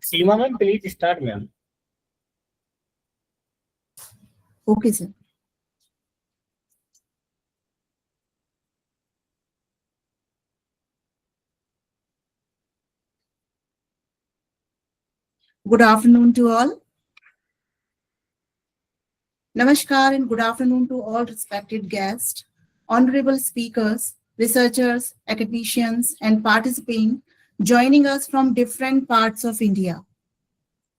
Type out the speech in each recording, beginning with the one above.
Seema ma'am, please start, ma'am. Okay, sir. Good afternoon to all. Namaskar and good afternoon to all respected guests, honorable speakers, researchers, academicians, and participants joining us from different parts of India.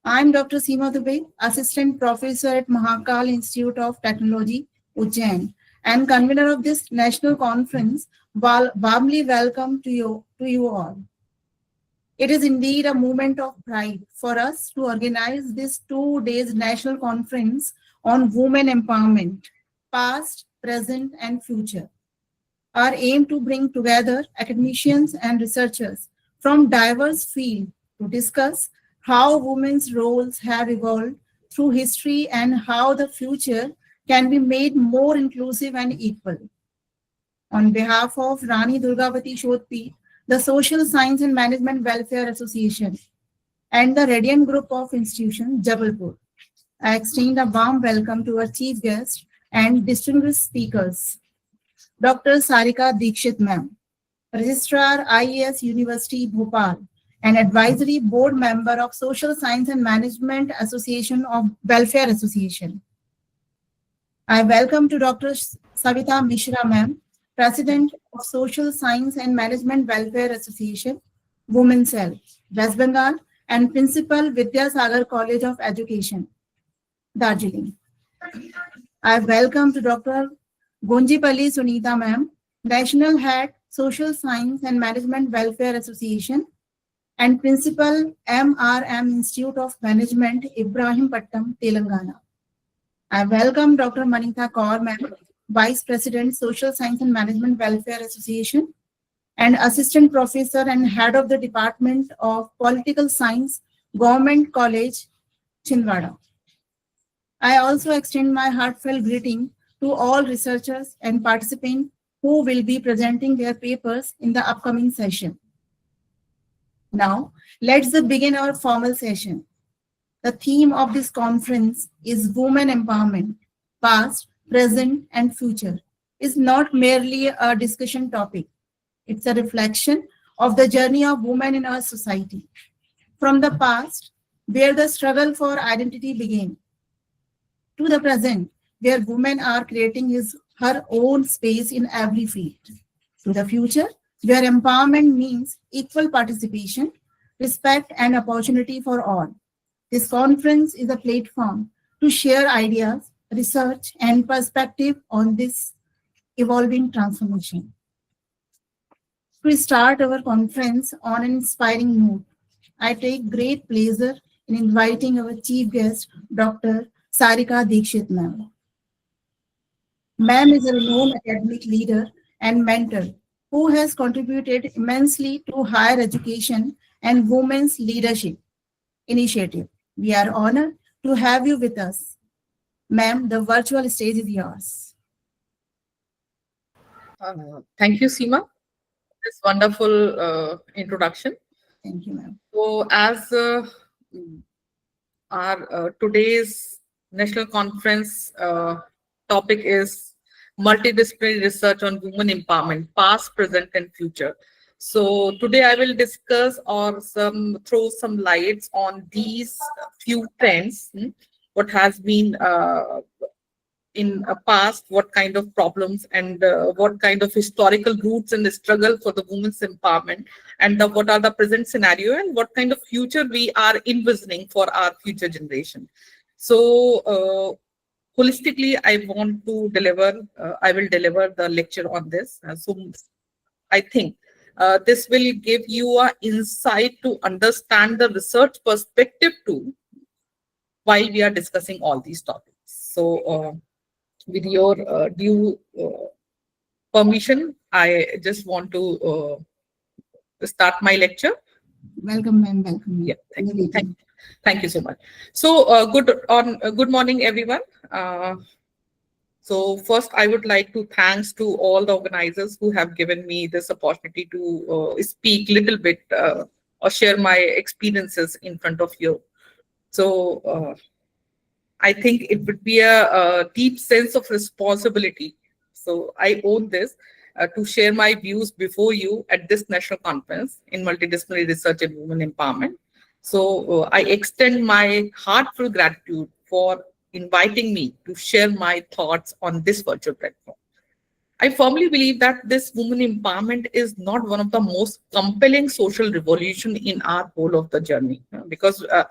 I'm Dr. Seema Dubey, Assistant Professor at Mahakal Institute of Technology, Ujjain, and convener of this national conference. Warmly welcome to you all. It is indeed a moment of pride for us to organize this 2 days national conference on women empowerment, past, present, and future. Our aim to bring together academicians and researchers from diverse fields to discuss how women's roles have evolved through history and how the future can be made more inclusive and equal. On behalf of Rani Durgavati Shodh Peeth, the Social Science and Management Welfare Association, and the Radiant Group of Institutions, Jabalpur, I extend a warm welcome to our chief guest and distinguished speakers. Dr. Sarika Dikshit ma'am, Registrar IAS University, Bhopal, and Advisory Board Member of Social Science and Management Association of Welfare Association. I welcome to Dr. Savita Mishra ma'am, President of Social Science and Management Welfare Association, Women's Cell, West Bengal, and Principal Vidyasagar College of Education, Darjeeling. I welcome to Dr. Gonjipalli Sunita ma'am, National Head, Social Science and Management Welfare Association, and Principal MRM Institute of Management, Ibrahimpatnam, Telangana. I welcome Dr. Manita Kaur ma'am, Vice President, Social Science and Management Welfare Association, and Assistant Professor and Head of the Department of Political Science, Government College, Chhindwara. I also extend my heartfelt greeting to all researchers and participants who will be presenting their papers in the upcoming session. Now, let's begin our formal session. The theme of this conference is Women Empowerment, Past, Present, and Future. It's not merely a discussion topic. It's a reflection of the journey of women in our society. From the past, where the struggle for identity began, to the present, where women are creating her own space in every field. To the future, where empowerment means equal participation, respect, and opportunity for all. This conference is a platform to share ideas, research, and perspective on this evolving transformation. To start our conference on an inspiring note, I take great pleasure in inviting our chief guest, Dr. Sarika Dikshit ma'am. Ma'am is a renowned academic leader and mentor who has contributed immensely to higher education and women's leadership initiative. We are honored to have you with us. Ma'am, the virtual stage is yours. Thank you, Seema. This wonderful introduction. Thank you, ma'am. So, as our today's national conference topic is multidisciplinary research on women empowerment, past, present, and future. So today I will discuss or throw some lights on these few trends. What has been in a past, what kind of problems and what kind of historical roots in the struggle for the women's empowerment, and what are the present scenario and what kind of future we are envisioning for our future generation. So holistically, I want to deliver, I will deliver the lecture on this. So I think this will give you an insight to understand the research perspective too, while we are discussing all these topics. So with your due permission, I just want to start my lecture. Welcome, ma'am. Welcome. Yeah, thank you so much. So good morning, everyone. So first, I would like to thanks to all the organizers who have given me this opportunity to speak a little bit or share my experiences in front of you. So I think it would be a deep sense of responsibility. So I own this to share my views before you at this national conference in multidisciplinary research and women empowerment. So I extend my heartfelt gratitude for inviting me to share my thoughts on this virtual platform. I firmly believe that this women empowerment is not one of the most compelling social revolution in our whole of the journey, because uh,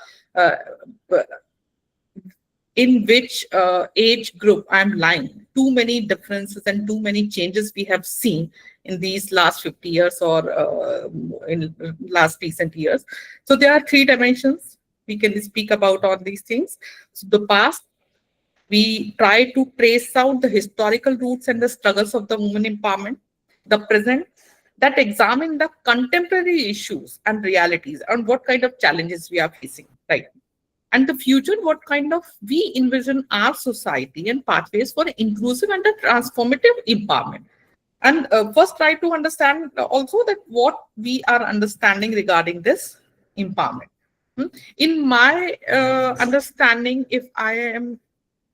in which age group I'm lying, too many differences and too many changes we have seen in these last 50 years or in last recent years. So there are three dimensions we can speak about on these things. So the past, we try to trace out the historical roots and the struggles of the women empowerment. The present, that examine the contemporary issues and realities and what kind of challenges we are facing, right? And the future, what kind of we envision our society and pathways for inclusive and a transformative empowerment. And first try to understand also that what we are understanding regarding this empowerment. In my understanding, if I am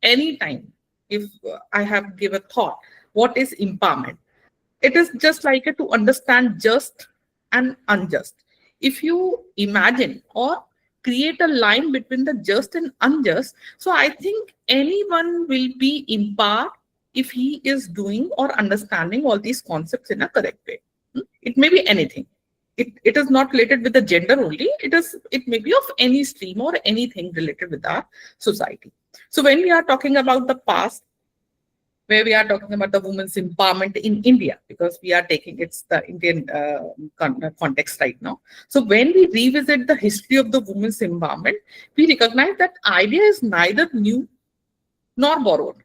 anytime, if I have given thought, what is empowerment? It is just like to understand just and unjust. If you imagine or create a line between the just and unjust, so I think anyone will be empowered if he is doing or understanding all these concepts in a correct way. It may be anything. It is not related with the gender only. It may be of any stream or anything related with our society. So when we are talking about the past, where we are talking about the women's empowerment in India, because we are taking it's the Indian context right now. So when we revisit the history of the women's empowerment, we recognize that idea is neither new nor borrowed.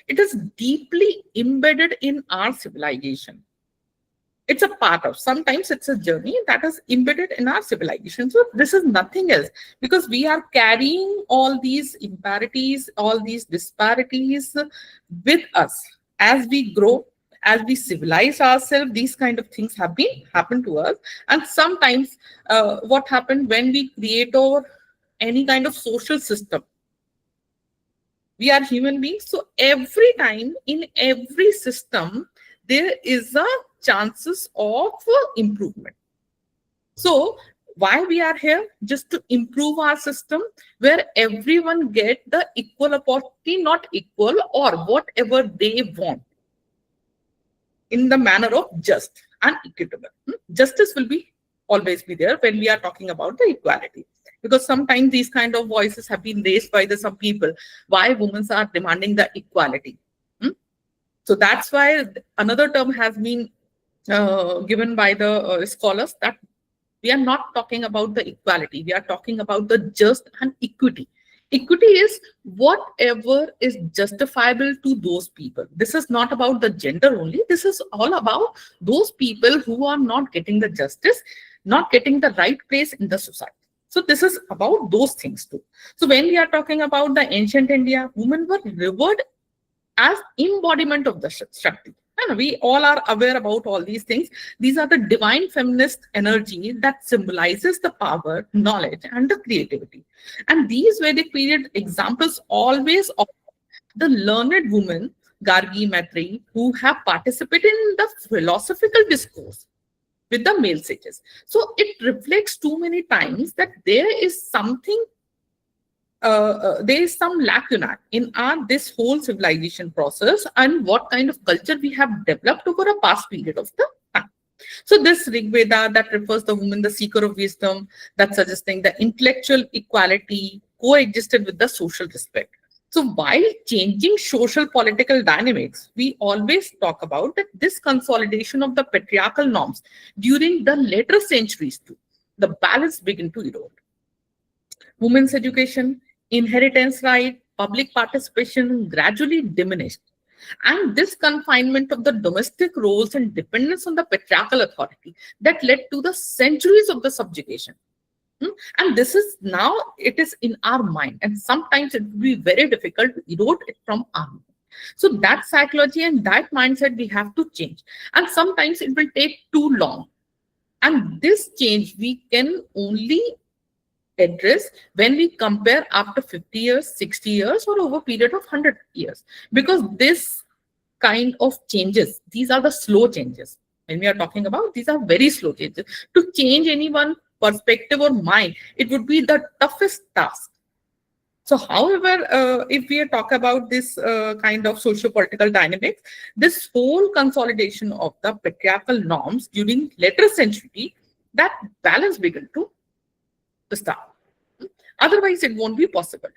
It is deeply embedded in our civilization. It's a part of, sometimes it's a journey that is embedded in our civilization. So this is nothing else, because we are carrying all these imparities, all these disparities with us as we grow, as we civilize ourselves. These kind of things have happened to us. And sometimes what happened when we create or any kind of social system, we are human beings. So every time in every system, there is a chances of improvement. So why we are here? Just to improve our system where everyone get the equal opportunity, not equal or whatever they want, in the manner of just and equitable. Justice will be always be there when we are talking about the equality, because sometimes these kind of voices have been raised by some people, why women are demanding the equality. So that's why another term has been given by the scholars, that we are not talking about the equality, we are talking about the just and equity. Equity is whatever is justifiable to those people. This is not about the gender only. This is all about those people who are not getting the justice, not getting the right place in the society. So this is about those things too. So when we are talking about the ancient India, women were revered as embodiment of the Shakti. And we all are aware about all these things. These are the divine feminist energy that symbolizes the power, knowledge, and the creativity. And these Vedic period examples always of the learned women, Gargi, Maitreyi, who have participated in the philosophical discourse with the male sages. So it reflects too many times that there is something there is some lacuna in our this whole civilization process and what kind of culture we have developed over a past period of the time. So this Rig Veda that refers the woman, the seeker of wisdom, that suggesting the intellectual equality coexisted with the social respect. So while changing social political dynamics, we always talk about that this consolidation of the patriarchal norms during the later centuries too, the balance began to erode. Women's education, inheritance right, public participation gradually diminished. And this confinement of the domestic roles and dependence on the patriarchal authority that led to the centuries of the subjugation. And this is now, it is in our mind. And sometimes it will be very difficult to erode it from our mind. So that psychology and that mindset we have to change. And sometimes it will take too long. And this change we can only address when we compare after 50 years, 60 years, or over a period of 100 years. Because this kind of changes, these are the slow changes. When we are talking about, these are very slow changes. To change anyone perspective or mind, it would be the toughest task. So, however, if we talk about this kind of socio-political dynamics, this whole consolidation of the patriarchal norms during later century, that balance began to start. Otherwise, it won't be possible.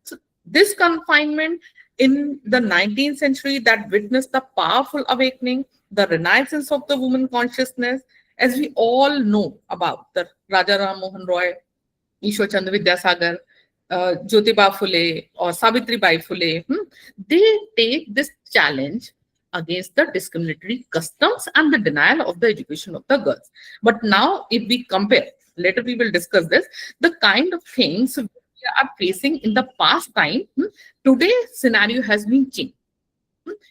So, this confinement in the 19th century that witnessed the powerful awakening, the renaissance of the woman consciousness, as we all know about the Raja Ram Mohan Roy, Ishwar Chandra Vidyasagar, Jyotiba Phule or Savitri Bai Phule, they take this challenge against the discriminatory customs and the denial of the education of the girls. But now, if we compare, later we will discuss this, the kind of things we are facing in the past time, today's scenario has been changed.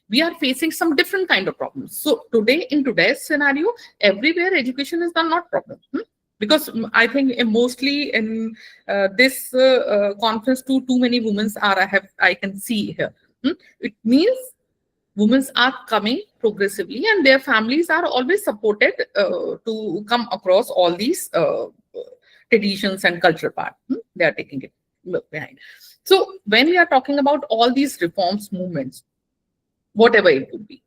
We are facing some different kind of problems. So today, in today's scenario, everywhere education is not problem. Because I think mostly in this conference, too many women are I can see here. It means women are coming progressively, and their families are always supported to come across all these traditions and cultural part. They are taking it behind. So when we are talking about all these reforms movements, whatever it would be,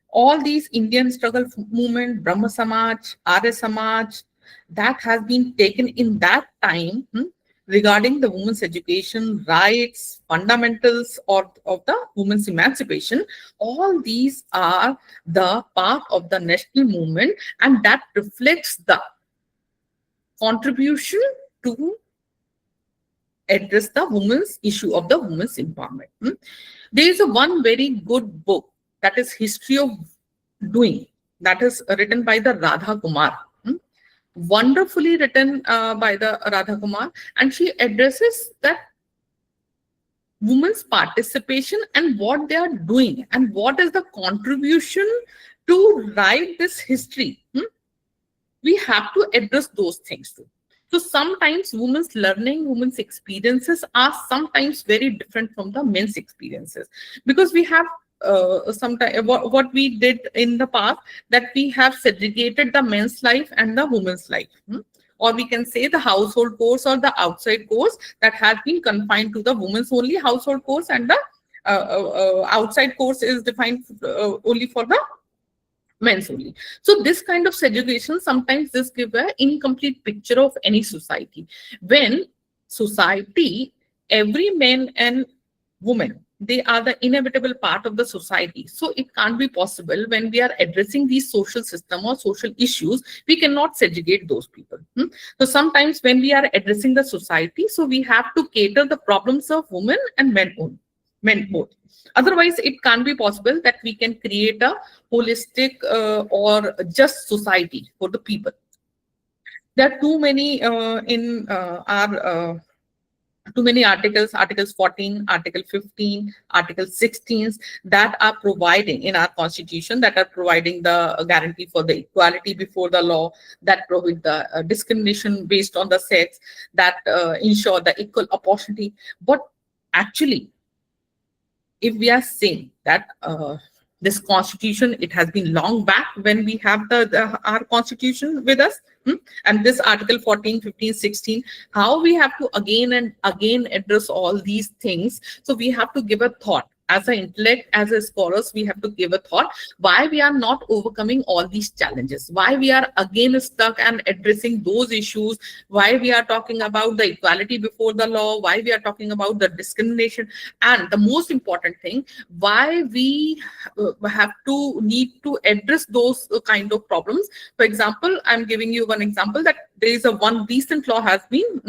all these Indian struggle movement, Brahma Samaj, Arya Samaj, that has been taken in that time regarding the women's education, rights, fundamentals of the women's emancipation. All these are the part of the national movement, and that reflects the contribution to address the women's issue of the women's empowerment. There is one very good book, that is History of Doing, that is written by the Radha Kumar. Wonderfully written by the Radha Kumar, and she addresses that women's participation and what they are doing and what is the contribution to write this history. We have to address those things too. So sometimes women's learning, women's experiences are sometimes very different from the men's experiences, because we have sometimes what we did in the past, that we have segregated the men's life and the women's life, or we can say the household course or the outside course that has been confined to the women's only household course, and the outside course is defined only for the men's only. So this kind of segregation sometimes this give an incomplete picture of any society. When society, every man and woman, they are the inevitable part of the society. So it can't be possible when we are addressing these social system or social issues, we cannot segregate those people. So sometimes when we are addressing the society, so we have to cater the problems of women and men both. Otherwise, it can't be possible that we can create a holistic or just society for the people. There are too many in our too many articles, Articles 14, Article 15, Article 16, that are providing in our constitution, that are providing the guarantee for the equality before the law, that prohibit the discrimination based on the sex, that ensure the equal opportunity. But actually, if we are saying that this constitution, it has been long back when we have our constitution with us, and this Article 14, 15, 16, how we have to again and again address all these things. So we have to give a thought. As an intellect, as a scholars, we have to give a thought why we are not overcoming all these challenges, why we are again stuck and addressing those issues, why we are talking about the equality before the law, why we are talking about the discrimination, and the most important thing, why we have to need to address those kind of problems. For example, I'm giving you one example, that there is one recent law has been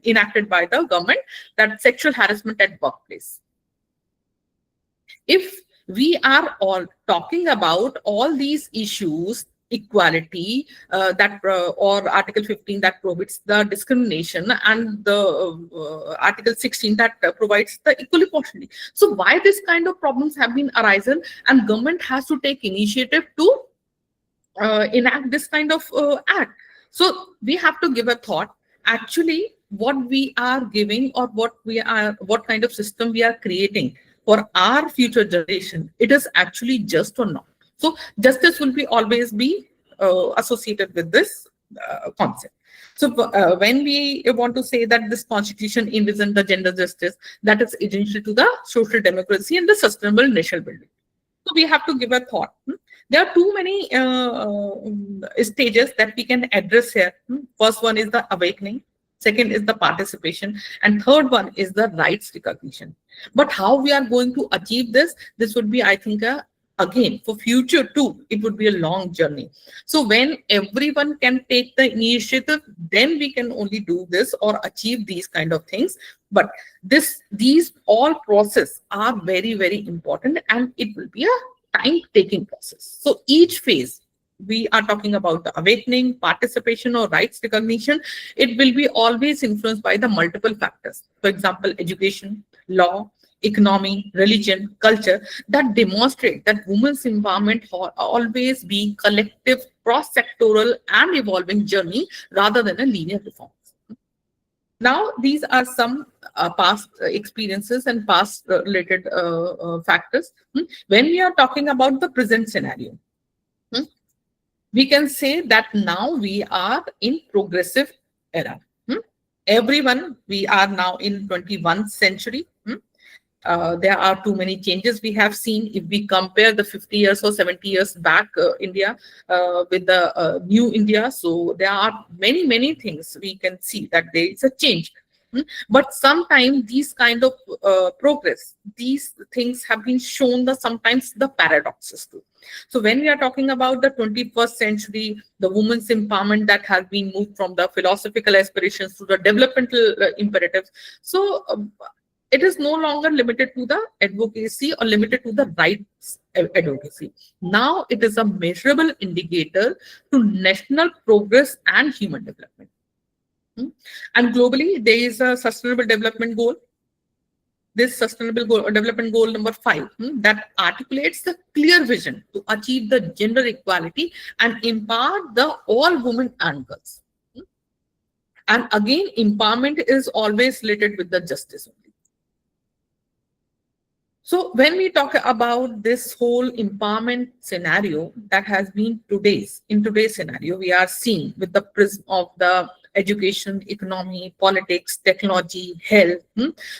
enacted by the government, that sexual harassment at workplace. If we are all talking about all these issues, equality, or Article 15 that prohibits the discrimination, and the Article 16 that provides the equal opportunity. So why this kind of problems have been arisen, and government has to take initiative to enact this kind of act. So we have to give a thought, actually, what we are giving, or what kind of system we are creating for our future generation, it is actually just or not. So justice will be always be associated with this concept. So when we want to say that this constitution envisions the gender justice that is essential to the social democracy and the sustainable nation building. So we have to give a thought. There are too many stages that we can address here. First one is the awakening. Second is the participation. And third one is the rights recognition. But how we are going to achieve this? This would be, I think, again, for future too, it would be a long journey. So when everyone can take the initiative, then we can only do this or achieve these kind of things. But these all process are very, very important, and it will be a time-taking process. So each phase, we are talking about the awakening, participation, or rights recognition, it will be always influenced by the multiple factors. For example, education, law, economy, religion, culture, that demonstrate that women's empowerment always be collective, cross-sectoral, and evolving journey rather than a linear reform. Now, these are some past experiences and past related factors. When we are talking about the present scenario, we can say that now we are in progressive era. Everyone, we are now in 21st century. There are too many changes we have seen. If we compare the 50 years or 70 years back India with the new India, so there are many things we can see that there is a change. But sometimes these kind of progress, these things have been shown sometimes the paradoxes too. So when we are talking about the 21st century, the women's empowerment that has been moved from the philosophical aspirations to the developmental imperatives. So it is no longer limited to the advocacy or limited to the rights advocacy. Now it is a measurable indicator to national progress and human development. And globally, there is a sustainable development goal. This development goal number 5 that articulates the clear vision to achieve the gender equality and empower the all women and girls. And again, empowerment is always related with the justice only. So when we talk about this whole empowerment scenario that has been in today's scenario, we are seeing with the prism of the education, economy, politics, technology, health.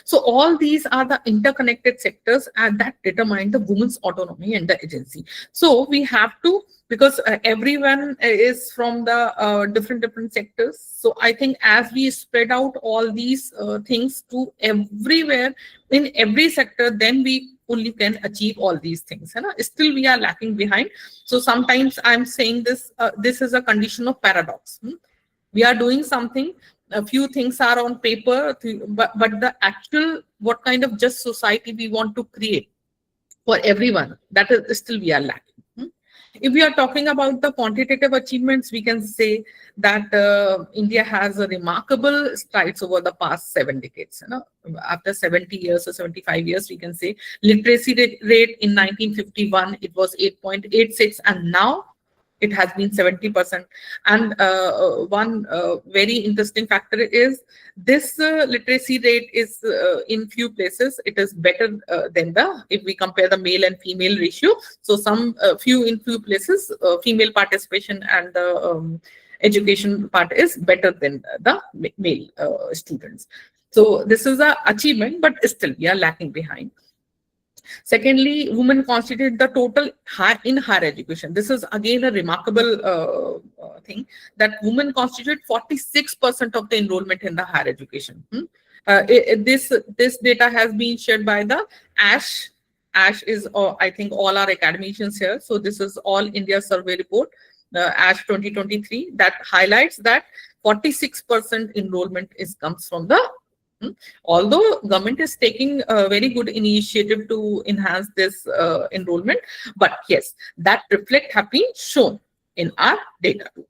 So all these are the interconnected sectors and that determine the women's autonomy and the agency. So we have to, because everyone is from the different sectors. So I think as we spread out all these things to everywhere, in every sector, then we only can achieve all these things. Still we are lacking behind. So sometimes I'm saying this, this is a condition of paradox. We are doing something, a few things are on paper, but the actual, what kind of just society we want to create for everyone, that is still we are lacking. If we are talking about the quantitative achievements, we can say that India has a remarkable strides over the past 7 decades. After 70 years or 75 years, we can say literacy rate in 1951, it was 8.86, and now it has been 70%. And one very interesting factor is this literacy rate is in few places, it is better than if we compare the male and female ratio. So in few places, female participation and the education part is better than the male students. So this is an achievement, but still we are lacking behind. Secondly, women constitute the total in higher education. This is again a remarkable thing, that women constitute 46% of the enrollment in the higher education. This data has been shared by the ASH. ASH is, I think, all our academicians here. So this is All India Survey Report, ASH 2023, that highlights that 46% enrollment comes from the although government is taking a very good initiative to enhance this enrollment, but yes, that reflect have been shown in our data too.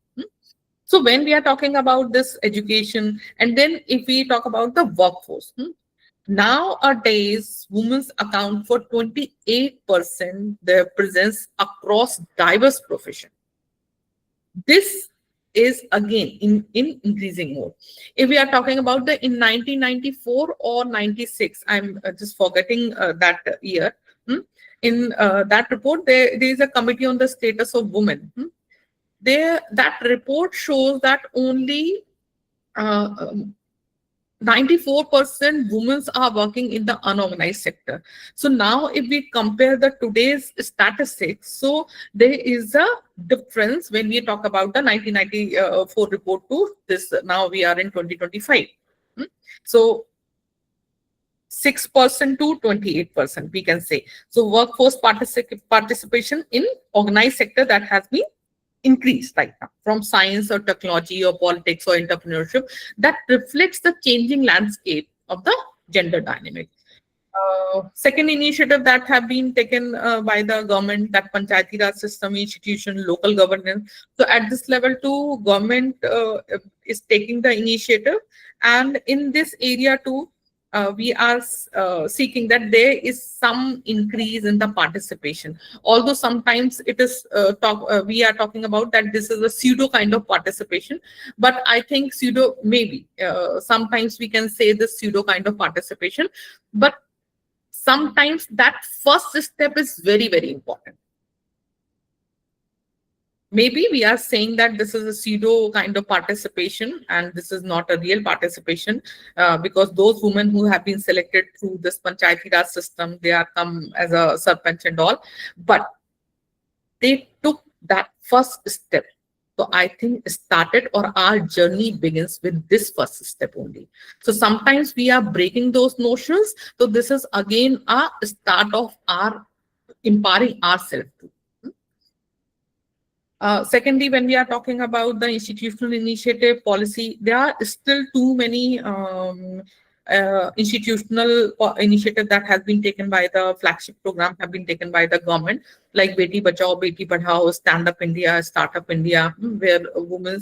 So when we are talking about this education, and then if we talk about the workforce, nowadays women account for 28% their presence across diverse professions. this is again in increasing mode. If we are talking about the in 1994 or 96, I'm just forgetting that year. In that report, there is a committee on the status of women. There, that report shows that only uh, um, 94% women are working in the unorganized sector. So now if we compare the today's statistics, so there is a difference when we talk about the 1994 report to this. Now we are in 2025. So 6% to 28%, we can say. So workforce participation in organized sector, that has been increased right now, from science or technology or politics or entrepreneurship, that reflects the changing landscape of the gender dynamic. Second initiative that have been taken by the government, that Panchayati Raj system, institution, local governance. So at this level too, government is taking the initiative, and in this area too, we are seeking that there is some increase in the participation. Although sometimes it is we are talking about that this is a pseudo kind of participation, but I think pseudo maybe sometimes we can say this pseudo kind of participation, but sometimes that first step is very, very important. Maybe we are saying that this is a pseudo kind of participation and this is not a real participation, because those women who have been selected through this Panchayati Raj system, they are come as a sarpanch and all, but they took that first step. So I think started, or our journey begins with this first step only. So sometimes we are breaking those notions. So this is again a start of our empowering ourselves too. Secondly, when we are talking about the institutional initiative policy, there are still too many institutional initiative that has been taken by the flagship program, have been taken by the government, like Beti Bachao, Beti Padhao, Stand Up India, Startup India, where women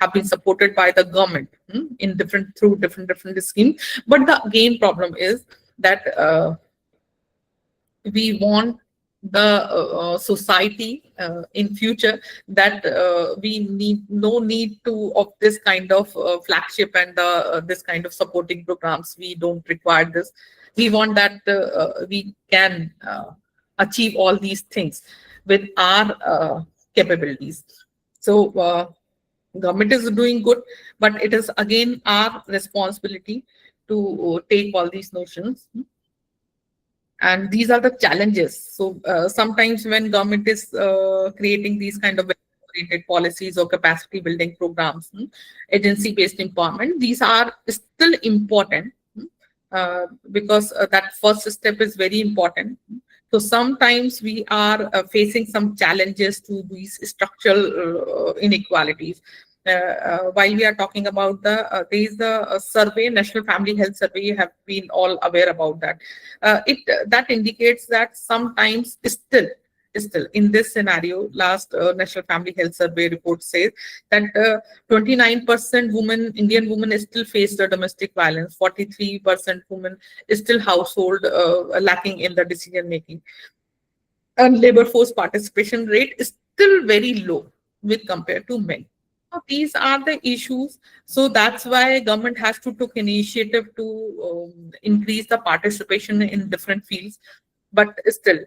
have been supported by the government in different schemes. But the again problem is that we want the society in future that we need no need to of this kind of flagship and this kind of supporting programs. We don't require this. We want that we can achieve all these things with our capabilities. So government is doing good, but it is again our responsibility to take all these notions. And these are the challenges. So sometimes when government is creating these kind of oriented policies or capacity building programs, agency-based empowerment, these are still important because that first step is very important. So sometimes we are facing some challenges to these structural inequalities. While we are talking about there is the survey, National Family Health Survey, you have been all aware about that. That indicates that sometimes still in this scenario, last National Family Health Survey report says that 29% Indian women still face the domestic violence, 43% women still household lacking in the decision making, and labor force participation rate is still very low with compared to men. These are the issues. So that's why government has to take initiative to increase the participation in different fields. But still,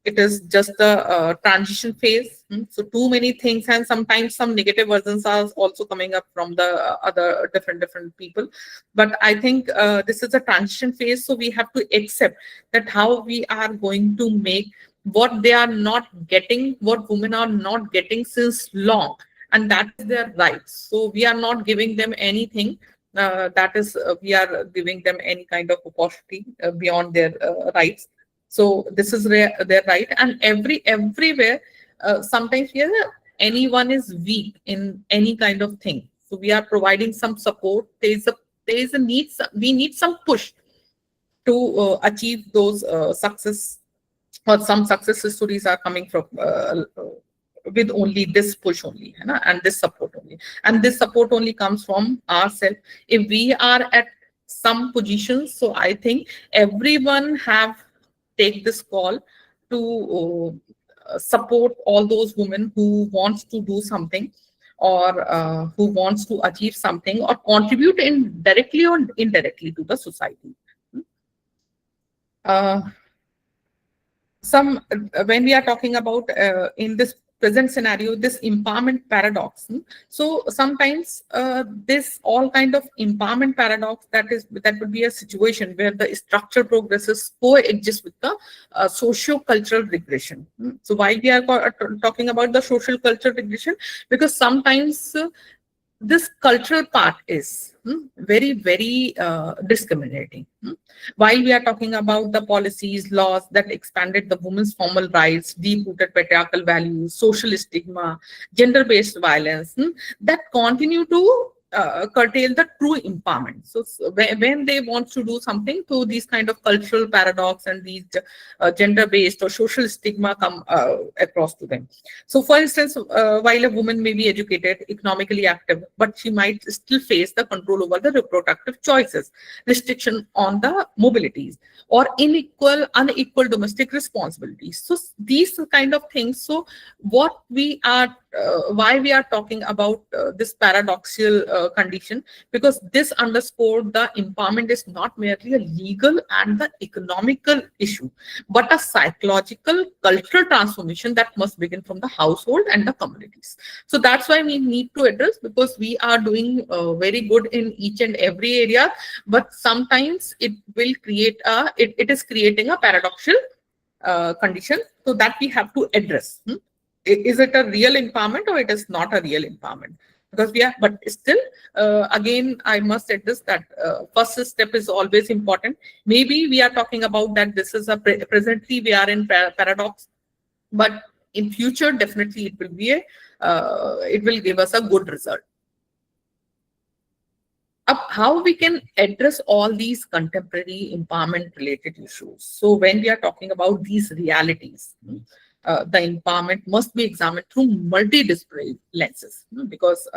it is just the transition phase. So too many things, and sometimes some negative versions are also coming up from the other different people. But I think this is a transition phase. So we have to accept that how we are going to make what they are not getting, what women are not getting since long. And that is their rights. So we are not giving them anything. That is, we are giving them any kind of opportunity beyond their rights. So this is their right. And everywhere, sometimes anyone is weak in any kind of thing. So we are providing some support. There is a need. We need some push to achieve those success, or some success stories are coming from with only this push only, and this support only. And this support only comes from ourselves. If we are at some positions, so I think everyone have take this call to support all those women who wants to do something, or who wants to achieve something or contribute directly or indirectly to the society. Uh, when we are talking about in this present scenario, this empowerment paradox, so sometimes this all kind of empowerment paradox, that would be a situation where the structural progresses coexist with the socio-cultural regression. So why we are talking about the social cultural regression? Because sometimes this cultural part is very, very discriminating. While we are talking about the policies, laws that expanded the women's formal rights, deep-rooted patriarchal values, social stigma, gender-based violence, that continue to curtail the true empowerment. So when they want to do something, to these kind of cultural paradox and these gender-based or social stigma come across to them. So for instance, while a woman may be educated, economically active, but she might still face the control over the reproductive choices, restriction on the mobilities, or unequal domestic responsibilities. So these kind of things. So what we are, why we are talking about this paradoxical condition, because this underscored the empowerment is not merely a legal and the economical issue, but a psychological, cultural transformation that must begin from the household and the communities. So that's why we need to address, because we are doing very good in each and every area, but sometimes it will create it is creating a paradoxical condition, so that we have to address. Is it a real empowerment or it is not a real empowerment? Because we are, but still, again, I must address that first step is always important. Maybe we are talking about that this is a presently we are in paradox, but in future, definitely it will be it will give us a good result. How we can address all these contemporary empowerment related issues? So when we are talking about these realities, the empowerment must be examined through multidisciplinary lenses, because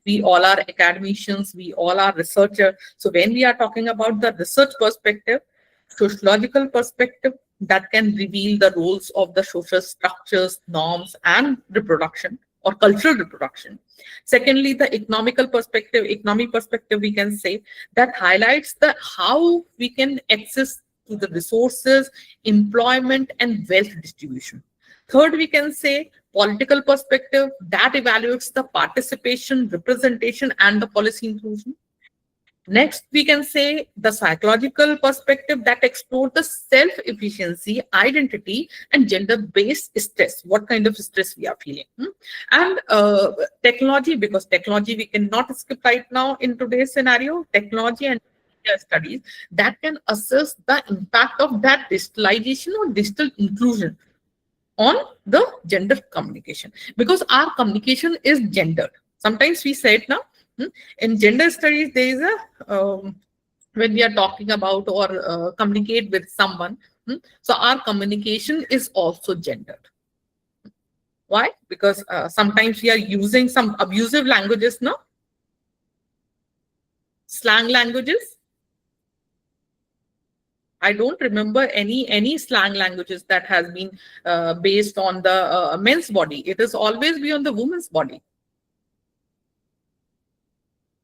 we all are academicians, we all are researchers. So when we are talking about the research perspective, sociological perspective, that can reveal the roles of the social structures, norms, and reproduction or cultural reproduction. Secondly, the economic perspective, we can say, that highlights the how we can access to the resources, employment, and wealth distribution. Third, we can say political perspective, that evaluates the participation, representation, and the policy inclusion. Next, we can say the psychological perspective, that explores the self-efficiency, identity, and gender-based stress, what kind of stress we are feeling. And technology, because technology we cannot skip right now in today's scenario, technology and media studies that can assess the impact of that digitalization or digital inclusion on the gender communication, because our communication is gendered. Sometimes we say it now, in gender studies, there is a, when we are talking about or communicate with someone, so our communication is also gendered. Why? Because sometimes we are using some abusive languages now, slang languages. I don't remember any slang languages that has been based on the men's body. It is always be on the woman's body.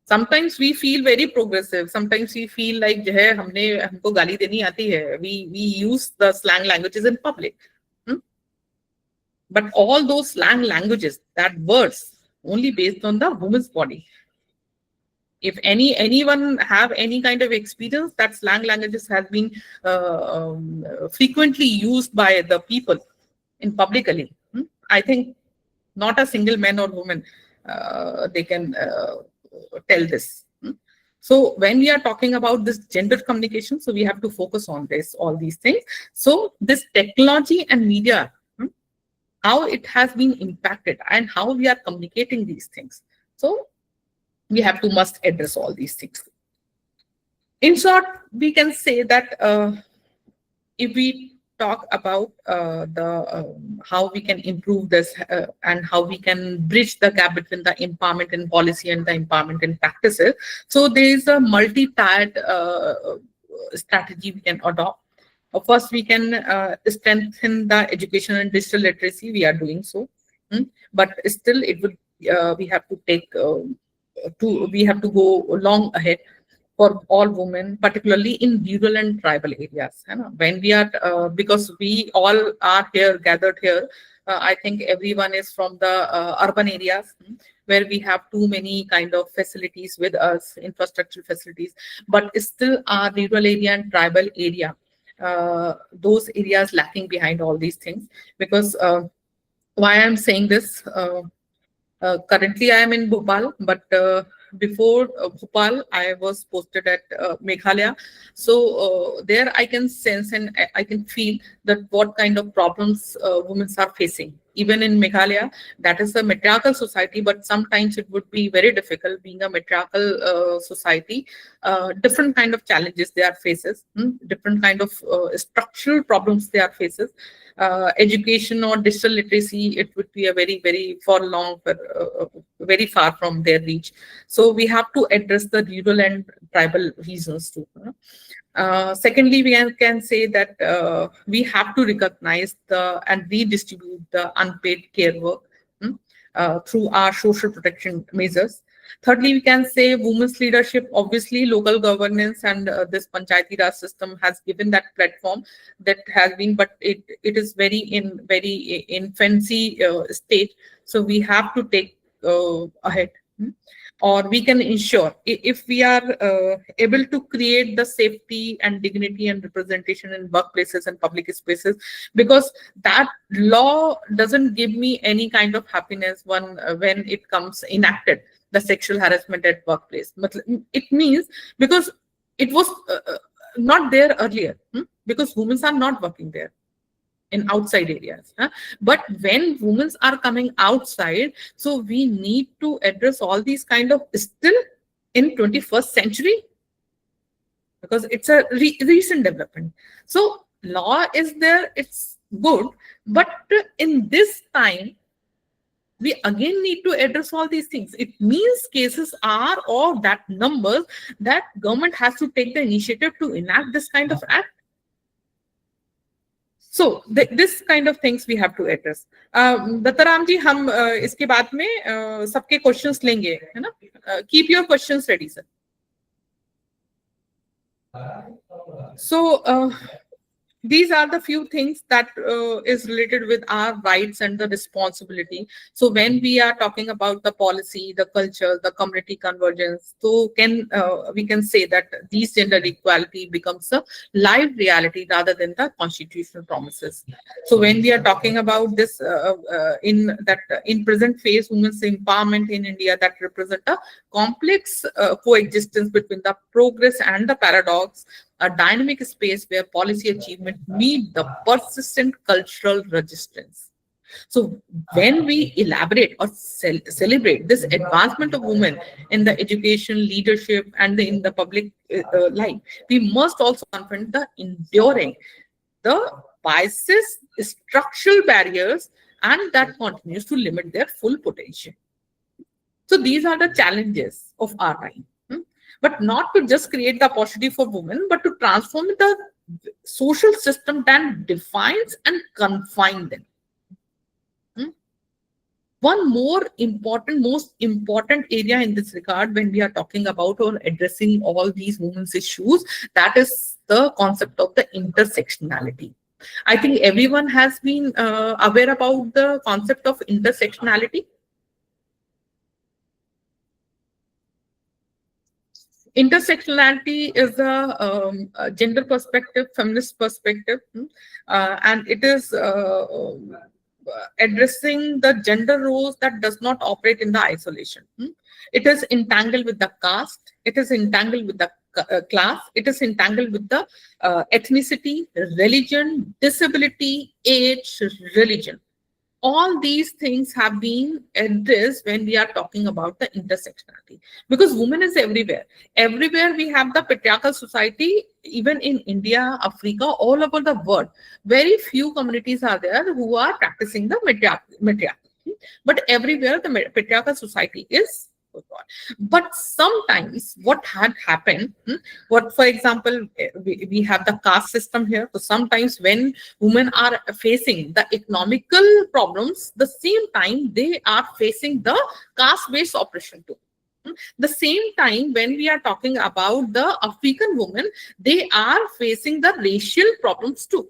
Sometimes we feel very progressive. Sometimes we feel like हमको गाली देनी आती है. We use the slang languages in public. But all those slang languages, that words, only based on the woman's body. If anyone have any kind of experience that slang languages has been frequently used by the people in publicly, I think not a single man or woman they can tell this. So when we are talking about this gender communication, so we have to focus on this, all these things. So this technology and media, how it has been impacted and how we are communicating these things. So we have to must address all these things. In short, we can say that if we talk about how we can improve this and how we can bridge the gap between the empowerment in policy and the empowerment in practices. So there is a multi-tiered strategy we can adopt. First, we can strengthen the education and digital literacy. We are doing so, but still, it would we have to take we have to go long ahead for all women, particularly in rural and tribal areas. है ना? When we are, because we all are here, gathered here, I think everyone is from the urban areas where we have too many kind of facilities with us, infrastructure facilities, but still our rural area and tribal area, those areas lacking behind all these things. Because why I'm saying this, currently I am in Bhopal, but before Bhopal, I was posted at Meghalaya. So there I can sense and I can feel that what kind of problems women are facing. Even in Meghalaya, that is a matriarchal society, but sometimes it would be very difficult being a matriarchal society. Different kind of challenges they are faces, different kind of structural problems they are faces. Education or digital literacy, it would be a very, very very far from their reach. So we have to address the rural and tribal regions too. Secondly, we can say that we have to recognize and redistribute the unpaid care work through our social protection measures. Thirdly, we can say women's leadership. Obviously, local governance and this Panchayati Raj system has given that platform that has been, but it is very in infancy stage. So we have to take ahead. Or we can ensure if we are able to create the safety and dignity and representation in workplaces and public spaces, because that law doesn't give me any kind of happiness when it comes enacted, the sexual harassment at workplace. It means because it was not there earlier, because women are not working there in outside areas. But when women are coming outside, so we need to address all these kind of still in 21st century, because it's a recent development. So law is there, it's good, but in this time, we again need to address all these things. It means cases are or that numbers that government has to take the initiative to enact this kind of act. So this kind of things we have to address. Dattaram ji, हम इसके बाद में सबके questions लेंगे, है ना? Keep your questions ready, sir. So these are the few things that is related with our rights and the responsibility. So when we are talking about the policy, the culture, the community convergence, so we can say that these gender equality becomes a live reality rather than the constitutional promises. So when we are talking about this in present phase, women's empowerment in India, that represent a complex coexistence between the progress and the paradox, a dynamic space where policy achievement meet the persistent cultural resistance. So when we elaborate or celebrate this advancement of women in the education, leadership, and in the public life, we must also confront the enduring, the biases, structural barriers, and that continues to limit their full potential. So these are the challenges of our time. But not to just create the opportunity for women, but to transform the social system that defines and confines them. One most important area in this regard when we are talking about or addressing all these women's issues, that is the concept of the intersectionality. I think everyone has been aware about the concept of intersectionality. Intersectionality is a gender perspective, feminist perspective, and it is addressing the gender roles that does not operate in the isolation. It is entangled with the caste, it is entangled with the class, it is entangled with the ethnicity, religion, disability, age, religion. All these things have been addressed when we are talking about the intersectionality, because women is everywhere. Everywhere we have the patriarchal society, even in India, Africa, all over the world. Very few communities are there who are practicing the matriarchy. But everywhere the patriarchal society is oh God. But sometimes what had happened, what, for example, we have the caste system here. So sometimes when women are facing the economical problems, the same time they are facing the caste-based oppression too. The same time when we are talking about the African women, they are facing the racial problems too.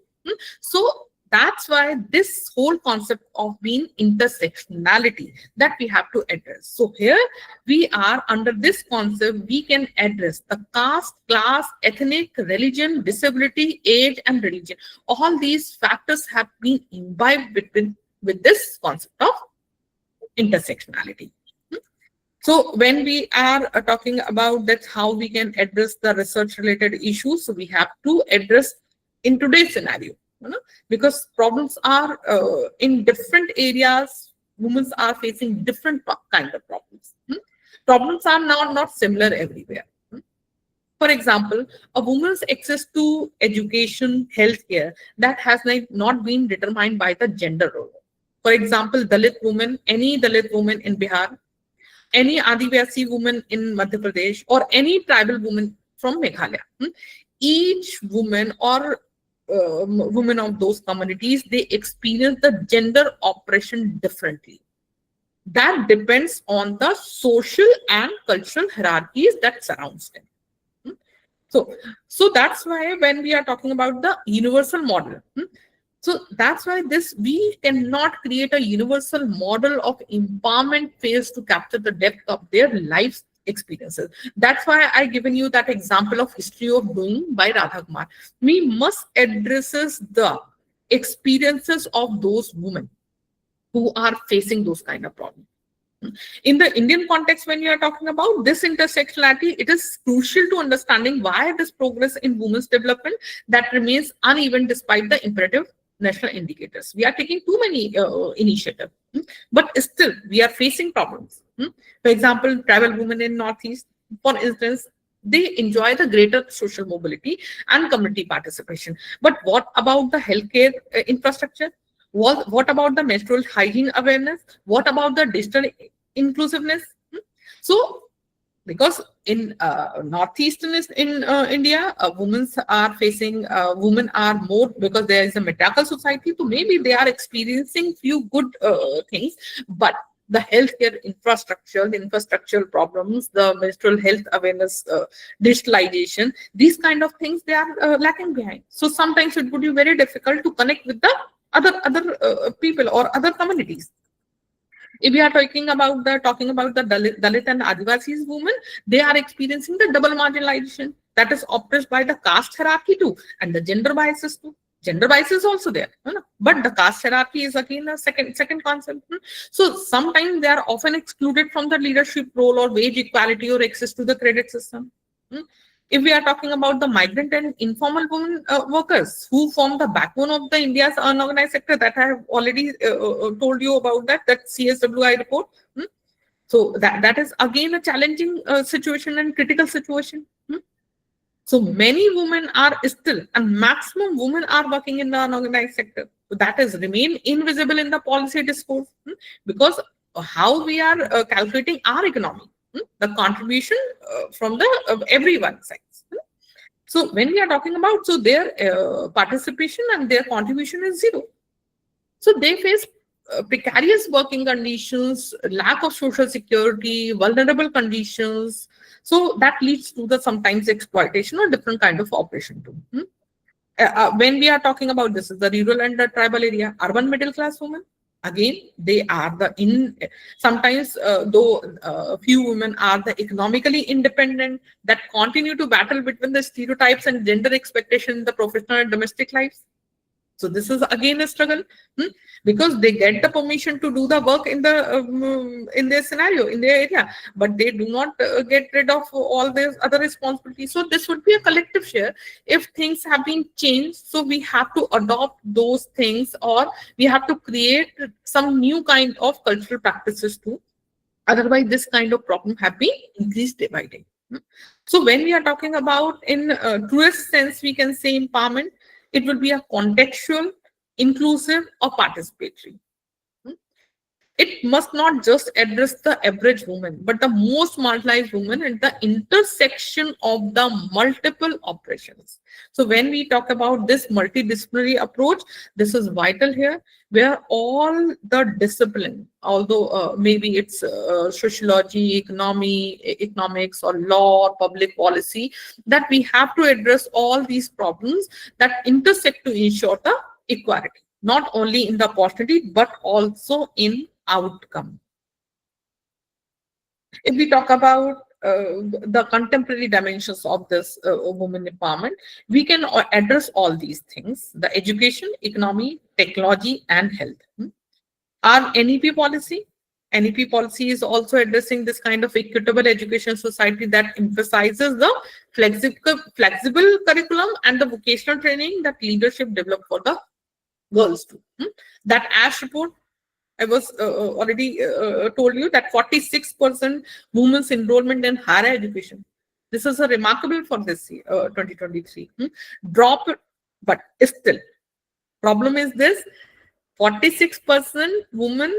So that's why this whole concept of being intersectionality that we have to address. So here we are under this concept, we can address the caste, class, ethnic, religion, disability, age, and religion. All these factors have been imbibed with this concept of intersectionality. So when we are talking about that, how we can address the research related issues, so we have to address in today's scenario, because problems are in different areas, women are facing different kind of problems. Problems are now not similar everywhere. For example, a woman's access to education, healthcare, that has not been determined by the gender role. For example, Dalit woman, any Dalit woman in Bihar, any Adivasi woman in Madhya Pradesh, or any tribal woman from Meghalaya. Each woman or women of those communities, they experience the gender oppression differently. That depends on the social and cultural hierarchies that surrounds them. So that's why when we are talking about the universal model, so that's why we cannot create a universal model of empowerment phase to capture the depth of their life experiences. That's why I given you that example of history of doing by Radha Kumar. We must address the experiences of those women who are facing those kind of problems. In the Indian context, when you are talking about this intersectionality, it is crucial to understanding why this progress in women's development that remains uneven despite the imperative national indicators. We are taking too many initiatives, but still we are facing problems. For example, tribal women in Northeast, for instance, they enjoy the greater social mobility and community participation. But what about the healthcare infrastructure? What about the menstrual hygiene awareness? What about the digital inclusiveness? So, because in northeastern in India, women are more, because there is a matriarchal society, so maybe they are experiencing few good things, but the healthcare infrastructure, the infrastructural problems, the menstrual health awareness, digitalization, these kind of things, they are lacking behind. So sometimes it would be very difficult to connect with the other people or other communities. If we are talking about the Dalit and Adivasis women, they are experiencing the double marginalization that is oppressed by the caste hierarchy too, and the gender biases too. Gender bias is also there, but the caste hierarchy is again a second concept. So sometimes they are often excluded from the leadership role or wage equality or access to the credit system. If we are talking about the migrant and informal women workers who form the backbone of the India's unorganized sector, that I have already told you about that CSWI report. So that is again a challenging situation and critical situation. So many women are still, and maximum women are working in the unorganized sector. So that has remained invisible in the policy discourse, because how we are calculating our economy, the contribution from the everyone side. So when we are talking about, so their participation and their contribution is zero. So they face precarious working conditions, lack of social security, vulnerable conditions. So that leads to the sometimes exploitation or different kind of operation too. When we are talking about, this is the rural and the tribal area, urban middle class women, again, they are sometimes though few women are the economically independent, that continue to battle between the stereotypes and gender expectations in the professional and domestic lives. So this is again a struggle, because they get the permission to do the work in their scenario, in their area, but they do not get rid of all their other responsibilities. So this would be a collective share. If things have been changed, so we have to adopt those things, or we have to create some new kind of cultural practices too. Otherwise, this kind of problem have been increased day by day. So when we are talking about in truest sense, we can say empowerment, it will be a contextual, inclusive, or participatory. it must not just address the average woman, but the most marginalized woman at the intersection of the multiple operations. So when we talk about this multidisciplinary approach, this is vital here, where all the discipline, although maybe it's sociology, economics, or law, or public policy, that we have to address all these problems that intersect to ensure the equality, not only in the opportunity, but also in outcome. If we talk about the contemporary dimensions of this women empowerment, we can address all these things: the education, economy, technology, and health. Our NEP policy. NEP policy is also addressing this kind of equitable education society that emphasizes the flexible curriculum and the vocational training that leadership developed for the girls too. That ASH report, I was already told you that 46% women's enrollment in higher education. This is a remarkable for this year, 2023. Drop, but still, problem is this: 46% women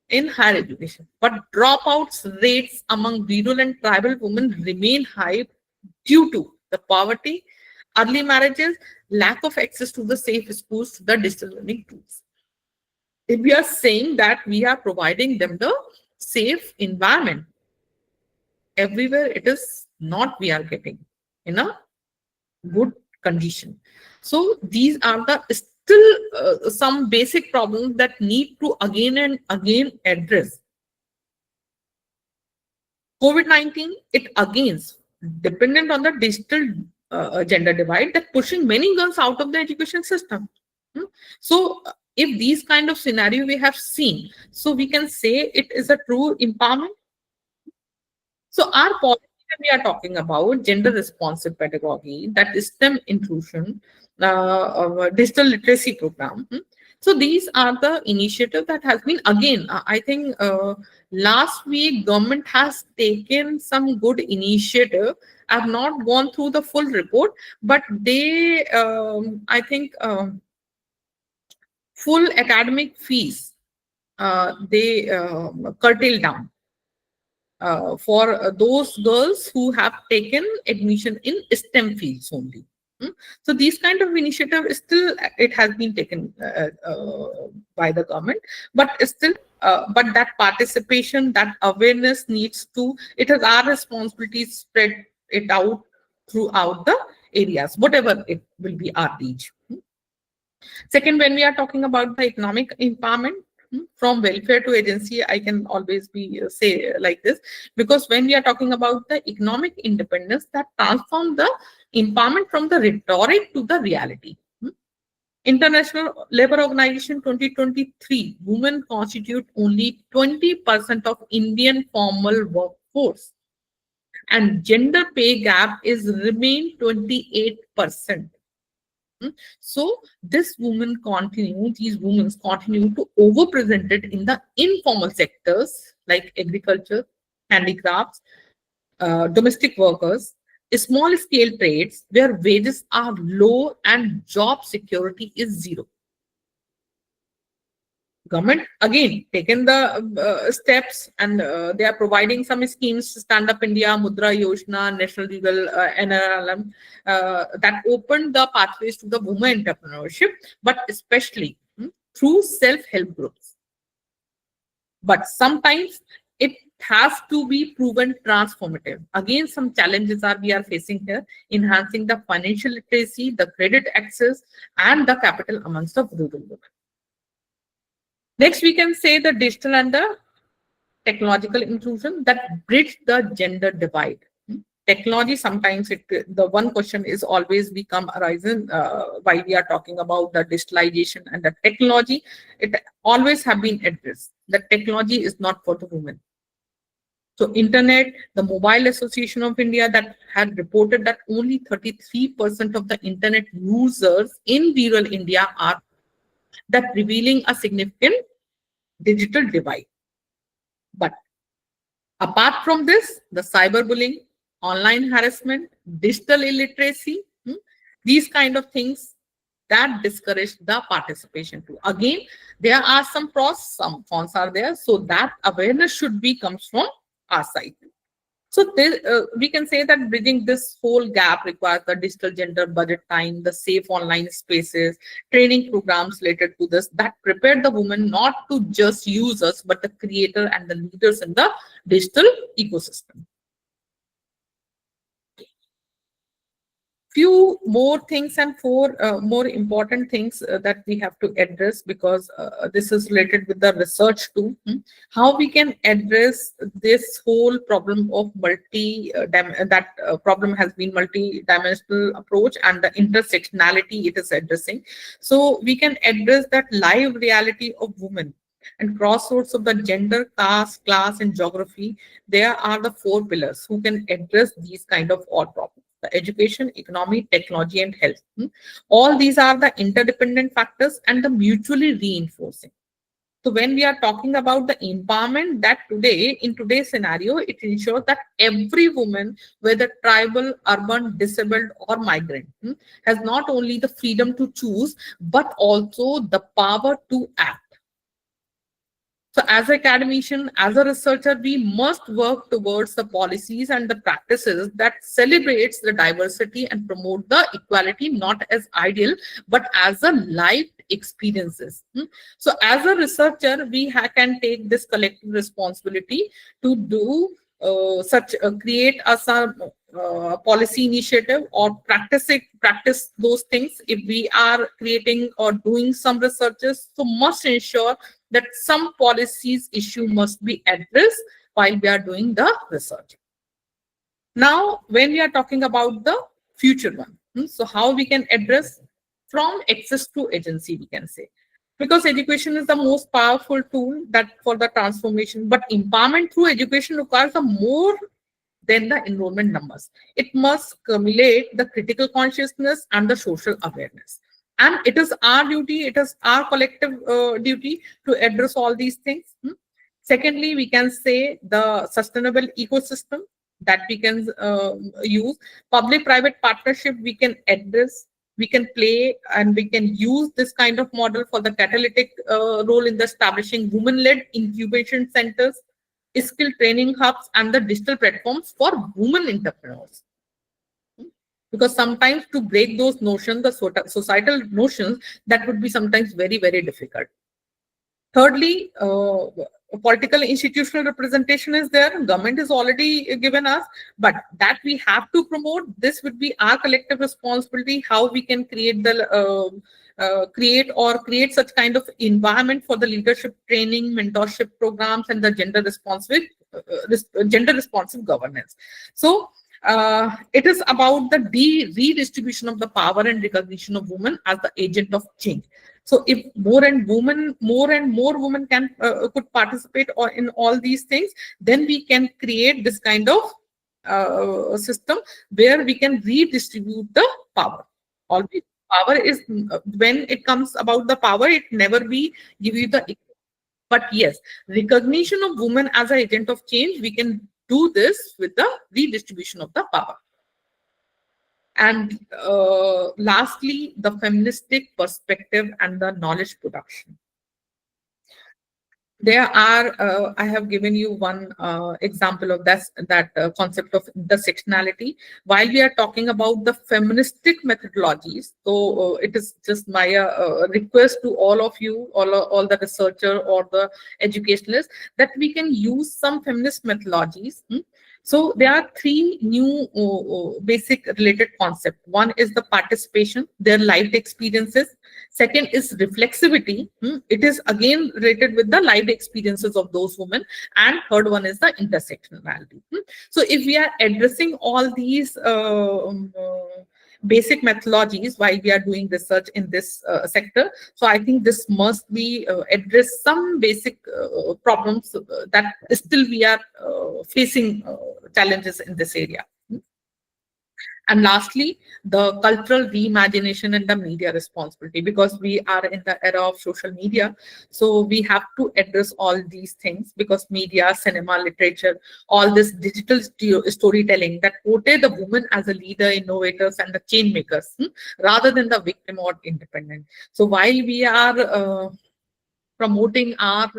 in higher education, but dropouts rates among rural and tribal women remain high due to the poverty, early marriages, lack of access to the safe schools, to the digital learning tools. If we are saying that we are providing them the safe environment, everywhere it is not we are getting in a good condition. So these are the still some basic problems that need to again and again address. COVID-19, it again dependent on the digital gender divide that pushing many girls out of the education system. So if these kind of scenario we have seen, so we can say it is a true empowerment. So our policy, when we are talking about gender responsive pedagogy, that is STEM inclusion, digital literacy program. So these are the initiative that has been, again, I think last week government has taken some good initiative. I have not gone through the full report, but they, I think, full academic fees, they curtail down for those girls who have taken admission in STEM fields only. So these kind of initiative is still, it has been taken by the government, but still, but that participation, that awareness needs to, it is our responsibility to spread it out throughout the areas, whatever it will be our reach. Second, when we are talking about the economic empowerment, from welfare to agency, I can always be say like this, because when we are talking about the economic independence, that transform the empowerment from the rhetoric to the reality. International Labour Organization 2023, women constitute only 20% of Indian formal workforce, and gender pay gap is remain 28%. So these women continue to overrepresented in the informal sectors like agriculture, handicrafts, domestic workers, small scale trades where wages are low and job security is zero. Government again taken the steps, and they are providing some schemes: Stand Up India, Mudra Yojana, National Legal NRLM, that opened the pathways to the women entrepreneurship, but especially through self-help groups. But sometimes it has to be proven transformative. Again, some challenges we are facing here: enhancing the financial literacy, the credit access, and the capital amongst the rural women. Next, we can say the digital and the technological inclusion that bridge the gender divide. Technology, sometimes the one question is always become arising while we are talking about the digitalization and the technology. It always have been addressed that technology is not for the women. So Internet, the Mobile Association of India that had reported that only 33% of the Internet users in rural India are, that revealing a significant digital divide. But apart from this, the cyberbullying, online harassment, digital illiteracy, these kind of things that discourage the participation too. Again, there are some pros, some cons are there. So that awareness should be comes from our side. So we can say that bridging this whole gap requires the digital gender budget time, the safe online spaces, training programs related to this that prepare the women not to just users, but the creator and the leaders in the digital ecosystem. Few more things and four more important things that we have to address, because this is related with the research too. How we can address this whole problem of problem has been multi-dimensional approach and the intersectionality it is addressing. So we can address that live reality of women and crossroads of the gender, caste, class, and geography. There are the four pillars who can address these kind of all problems: the education, economy, technology, and health. All these are the interdependent factors and the mutually reinforcing. So when we are talking about the empowerment, that today, in today's scenario, it ensures that every woman, whether tribal, urban, disabled, or migrant, has not only the freedom to choose, but also the power to act. So as an academician, as a researcher, we must work towards the policies and the practices that celebrates the diversity and promote the equality, not as ideal, but as a lived experiences. So as a researcher, we can take this collective responsibility to do create some policy initiative or practice those things. If we are creating or doing some researches, so must ensure that some policies issue must be addressed while we are doing the research. Now, when we are talking about the future one, so how we can address from access to agency, we can say, because education is the most powerful tool that for the transformation, but empowerment through education requires a more than the enrollment numbers. It must accumulate the critical consciousness and the social awareness. And it is our duty, it is our collective duty to address all these things. Secondly, we can say the sustainable ecosystem that we can use. Public-private partnership we can address, we can play, and we can use this kind of model for the catalytic role in the establishing women-led incubation centers, skill training hubs, and the digital platforms for women entrepreneurs. Because sometimes to break those notions, the societal notions, that would be sometimes very, very difficult. Thirdly, political institutional representation is there. Government is already given us, but that we have to promote. This would be our collective responsibility, how we can create the create such kind of environment for the leadership training, mentorship programs, and the gender responsive governance. So it is about the redistribution of the power and recognition of women as the agent of change. So if more and more women can could participate or in all these things, then we can create this kind of system where we can redistribute the power. Always power is, when it comes about the power, it never be give you the, but yes, recognition of women as an agent of change, we can do this with the redistribution of the power. And lastly, the feministic perspective and the knowledge production. There are, I have given you one example of that concept of intersectionality. While we are talking about the feministic methodologies, so it is just my request to all of you, all the researcher or the educationalists, that we can use some feminist methodologies. So there are three new basic related concepts. One is the participation, their lived experiences. Second is reflexivity. It is again related with the lived experiences of those women. And third one is the intersectionality. So if we are addressing all these basic methodologies while we are doing research in this sector, so I think this must be address some basic problems that still we are facing challenges in this area. And lastly, the cultural reimagination and the media responsibility, because we are in the era of social media. So we have to address all these things, because media, cinema, literature, all this digital storytelling that portray the woman as a leader, innovators, and the change makers, rather than the victim or independent. So while we are promoting our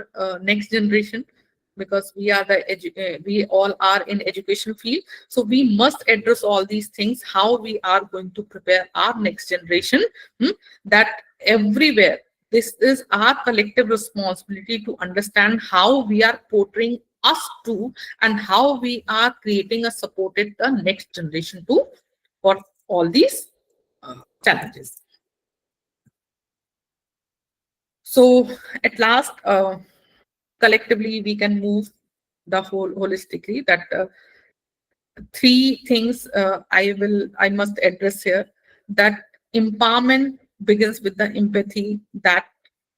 next generation, because we are we all are in education field, so we must address all these things, how we are going to prepare our next generation, that everywhere this is our collective responsibility to understand how we are portraying us too, and how we are creating a supported the next generation too for all these challenges. So at last, collectively we can move the whole holistically, that three things I must address here. That empowerment begins with the empathy that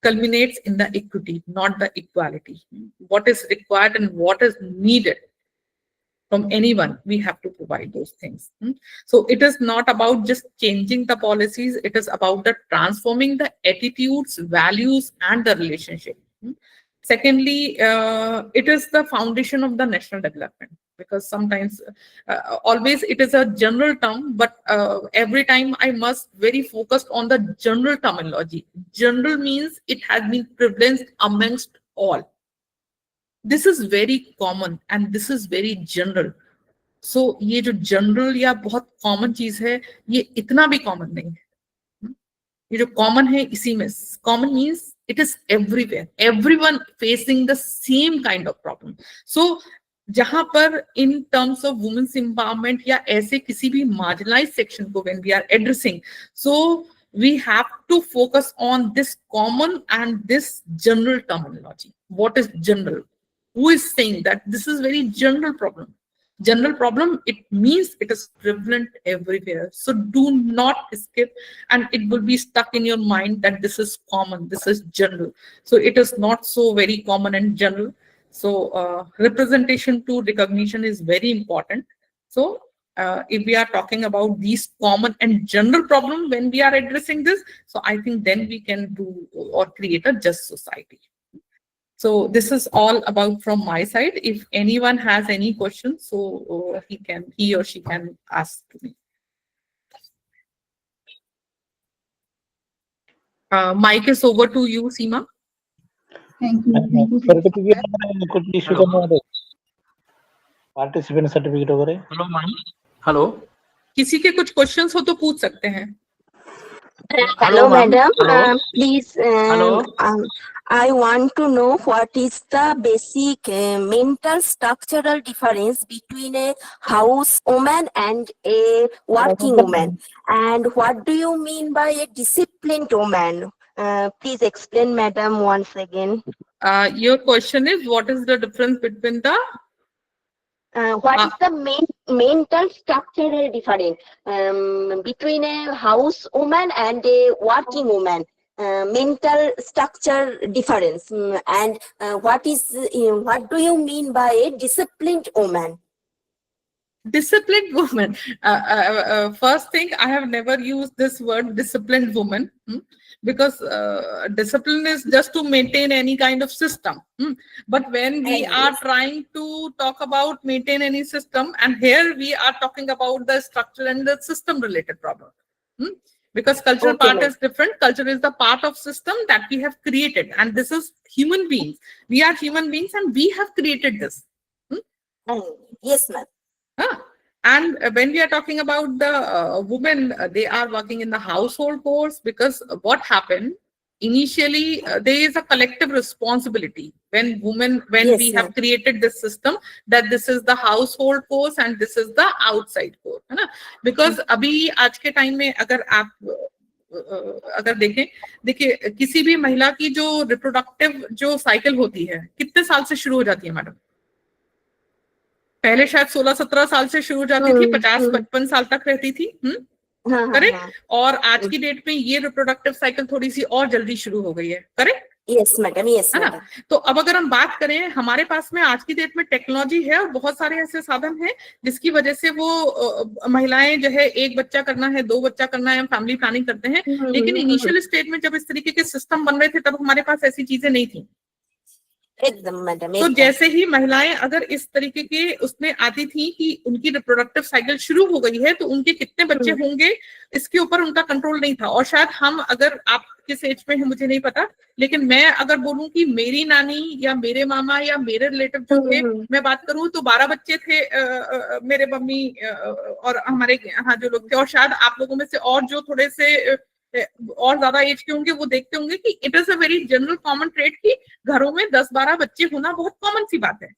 culminates in the equity, not the equality. What is required and what is needed from anyone, we have to provide those things. So it is not about just changing the policies, it is about the transforming the attitudes, values, and the relationship. Secondly, it is the foundation of the national development, because sometimes, always it is a general term, but every time I must very focused on the general terminology. General means it has been prevalent amongst all. This is very common and this is very general. So ये जो general या बहुत common चीज है, ये इतना भी common नहीं है. ये जो common है इसी में, common means it is everywhere, everyone facing the same kind of problem. So जहां पर in terms of women's empowerment या ऐसे किसी भी marginalized section को when we are addressing, so we have to focus on this common and this general terminology. What is general? Who is saying that this is very general problem? General problem, it means it is prevalent everywhere. So do not skip, and it will be stuck in your mind that this is common, this is general. So it is not so very common and general. So representation to recognition is very important. So if we are talking about these common and general problem when we are addressing this, so I think then we can do or create a just society. So this is all about from my side. If anyone has any questions, so he or she can ask me. Mic is over to you, Seema. Thank you. Thank you. Certificate could issue the participant certificate over. Hello, ma'am. Hello. किसी के कुछ questions हो तो पूछ सकते हैं. Hello, madam. Hello. Please, Hello. I want to know what is the basic mental structural difference between a house woman and a working woman, and what do you mean by a disciplined woman? Please explain, madam, once again. Your question is, what is the difference between the What is the mental structural difference between a house woman and a working woman? Mental structure difference, and what do you mean by a disciplined woman? Disciplined woman. First thing, I have never used this word disciplined woman, because discipline is just to maintain any kind of system. But when we are trying to talk about maintain any system, and here we are talking about the structure and the system related problem. Because cultural part is different. Culture is the part of system that we have created, and this is human beings. We are human beings and we have created this. Yes, ma'am. And when we are talking about the women, they are working in the household chores, because what happened initially, there is a collective responsibility when we have created this system, that this is the household chores and this is the outside chore, है ना? Because अभी आज के time में अगर आप अगर देखिए किसी भी महिला की जो रिप्रोडक्टिव जो साइकिल होती है कितने साल से शुरू हो जाती है मैडम? पहले शायद 16-17 साल से शुरू हो जाती थी, 50-55 साल तक रहती थी, करेक्ट? और आज की डेट में ये रिप्रोडक्टिव साइकिल थोड़ी सी और जल्दी शुरू हो गई है, करेक्ट? Yes, madam. Yes, है ना? madam. तो अब अगर हम बात करें, हमारे पास में आज की डेट में टेक्नोलॉजी है और बहुत सारे ऐसे साधन हैं जिसकी वजह से वो महिलाएं जो है एक बच्चा करना है, 2 बच्चा करना है, फैमिली प्लानिंग करते हैं। लेकिन इनिशियल स्टेज में जब इस तरीके के सिस्टम बन रहे थे तब हमारे पास ऐसी चीजें नहीं थी। एकदम मैडम। तो जैसे ही महिलाएं अगर इस तरीके के उसमें आती थी कि उनकी रिप्रोडक्टिव साइकिल शुरू हो गई है तो उनके कितने बच्चे होंगे इसके ऊपर उनका कंट्रोल नहीं था। और शायद हम, अगर आप किस एज में है मुझे नहीं पता, लेकिन मैं अगर बोलूं कि मेरी नानी या मेरे मामा या मेरे रिलेटिव जो थे, मैं बात करूं तो 12 बच्चे थे मेरे मम्मी और हमारे यहाँ जो लोग थे। और शायद आप लोगों में से और जो थोड़े से और ज्यादा एज के होंगे वो देखते होंगे कि it is a very general common trait कि घरों में 10-12 बच्चे होना बहुत कॉमन सी बात है।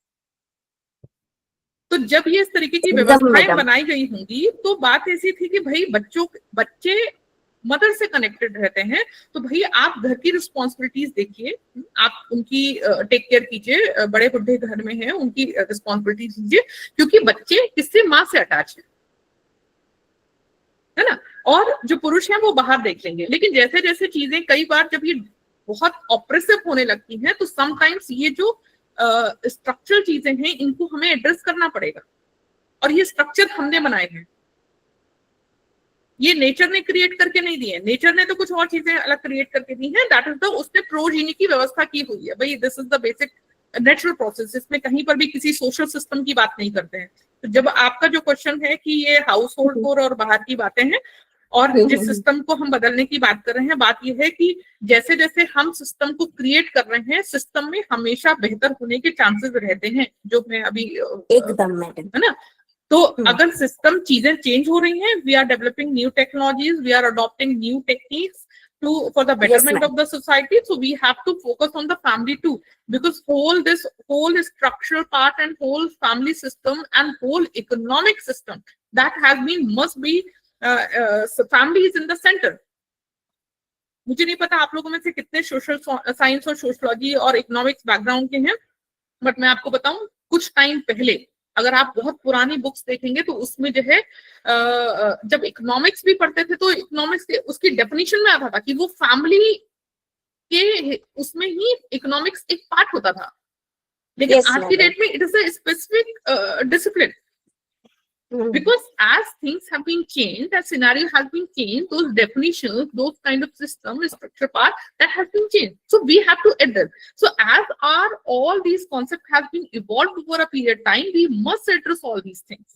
तो जब ये इस तरीके की व्यवस्थाएं बनाई गई होंगी तो बात ऐसी थी कि भाई बच्चे मदर से कनेक्टेड रहते हैं, तो भाई आप घर की रिस्पॉन्सिबिलिटीज देखिए, आप उनकी टेक केयर कीजिए, बड़े बुढ़े घर में हैं उनकी रिस्पॉन्सिबिलिटीज लीजिए, क्योंकि बच्चे किससे, माँ से अटैच है ना। और जो पुरुष हैं वो बाहर देख लेंगे। लेकिन जैसे जैसे चीजें कई बार जब ये बहुत ऑप्रेसिव होने लगती हैं तो समटाइम्स ये जो स्ट्रक्चरल चीजें हैं इनको हमें एड्रेस करना पड़ेगा। और ये स्ट्रक्चर हमने बनाए हैं, ये नेचर ने क्रिएट करके नहीं दिए। नेचर ने तो कुछ और चीजें अलग क्रिएट करके दी हैं, दैट इज द, उसने प्रोजीनी की व्यवस्था की हुई है। भाई this is the basic natural process, इसमें कहीं पर भी किसी सोशल सिस्टम की बात नहीं करते हैं। तो जब आपका जो क्वेश्चन है कि ये हाउस होल्ड और बाहर की बातें हैं और जिस सिस्टम को हम बदलने की बात कर रहे हैं, बात यह है कि जैसे जैसे हम सिस्टम को क्रिएट कर रहे हैं, सिस्टम में हमेशा बेहतर होने के चांसेस रहते हैं, जो मैं अभी एकदम मैडम, है ना। तो अगर सिस्टम चीजें चेंज हो रही हैं, we are developing new technologies, we are adopting new techniques for the betterment of the society, so we have to focus on the family too, because whole structural part and whole family system and whole economic system that must be family is in the center. मुझे नहीं पता आप लोगों में से कितने social science और sociology और इकोनॉमिक्स बैकग्राउंड के हैं, बट मैं आपको बताऊं कुछ टाइम पहले अगर आप बहुत पुरानी बुक्स देखेंगे तो उसमें जो है जब इकोनॉमिक्स भी पढ़ते थे तो इकोनॉमिक्स के उसकी डेफिनेशन में आता था कि वो फैमिली के उसमें ही इकोनॉमिक्स एक पार्ट होता था। लेकिन आज की डेट में it is a specific discipline, because as things have been changed, as scenario has been changed, those definitions, those kind of system structure part that has been changed, so we have to address. So as all these concepts have been evolved over a period of time, we must address all these things.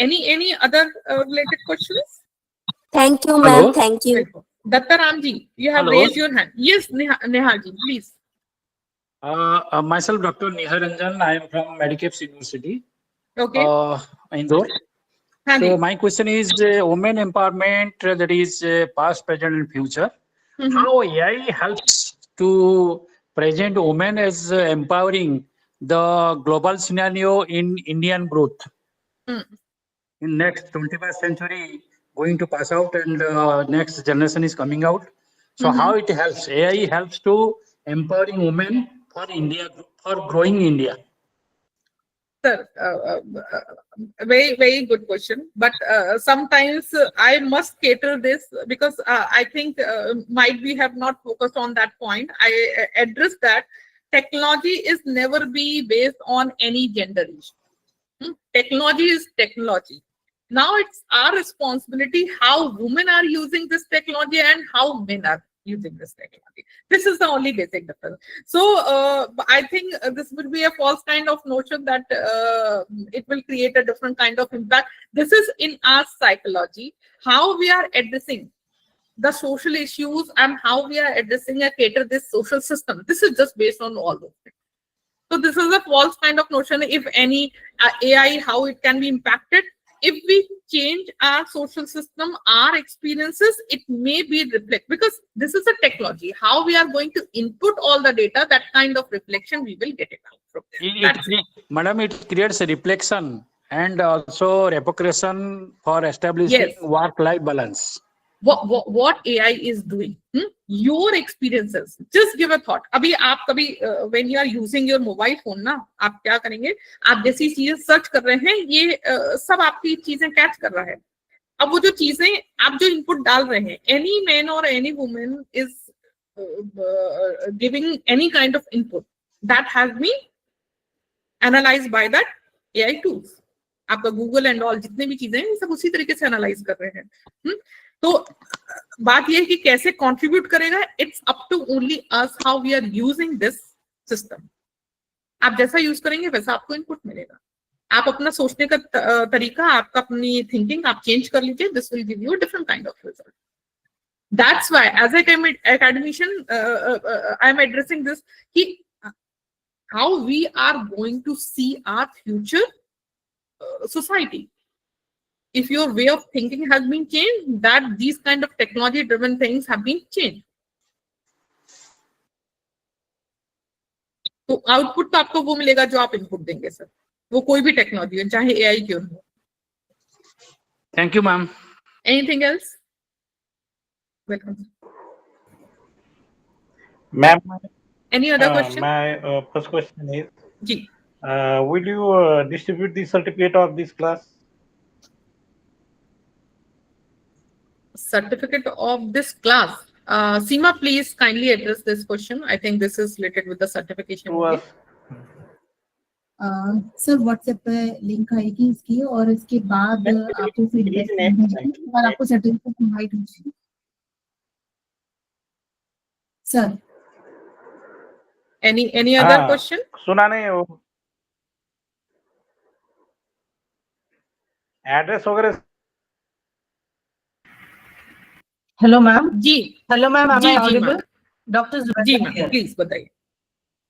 Any other related questions? Thank you, Hello? ma'am. Thank you. Dattaram ji, you have Hello? raised your hand. Yes, Nehal ji, please. Myself, Dr. Nihar Ranjan. I am from Medicaps University, Okay. Indore. Haan ji. So my question is women empowerment, that is past, present, and future. How AI helps to present women as empowering the global scenario in Indian growth in next 21st century, going to pass out, and next generation is coming out. So how it helps? AI helps to empowering women for India, for growing India. Sir, very, very good question. But sometimes I must cater this because I think might we have not focused on that point. I address that technology is never be based on any gender issue. Technology is technology. Now it's our responsibility how women are using this technology and how men are using this technology. This is the only basic difference. So I think this would be a false kind of notion that it will create a different kind of impact. This is in our psychology, how we are addressing the social issues and how we are addressing and cater this social system. This is just based on all those things. So this is a false kind of notion. If any AI, how it can be impacted. If we change our social system, our experiences, it may be reflect, because this is a technology. How we are going to input all the data, that kind of reflection we will get it out from there. Madam, it creates a reflection and also repercussion for establishing work-life balance. What AI is doing, your experiences, just give a thought. अभी आप कभी when you are using your mobile phone ना, आप क्या करेंगे, आप जैसी चीजें सर्च कर रहे हैं ये सब आपकी चीजें कैच कर रहा है। अब वो जो चीजें आप जो इनपुट डाल रहे हैं, एनी मैन और any women is giving any kind of input that has been analyse by that AI tools. आपका गूगल एंड ऑल जितने भी चीजें हैं ये सब उसी तरीके से एनालाइज कर रहे हैं। तो बात ये है कि कैसे कंट्रीब्यूट करेगा, it's up to only us how we are using this system. आप जैसा यूज करेंगे वैसा आपको इनपुट मिलेगा। आप अपना सोचने का तरीका, आपका अपनी थिंकिंग आप चेंज कर लीजिए, this will give you different kind of result. That's why as academician I am addressing this कि how we are going to see our future society. If your way of thinking has been changed, that these kind of technology driven things have been changed. तो output तो आपको वो मिलेगा जो आप input देंगे sir, वो कोई भी टेक्नोलॉजी हो, चाहे एआई क्यों हो। Thank you, ma'am. Anything else? Welcome. Ma'am, Any other question? my first question is, जी, will you distribute the certificate of this class? certificate of this class. Seema, please kindly address this question. I think this is related with the certification. To us? Sir WhatsApp पे link आएगी इसकी और इसके बाद आपको feedback और आपको certificate provide होगी सर। Any other question? सुना नहीं वो एड्रेस वगैरह। Hello ma'am. जी, हेलो मैम, जी, जी, ऑडिबल? मैम। डॉक्टर जी मैम, प्लीज बताइए।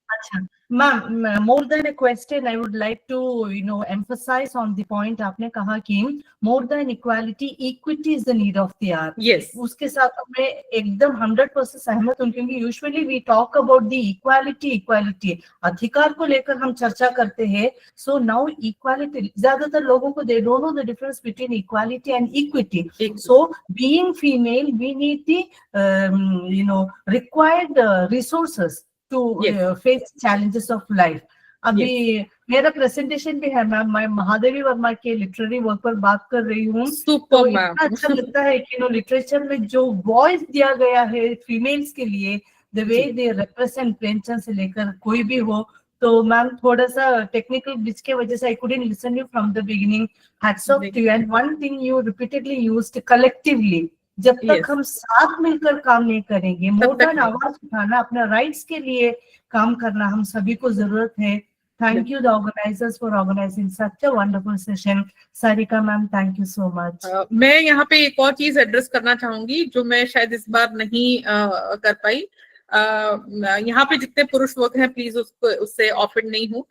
अच्छा ma'am, more than a question I would like to emphasise on the point आपने कहा कि more than equality equity is the need of the our. Yes, उसके साथ मैं एकदम 100% सहमत हूँ, क्योंकि usually we talk about the equality अधिकार को लेकर हम चर्चा करते हैं। सो नाउ इक्वालिटी, ज्यादातर लोगों को they don't know the difference between equality and equity. So being female we need the required resources to face challenges of life. अभी मेरा प्रेजेंटेशन भी है मैम, मैं महादेवी वर्मा के लिटरेरी वर्क पर बात कर रही हूँ। तो इतना अच्छा लगता है कि लिटरेचर में जो वॉइस दिया गया है फीमेल्स के लिए, the way they represent Premchand से लेकर कोई भी हो। तो मैम थोड़ा सा टेक्निकल ग्लिच के वजह से I couldn't listen you from the beginning. Hats off to you. And one thing you repeatedly used, collectively. जब तक हम साथ मिलकर काम नहीं करेंगे, मोर्डन आवाज उठाना, अपने राइट्स के लिए काम करना हम सभी को जरूरत है। Thank you the organisers for organising such a wonderful session. Sarika ma'am, thank you so much. मैं यहाँ पे एक और चीज एड्रेस करना चाहूंगी जो मैं शायद इस बार नहीं कर पाई। यहाँ पे जितने पुरुष लोग हैं प्लीज उससे ऑफेंड नहीं हूँ,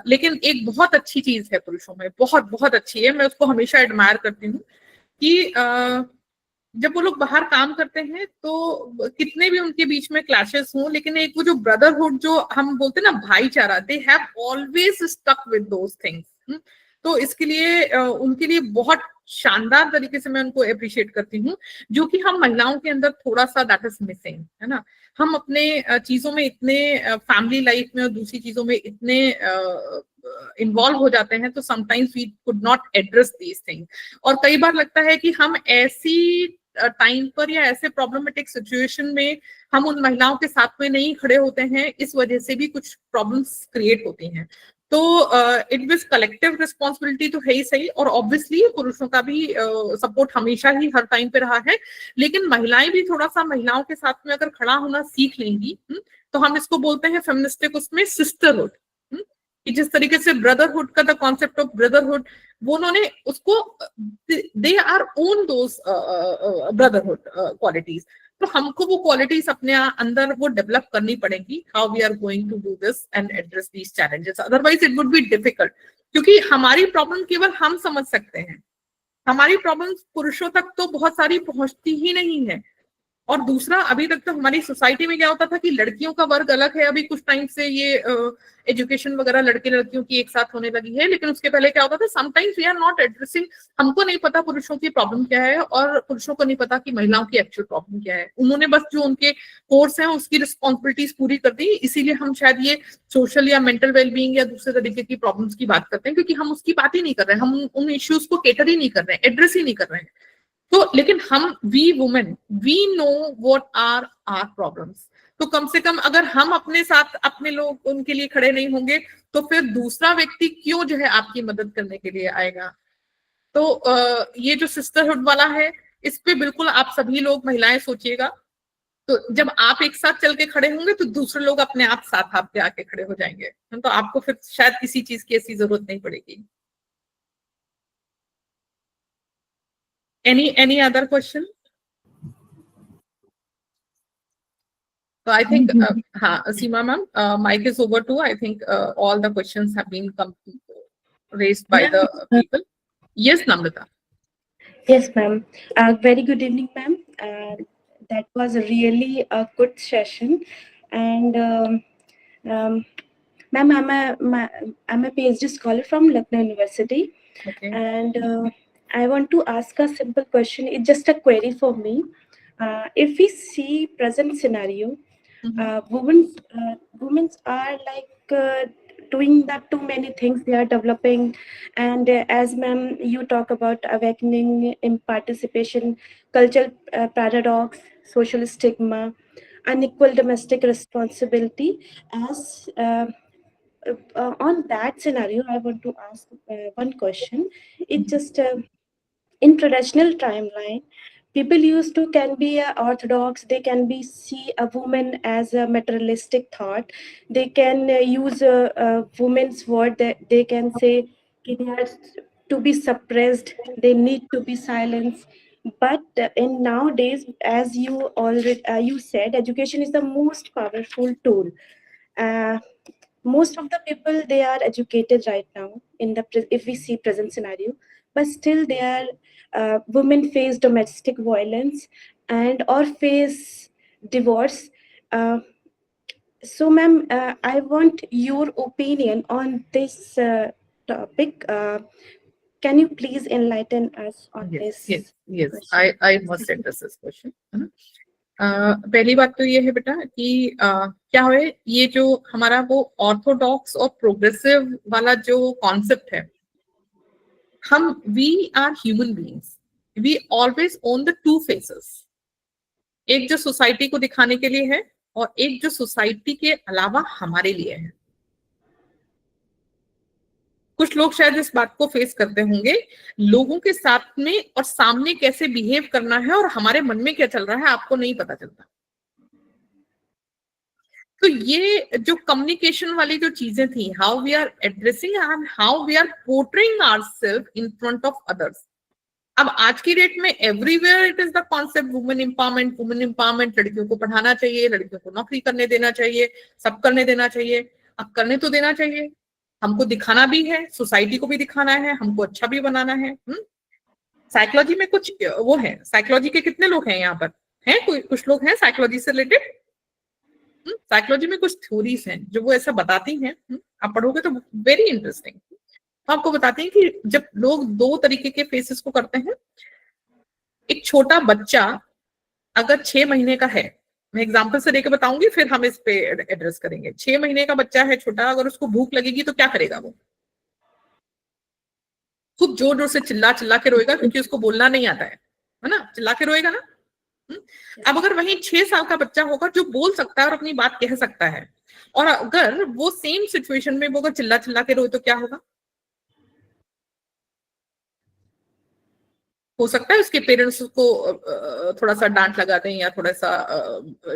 लेकिन एक बहुत अच्छी चीज है पुरुषों में, बहुत बहुत अच्छी है, मैं उसको हमेशा एडमायर करती हूँ कि जब वो लोग बाहर काम करते हैं तो कितने भी उनके बीच में क्लैशेस हों, लेकिन एक वो जो ब्रदरहुड जो हम बोलते हैं ना, भाईचारा, they have always stuck with those things. तो इसके लिए उनके लिए बहुत शानदार तरीके से मैं उनको अप्रिशिएट करती हूँ, जो कि हम महिलाओं के अंदर थोड़ा सा दैट इज मिसिंग, है ना। हम अपने चीजों में इतने फैमिली लाइफ में और दूसरी चीजों में इतने इन्वॉल्व हो जाते हैं, तो sometimes we could not address these things. और कई बार लगता है कि हम ऐसी टाइम पर या ऐसे प्रॉब्लमेटिक सिचुएशन में हम उन महिलाओं के साथ में नहीं खड़े होते हैं, इस वजह से भी कुछ प्रॉब्लम्स क्रिएट होती हैं। तो इट विज कलेक्टिव रिस्पॉन्सिबिलिटी तो है ही सही, और ऑब्वियसली पुरुषों का भी सपोर्ट हमेशा ही हर टाइम पे रहा है, लेकिन महिलाएं भी थोड़ा सा महिलाओं के साथ में अगर खड़ा होना सीख लेंगी, तो हम इसको बोलते हैं फेमिनिस्टिक उसमें सिस्टरहुड, कि जिस तरीके से ब्रदरहुड का द कॉन्सेप्ट ऑफ ब्रदरहुड, वो उन्होंने उसको they our own those brotherhood qualities. तो हमको वो क्वालिटीज अपने अंदर वो डेवलप करनी पड़ेगी, how we are going to do this and address these challenges, otherwise it would be difficult, क्योंकि हमारी प्रॉब्लम केवल हम समझ सकते हैं, हमारी प्रॉब्लम पुरुषों तक तो बहुत सारी पहुंचती ही नहीं है। और दूसरा, अभी तक तो हमारी सोसाइटी में क्या होता था कि लड़कियों का वर्ग अलग है, अभी कुछ टाइम से ये एजुकेशन वगैरह लड़के लड़कियों की एक साथ होने लगी है, लेकिन उसके पहले क्या होता था, sometimes we are not addressing, हमको नहीं पता पुरुषों की प्रॉब्लम क्या है और पुरुषों को नहीं पता कि महिलाओं की एक्चुअल प्रॉब्लम क्या है। उन्होंने बस जो उनके कोर्स हैं उसकी रिस्पॉन्सिबिलिटीज पूरी कर दी, इसीलिए हम शायद ये सोशल या मेंटल वेलबींग या दूसरे तरीके की प्रॉब्लम्स की बात करते हैं, क्योंकि हम उसकी बात ही नहीं कर रहे हैं, हम उन इश्यूज को केटर ही नहीं कर रहे हैं, एड्रेस ही नहीं कर रहे हैं। तो लेकिन हम we women we know what are our problems, तो कम से कम अगर हम अपने साथ अपने लोग उनके लिए खड़े नहीं होंगे तो फिर दूसरा व्यक्ति क्यों जो है आपकी मदद करने के लिए आएगा। तो ये जो सिस्टरहुड वाला है इस पे बिल्कुल आप सभी लोग महिलाएं सोचिएगा। तो जब आप एक साथ चल के खड़े होंगे तो दूसरे लोग अपने आप साथ आपके आके खड़े हो जाएंगे, तो आपको फिर शायद किसी चीज की ऐसी जरूरत नहीं पड़ेगी। Any other question? So I think, Seema ma'am, mic is over to. I think all the questions have been raised by the people. Yes, Namrata. Yes, ma'am. Very good evening, ma'am. That was really a good session. And ma'am, I'm a PhD scholar from Lucknow University. Okay. And I want to ask a simple question. It's just a query for me. If we see present scenario, women are like doing that too many things. They are developing, and as ma'am you talk about awakening in participation, cultural paradox, social stigma, unequal domestic responsibility. As on that scenario, I want to ask one question. It's just in traditional timeline, people used to can be orthodox. They can be see a woman as a materialistic thought. They can use a woman's word. That they can say they are to be suppressed. They need to be silenced. But in nowadays, as you already you said, education is the most powerful tool. Most of the people, they are educated right now in the if we see present scenario, but still they are women face domestic violence and or face divorce. So ma'am, I want your opinion on this topic. Can you please enlighten us on this? Yes. question? I must address this question. पहली बात तो ये है बेटा कि क्या है, ये जो हमारा वो ऑर्थोडॉक्स और प्रोग्रेसिव वाला जो कॉन्सेप्ट है, हम we are human beings, we always own the two faces. एक जो सोसाइटी को दिखाने के लिए है और एक जो सोसाइटी के अलावा हमारे लिए है। कुछ लोग शायद इस बात को फेस करते होंगे, लोगों के साथ में और सामने कैसे बिहेव करना है और हमारे मन में क्या चल रहा है आपको नहीं पता चलता। तो ये जो कम्युनिकेशन वाली जो चीजें थी, how we are addressing and how we are portraying ourself in front of others. अब आज की डेट में everywhere it is the concept women empowerment, लड़कियों को पढ़ाना चाहिए, लड़कियों को नौकरी करने देना चाहिए, सब करने देना चाहिए। अब करने तो देना चाहिए, हमको दिखाना भी है, सोसाइटी को भी दिखाना है, हमको अच्छा भी बनाना है। साइकोलॉजी में कुछ वो है, साइकोलॉजी के कितने लोग हैं यहाँ पर, हैं कोई कुछ लोग हैं साइकोलॉजी से रिलेटेड? साइकोलॉजी में कुछ थ्योरीज हैं जो वो ऐसा बताती हैं, आप पढ़ोगे तो वेरी इंटरेस्टिंग। आपको बताते हैं कि जब लोग दो तरीके के फेसेस को करते हैं, एक छोटा बच्चा अगर 6 महीने का है, मैं एग्जांपल से लेकर बताऊंगी फिर हम इस पे एड्रेस करेंगे। 6 महीने का बच्चा है छोटा, अगर उसको भूख लगेगी तो क्या करेगा? वो खूब जोर जोर से चिल्ला चिल्ला के रोएगा, क्योंकि उसको बोलना नहीं आता है ना, चिल्ला के रोएगा ना। अब अगर वहीं 6 साल का बच्चा होगा जो बोल सकता है और अपनी बात कह सकता है, और अगर वो सेम सिचुएशन में वो अगर चिल्ला चिल्ला के रोए तो क्या होगा? हो सकता है उसके पेरेंट्स उसको थोड़ा सा डांट लगा दें या थोड़ा सा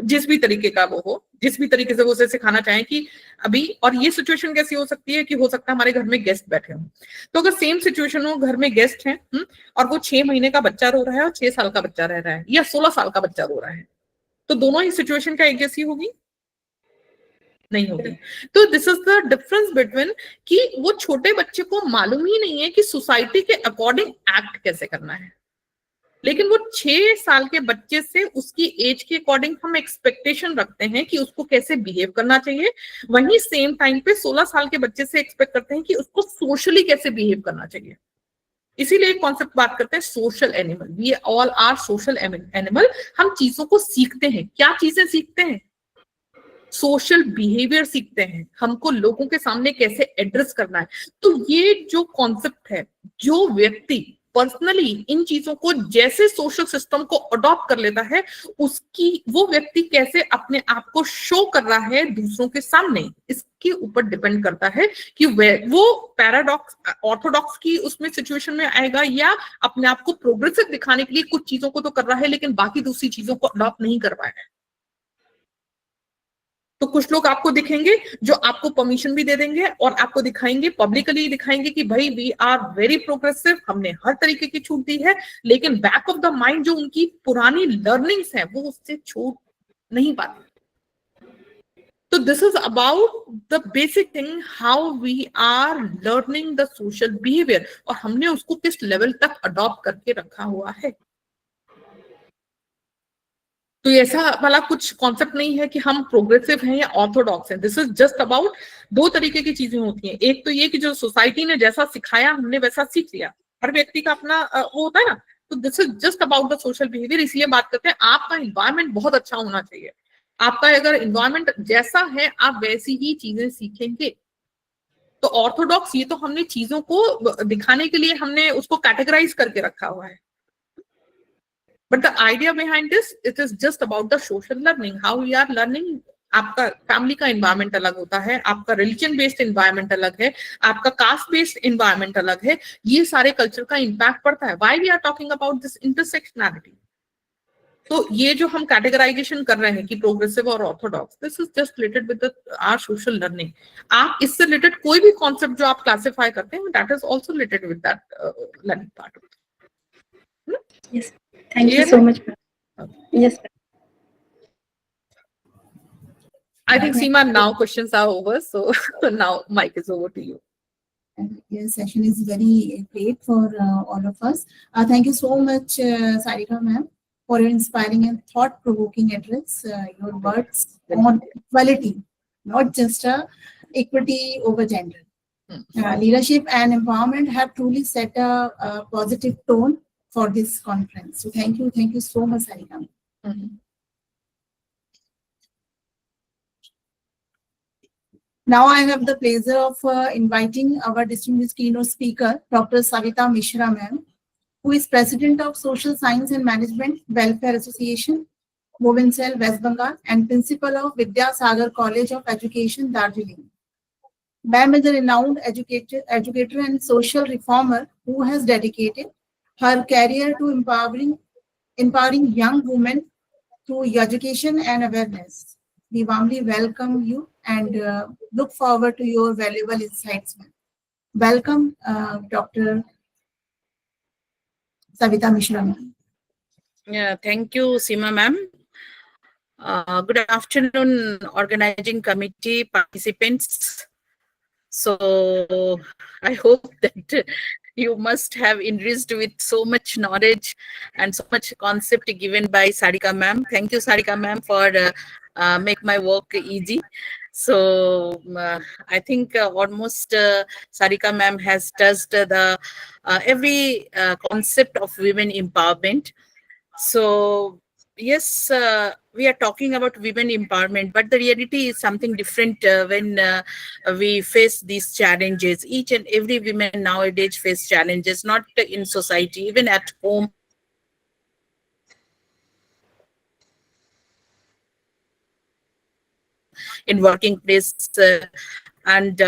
जिस भी तरीके का वो हो, जिस भी तरीके से वो उसे सिखाना चाहें कि अभी। और ये सिचुएशन कैसी हो सकती है कि हो सकता है हमारे घर में गेस्ट बैठे हों, तो अगर सेम सिचुएशन हो, घर में गेस्ट हैं और वो 6 महीने का बच्चा रो रहा है और 6 साल का बच्चा रह रहा है या 16 साल का बच्चा रो रहा है, तो दोनों ही सिचुएशन क्या एक जैसी होगी? नहीं होगी। तो this is the difference between कि वो छोटे बच्चे को मालूम ही नहीं है कि सोसाइटी के अकॉर्डिंग एक्ट कैसे करना है, लेकिन वो 6 साल के बच्चे से उसकी एज के अकॉर्डिंग हम एक्सपेक्टेशन रखते हैं कि उसको कैसे बिहेव करना चाहिए। वहीं सेम टाइम पे 16 साल के बच्चे से एक्सपेक्ट करते हैं कि उसको सोशली कैसे बिहेव करना चाहिए। इसीलिए एक कॉन्सेप्ट बात करते हैं social animal, we all are social animal. हम चीजों को सीखते हैं, क्या चीजें सीखते हैं? सोशल बिहेवियर सीखते हैं, हमको लोगों के सामने कैसे एड्रेस करना है। तो ये जो कॉन्सेप्ट है, जो व्यक्ति पर्सनली इन चीजों को जैसे सोशल सिस्टम को अडॉप्ट कर लेता है, उसकी वो व्यक्ति कैसे अपने आप को शो कर रहा है दूसरों के सामने, इसके ऊपर डिपेंड करता है कि वो पैराडॉक्स ऑर्थोडॉक्स की उसमें सिचुएशन में आएगा या अपने आप को प्रोग्रेसिव दिखाने के लिए कुछ चीजों को तो कर रहा है लेकिन बाकी दूसरी चीजों को अडॉप्ट नहीं कर पाया है। तो कुछ लोग आपको दिखेंगे जो आपको परमिशन भी दे देंगे और आपको दिखाएंगे, पब्लिकली दिखाएंगे कि भाई वी आर वेरी प्रोग्रेसिव, हमने हर तरीके की छूट दी है, लेकिन बैक ऑफ द माइंड जो उनकी पुरानी लर्निंग्स हैं वो उससे छूट नहीं पाती। तो this is about the basic thing, how we are learning the social behaviour, और हमने उसको किस लेवल तक अडॉप्ट करके रखा हुआ है। तो ऐसा वाला कुछ कॉन्सेप्ट नहीं है कि हम प्रोग्रेसिव हैं या ऑर्थोडॉक्स हैं। दिस इज जस्ट अबाउट दो तरीके की चीजें होती हैं। एक तो ये कि जो सोसाइटी ने जैसा सिखाया हमने वैसा सीख लिया, हर व्यक्ति का अपना वो होता है ना। तो this is just about the social behaviour. इसलिए बात करते हैं आपका इन्वायरमेंट बहुत अच्छा होना चाहिए। आपका अगर इन्वायरमेंट जैसा है आप वैसी ही चीजें सीखेंगे। तो ऑर्थोडॉक्स ये तो हमने चीजों को दिखाने के लिए हमने उसको कैटेगराइज करके रखा हुआ है। But the idea behind this, it is just about the social learning, how we are learning। आपका फैमिली का एनवायरनमेंट अलग होता है, आपका रिलीजन बेस्ड एनवायरनमेंट अलग है, आपका कास्ट बेस्ड एनवायरनमेंट अलग है, ये सारे कल्चर का इम्पैक्ट पड़ता है। Why we are talking about this intersectionality. तो ये जो हम कैटेगराइजेशन कर रहे हैं कि प्रोग्रेसिव और orthodox, this is just related with our social learning. आप इससे रिलेटेड कोई भी कॉन्सेप्ट जो आप क्लासिफाई करते हैं, that is also related with that learning part. Yes. Thank you so much. Yes. I think Seema, now questions are over, so now mic is over to you. Your session is very great for all of us. Thank you so much, Sarika ma'am, for your inspiring and thought-provoking address. Your words on equality, not just equity over gender. Leadership and empowerment have truly set a positive tone for this conference. So thank you so much, Sarika. Now I have the pleasure of inviting our distinguished keynote speaker, Dr. Savita Mishra ma'am, who is President of Social Science and Management Welfare Association, Bovinsel, West Bengal, and Principal of Vidyasagar College of Education, Darjeeling. Ma'am is a renowned educator and social reformer who has dedicated her career to empowering young women through education and awareness. We warmly welcome you and look forward to your valuable insights. Welcome, Dr. Savita Mishra. Yeah, thank you, Seema ma'am. Good afternoon, organizing committee participants. So I hope that you must have enriched with so much knowledge and so much concept given by Sarika ma'am. Thank you, Sarika ma'am, for make my work easy. So I think almost Sarika ma'am has touched the every concept of women empowerment. So yes, we are talking about women empowerment, but the reality is something different when we face these challenges. Each and every woman nowadays face challenges, not in society, even at home. In working place and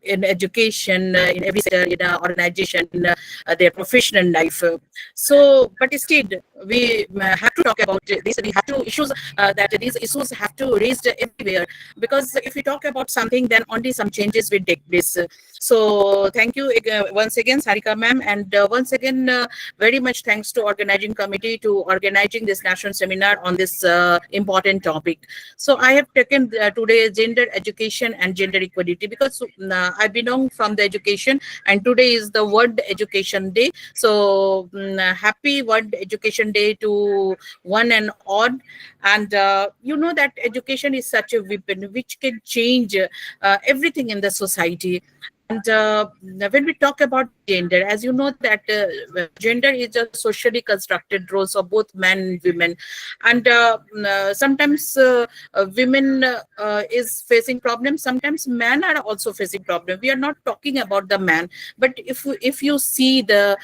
in education, in every sector, in organization, their professional life. So, but still, we have to talk about this. We have to issues that these issues have to raised everywhere, because if we talk about something, then only some changes will take place. So, thank you once again, Sarika ma'am, and once again, very much thanks to organizing committee to organizing this national seminar on this important topic. So, I have taken today gender education and gender equality because I belong from the education, and today is the World Education Day. So happy World Education Day to one and all. And you know that education is such a weapon which can change everything in the society. And when we talk about gender, as you know that gender is a socially constructed roles of both men and women, and sometimes women is facing problems, sometimes men are also facing problems. We are not talking about the man, but if you see the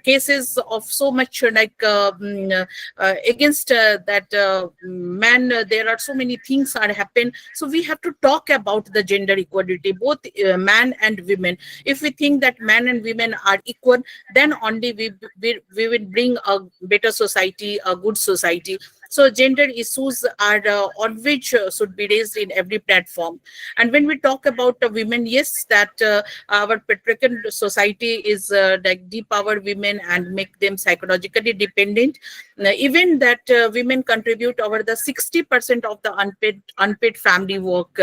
cases of so much against that man, there are so many things are happen. So we have to talk about the gender equality, both man and women. If we think that men and women are equal, then only we will bring a better society, a good society. So gender issues are on which should be raised in every platform. And when we talk about women, yes, that our patriarchal society is like depower women and make them psychologically dependent. Even that women contribute over the 60% of the unpaid family work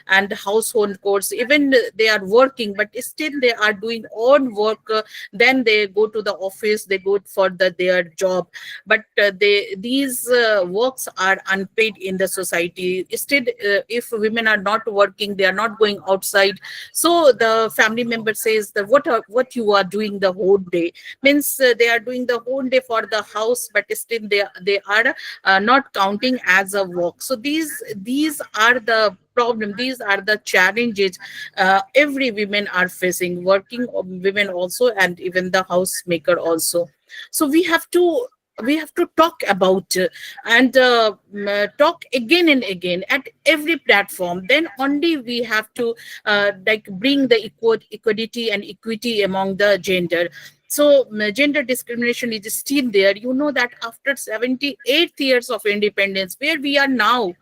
and household chores. Even they are working, but still they are doing own work. Then they go to the office, they go for their job, but these works are unpaid in the society. Still, if women are not working, they are not going outside. So the family member says that what you are doing the whole day, means they are doing the whole day for the house, but still they are not counting as a work. So these are the problem, these are the challenges every women are facing, working women also, and even the housemaker also. So we have to talk about and talk again and again at every platform. Then only we have to like bring the equality and equity among the gender. So gender discrimination is still there. You know that after 78 years of independence, where we are now,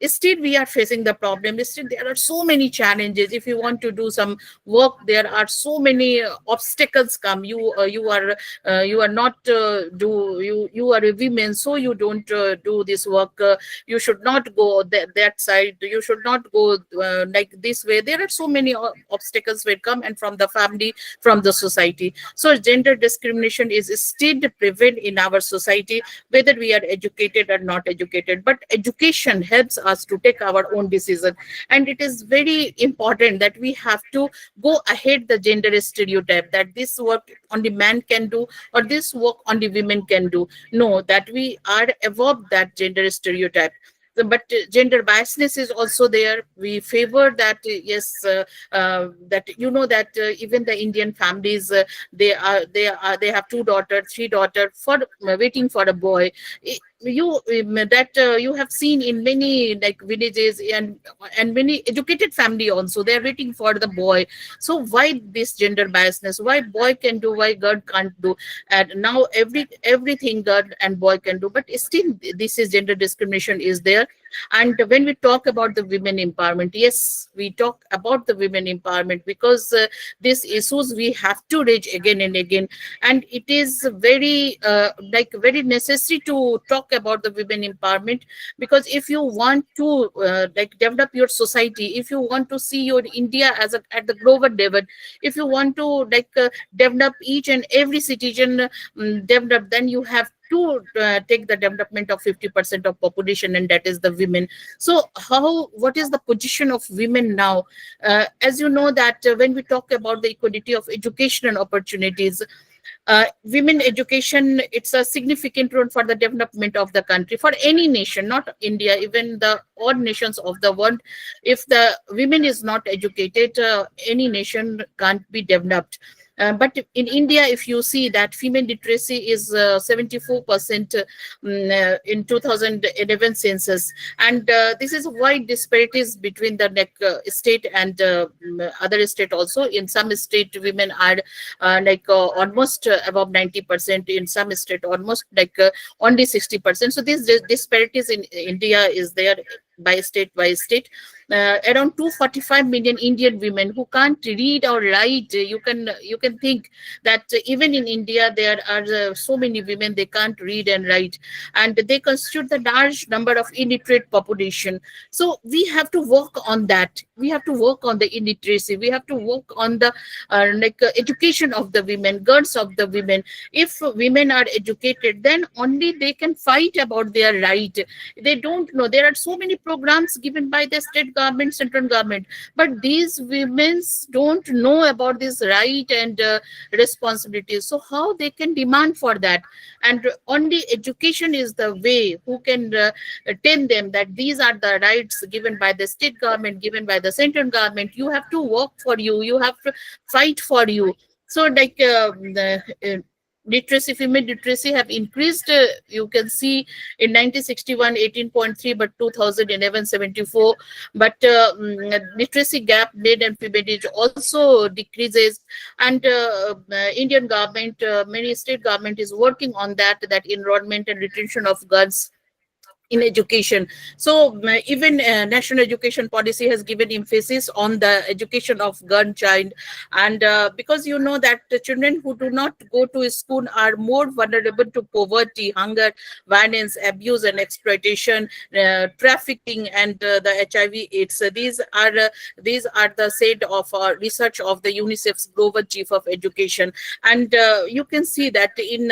still we are facing the problem. Still there are so many challenges. If you want to do some work, there are so many obstacles come. You are not you are a woman, so you don't do this work. You should not go that side, you should not go like this way. There are so many obstacles will come, and from the family, from the society. So gender discrimination is still prevalent in our society, whether we are educated or not educated. But education helps us to take our own decision, and it is very important that we have to go ahead the gender stereotype that this work only man can do or this work only women can do. No, that we are above that gender stereotype. But gender biasness is also there. We favor that, yes, that you know that even the Indian families, they have 2 daughters, 3 daughters for waiting for a boy. You have seen in many like villages and many educated family also, they are waiting for the boy. So why this gender biasness? Why boy can do, why girl can't do? And now everything girl and boy can do, but still this is gender discrimination is there. And when we talk about the women empowerment, yes, we talk about the women empowerment because these issues we have to raise again and again, and it is very very necessary to talk about the women empowerment. Because if you want to develop your society, if you want to see your India as at the global level, if you want to develop each and every citizen develop, then you have to take the development of 50% of population, and that is the women. So what is the position of women now? As you know that when we talk about the equality of educational opportunities, women education, it's a significant role for the development of the country, for any nation, not India, even the all nations of the world. If the women is not educated, any nation can't be developed. But in India, if you see that female literacy is 74% in 2011 census, and this is why disparities between the state and other state also. In some state, women are almost above 90%. In some state, almost only 60%. So these disparities in India is there by state. Around 245 million Indian women who can't read or write. You can think that even in India there are so many women, they can't read and write, and they constitute the large number of illiterate population. So we have to work on that. We have to work on the illiteracy. We have to work on the education of the women, girls of the women. If women are educated, then only they can fight about their right. They don't know. There are so many programs given by the state government, central government, but these women don't know about this right and responsibilities. So how they can demand for that? And only education is the way who can tell them that these are the rights given by the state government, given by the central government. You have to work for you, you have to fight for you. So like the literacy, female literacy have increased. You can see in 1961 18.3, but 2011 74. But literacy gap male and female also decreases. And Indian government, many state government is working on that enrollment and retention of girls in education. So even national education policy has given emphasis on the education of girl child. And because you know that the children who do not go to school are more vulnerable to poverty, hunger, violence, abuse and exploitation, trafficking, and the HIV AIDS. These are the said of research of the UNICEF's global chief of education. And you can see that in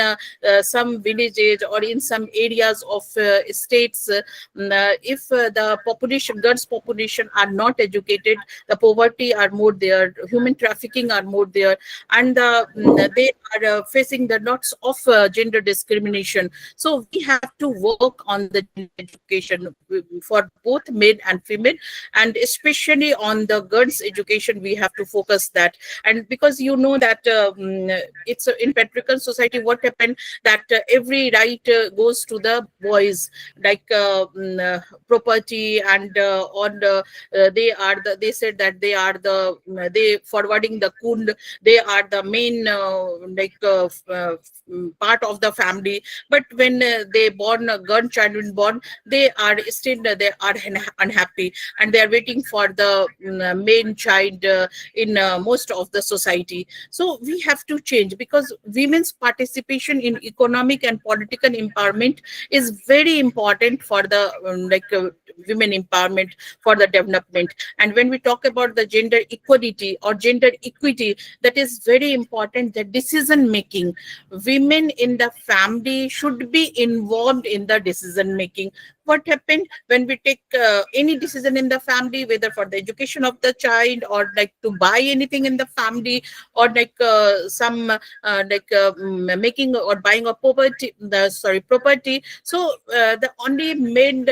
some villages or in some areas of states, if the population, girls population are not educated, the poverty are more there, human trafficking are more there, and they are facing the lots of gender discrimination. So we have to work on the education for both male and female, and especially on the girls education we have to focus that. And because you know that it's in patriarchal society, what happened that every right goes to the boys, like property, and on they said that they forwarding the kund, they are the main part of the family. But when they born a girl child, when born, they are still unhappy, and they are waiting for the main child in most of the society. So we have to change, because women's participation in economic and political empowerment is very important for the women empowerment, for the development. And when we talk about the gender equality or gender equity, that is very important. The decision making, women in the family should be involved in the decision making. What happened when we take any decision in the family, whether for the education of the child, or like to buy anything in the family, or making or buying a property. So the only maid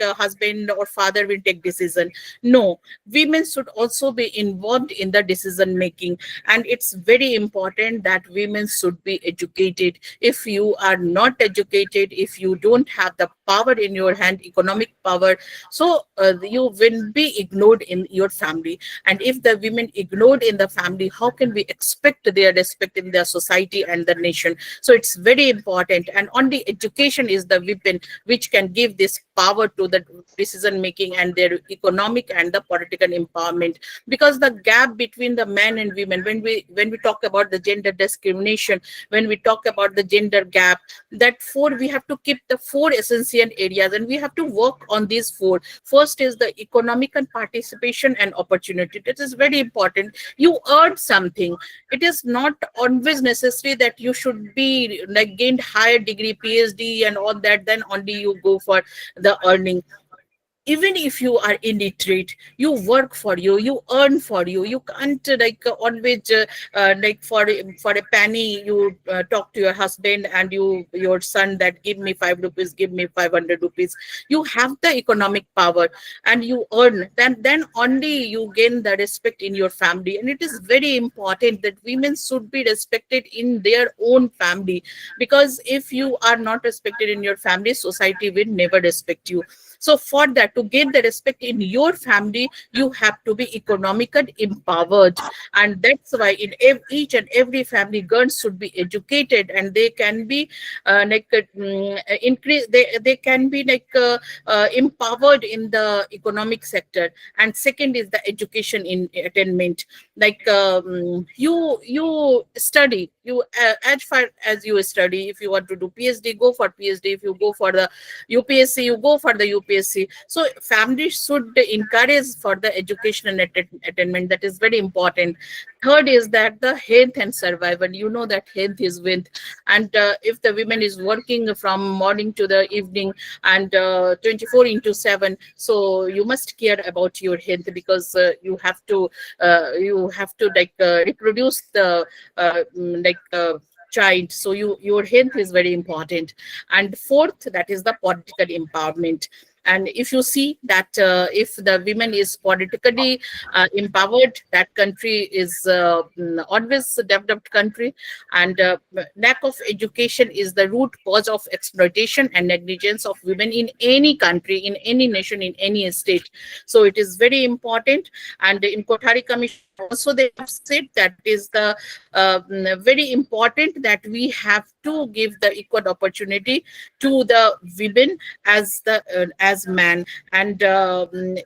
husband or father will take decision. No, women should also be involved in the decision making, and it's very important that women should be educated. If you are not educated, if you don't have the power in your hand, economic power, so you will be ignored in your family. And if the women ignored in the family, how can we expect their respect in their society and the nation? So it's very important, and only education is the weapon which can give this power to the decision making and their economic and the political empowerment. Because the gap between the men and women, when we talk about the gender discrimination, when we talk about the gender gap, we have to keep the four essential areas, and we have to work on these four. First is the economic and participation and opportunity. That is very important. You earn something. It is not always necessary that you should be like gained higher degree, PhD and all that, then only you go for the earning. Even if you are illiterate, you work for you, you earn for you. You can't always for a penny you talk to your husband and your son that give me 5 rupees, give me 500 rupees. You have the economic power and you earn, then only you gain the respect in your family. And it is very important that women should be respected in their own family, because if you are not respected in your family, society will never respect you. So for that, to gain the respect in your family, you have to be economically empowered. And that's why in each and every family, girls should be educated, and they can be they can be empowered in the economic sector. And second is the education in attainment. You study, as far as you study. If you want to do PhD, go for PhD. If you go for the UPSC, you go for the UPSC. UPSC. So families should encourage for the education and attainment. That is very important. Third is that the health and survival. You know that health is wealth, and if the women is working from morning to the evening and 24/7, so you must care about your health, because you have to reproduce the child. So your health is very important. And fourth, that is the political empowerment. And if you see that if the women is politically empowered, that country is always a developed country. And lack of education is the root cause of exploitation and negligence of women in any country, in any nation, in any state. So it is very important. And in Kothari Commission also they have said that is the very important that we have to give the equal opportunity to the women as man, and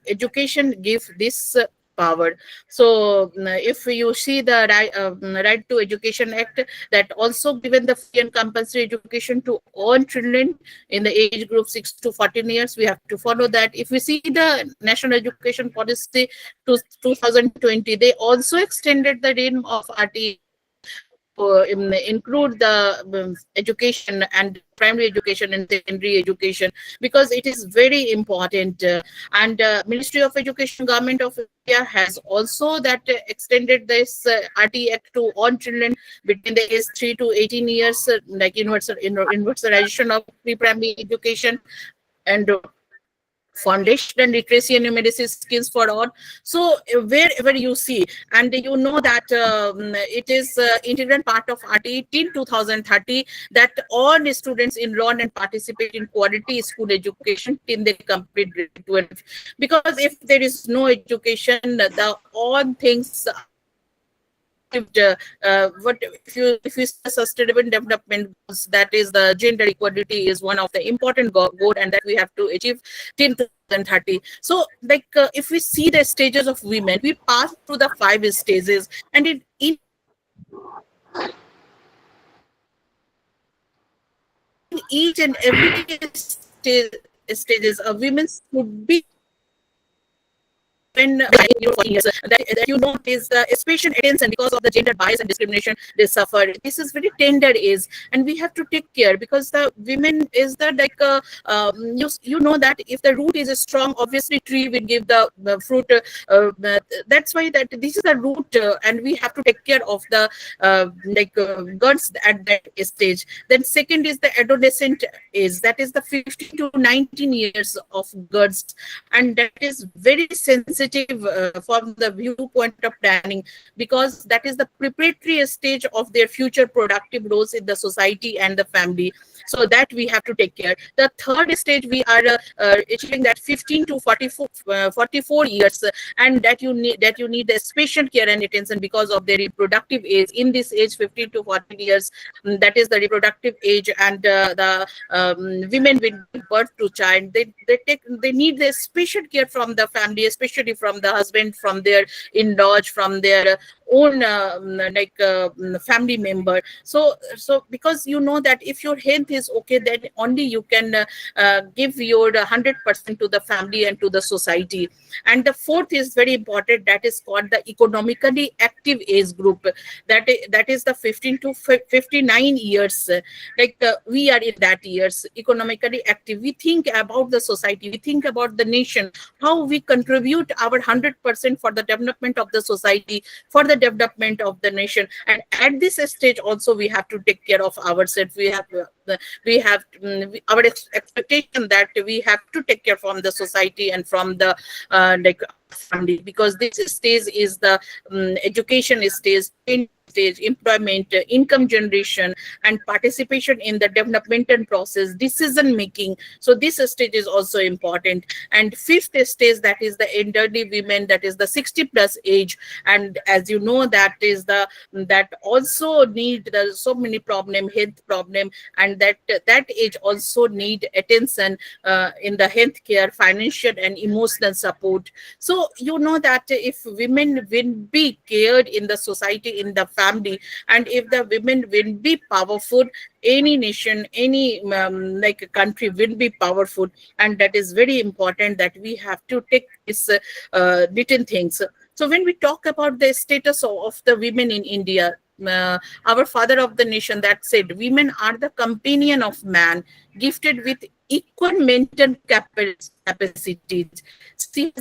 education give this power. So if you see the right to education act, that also given the free and compulsory education to all children in the age group 6 to 14 years, we have to follow that. If we see the national education policy to 2020, they also extended the realm of RT include the education and primary education and secondary education, because it is very important. And Ministry of Education, Government of India has also that extended this RT Act to all children between the age 3 to 18 years, like universalization of pre-primary education and foundation and literacy and numeracy skills for all. So wherever you see, and you know that it is integral part of RT till 2030 that all the students enroll and participate in quality school education till they complete grade 12. Because if there is no education, the all things what if you sustainable development goals, that is the gender equality is one of the important goal, and that we have to achieve till 2030. So like if we see the stages of women, we pass through the 5 stages, and in each and every stages of women should be when that you know is special attention because of the gender bias and discrimination they suffer. This is very tender age, and we have to take care, because the women is that like you know that if the root is strong, obviously tree will give the fruit. That's why that this is the root, and we have to take care of the girls at that stage. Then second is the adolescent age, that is the 15 to 19 years of girls, and that is very sensitive from the viewpoint of planning, because that is the preparatory stage of their future productive roles in the society and the family. So that we have to take care. The third stage we are achieving that 15 to 44 years, and that you need the special care and attention because of their reproductive age. In this age 15 to 40 years, that is the reproductive age, and the women will give birth to child. They need the special care from the family, especially from the husband, from their in-laws, from their own family member. So because you know that if your health is okay, then only you can give your 100% to the family and to the society. And the fourth is very important, that is called the economically active age group, that is the 15 to 59 years. We are in that years, economically active. We think about the society, we think about the nation, how we contribute our 100% for the development of the society, for the development of the nation. And at this stage also we have to take care of ourselves. We have our expectation that we have to take care from the society and from the family, because this stage is the education stage, employment, income generation, and participation in the developmental process, decision making. So this stage is also important. And fifth stage, that is the elderly women, that is the 60+ age. And as you know, that is that also need so many health problem, and that age also need attention in the healthcare, financial and emotional support. So you know that if women will be cared in the society, in the family, family. And if the women will be powerful, any nation, any like country will be powerful. And that is very important, that we have to take this written things. So when we talk about the status of the women in India, our father of the nation that said, women are the companion of man, gifted with equal mental capacities. See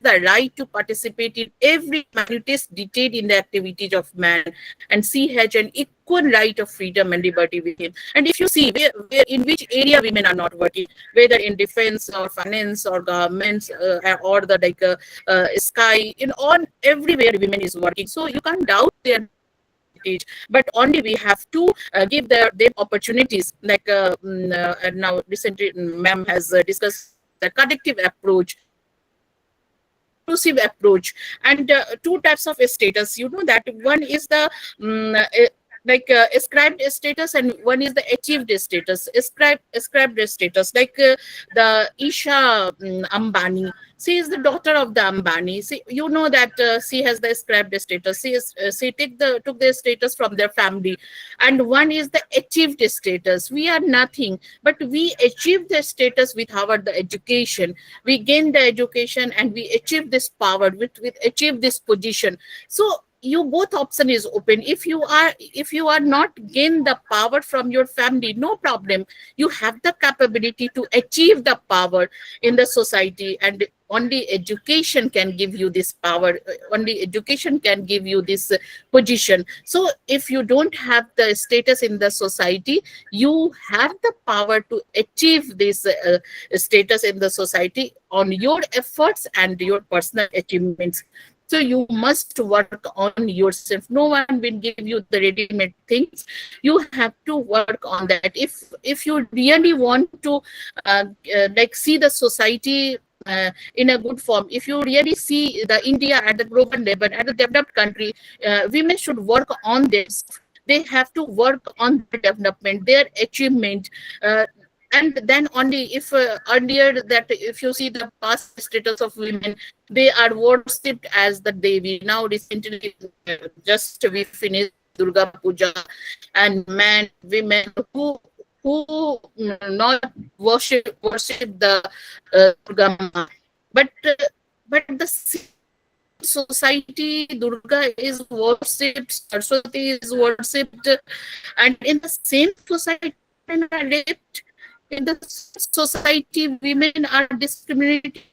the right to participate in every minutest detail in the activities of man, and she has an equal right of freedom and liberty with him. And if you see where in which area women are not working, whether in defense or finance or governments or the sky, in all everywhere women is working. So you can't doubt their age, but only we have to give them opportunities. Like now recently, ma'am has discussed the collective approach, inclusive approach, and two types of status. You know that one is the ascribed status, and one is the achieved status. Ascribed status, like the Isha Ambani. She is the daughter of the Ambani. You know that she has the ascribed status. She took the status from their family. And one is the achieved status. We are nothing, but we achieve the status with the education. We gain the education and we achieve this power, with achieve this position. So you both option is open. If you are not gain the power from your family, no problem. You have the capability to achieve the power in the society, and only education can give you this power. Only education can give you this position. So if you don't have the status in the society, you have the power to achieve this status in the society on your efforts and your personal achievements. So you must work on yourself. No one will give you the ready-made things. You have to work on that. If you really want to see the society in a good form, if you really see the India at the global level, at a developed country, women should work on this. They have to work on their development, their achievement. And then only, if earlier that if you see the past status of women, they are worshipped as the Devi. Now recently, just we finished Durga Puja, and women who not worship the Durga Ma. But the society, Durga is worshipped, Saraswati is worshipped, and in the same society, women are raped. In the society, women are discriminated.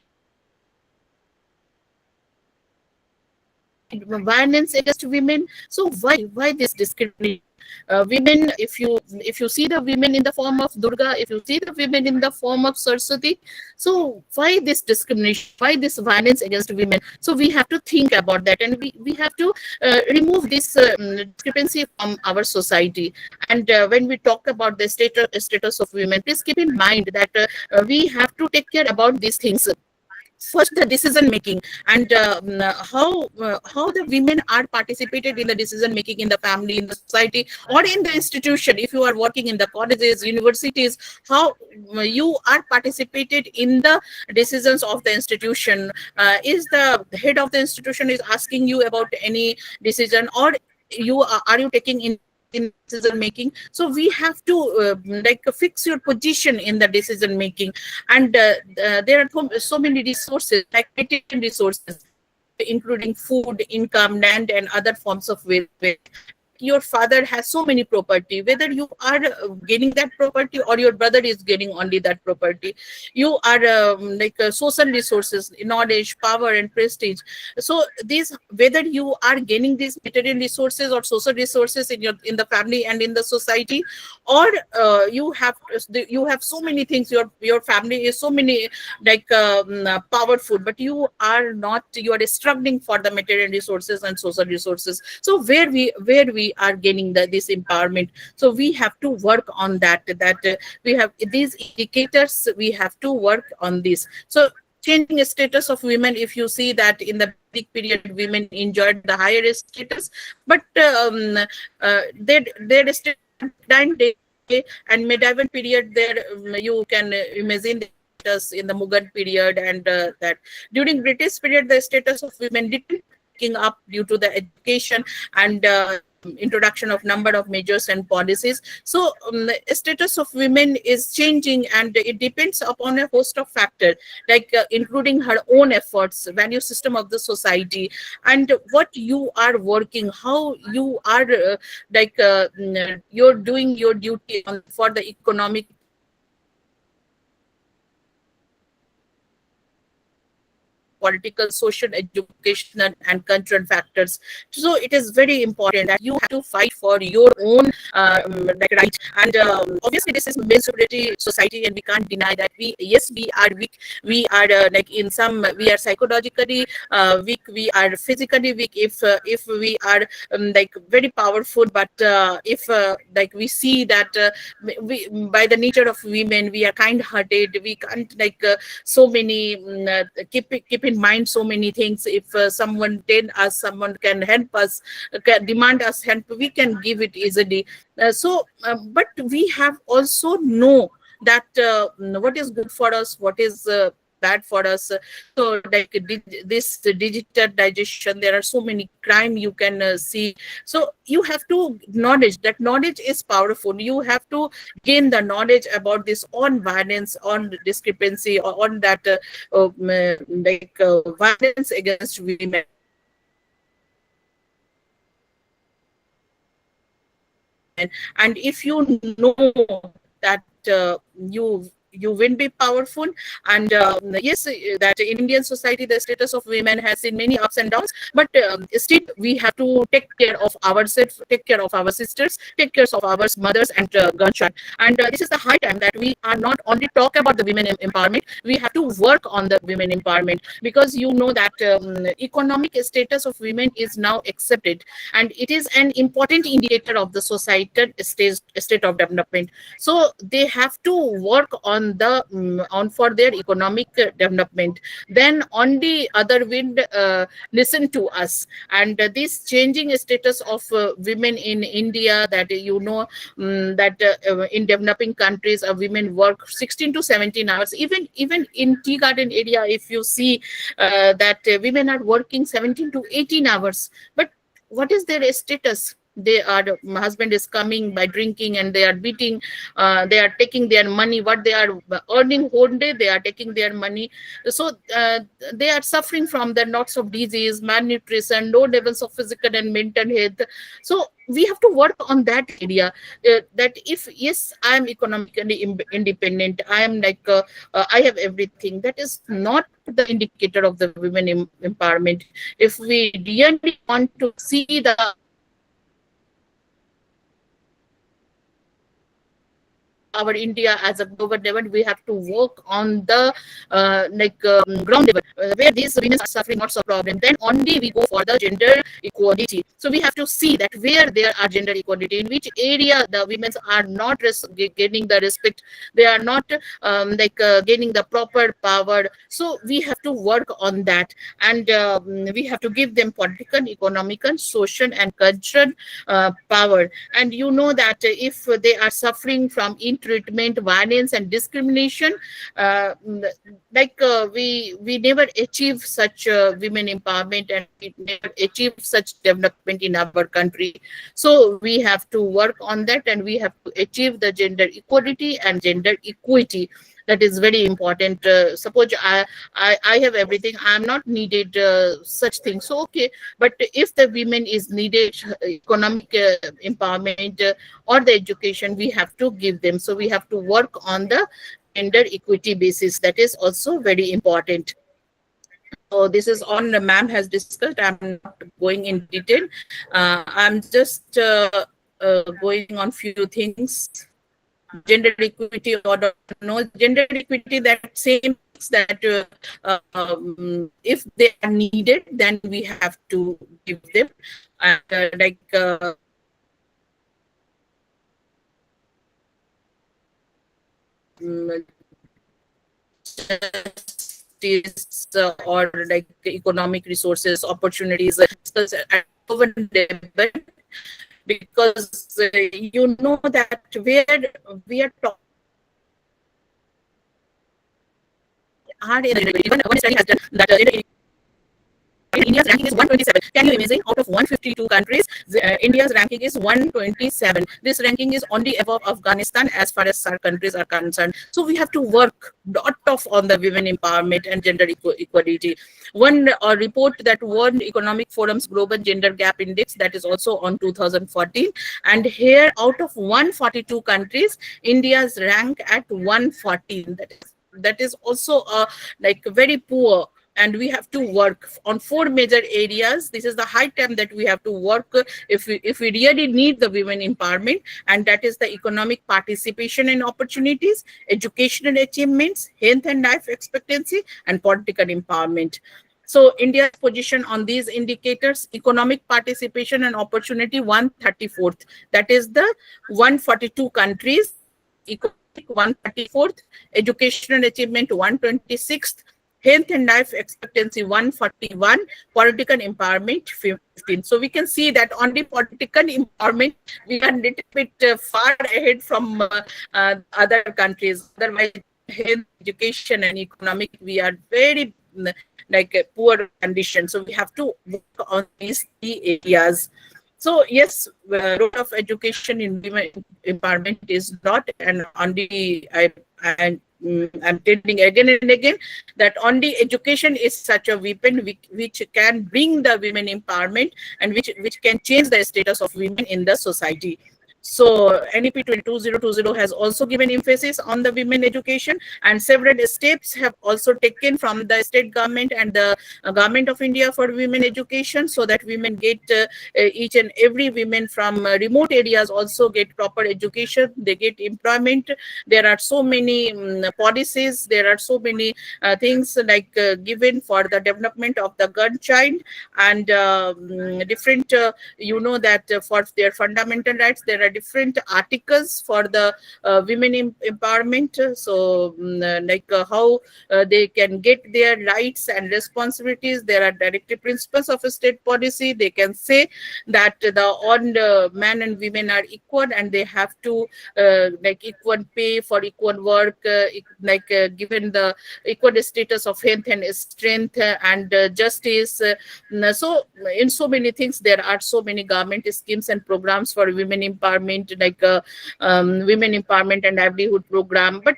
Violence against women. So why this discrimination? Women, if you see the women in the form of Durga, if you see the women in the form of Saraswati, so why this discrimination? Why this violence against women? So we have to think about that, and we have to remove this discrepancy from our society. And when we talk about the status of women, please keep in mind that we have to take care about these things. First, the decision making, and how the women are participated in the decision making in the family, in the society, or in the institution. If you are working in the colleges, universities, how you are participated in the decisions of the institution. Is the head of the institution is asking you about any decision, or are you taking in decision making? So we have to fix your position in the decision making. And there are so many resources, like material resources, including food, income, land, and other forms of wealth. Your father has so many property, whether you are gaining that property or your brother is gaining only that property. You are social resources, knowledge, power, and prestige. So these, whether you are gaining these material resources or social resources in the family and in the society, or you have so many things. Your family is so many powerful, but you are struggling for the material resources and social resources. So where we are gaining this empowerment. So we have to work on that. We have these indicators. We have to work on this. So changing status of women. If you see that in the Vedic period, women enjoyed the higher status, but their status declined. And medieval period, there you can imagine status in the Mughal period, and that during British period, the status of women didn't picking up due to the education and introduction of number of measures and policies. So the status of women is changing, and it depends upon a host of factors, like including her own efforts, value system of the society, and what you are working, how you are you're doing your duty for the economic, political, social, educational, and cultural factors. So it is very important that you have to fight for your own right. And obviously, this is male superiority society, and we can't deny that. We are weak. We are in some, we are psychologically weak. We are physically weak. If we are very powerful, but if we see that we, by the nature of women, we are kind-hearted. We can't so many keep in mind so many things. If someone tell us, someone can help us, can demand us help, we can give it easily. But we have also know that what is good for us, what is bad for us. So this digitalization, there are so many crime you can see. So you have to knowledge, that knowledge is powerful. You have to gain the knowledge about this, on violence, on discrepancy, or on that violence against women. And if you know that you will be powerful, and yes, that in Indian society the status of women has seen many ups and downs, but still we have to take care of ourselves, take care of our sisters, take care of our mothers and grandchildren. And this is the high time that we are not only talk about the women empowerment, we have to work on the women empowerment, because you know that economic status of women is now accepted, and it is an important indicator of the societal state of development. So they have to work on for their economic development. Then on the other wind, listen to us. And this changing status of women in India, that that in developing countries, women work 16 to 17 hours. Even in tea garden area, if you see that women are working 17 to 18 hours. But what is their status? My husband is coming by drinking, and they are beating, they are taking their money, what they are earning whole day, they are taking their money. So they are suffering from the lots of disease, malnutrition, low levels of physical and mental health. So we have to work on that area, that if, yes, I am economically independent, I am I have everything, that is not the indicator of the women empowerment. If we really want to see our India as a global level, we have to work on the ground level, where these women are suffering lots of problems. Then only we go for the gender equality. So we have to see that where there are gender equality, in which area the women are not gaining the respect, they are not gaining the proper power. So we have to work on that, and we have to give them political, economical, social, and cultural power. And you know that if they are suffering from treatment, violence, and discrimination, we never achieve such women empowerment, and we never achieve such development in our country. So we have to work on that, and we have to achieve the gender equality and gender equity. That is very important. Suppose I have everything, I am not needed such things. So okay, but if the women is needed economic empowerment or the education, we have to give them. So we have to work on the gender equity basis. That is also very important. So this is on ma'am has discussed. I'm not going in detail. I'm just going on few things. Gender equity or no gender equity, that same that if they are needed, then we have to give them. Justice, or economic resources, opportunities, because you know that where we are talking are in the even one study has done that gender India's ranking is 127. Can you imagine? Out of 152 countries, India's ranking is 127. This ranking is only above Afghanistan as far as our countries are concerned. So we have to work lot of on the women empowerment and gender equality. One report that World Economic Forum's Global Gender Gap Index, that is also on 2014. And here, out of 142 countries, India's rank at 114. That is also like very poor. And we have to work on 4 major areas. This is the high time that we have to work if we really need the women empowerment, and that is the economic participation and opportunities, educational achievements, health and life expectancy, and political empowerment. So India's position on these indicators: economic participation and opportunity 134th, that is the 142 countries, economic 134th, educational achievement 126th, health and life expectancy 141, political empowerment 15. So we can see that on the political empowerment, we are a little bit far ahead from other countries. Otherwise, health, education, and economic, we are very like a poor condition. So we have to work on these 3 areas. So yes, role of education in women empowerment is not, and only I'm telling again and again that only education is such a weapon which can bring the women empowerment and which can change the status of women in the society. So NEP 2020 has also given emphasis on the women education, and several steps have also taken from the state government and the government of India for women education, so that women get each and every women from remote areas also get proper education, they get employment. There are so many policies, there are so many things like given for the development of the girl child, and different you know that for their fundamental rights there are different articles for the women empowerment. So like how they can get their rights and responsibilities. There are directive principles of a state policy. They can say that all men and women are equal, and they have to like equal pay for equal work, given the equal status of health and strength and justice. So in so many things, there are so many government schemes and programs for women empowerment, like women empowerment and livelihood program. But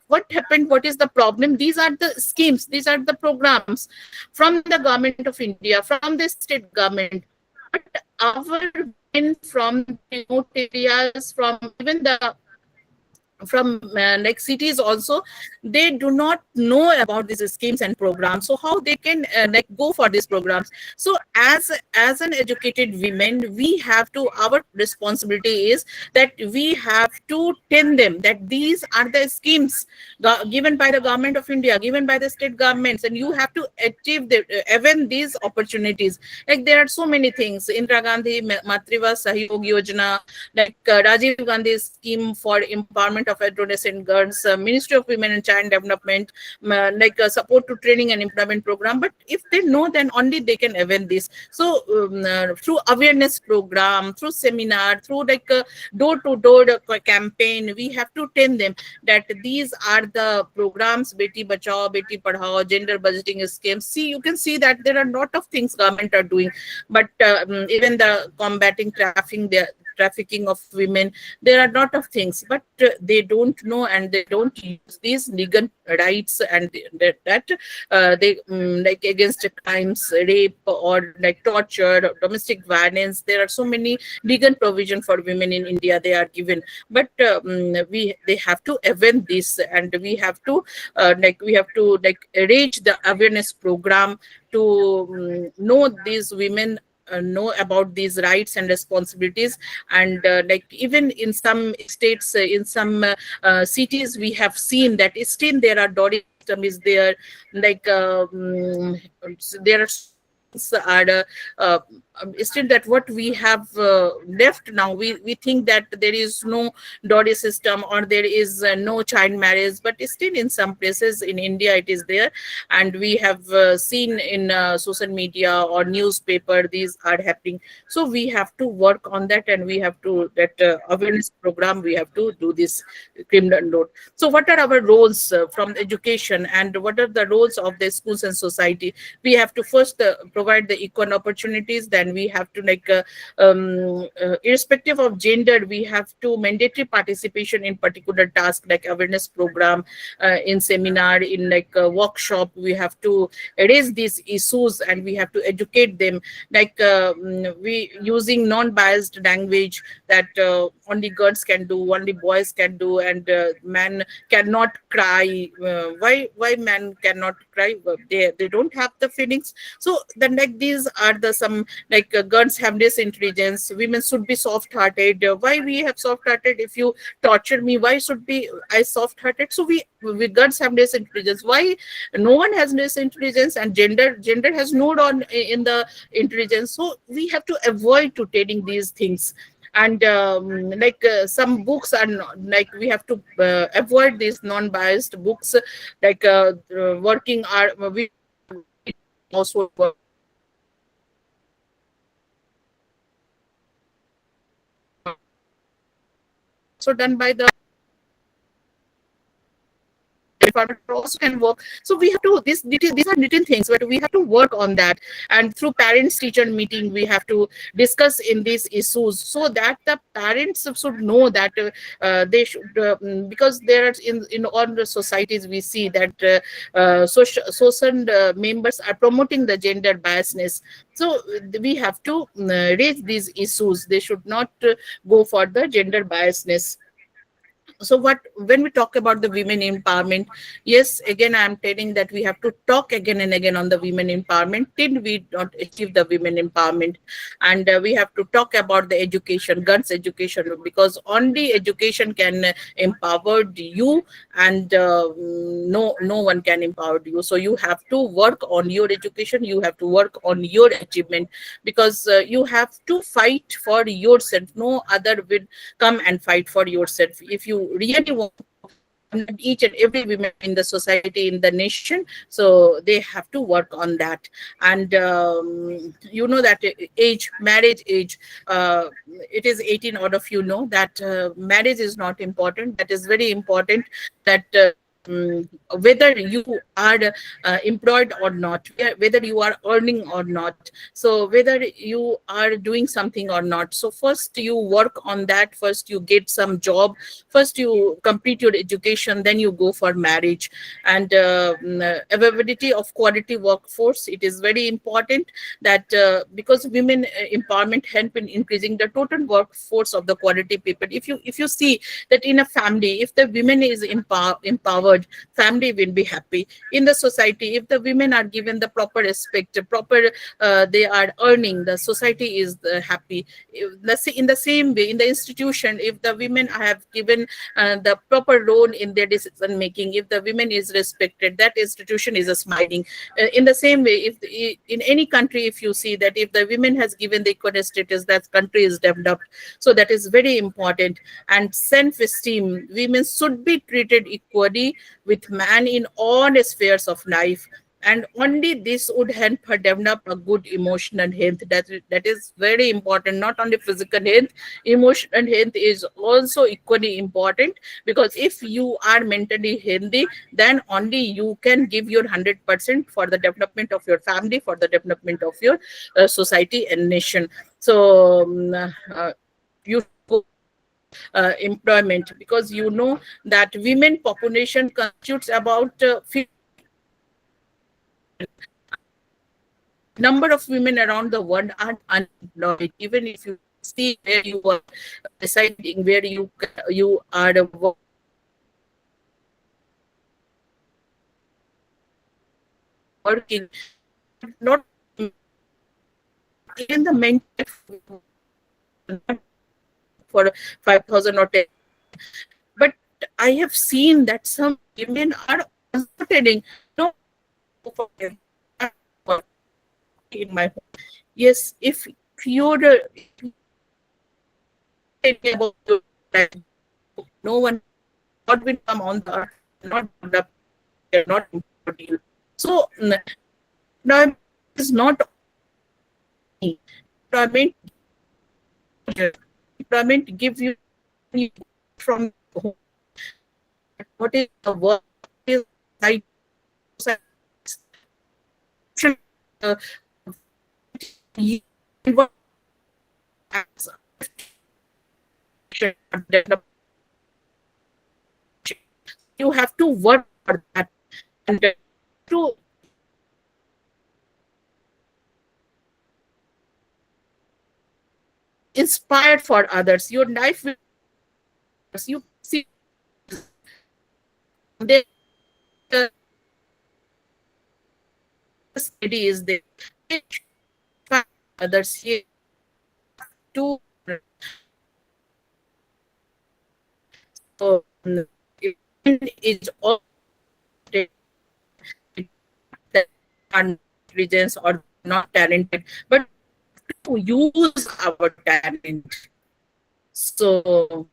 what happened? What is the problem? These are the schemes, these are the programs from the government of India, from the state government. But our women from remote areas, from even the from like cities also, they do not know about these schemes and programs. So how they can like go for these programs? So as an educated women, we have to, our responsibility is that we have to tell them that these are the schemes given by the government of India, given by the state governments, and you have to achieve the even these opportunities. Like there are so many things: Indira Gandhi Matriva Sahyog Yojana, like Rajiv Gandhi's scheme for empowerment of adolescent girls, Ministry of Women and Child Development, like support to training and employment program. But if they know, then only they can avail this. So through awareness program, through seminar, through like door-to-door campaign, we have to tell them that these are the programs: Beti Bachao, Beti Padhao, gender budgeting schemes. See, you can see that there are a lot of things government are doing, but even the combating trafficking of women, there are a lot of things, but they don't know and they don't use these legal rights, and that they like against crimes, rape, or like torture, or domestic violence. There are so many legal provision for women in India they are given, but they have to avail this, and we have to arrange the awareness program to know these women, know about these rights and responsibilities. And like even in some states, in some cities, we have seen that still there are dowry system is there, like there are are still that what we have left now, we think that there is no dowry system or there is no child marriage, but still in some places in India it is there, and we have seen in social media or newspaper these are happening. So we have to work on that, and we have to that awareness program, we have to do this criminal note. So what are our roles from education, and what are the roles of the schools and society? We have to first provide the equal opportunities, then we have to irrespective of gender, we have to mandatory participation in particular task like awareness program, in seminar, in workshop. We have to raise these issues and we have to educate them, we using non-biased language that only girls can do, only boys can do, and man cannot cry. Why man cannot cry? They don't have the feelings. So then these are the some girls have this intelligence, women should be soft-hearted. Why we have soft-hearted? If you torture me, why should be I soft-hearted? So we girls have this intelligence. Why no one has this intelligence, and gender has no on in the intelligence? So we have to avoid to telling these things. And some books are we have to avoid these non-biased books, working are we also work. So done by the department also can work. So we have to these are little things, but we have to work on that. And through parents teacher meeting, we have to discuss in these issues so that the parents should know that they should because there are in all the societies we see that social members are promoting the gender biasness. So we have to raise these issues. They should not go for the gender biasness. So when we talk about the women empowerment, yes, again I am telling that we have to talk again and again on the women empowerment till we don't achieve the women empowerment. And we have to talk about the education, girls education, because only education can empower you, and no one can empower you. So you have to work on your education, you have to work on your achievement, because you have to fight for yourself. No other will come and fight for yourself. If you really want each and every woman in the society, in the nation, so they have to work on that. And you know that marriage age, it is 18. All of you know that marriage is not important. That is very important, that whether you are employed or not, whether you are earning or not, so whether you are doing something or not. So first you work on that, first you get some job, first you complete your education, then you go for marriage. And availability of quality workforce, it is very important that because women empowerment help in increasing the total workforce of the quality people. If you see that in a family, if the women is empowered, family will be happy. In the society, if the women are given the proper respect, proper they are earning, the society is happy. Let's say in the same way, in the institution, if the women have given the proper role in their decision making, if the women is respected, that institution is smiling. In the same way, if in any country, if you see that if the women has given the equal status, that country is developed. So that is very important. And self-esteem, women should be treated equally with man in all spheres of life, and only this would help her develop a good emotional health. That is very important. Not only physical health, emotional health is also equally important, because if you are mentally healthy, then only you can give your 100% for the development of your family, for the development of your society and nation. So you go employment, because you know that women population constitutes about number of women around the world are unemployed. Even if you see where you are residing, where you are working, not even the mental for 5,000 or 10. But I have seen that some women are telling, no, in my home. Yes, if you're about your life, no one, God will come on the earth, not not important you. So employment is not employment. Employment gives you from home. What is the work? Is like uh, what you have to work for that and to inspire for others. Your life will you see the lady is there. Others here to so is all that are intelligence or not talented, but to use our talent. So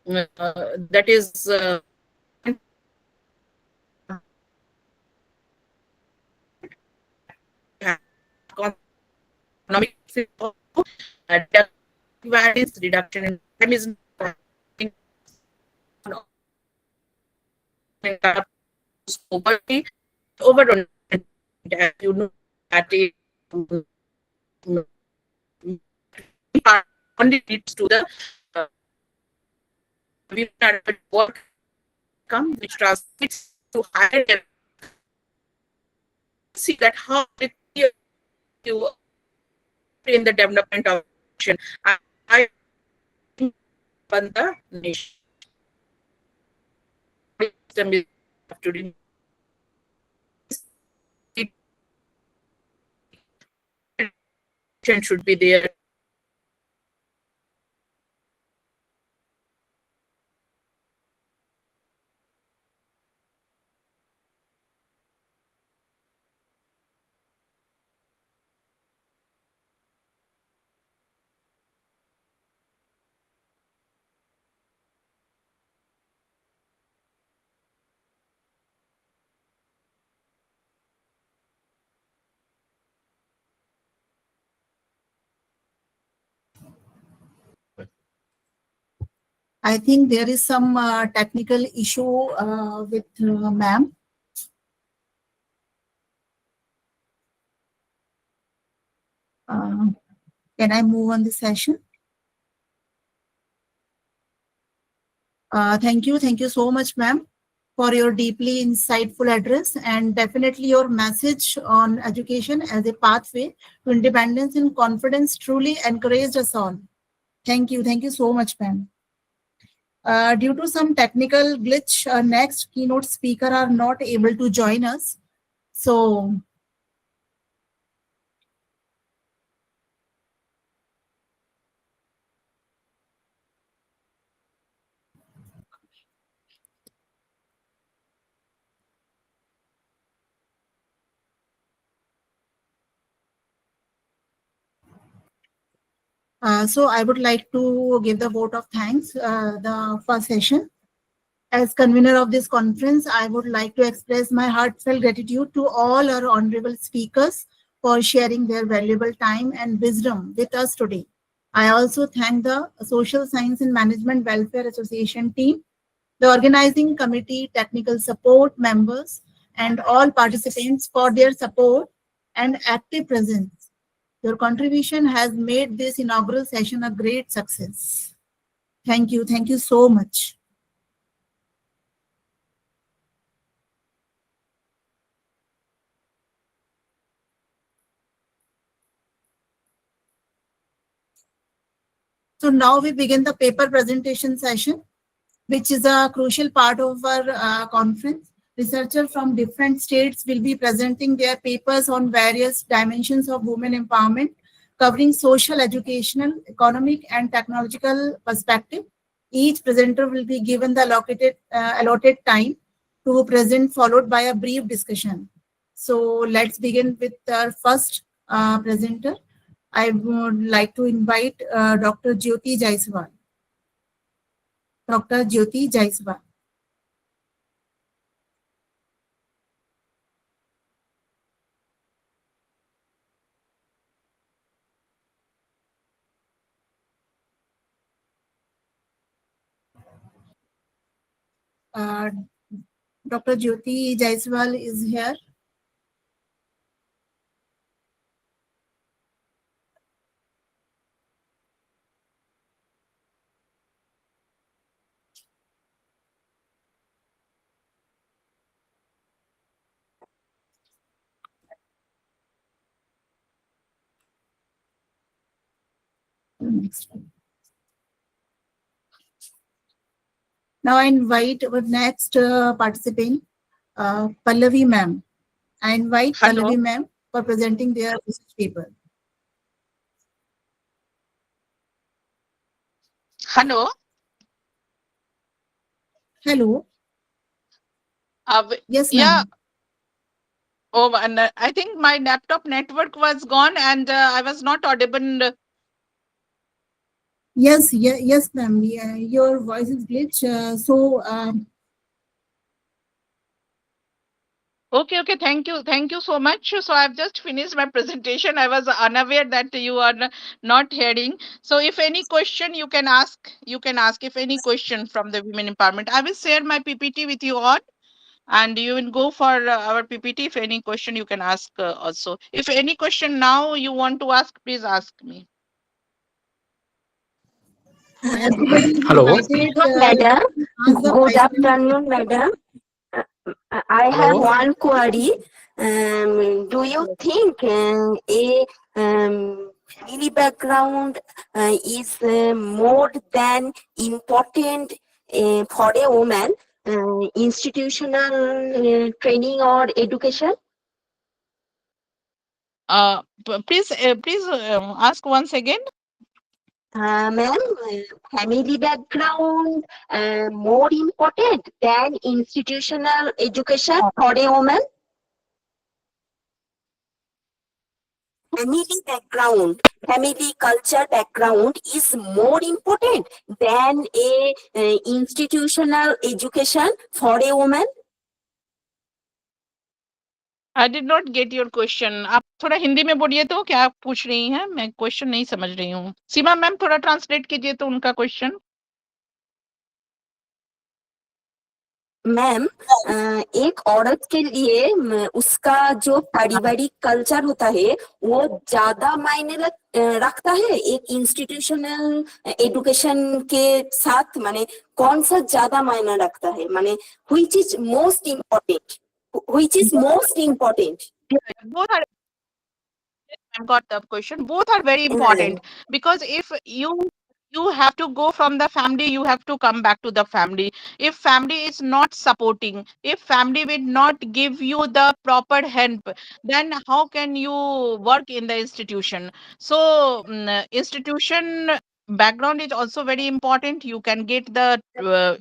that is economic values reduction in crime is poverty overall, as you know, that it only leads to the work come which translates to higher level. See that how you in the development of nation. I run the nation. Should be there. I think there is some technical issue with ma'am. Can I move on the session? Thank you. Thank you so much, ma'am, for your deeply insightful address and definitely your message on education as a pathway to independence and confidence truly encouraged us all. Thank you. Thank you so much, ma'am. Due to some technical glitch, next keynote speaker are not able to join us. So so I would like to give the vote of thanks, the first session. As convener of this conference, I would like to express my heartfelt gratitude to all our honorable speakers for sharing their valuable time and wisdom with us today. I also thank the Social Science and Management Welfare Association team, the organizing committee, technical support members, and all participants for their support and active presence. Your contribution has made this inaugural session a great success. Thank you. Thank you so much. So now we begin the paper presentation session, which is a crucial part of our conference. Researchers from different states will be presenting their papers on various dimensions of women empowerment, covering social, educational, economic, and technological perspective. Each presenter will be given the allotted time to present, followed by a brief discussion. So let's begin with our first presenter. I would like to invite Dr. Jyoti Jaiswal. Dr. Jyoti Jaiswal. Dr. Jyoti Jaiswal is here. Next. Now I invite our next participant, Pallavi ma'am. I invite Hello. Pallavi ma'am for presenting their research paper. Hello. Hello. Yes, Yeah. ma'am. Oh, and I think my laptop network was gone and I was not audible. Yes, yes, ma'am. Yeah, your voice is glitch. Okay. Thank you. Thank you so much. So I've just finished my presentation. I was unaware that you are not hearing. So if any question you can ask, if any question from the women empowerment. I will share my PPT with you all and you will go for our PPT. If any question you can ask also. If any question now you want to ask, please ask me. Everybody is Hello. invited. Madam, Ask the good vice afternoon, madam. I have Hello. one query. Do you think a family background is more than important for a woman, institutional training or education? Please ask once again. Ma'am, family background more important than institutional education for a woman? Family background, family culture background is more important than a institutional education for a woman? I did not get your question. आप थोड़ा हिंदी में बोलिए तो क्या आप पूछ रही हैं? मैं क्वेश्चन नहीं समझ रही हूँ. सीमा मैम थोड़ा ट्रांसलेट कीजिए तो उनका क्वेश्चन. मैम, एक औरत के लिए उसका जो पारिवारिक कल्चर होता है वो ज्यादा मायने रखता है एक इंस्टीट्यूशनल एजुकेशन के साथ, माने कौन सा ज्यादा मायने रखता है, माने which is most important, which is most important? Both are. I've got the question. Both are very important because if you have to go from the family, you have to come back to the family. If family is not supporting, if family will not give you the proper help, then how can you work in the institution? So institution background is also very important. You can get the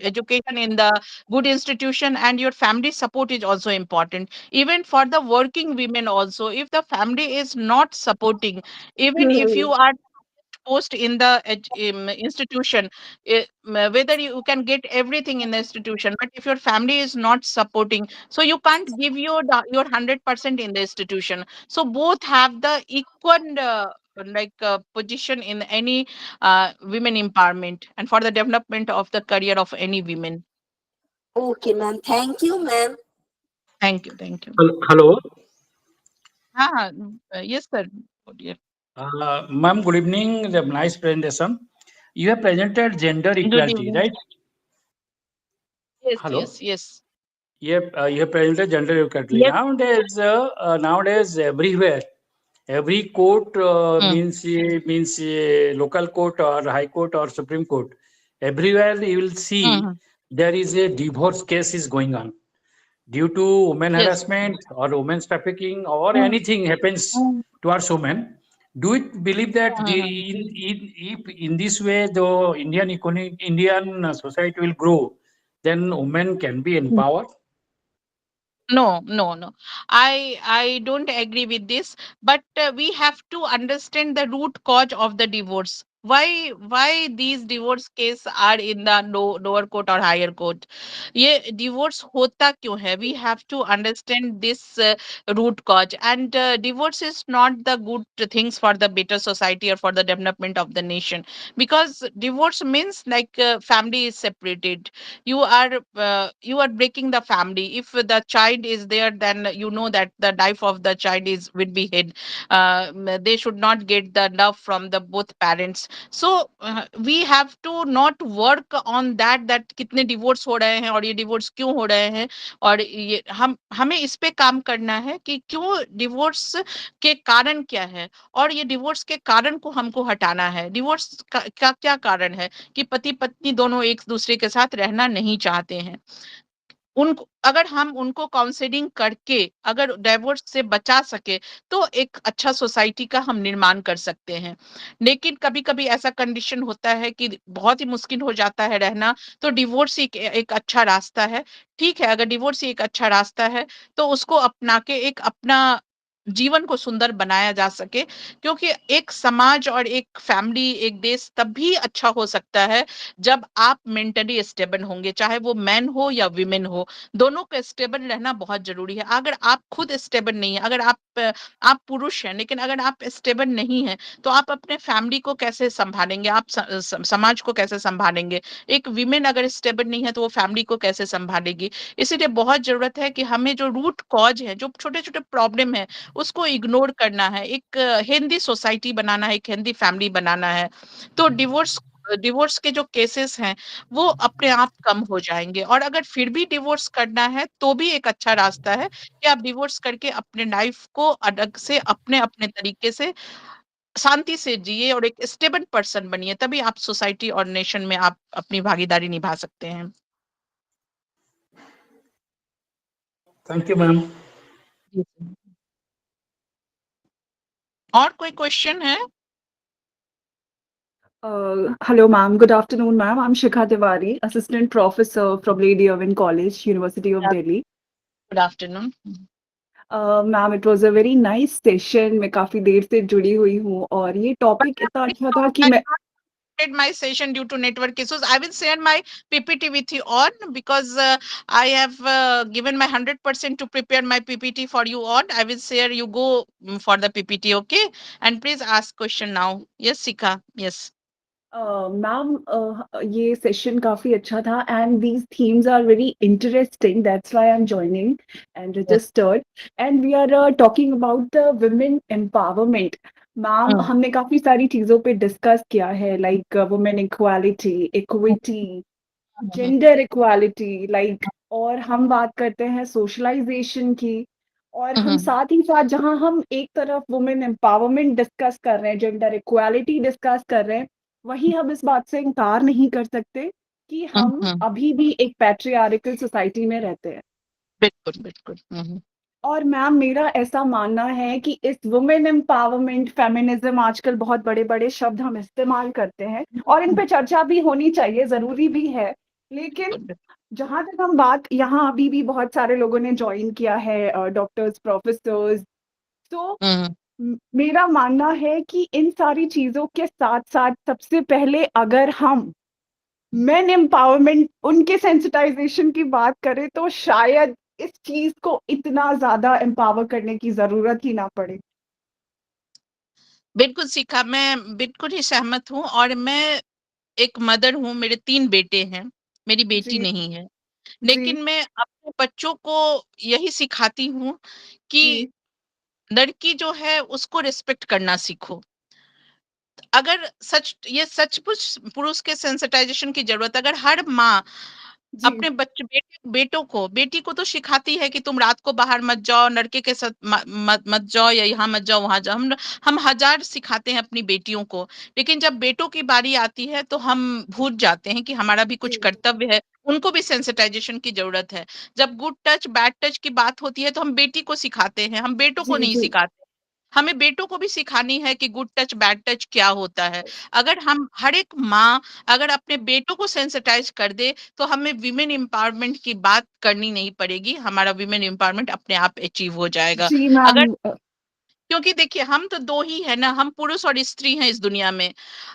education in the good institution, and your family support is also important. Even for the working women also, if the family is not supporting, even if you are post in the institution, whether you can get everything in the institution, but if your family is not supporting, so you can't give your 100% in the institution. So both have the equal position in any women empowerment and for the development of the career of any women. Okay, ma'am. Thank you, ma'am. Thank you. Hello. Yes, sir. Dear. Ma'am, good evening. The nice presentation. You have presented gender Good equality, evening. right? Yes, Hello. yes. You have presented gender equality. Yep. Nowadays, everywhere, every court means local court or high court or supreme court. Everywhere you will see there is a divorce case is going on due to women Yes. harassment or women's trafficking or anything happens towards women. Do you believe that if in this way the Indian society will grow, then women can be empowered? No. I don't agree with this. But we have to understand the root cause of the divorce. Why these divorce case are in the lower court or higher court? ये divorce होता क्यों है? We have to understand this root cause. And divorce is not the good things for the better society or for the development of the nation. Because divorce means like family is separated. You are breaking the family. If the child is there, then you know that the life of the child is will be hid. They should not get the love from the both parents. So we have to not work on that कितने divorce हो रहे हैं और ये divorce क्यों हो रहे हैं. और ये हमें इस पे काम करना है कि क्यों divorce के कारण क्या है और ये divorce के कारण को हमको हटाना है. divorce का क्या कारण है कि पति पत्नी दोनों एक दूसरे के साथ रहना नहीं चाहते हैं. उनको अगर हम उनको काउंसलिंग करके अगर डाइवोर्स से बचा सके तो एक अच्छा सोसाइटी का हम निर्माण कर सकते हैं. लेकिन कभी कभी ऐसा कंडीशन होता है कि बहुत ही मुश्किल हो जाता है रहना. तो डिवोर्स एक अच्छा रास्ता है. ठीक है, अगर डिवोर्स एक अच्छा रास्ता है तो उसको अपना के एक अपना जीवन को सुंदर बनाया जा सके. क्योंकि एक समाज और एक फैमिली एक देश तभी अच्छा हो सकता है जब आप मेंटली स्टेबल होंगे, चाहे वो मैन हो या वीमेन हो. दोनों का स्टेबल रहना बहुत जरूरी है. अगर आप खुद स्टेबल नहीं है, अगर आप पुरुष हैं लेकिन अगर आप स्टेबल नहीं है तो आप अपने फैमिली को कैसे संभालेंगे, आप समाज को कैसे संभालेंगे. एक वीमेन अगर स्टेबल नहीं है तो वो फैमिली को कैसे संभालेगी. इसीलिए बहुत जरूरत है कि हमें जो रूट कॉज है, जो छोटे छोटे प्रॉब्लम है, उसको इग्नोर करना है. एक हेल्दी सोसाइटी बनाना है, एक हेल्दी फैमिली बनाना है. तो डिवोर्स के जो केसेस हैं वो अपने आप कम हो जाएंगे. और अगर फिर भी डिवोर्स करना है तो भी एक अच्छा रास्ता है कि आप डिवोर्स करके अपने लाइफ को अलग से अपने अपने तरीके से शांति से जिए और एक स्टेबल पर्सन बनिए. तभी आप सोसाइटी और नेशन में आप अपनी भागीदारी निभा सकते हैं. Thank you, ma'am. और कोई क्वेश्चन है? Hello, ma'am. Good afternoon, ma'am. I'm Shikha Tiwari, Assistant Professor from Lady Irwin College, University of Delhi. Good afternoon. Ma'am, it was a very nice session. मैं काफी देर से जुड़ी हुई हूँ और ये टॉपिक इतना अच्छा था कि मैं My session due to network issues. I will share my PPT with you all because I have given my 100% to prepare my PPT for you all. I will share. You go for the PPT, okay? And please ask question now. Yes, Sika. Yes. Ma'am ये session काफी अच्छा था and these themes are very interesting. That's why I am joining and registered and we are talking about the women empowerment. Ma'am हमने काफी सारी चीजों पे discuss किया है like women equality, equity, gender equality like. और हम बात करते हैं सोशलाइजेशन की और हम साथ ही साथ जहां हम एक तरफ वुमेन एम्पावरमेंट डिस्कस कर रहे हैं, जेंडर इक्वालिटी डिस्कस कर रहे हैं, वहीं हम इस बात से इनकार नहीं कर सकते कि हम अभी भी एक पैट्रियार्कल सोसाइटी में रहते हैं. बिल्कुल बिल्कुल. और मैम मेरा ऐसा मानना है कि इस वुमेन एम्पावरमेंट, फेमिनिज्म, आजकल बहुत बड़े बड़े शब्द हम इस्तेमाल करते हैं और इन पे चर्चा भी होनी चाहिए, जरूरी भी है. लेकिन जहां तक हम बात, यहाँ अभी भी बहुत सारे लोगों ने ज्वाइन किया है, डॉक्टर्स, प्रोफेसर्स. तो मेरा मानना है कि इन सारी चीजों के साथ साथ सबसे पहले अगर हम मेन एम्पावरमेंट, उनके सेंसिटाइजेशन की बात करें तो शायद इस चीज को इतना ज्यादा एम्पावर करने की जरूरत ही ना पड़े. बिल्कुल सीखा. मैं बिल्कुल ही सहमत हूँ. और मैं एक मदर हूँ, मेरे 3 बेटे हैं, मेरी बेटी नहीं है. लेकिन मैं अपने बच्चों को यही सिखाती हूँ कि लड़की जो है उसको रिस्पेक्ट करना सीखो. अगर ये सचमुच पुरुष के सेंसिटाइजेशन की जरूरत, अगर हर माँ अपने बेटों को, बेटी को तो सिखाती है कि तुम रात को बाहर मत जाओ, लड़के के साथ मत जाओ, या यहाँ मत जाओ, वहां जाओ. हम हजार सिखाते हैं अपनी बेटियों को. लेकिन जब बेटों की बारी आती है तो हम भूल जाते हैं कि हमारा भी कुछ कर्तव्य है. उनको भी सेंसिटाइजेशन की जरूरत है. जब गुड टच बैड टच की बात होती है तो हम बेटी को सिखाते हैं, हम बेटों को नहीं सिखाते. हमें बेटों को भी सिखानी है कि गुड टच बैड टच क्या होता है। अगर हम हर एक माँ अगर अपने बेटों को सेंसिटाइज कर दे तो हमें विमेन एम्पावरमेंट की बात करनी नहीं पड़ेगी, हमारा विमेन एम्पावरमेंट अपने आप अचीव हो जाएगा। जी अगर मैम। क्योंकि देखिए हम तो दो ही है ना, हम पुरुष और स्त्री हैं इस दुनिया में।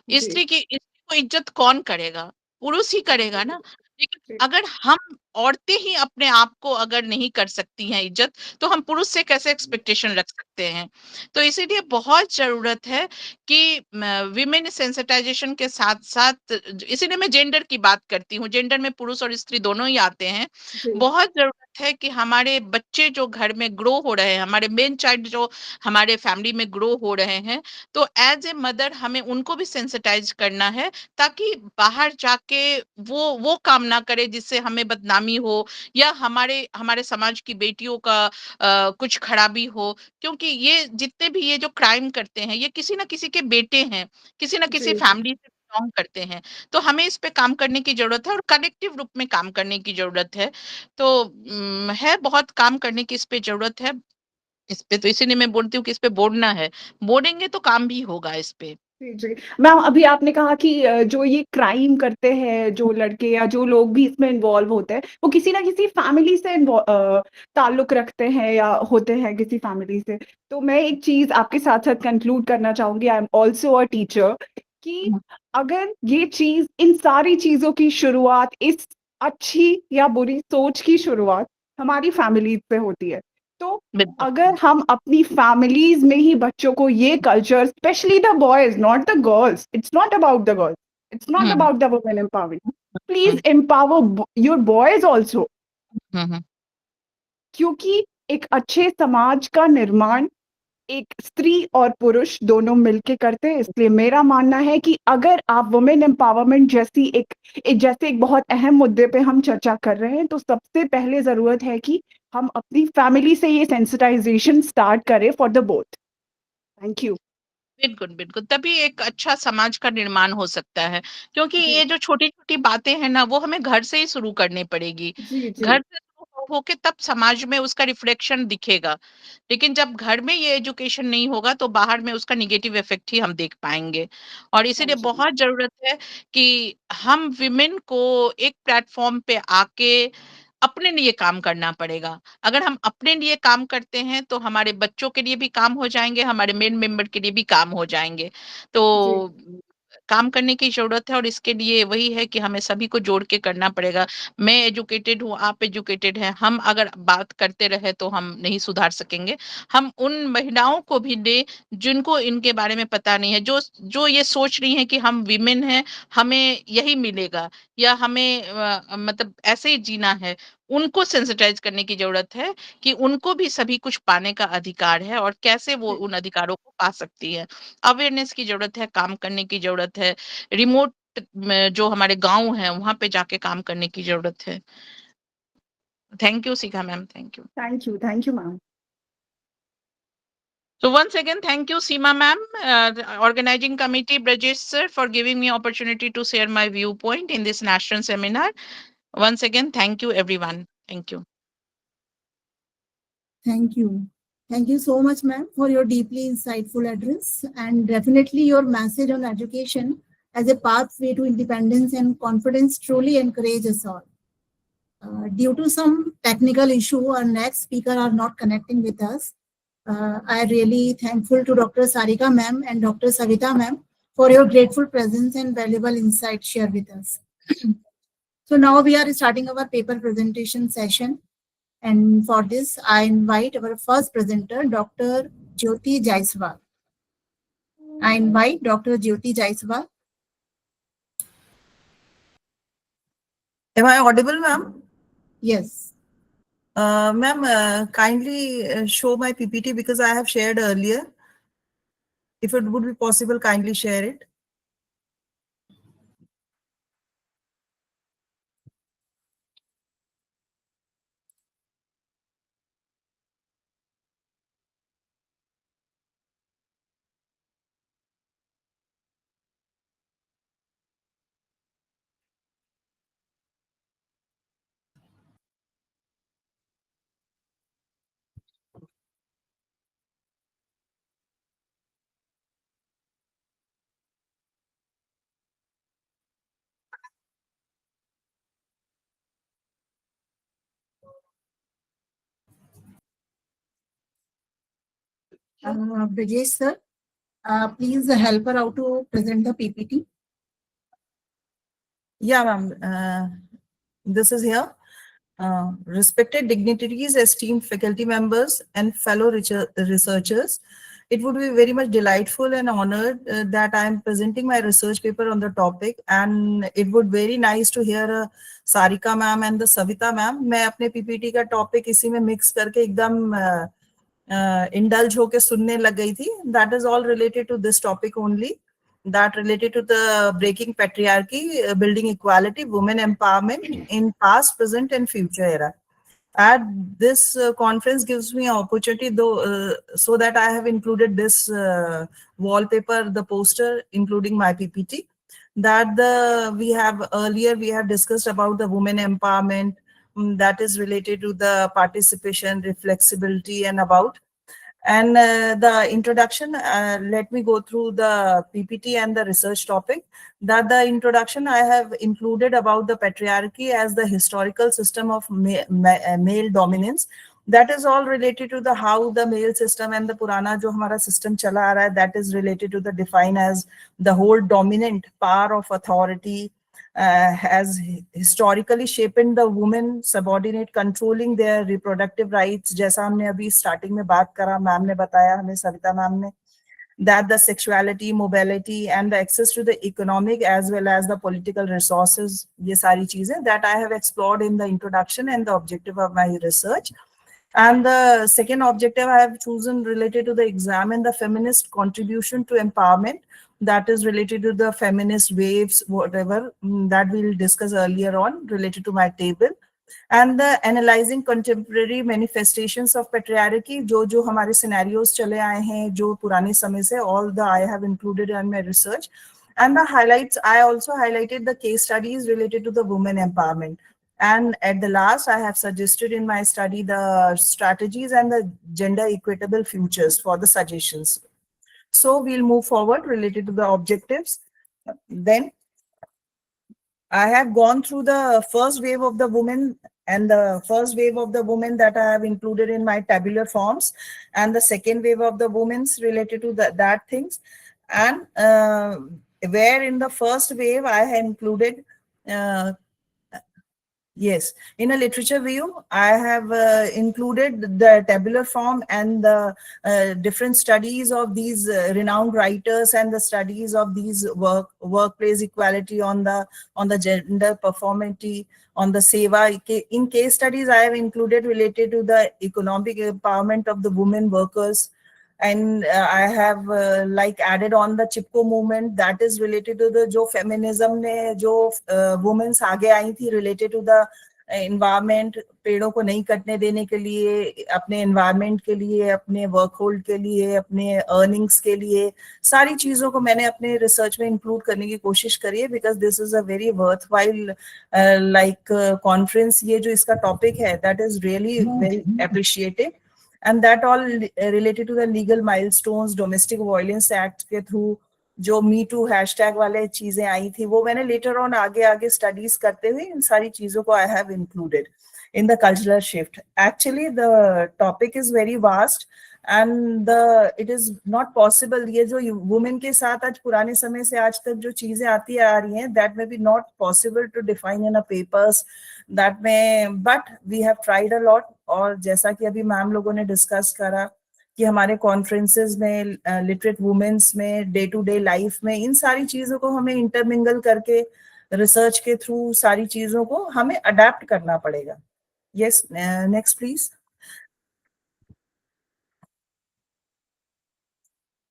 जी स्त्री को इज्जत कौन करेगा? पुरुष ही करेगा ना। लेकिन जी अगर हम औरतें ही अपने आप को अगर नहीं कर सकती हैं इज्जत, तो हम पुरुष से कैसे एक्सपेक्टेशन रख सकते हैं? तो इसीलिए बहुत जरूरत है कि विमेन सेंसिटाइजेशन के साथ साथ, इसीलिए मैं जेंडर की बात करती हूँ, जेंडर में पुरुष और स्त्री दोनों ही आते हैं। जी बहुत जरूरत है कि हमारे बच्चे जो घर में ग्रो हो रहे हैं, हमारे मेन चाइल्ड जो हमारे फैमिली में ग्रो हो रहे हैं, तो एज ए मदर हमें उनको भी सेंसिटाइज करना है, ताकि बाहर जाके वो काम ना करे जिससे हमें बदनामी हो या हमारे हमारे समाज की बेटियों का कुछ खराबी हो। क्योंकि ये जितने भी ये जो क्राइम करते हैं, ये किसी ना किसी के बेटे हैं, किसी ना किसी जी फैमिली से बिलोंग करते हैं। तो हमें इस पे काम करने की जरूरत है और कलेक्टिव रूप में काम करने की जरूरत है। तो है बहुत काम करने की इस पे जरूरत है। इस पे तो इसीलिए मैं बोलती हूँ कि इस पे बोलना है, बोलेंगे तो काम भी होगा इस पे। जी जी मैम, अभी आपने कहा कि जो ये क्राइम करते हैं जो लड़के या जो लोग भी इसमें इन्वॉल्व होते हैं, वो किसी ना किसी फैमिली से ताल्लुक रखते हैं या होते हैं किसी फैमिली से। तो मैं एक चीज आपके साथ साथ कंक्लूड करना चाहूंगी, I am also a teacher, कि अगर ये चीज, इन सारी चीजों की शुरुआत, इस अच्छी या बुरी सोच की शुरुआत हमारी फैमिली से होती है, तो बिल्कुल। अगर हम अपनी फैमिलीज में ही बच्चों को ये culture, specially the boys, not the girls, it's not about the girls, it's not hmm about the women empowerment, please hmm empower your boys also. Hmm क्योंकि एक अच्छे समाज का निर्माण एक स्त्री और पुरुष दोनों मिलके करते हैं। इसलिए मेरा मानना है कि अगर आप वुमेन एम्पावरमेंट जैसी जैसे एक बहुत अहम मुद्दे पे हम चर्चा कर रहे हैं, तो सबसे पहले जरूरत है कि हम अपनी फैमिली से ये सेंसिटाइजेशन स्टार्ट करें for the both. Thank you. बिल्कुल बिल्कुल, तभी एक अच्छा समाज का निर्माण हो सकता है। क्योंकि जी ये जो छोटी छोटी बातें हैं ना, वो हमें घर से ही शुरू करनी पड़ेगी। जी जी घर से शुरू होके तब समाज में उसका रिफ्लेक्शन दिखेगा। लेकिन जब घर में ये एजुकेशन नहीं होगा तो बाहर में उसका निगेटिव इफेक्ट ही हम देख पाएंगे। और हाँ इसीलिए जी बहुत जरूरत है कि हम विमेन को एक प्लेटफॉर्म पे आके अपने लिए काम करना पड़ेगा। अगर हम अपने लिए काम करते हैं तो हमारे बच्चों के लिए भी काम हो जाएंगे, हमारे मेन मेंबर के लिए भी काम हो जाएंगे। तो जी काम करने की जरूरत है और इसके लिए वही है कि हमें सभी को जोड़ के करना पड़ेगा। मैं एजुकेटेड हूँ, आप एजुकेटेड हैं, हम अगर बात करते रहे तो हम नहीं सुधार सकेंगे। हम उन महिलाओं को भी दे जिनको इनके बारे में पता नहीं है, जो जो ये सोच रही हैं कि हम विमेन हैं, हमें यही मिलेगा या हमें मतलब ऐसे ही जीना है। उनको सेंसिटाइज करने की जरूरत है कि उनको भी सभी कुछ पाने का अधिकार है और कैसे वो जी उन अधिकारों को पा सकती है। अवेयरनेस की जरूरत है, काम करने की जरूरत है। रिमोट में जो हमारे गांव हैं वहां पे जाके काम करने की जरूरत है। Thank you Shikha ma'am, thank you. Thank you ma'am. So once again, thank you, Seema ma'am, organizing committee, Brajesh sir, for giving me opportunity to share my viewpoint in this national seminar. Once again, thank you, everyone. Thank you. Thank you. Thank you so much, ma'am, for your deeply insightful address and definitely your message on education as a pathway to independence and confidence truly encourage us all. Due to some technical issue, our next speaker are not connecting with us. I really thankful to Dr. Sarika ma'am and Dr. Savita ma'am for your grateful presence and valuable insight shared with us. So now we are starting our paper presentation session. And for this, I invite our first presenter, Dr. Jyoti Jaiswal. I invite Dr. Jyoti Jaiswal. Am I audible, ma'am? Yes. Ma'am, kindly show my PPT because I have shared earlier. If it would be possible, kindly share it. Brijesh sir, please help her out to present the PPT. Yeah, ma'am. This is here. Respected dignitaries, esteemed faculty members, and fellow researchers, it would be very much delightful and honored that I am presenting my research paper on the topic, and it would very nice to hear Sarika ma'am and the Savita ma'am. मैं अपने PPT का topic इसी में mix करके एकदम indulge होके सुनने लग गई थी. That is all related to this topic only. That related to the breaking patriarchy, building equality, women empowerment in past, present, and future era. And this conference gives me an opportunity, though, so that I have included this wallpaper, the poster, including my PPT. That we have discussed about the women empowerment, that is related to the participation, reflexibility, and about. And the introduction, let me go through the PPT and the research topic. That the introduction I have included about the patriarchy as the historical system of male dominance. That is all related to the how the male system and the Purana jo hamara system chala aa raha hai, that is related to the define as the whole dominant power of authority, has historically shaped the women, subordinate, controlling their reproductive rights. जैसा हमने अभी starting में बात करा, ma'am ने बताया हमें, Savita ma'am ने, that the sexuality, mobility, and the access to the economic as well as the political resources, ये सारी चीजें that I have explored in the introduction and the objective of my research. And the second objective I have chosen related to the examine the feminist contribution to empowerment. That is related to the feminist waves, whatever that we'll discuss earlier on, related to my table. And the analyzing contemporary manifestations of patriarchy, जो हमारे scenarios चले आए हैं, जो पुराने समय से, all the I have included in my research. And the highlights, I also highlighted the case studies related to the women empowerment. And at the last, I have suggested in my study the strategies and the gender equitable futures for the suggestions. So we'll move forward related to the objectives. Then I have gone through the first wave of the women and the first wave of the women that I have included in my tabular forms, and the second wave of the women's related to that things. And where in the first wave I have included yes, in a literature view, I have included the tabular form and the different studies of these renowned writers and the studies of these workplace equality on the gender performity, on the seva. In case studies, I have included related to the economic empowerment of the women workers. And I have like added on the Chipko movement, that is related to the jo feminism ne jo women's आगे आई थी related to the environment, पेड़ों को नहीं कटने देने के लिए, अपने environment के लिए, अपने work hold के लिए, अपने earnings के लिए, सारी चीजों को मैंने अपने research में include करने की कोशिश करी है, because this is a very worthwhile conference. ये जो इसका topic है, that is really very appreciated. And that all related to the legal milestones, domestic violence act के through जो Me Too hashtag वाले चीजें आई थी, वो मैंने later on आगे studies करते हुए इन सारी चीजों को I have included in the cultural shift. Actually, the topic is very vast and it is not possible. ये जो women के साथ आज पुराने समय से आज तक जो चीजें आती आ रही हैं, that may be not possible to define in a papers. That may, but we have tried a lot. और जैसा कि अभी मैम लोगों ने डिस्कस करा कि हमारे कॉन्फ्रेंसेस में लिटरेट वुमेन्स में डे टू डे लाइफ में इन सारी चीजों को हमें इंटरमिंगल करके रिसर्च के थ्रू सारी चीजों को हमें अडेप्ट करना पड़ेगा. Yes, next please.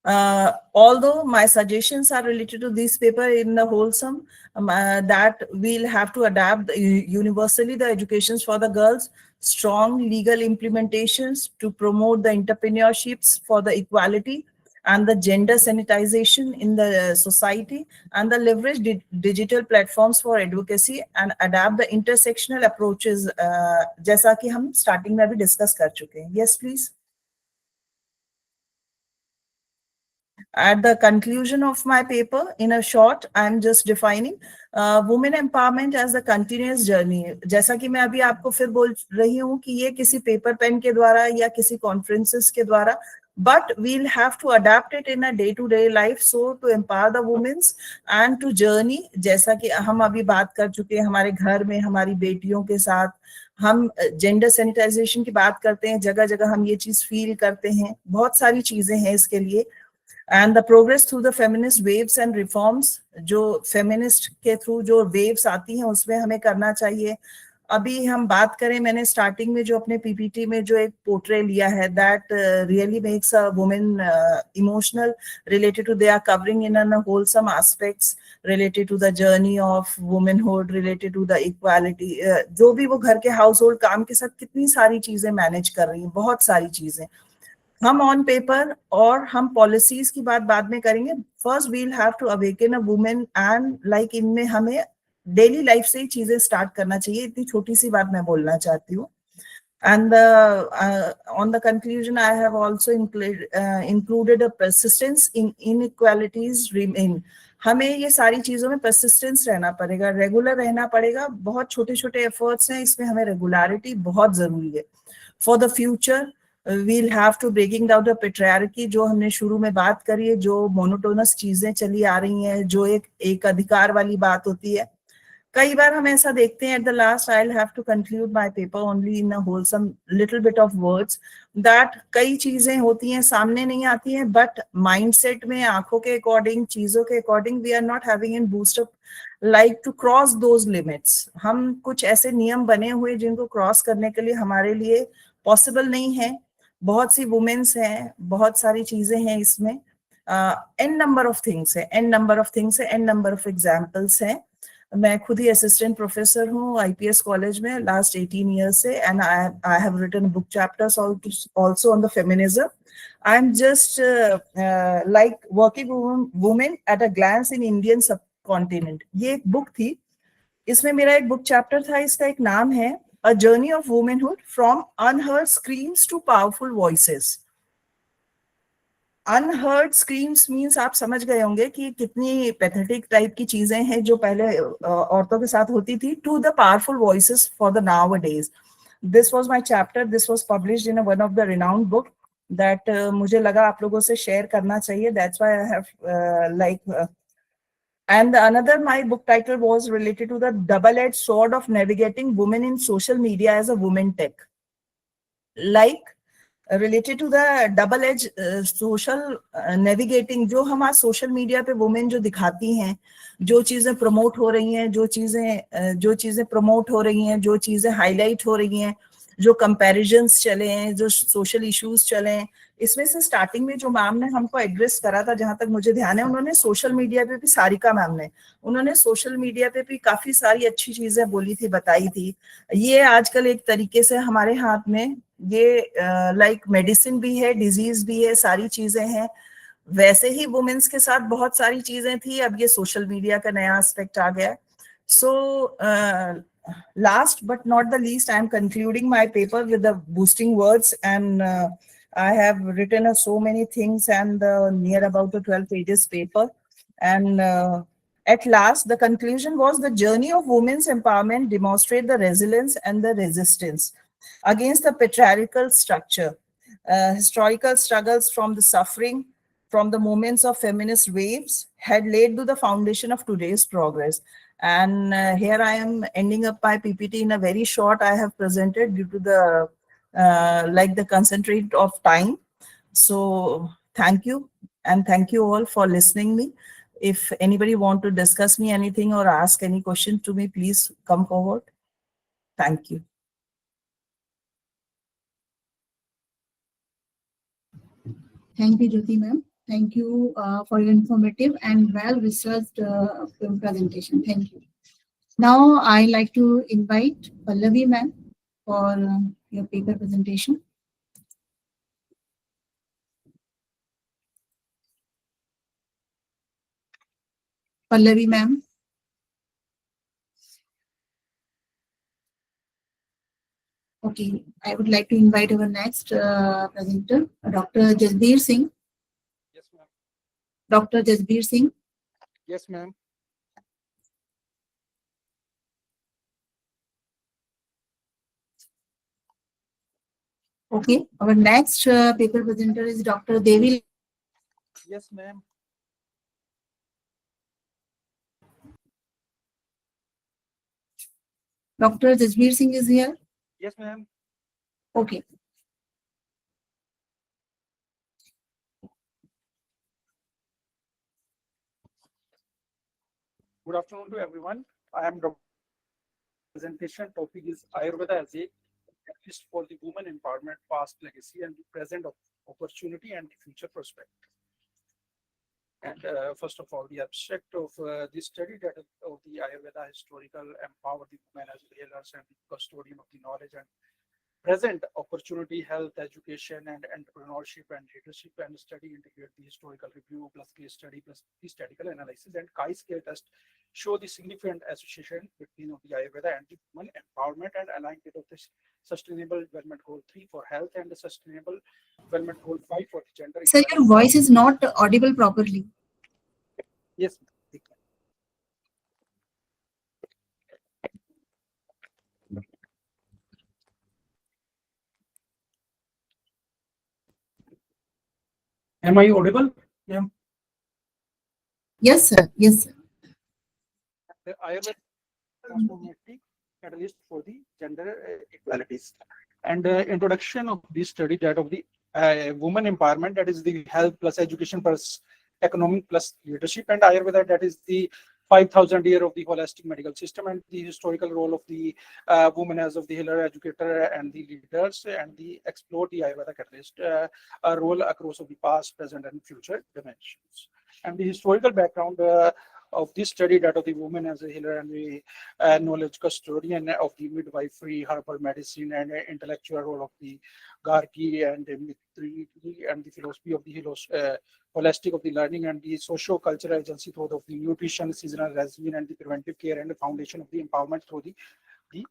Although my suggestions are related to this paper in the wholesome, that we'll have to adapt universally the educations for the girls, strong legal implementations to promote the entrepreneurships for the equality and the gender sanitization in the society, and the leverage digital platforms for advocacy and adapt the intersectional approaches, जैसा कि हम starting में भी discuss कर चुके हैं. Yes, please. At the conclusion of my paper, in a short, I am just defining women empowerment as a continuous journey. जैसा कि मैं अभी आपको फिर बोल रही हूँ कि ये किसी पेपर पेन के द्वारा या किसी कॉन्फ्रेंसेस के द्वारा but we'll have to adapt it in a day-to-day life, so to empower the women and to journey, जैसा कि हम अभी बात कर चुके हैं, हमारे घर में हमारी बेटियों के साथ हम जेंडर सैनिटाइजेशन की बात करते हैं, जगह जगह हम ये चीज फील करते हैं, बहुत सारी चीजें हैं इसके लिए। And the progress through the feminist waves and reforms, जो फेमिनिस्ट के थ्रू जो वेव्स आती हैं उसमें हमें करना चाहिए। अभी हम बात करें, मैंने स्टार्टिंग में जो अपने पीपीटी में जो एक पोर्ट्रे लिया है, that really makes a women emotional related to, they are covering in an wholesome aspects related to the journey of womanhood, related to the equality, जो भी वो घर के हाउस होल्ड काम के साथ कितनी सारी चीजें मैनेज कर रही हैं, बहुत सारी चीजें हम ऑन पेपर, और हम पॉलिसीज की बात बाद में करेंगे। First we'll have to awaken a women, and like इनमें हमें डेली लाइफ से ही चीजें स्टार्ट करना चाहिए। इतनी छोटी सी बात मैं बोलना चाहती हूँ। And on the conclusion, I have also included a persistence in inequalities remain. हमें ये सारी चीजों में persistence रहना पड़ेगा, रेगुलर रहना पड़ेगा। बहुत छोटे छोटे एफर्ट्स हैं, इसमें हमें रेगुलरिटी बहुत जरूरी है। For the future we'll have to breaking down the patriarchy, जो हमने शुरू में बात करी है, जो मोनोटोनस चीजें चली आ रही हैं, जो एक अधिकार वाली बात होती है। कई बार हम ऐसा देखते हैं, at the last I will have to conclude my paper only in a wholesome little bit of words, that कई चीजें होती हैं सामने नहीं आती हैं, बट माइंडसेट में, आंखों के अकॉर्डिंग, चीजों के according, we are not having in boost up like to cross those limits. हम कुछ ऐसे नियम बने हुए जिनको क्रॉस करने के लिए हमारे लिए पॉसिबल नहीं है। बहुत सी वुमेन्स हैं, बहुत सारी चीजें हैं इसमें, एन नंबर ऑफ थिंग्स है, एन नंबर ऑफ थिंग्स है, एन नंबर ऑफ एग्जाम्पल्स हैं। मैं खुद ही असिस्टेंट प्रोफेसर हूँ आईपीएस कॉलेज में लास्ट 18 ईयर्स से, and I have written book chapters also on the feminism. I am just like working women at a glance in Indian subcontinent, ये एक book थी, इसमें मेरा एक बुक चैप्टर था, इसका एक नाम है a journey of womanhood from unheard screams to powerful voices. Unheard screams means आप समझ गए होंगे कि कितनी पैथेटिक टाइप की चीजें हैं जो पहले औरतों के साथ होती थी, to the powerful voices for the nowadays. This was my chapter, this was published in one of the renowned book that मुझे लगा आप लोगों से शेयर करना चाहिए, that's why I have like and another my book title was related to the double-edged sword of navigating women in social media as a woman tech, like related to the double edge social navigating, जो हम आज social media पे women जो दिखाती हैं, जो चीजें promote हो रही हैं, जो चीजें प्रमोट हो रही हैं, जो चीजें हाईलाइट हो रही हैं, जो कंपैरिजंस चले हैं, जो सोशल इश्यूज चले हैं, इसमें से स्टार्टिंग में जो मैम ने हमको एड्रेस करा था, जहां तक मुझे ध्यान है, उन्होंने सोशल मीडिया पे भी, सारिका मैम ने, उन्होंने सोशल मीडिया पे भी काफी सारी अच्छी चीजें बोली थी, बताई थी। ये आजकल एक तरीके से हमारे हाथ में ये लाइक मेडिसिन भी है, डिजीज भी है, सारी चीजें हैं। वैसे ही वुमेन्स के साथ बहुत सारी चीजें थी, अब ये सोशल मीडिया का नया एस्पेक्ट आ गया। सो last but not the least, I am concluding my paper with the boosting words, and I have written so many things, and near about the 12 pages paper, and at last the conclusion was the journey of women's empowerment demonstrate the resilience and the resistance against the patriarchal structure. Historical struggles from the suffering from the movements of feminist waves had laid to the foundation of today's progress. And here I am ending up my PPT in a very short I have presented due to the like the concentrate of time. So thank you, and thank you all for listening me. If anybody want to discuss me anything or ask any question to me, please come forward. Thank you. Thank you, Jyoti ma'am. Thank you for your informative and well-researched presentation. Thank you. Now, I'd like to invite Pallavi ma'am for your paper presentation. Pallavi ma'am. Okay, I would like to invite our next presenter, Dr. Jasbir Singh. Yes, ma'am. Dr. Jasbir Singh. Yes, ma'am. Okay, our next paper presenter is Dr. Devi. Yes, ma'am. Dr. Jasbir Singh is here. Yes, ma'am. Okay. Good afternoon to everyone. I am Dr. Presentation topic is Ayurveda as a catalyst for the women empowerment, past legacy, and the present opportunity and the future prospect. And first of all, the abstract of this study that of the Ayurveda historical empower the women as healers and the custodian of the knowledge and present opportunity, health, education, and entrepreneurship and leadership, and study integrate the historical review plus case study plus the statistical analysis and chi-scale test show the significant association between of the Ayurveda and the women empowerment and aligned with the Sustainable Development Goal 3 for health and the Sustainable Development Goal 5 for the gender. Sir, your voice is not audible properly. Yes. Am I audible? Yeah. Yes, sir. Yes, sir. The Ayurveda transformative catalyst for the gender equalities. And introduction of this study that of the women empowerment, that is the health plus education plus economic plus leadership, and Ayurveda, that is the 5,000 year of the holistic medical system, and the historical role of the women as of the healer, educator, and the leaders, and the explore the Ayurveda catalyst role across of the past, present, and future dimensions. And the historical background of this study, that of the woman as a healer and the knowledge custodian of the midwifery, herbal medicine, and intellectual role of the Gargi and the Mitri and the philosophy of the holistic of the learning and the socio-cultural agency through of the nutrition, seasonal regimen, and the preventive care and the foundation of the empowerment through the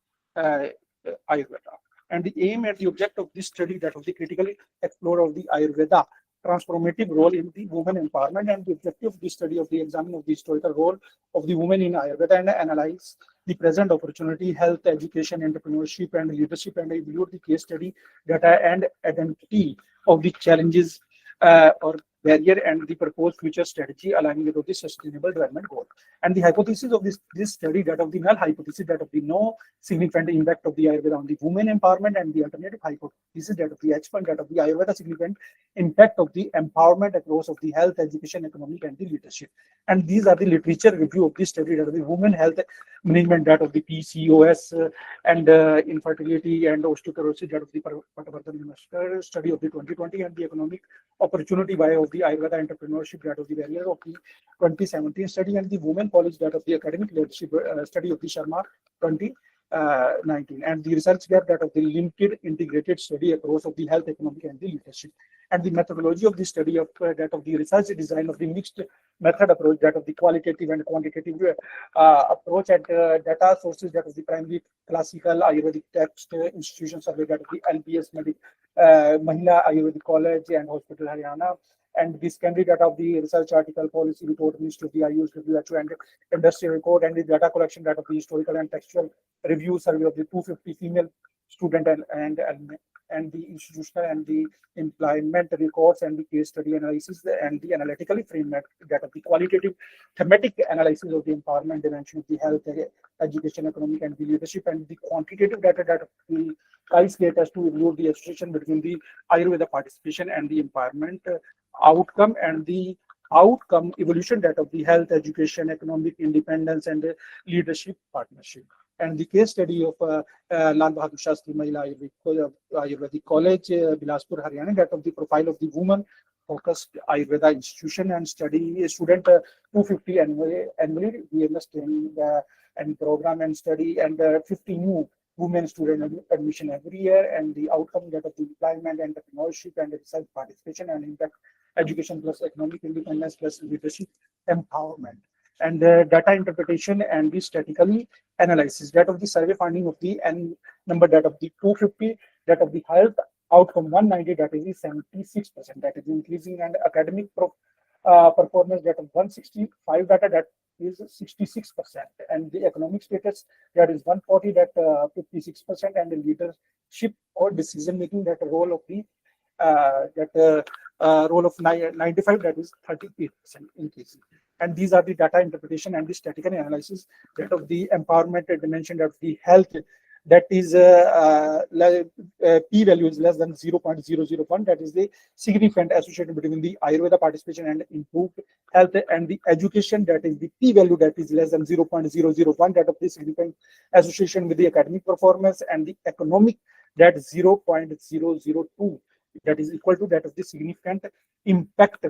Ayurveda. And the aim and the object of this study, that of the critically explore of the Ayurveda transformative role in the women empowerment, and the objective of this study of the examine of the historical role of the women in Ayurveda and analyze the present opportunity, health, education, entrepreneurship, and leadership, and evaluate the case study data and identity of the challenges or barrier and the proposed future strategy aligning with the sustainable development goal. And the hypothesis of this study, that of the null hypothesis, that of the no significant impact of the Ayurveda on the women empowerment, and the alternative hypothesis, that of the H1, that of the Ayurveda significant impact of the empowerment across of the health, education, economic, and the leadership. And these are the literature review of this study, that of the women health management, that of the PCOS and infertility and osteoporosis, that of the Patavardhan Namaskar study of the 2020, and the economic opportunity by of the Ayurveda entrepreneurship, that of the barrier of the 2017 study, and the women college, that of the academic leadership study of the Sharma 2019, and the research gap, that of the limited integrated study across of the health, economic, and the leadership. And the methodology of the study of that of the research design of the mixed method approach, that of the qualitative and quantitative approach, and data sources, that of the primary classical Ayurvedic text institution survey, that of the LBS Mahila Ayurvedic College and Hospital Haryana, and the secondary data of the research article, policy report, Ministry of the IUS, WHO, and industrial report, and the data collection, data of the historical and textual review survey of the 250 female student and the institutional and the employment records, and the case study analysis, and the analytically framework, that of the qualitative thematic analysis of the empowerment dimension of the health, education, economic, and the leadership, and the quantitative data, that of the chi-scale test to evaluate the association between the Ayurveda participation and the empowerment outcome, and the outcome evolution, that of the health, education, economic independence, and leadership partnership. And the case study of Lal Bahadur Shastri Mahila Ayurvedic College, Bilaspur, Haryana, that of the profile of the woman focused Ayurveda institution and study student 250 annually BMS training and program and study, and 50 new women student admission every year, and the outcome, that of the employment, entrepreneurship, and research participation, and impact education plus economic independence plus leadership empowerment. And data interpretation and the statistically analysis, that of the survey finding of the N number, that of the 250, that of the health outcome 190, that is 76%, that is increasing, and academic performance, that of 165 data, that is 66%, and the economic status that is 140, that 56%, and the leadership or decision making, that role of the role of 95, that is 38% increase. And these are the data interpretation and the statistical analysis that of the empowerment dimension of the health, that is p value is less than 0.001. That is the significant association between the Ayurveda participation and improved health, and the education, that is the p value that is less than 0.001, that of the significant association with the academic performance, and the economic, that 0.002, that is equal to that of the significant impact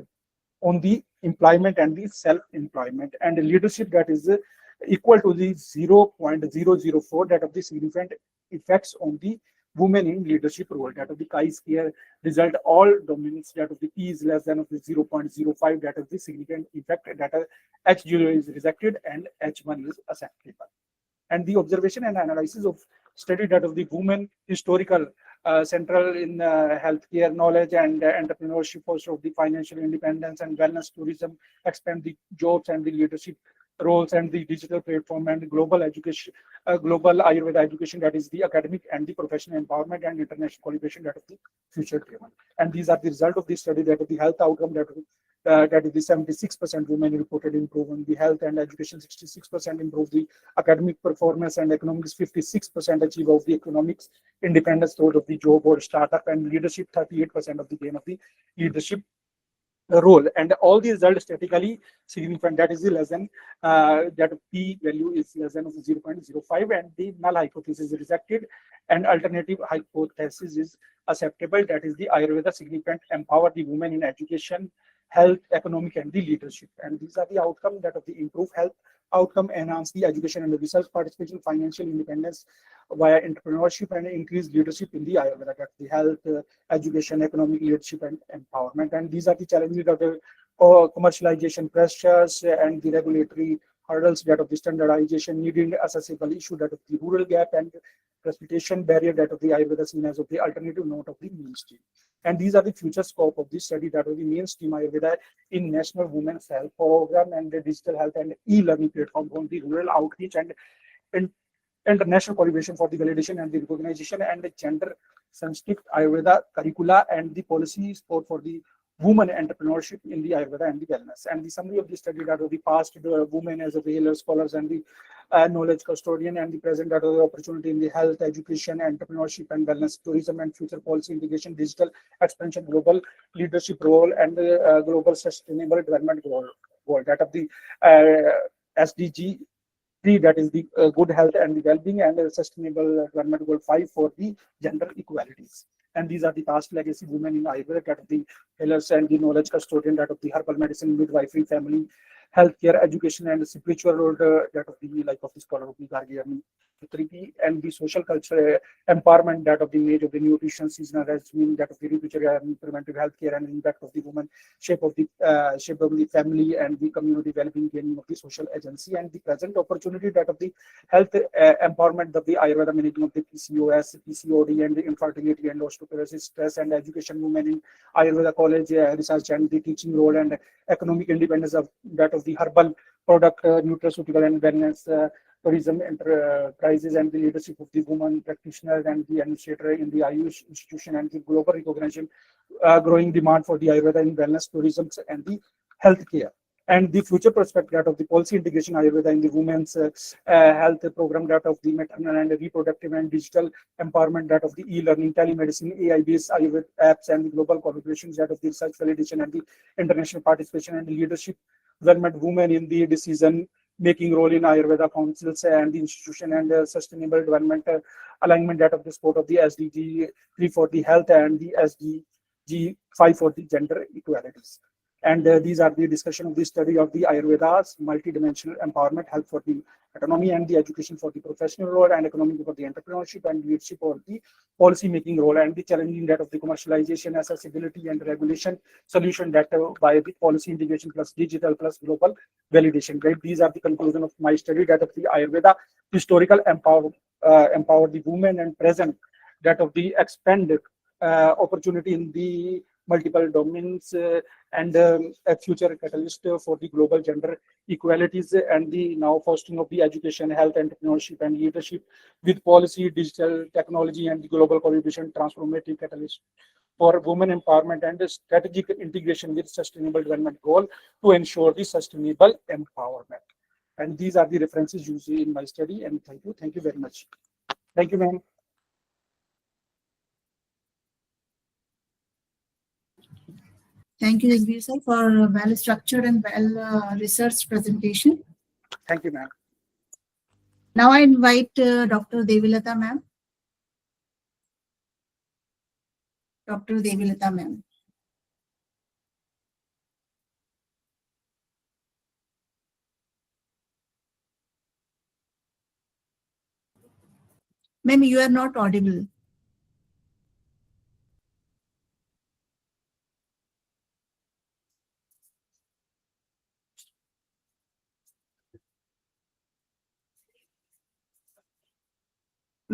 on the employment and the self-employment, and the leadership, that is equal to the 0.004, that of the significant effects on the women in leadership role, that of the chi-square result all domains, that of the p is less than of the 0.05, that of the significant effect, that H0 is rejected and H1 is acceptable. And the observation and analysis of study, that of the women historical central in healthcare knowledge and entrepreneurship, also of the financial independence and wellness tourism, expand the jobs and the leadership roles, and the digital platform and global education, global Ayurveda education, that is the academic and the professional empowerment and international qualification, that of the future driven. And these are the result of the study, that of the health outcome, that is the 76% women reported improvement the health and education, 66% improve the academic performance, and economics 56% achieve of the economics independence through of the job or startup, and leadership 38% of the gain of the leadership role. And all these results statistically significant, that is the less than that p value is less than of 0.05, and the null hypothesis is rejected and alternative hypothesis is acceptable, that is the Ayurveda significant empower the women in education, health, economic, and the leadership. And these are the outcome, that of the improved health outcome, enhance the education and the research participation, financial independence via entrepreneurship, and increased leadership in the Ayurveda, that the health, education, economic, leadership, and empowerment. And these are the challenges of the commercialization pressures and the regulatory hurdles, that of the standardization, needing accessible issue, that of the rural gap, and precipitation barrier, that of the Ayurveda seen as of the alternative note of the mainstream. And these are the future scope of this study, that of the mainstream Ayurveda in National Women's Health Program and the digital health and e-learning platform on the rural outreach, and international collaboration for the validation and the recognition, and the gender sensitive Ayurveda curricula, and the policy support for the women entrepreneurship in the Ayurveda and the wellness. And the summary of the study, that of the past women as a whaler, scholars, and the knowledge custodian, and the present, that of the opportunity in the health, education, entrepreneurship, and wellness, tourism, and future policy integration, digital expansion, global leadership role, and the global sustainable development goal, that of the SDG 3, that is the good health and the well-being, and the sustainable development goal 5 for the gender equalities. And these are the past legacy women in Ayurveda, that of the healers and the knowledge custodian, that of the herbal medicine, midwifery, family healthcare, education, and spiritual role, that of the life of the scholar of the Gargi, and the social culture empowerment, that of the image of the nutrition, seasonal regimen, that of the literature and preventive healthcare, and the impact of the woman, shape of the family and the community well-being, gaining of the social agency, and the present opportunity, that of the health empowerment of the Ayurveda, managing of the PCOS, PCOD, and the infertility and osteoporosis, stress and education, women in Ayurveda college research and the teaching role, and economic independence of that of the herbal product, nutraceutical and wellness, tourism enterprises, and the leadership of the woman practitioners and the administrator in the Ayush institution, and the global recognition, growing demand for the Ayurveda in wellness, tourism, and the healthcare. And the future prospect, that of the policy integration Ayurveda in the women's health program, that of the maternal and reproductive and digital empowerment, that of the e-learning, telemedicine, AI-based Ayurveda apps, and the global collaborations, that of the research validation and the international participation, and the leadership development, women in the decision making role in Ayurveda councils and the institution, and sustainable development alignment, that of the support of the SDG 3 for the health and the SDG 5 for the gender equalities. And these are the discussion of the study of the Ayurveda's multidimensional empowerment, health for the autonomy, and the education for the professional role, and economic for the entrepreneurship, and leadership for the policy making role, and the challenging that of the commercialization, accessibility, and regulation solution, that by the policy integration plus digital plus global validation. Right? These are the conclusion of my study, that of the Ayurveda historical empower the women, and present, that of the expanded opportunity in the multiple domains and a future catalyst for the global gender equalities and the now fostering of the education, health, entrepreneurship, and leadership with policy, digital technology, and the global contribution transformative catalyst for women empowerment and strategic integration with sustainable development goal to ensure the sustainable empowerment. And these are the references used in my study. And thank you. Thank you very much. Thank you, ma'am. Thank you, Jasbir sir, for a well-structured and well-researched presentation. Thank you, ma'am. Now I invite Dr. Devilata ma'am. Dr. Devilata ma'am. Ma'am, you are not audible.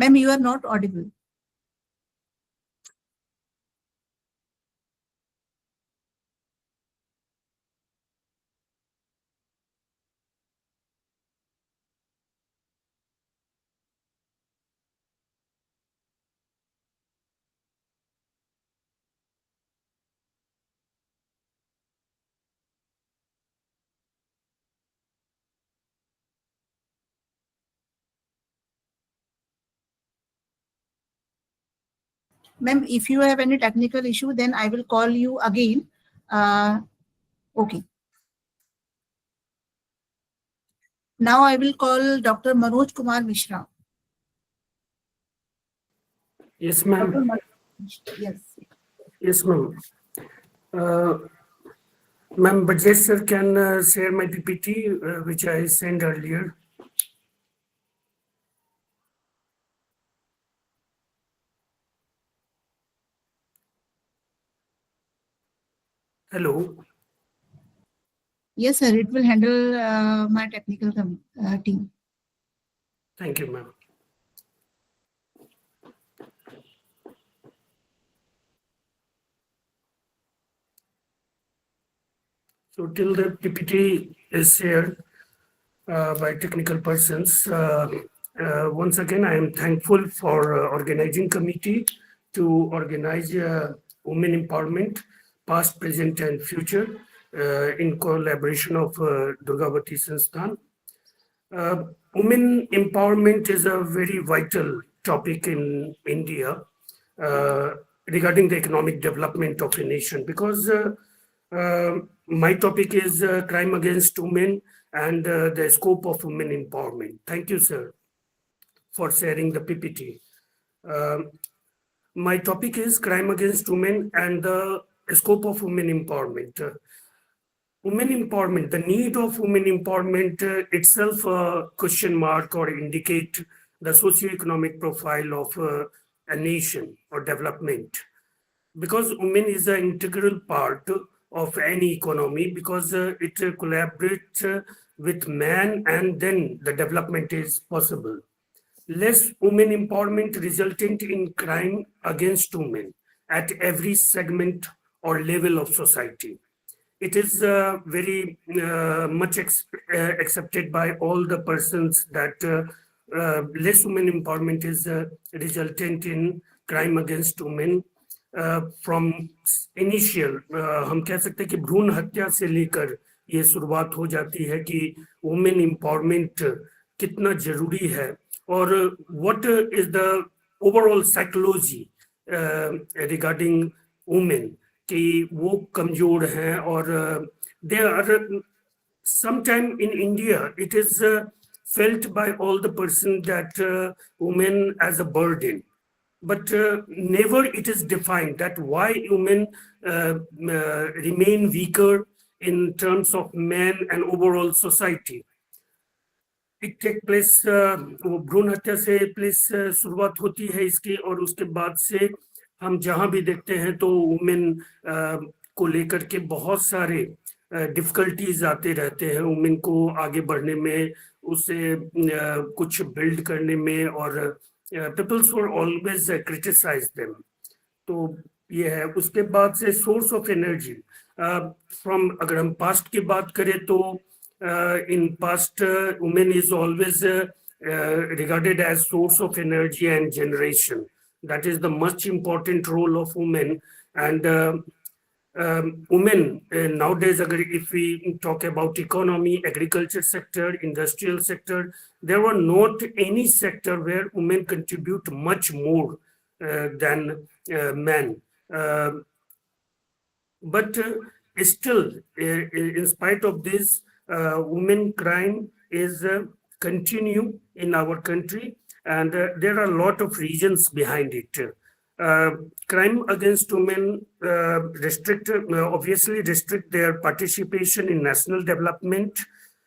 Ma'am, you are not audible. Ma'am, if you have any technical issue, then I will call you again. Okay. Now I will call Dr. Manoj Kumar Mishra. Yes, ma'am. Yes. Yes, ma'am. Ma'am, Bajaj sir can share my PPT, which I sent earlier. Hello. Yes, sir. It will handle my technical team. Thank you, ma'am. So till the PPT is shared by technical persons, once again, I am thankful for organizing committee to organize women empowerment, past, present, and future in collaboration of Durgavati Sansthan. Women empowerment is a very vital topic in India regarding the economic development of a nation, because my topic is crime against women and the scope of women empowerment. Thank you, sir, for sharing the PPT. My topic is crime against women and the scope of women empowerment. Women empowerment, the need of women empowerment itself a question mark or indicate the socioeconomic profile of a nation or development. Because women is an integral part of any economy, because it collaborates with man and then the development is possible. Less women empowerment resultant in crime against women at every segment or level of society. It is very much accepted by all the persons that less women empowerment is resultant in crime against women from initial हम कह सकते हैं कि भ्रूण हत्या से लेकर ये शुरुआत हो जाती है कि वुमेन एम्पावरमेंट कितना जरूरी है और what is the overall psychology regarding women कि वो कमजोर हैं और they are sometime in India it is felt by all the person that women as a burden, but never it is defined that why women remain weaker in terms of men and overall society. It take place वो भ्रूण हत्या से place शुरुआत होती है इसकी और उसके बाद से हम जहां भी देखते हैं तो वुमेन को लेकर के बहुत सारे डिफिकल्टीज आते रहते हैं वुमेन को आगे बढ़ने में उसे कुछ बिल्ड करने में और peoples were always criticize them. तो ये है। उसके बाद से सोर्स ऑफ एनर्जी फ्रॉम, अगर हम पास्ट की बात करें तो in past women is always regarded as source of energy and generation. That is the much important role of women. And women nowadays, if we talk about economy, agriculture sector, industrial sector, there were not any sector where women contribute much more than men. But still, in spite of this, women crime is continue in our country, and there are a lot of reasons behind it. Crime against women obviously restrict their participation in national development,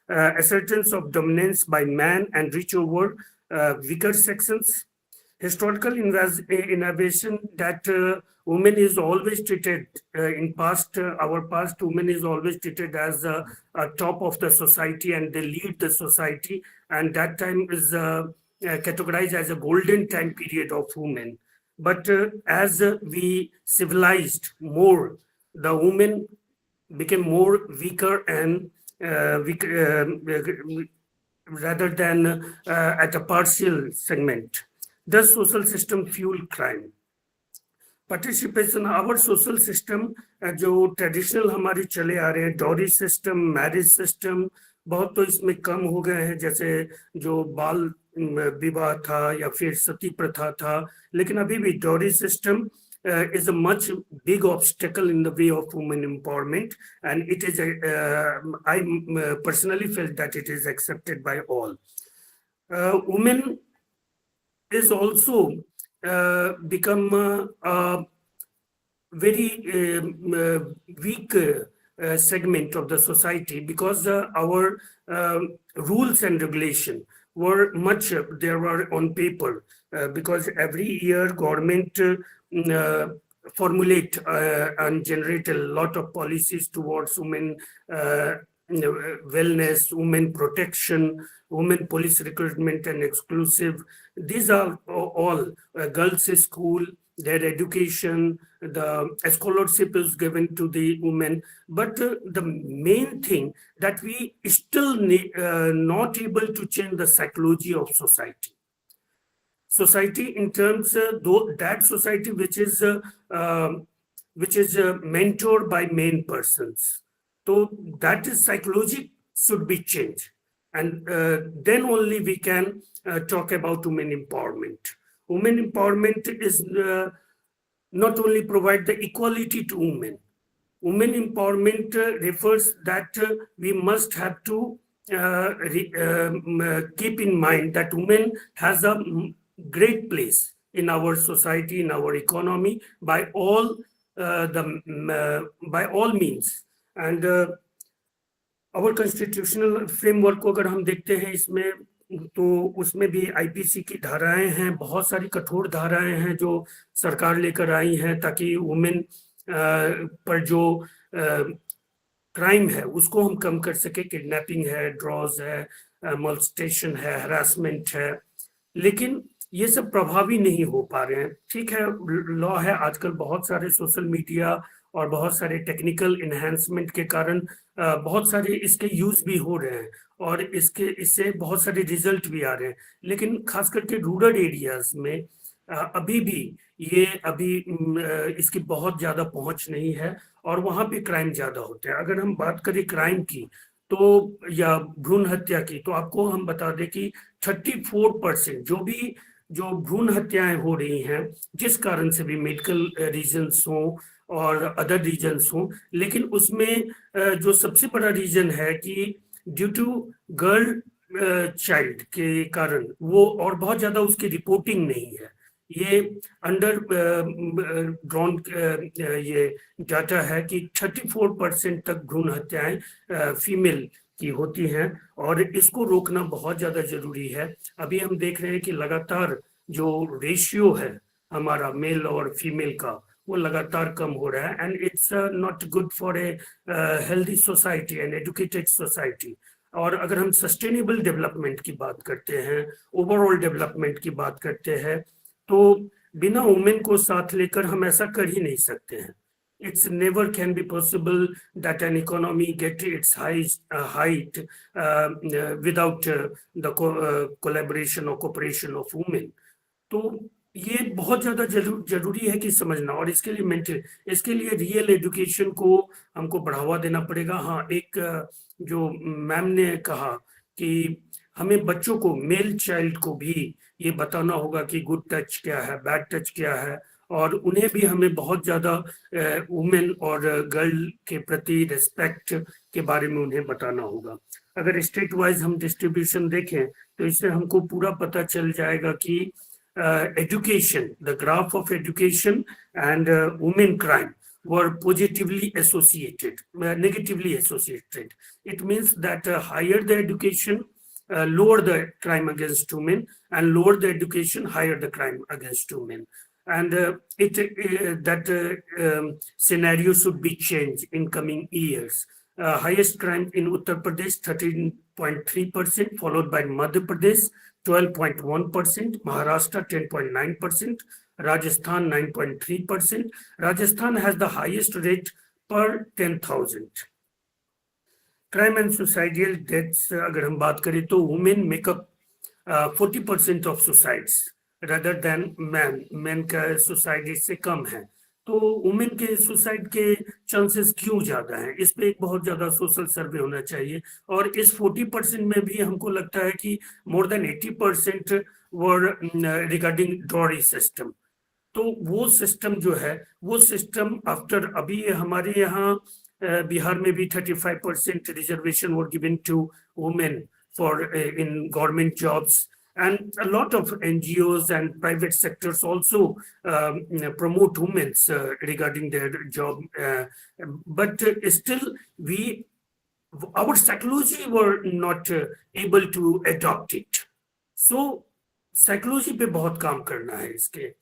assertions of dominance by man and reach over weaker sections. Historical innovation that women is always treated in past, our past women is always treated as a top of the society, and they lead the society, and that time is categorized as a golden time period of women. But as we civilized more, the women became more weaker and rather than at a partial segment. Does social system fuel crime? Participation, our social system जो traditional हमारी चले आ रहे हैं, dowry system, marriage system, बहुत तो इसमें कम हो गए हैं, जैसे जो बाल विवाह था या फिर सती प्रथा था, लेकिन अभी भी dowry system is a much big obstacle in the way of women empowerment, and it is I personally felt that it is accepted by all. Women is also become a very weak segment of the society, because our rules and regulation were much, there were on paper, because every year government formulate and generate a lot of policies towards women wellness, women protection, women police recruitment and exclusive. These are all girls' school, their education, the scholarship is given to the women. But the main thing that we still not able to change the psychology of society. Society in terms that society which is mentored by main persons. So that is psychology should be changed, and then only we can talk about women empowerment. Women empowerment is not only provide the equality to women. Women empowerment refers that we must have to keep in mind that women has a great place in our society, in our economy, by all by all means. And our constitutional framework को अगर हम देखते हैं इसमें, तो उसमें भी IPC की धाराएं हैं, बहुत सारी कठोर धाराएं हैं जो सरकार लेकर आई हैं, ताकि वुमेन पर जो क्राइम है उसको हम कम कर सके. किडनैपिंग है, ड्रॉज है, मोलेस्टेशन है, हरासमेंट है, लेकिन ये सब प्रभावी नहीं हो पा रहे हैं. ठीक है, लॉ है, आजकल बहुत सारे सोशल मीडिया और बहुत सारे टेक्निकल इन्हेंसमेंट के कारण बहुत सारे इसके यूज भी हो रहे हैं, और इससे बहुत सारे रिजल्ट भी आ रहे हैं. लेकिन खास करके रूरल एरियाज में अभी भी इसकी बहुत ज्यादा पहुंच नहीं है, और वहां पे क्राइम ज्यादा होते हैं. अगर हम बात करें क्राइम की तो, या भ्रूण हत्या की, तो आपको हम बता दें कि 34% जो भ्रूण हत्याएं हो रही हैं, जिस कारण से भी मेडिकल रीजंस हों और अदर रीजंस हों, लेकिन उसमें जो सबसे बड़ा रीजन है कि ड्यू टू गर्ल चाइल्ड के कारण वो, और बहुत ज्यादा उसकी रिपोर्टिंग नहीं है. ये अंडर ड्रॉन ये डाटा है कि 34% तक भ्रूण हत्याएं फीमेल की होती हैं, और इसको रोकना बहुत ज्यादा जरूरी है. अभी हम देख रहे हैं कि लगातार जो रेशियो है हमारा मेल और फीमेल का, वो लगातार कम हो रहा है, and it's not good for a healthy society and educated society. और अगर हम सस्टेनेबल डेवलपमेंट की बात करते हैं, ओवरऑल डेवलपमेंट की बात करते हैं, तो बिना वुमेन को साथ लेकर हम ऐसा कर ही नहीं सकते हैं. It's never can be possible that an economy get its height without the collaboration or cooperation of women. तो ये बहुत ज्यादा जरूरी है कि समझना, और इसके लिए रियल एजुकेशन को हमको बढ़ावा देना पड़ेगा. हाँ, एक जो मैम ने कहा कि हमें बच्चों को, मेल चाइल्ड को भी ये बताना होगा कि गुड टच क्या है, बैड टच क्या है, और उन्हें भी हमें बहुत ज्यादा वुमेन और गर्ल के प्रति रिस्पेक्ट के बारे में उन्हें बताना होगा. अगर स्टेट वाइज हम डिस्ट्रीब्यूशन देखें तो इससे हमको पूरा पता चल जाएगा कि education, the graph of education and women crime were positively associated, negatively associated. It means that higher the education, lower the crime against women, and lower the education, higher the crime against women. And scenario should be changed in coming years. Highest crime in Uttar Pradesh, 13.3%, followed by Madhya Pradesh, 12.1%, Maharashtra 10.9%, Rajasthan 9.3%. Rajasthan has the highest rate per 10,000. Crime and suicidal deaths, अगर हम बात करें तो women make up 40% of suicides rather than men. Men का suicide इससे कम है. तो women के सुसाइड के चांसेस क्यों ज्यादा हैं? इस पे एक बहुत ज्यादा सोशल सर्वे होना चाहिए. और इस 40% में भी हमको लगता है कि मोर देन 80% वर रिगार्डिंग डॉरी सिस्टम. तो वो सिस्टम जो है, वो सिस्टम आफ्टर, अभी हमारे यहाँ बिहार में भी 35% reservation were given to women for in government jobs. And a lot of NGOs and private sectors also promote women regarding their job. But still, our psychology were not able to adopt it. So, psychology पे बहुत काम करना है इसके.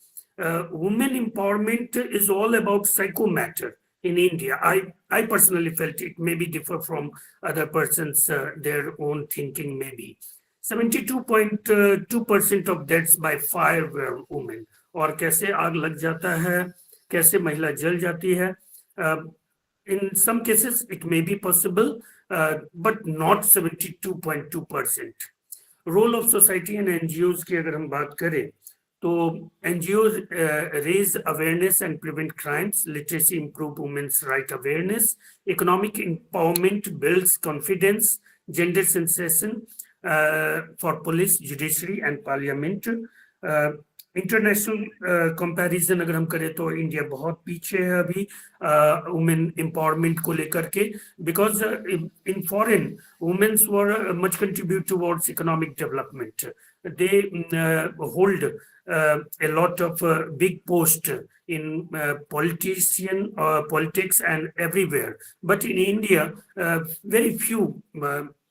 Women empowerment is all about psychomatter in India. I personally felt it maybe differ from other persons, their own thinking maybe. 72.2% of deaths by fire were women. और कैसे आग लग जाता है, कैसे महिला जल जाती है. In some cases it may be possible, but not 72.2%. Role of society and NGOs की अगर हम बात करें तो NGOs raise awareness and prevent crimes, literacy improve women's right awareness, economic empowerment builds confidence, gender sensation for police, judiciary and parliament. International comparison अगर हम करें तो इंडिया बहुत पीछे है अभी वुमेन एम्पावरमेंट को लेकर के, because in foreign womens were much contribute towards economic development. They hold a lot of big post in politics and everywhere. But in India, very few,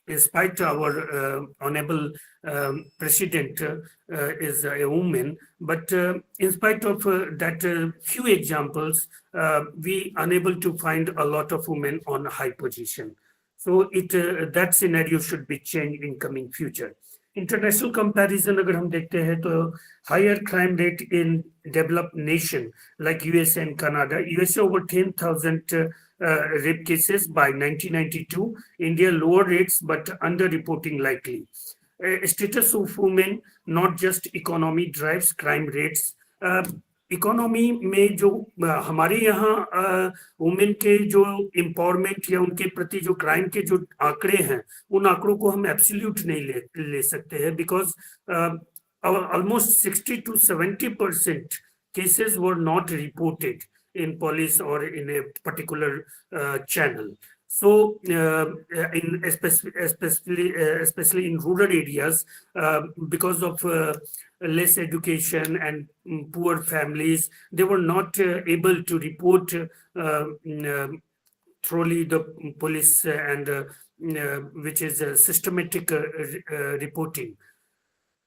in spite our honorable president is a woman, but in spite of that few examples, we unable to find a lot of women on a high position. So that scenario should be changed in coming future. International comparison अगर हम देखते हैं तो higher crime rate in developed nation like USA and Canada. USA over 10,000 rape cases by 1992. India lower rates but underreporting likely. Status of women, not just economy drives crime rates. Economy में जो हमारे यहाँ women के जो empowerment या उनके प्रति जो क्राइम के जो आंकड़े हैं उन आंकड़ों को हम एब्सोल्यूट नहीं ले सकते हैं, because almost 60 to 70% cases were not reported in police or in a particular channel. So, especially in rural areas, because of less education and poor families, they were not able to report thoroughly the police and which is systematic reporting.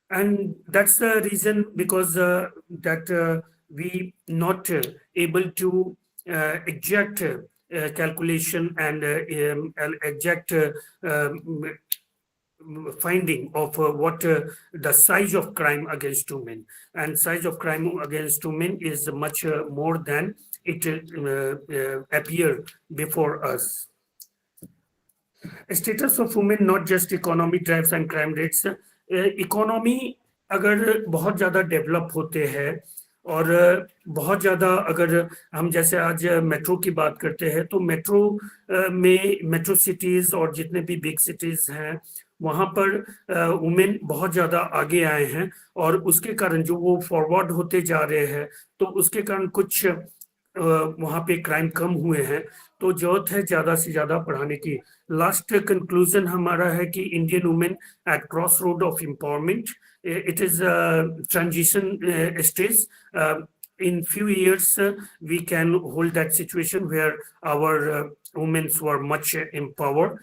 And that's the reason, because that we not able to exact calculation and exact finding of what the size of crime against women, and size of crime against women is much more than it appear before us. Status of women, not just economy drives and crime rates. Economy अगर बहुत ज्यादा develop होते हैं और बहुत ज्यादा अगर हम जैसे आज मेट्रो की बात करते हैं तो मेट्रो में मेट्रो सिटीज और जितने भी बिग सिटीज हैं वहां पर वुमेन बहुत ज्यादा आगे आए हैं और उसके कारण जो वो फॉरवर्ड होते जा रहे हैं तो उसके कारण कुछ वहां पे क्राइम कम हुए हैं तो जरूरत है ज्यादा से ज्यादा पढ़ाने की. लास्ट कंक्लूजन हमारा है कि Indian women at cross road of empowerment. It is a transition stage. In few years, we can hold that situation where our women were much empowered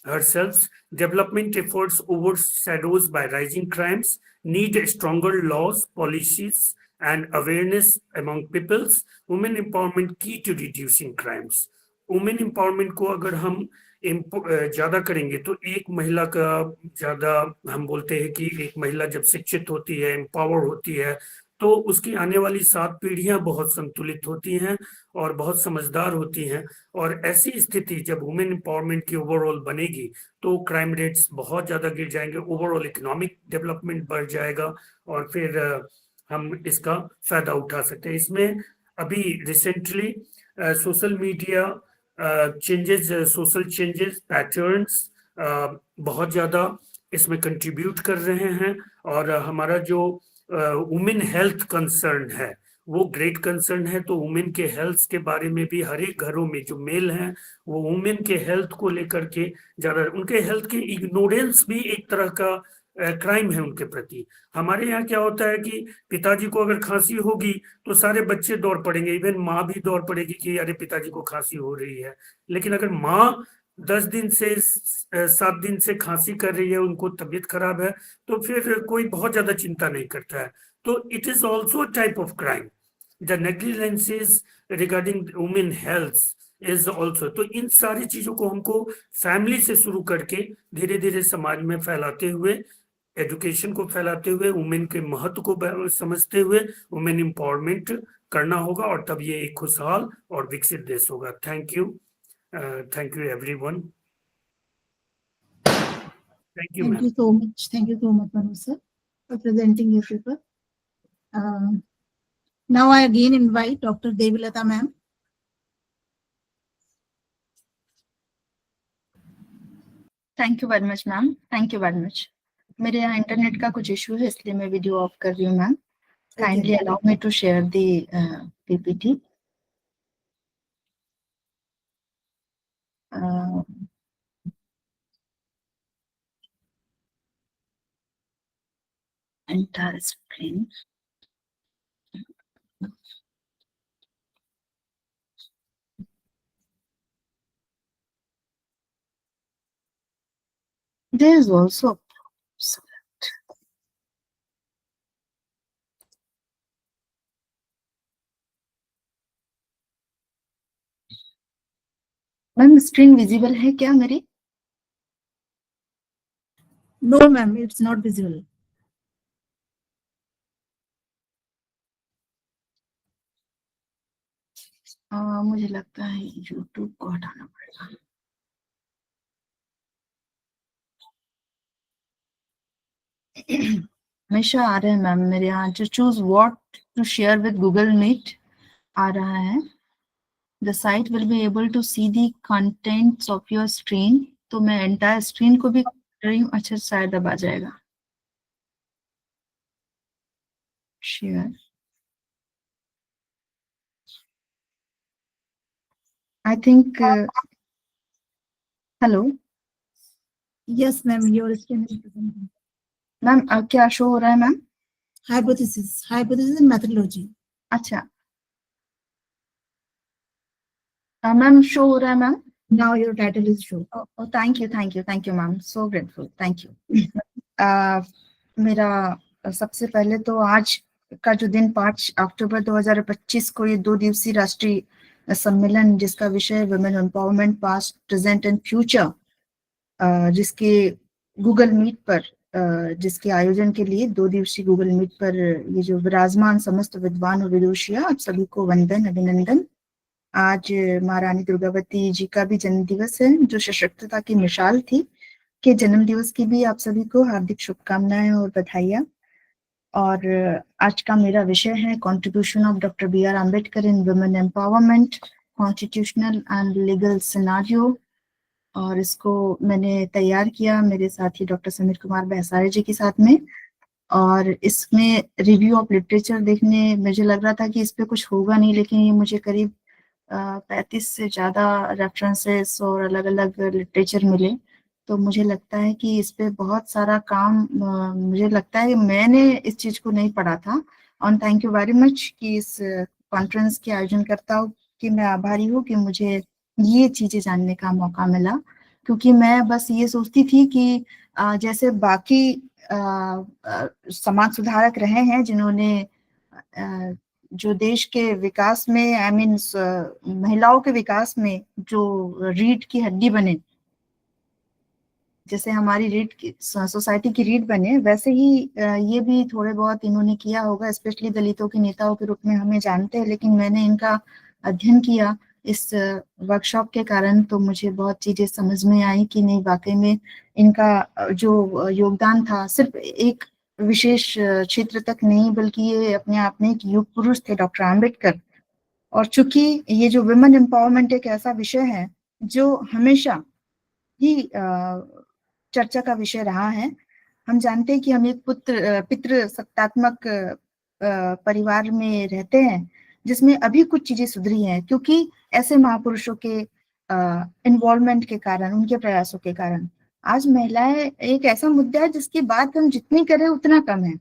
herself. Development efforts overshadows by rising crimes, need stronger laws, policies, and awareness among peoples. Women empowerment key to reducing crimes. Women empowerment को अगर हम ज्यादा करेंगे तो एक महिला का ज्यादा हम बोलते हैं कि एक महिला जब शिक्षित होती है, एम्पावर होती है तो उसकी आने वाली 7 पीढ़ियां बहुत संतुलित होती हैं और बहुत समझदार होती हैं. और ऐसी स्थिति जब वुमेन एम्पावरमेंट की ओवरऑल बनेगी तो क्राइम रेट्स बहुत ज्यादा गिर जाएंगे, ओवरऑल इकोनॉमिक डेवलपमेंट बढ़ जाएगा और फिर हम इसका फायदा उठा सकते हैं. इसमें अभी recently social media changes, social changes, patterns बहुत ज्यादा इसमें कंट्रीब्यूट कर रहे हैं और हमारा जो वुमेन हेल्थ कंसर्न है वो ग्रेट कंसर्न है. तो वुमेन के हेल्थ के बारे में भी हर एक घरों में जो मेल हैं वो वुमेन के हेल्थ को लेकर के ज्यादा, उनके हेल्थ के इग्नोरेंस भी एक तरह का क्राइम है उनके प्रति. हमारे यहाँ क्या होता है कि पिताजी को अगर खांसी होगी तो सारे बच्चे दौड़ पड़ेंगे, इवन माँ भी दौड़ पड़ेगी कि अरे पिताजी को खांसी हो रही है. लेकिन अगर माँ 10 दिन से 7 दिन से खांसी कर रही है, उनको तबीयत खराब है तो फिर कोई बहुत ज्यादा चिंता नहीं करता है. तो it is also type of crime. The negligences regarding women health is also. तो इन सारी चीजों को हमको फैमिली से शुरू करके धीरे धीरे समाज में फैलाते हुए, एजुकेशन को फैलाते हुए, वुमेन के महत्व को समझते हुए वुमेन एम्पावरमेंट करना होगा और तब ये एक खुशहाल और विकसित देश होगा. Thank you everyone. Thank you, Thank ma'am. you so much. Thank you so much, Manu sir, for presenting your paper. Now I again invite Dr. Devilata ma'am. Thank you very much ma'am, thank you very much. मेरे यहाँ internet का कुछ issue है इसलिए मैं video of कर रही हूँ ma'am. Kindly allow me to share the PPT. Entire screen. There is also ma'am screen visible है क्या मेरी? No ma'am, it's not visible. मुझे लगता है YouTube को हटाना पड़ेगा. हमेशा आ रहे हैं मैम मेरे यहाँ. जो choose what to share with Google Meet आ रहा है. The site will be able to see the contents of your screen. तो मैं entire screen को भी कर रही हूँ. अच्छा शायद अब आ जाएगा. Share. I think. Hello. Yes ma'am, your screen is presenting. Ma'am क्या शो हो रहा है मैम? Hypothesis and methodology. अच्छा मैम शो हो रहा है ma'am. Now your title is shown. Oh, thank you ma'am. So grateful. Thank you. मेरा सबसे पहले तो आज का जो दिन 5 अक्टूबर 2025 को ये 2 दिवसीय राष्ट्रीय सम्मेलन जिसका विषय women empowerment past, present and future, जिसके गूगल मीट पर जिसके आयोजन के लिए 2 दिवसीय गूगल मीट पर ये जो विराजमान समस्त विद्वान और विदुषिया, आप सभी को वंदन अभिनंदन। आज माँ रानी दुर्गावती जी का भी जन्म दिवस है, जो सशक्तता की मिसाल थी, के जन्म दिवस की भी आप सभी को हार्दिक शुभकामनाएं और बधाइयाँ। और आज का मेरा विषय है contribution of doctor B R Ambedkar in women empowerment, constitutional and legal scenario. और इसको मैंने तैयार किया मेरे साथी डॉक्टर समीर कुमार बहसारे जी के साथ में। और इसमें रिव्यू ऑफ लिटरेचर देखने मुझे लग रहा था कि इस पे कुछ होगा नहीं, लेकिन ये मुझे करीब 35 से ज्यादा रेफरेंसेस और अलग अलग लिटरेचर मिले। तो मुझे लगता है कि इस पे बहुत सारा काम, मुझे लगता है मैंने इस चीज को नहीं पढ़ा था। और थैंक यू वेरी मच कि इस कॉन्फ्रेंस के आयोजन करता हूँ, कि मैं आभारी हूँ कि मुझे ये चीजें जानने का मौका मिला। क्योंकि मैं बस ये सोचती थी कि जैसे बाकी समाज सुधारक रहे हैं जिन्होंने जो देश के विकास में, आई मीन महिलाओं के विकास में जो रीढ़ की हड्डी बने, जैसे हमारी रीढ़ की सोसाइटी की रीढ़ बने, वैसे ही ये भी थोड़े बहुत इन्होंने किया होगा। स्पेशली दलितों के नेताओं के रूप में हमें जानते हैं, लेकिन मैंने इनका अध्ययन किया इस वर्कशॉप के कारण, तो मुझे बहुत चीजें समझ में आई कि नहीं, वाकई में इनका जो योगदान था सिर्फ एक विशेष क्षेत्र तक नहीं, बल्कि ये अपने आप में एक युग पुरुष थे, डॉक्टर आम्बेडकर। और चूंकि ये जो वुमेन एम्पावरमेंट एक ऐसा विषय है जो हमेशा ही चर्चा का विषय रहा है। हम जानते हैं कि हम एक पितृ सत्तात्मक परिवार में रहते हैं, जिसमें अभी कुछ चीजें सुधरी हैं, क्योंकि ऐसे महापुरुषों के इन्वॉल्वमेंट के कारण, उनके प्रयासों के कारण आज महिलाएं एक ऐसा मुद्दा है जिसकी बात हम जितनी करें उतना कम है।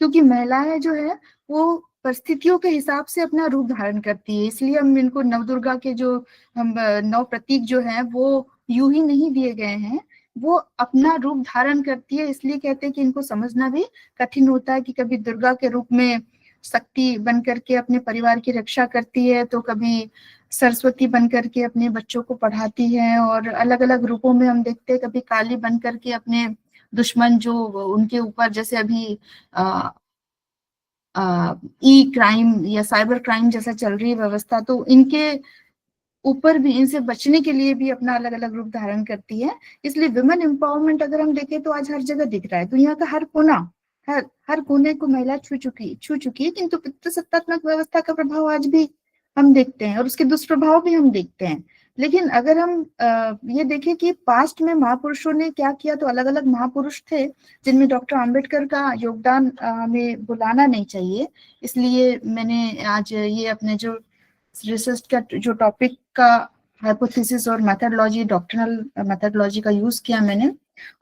क्योंकि महिलाएं जो है वो परिस्थितियों के हिसाब से अपना रूप धारण करती है। इसलिए हम इनको नवदुर्गा के जो हम 9 प्रतीक जो है वो यूं ही नहीं दिए गए हैं, वो अपना रूप धारण करती है। इसलिए कहते हैं कि इनको समझना भी कठिन होता है, कि कभी दुर्गा के रूप में शक्ति बन करके अपने परिवार की रक्षा करती है, तो कभी सरस्वती बन करके अपने बच्चों को पढ़ाती है, और अलग अलग रूपों में हम देखते हैं, कभी काली बन करके अपने दुश्मन जो उनके ऊपर, जैसे अभी ई क्राइम या साइबर क्राइम जैसा चल रही है व्यवस्था, तो इनके ऊपर भी, इनसे बचने के लिए भी अपना अलग अलग रूप धारण करती है। इसलिए वुमेन एम्पावरमेंट अगर हम देखें तो आज हर जगह दिख रहा है। दुनिया का हर कोना, हर कोने को महिला छू चुकी है, किंतु पितृसत्तात्मक व्यवस्था का प्रभाव आज भी हम देखते हैं, और उसके दुष्प्रभाव भी हम देखते हैं। लेकिन अगर हम ये देखें कि पास्ट में महापुरुषों ने क्या किया, तो अलग अलग महापुरुष थे जिनमें डॉक्टर आम्बेडकर का योगदान हमें भुलाना नहीं चाहिए। इसलिए मैंने आज ये अपने जो रिसर्च का जो टॉपिक का हाइपोथेसिस और मेथडोलॉजी, डॉक्ट्रिनल मेथडोलॉजी का यूज किया मैंने,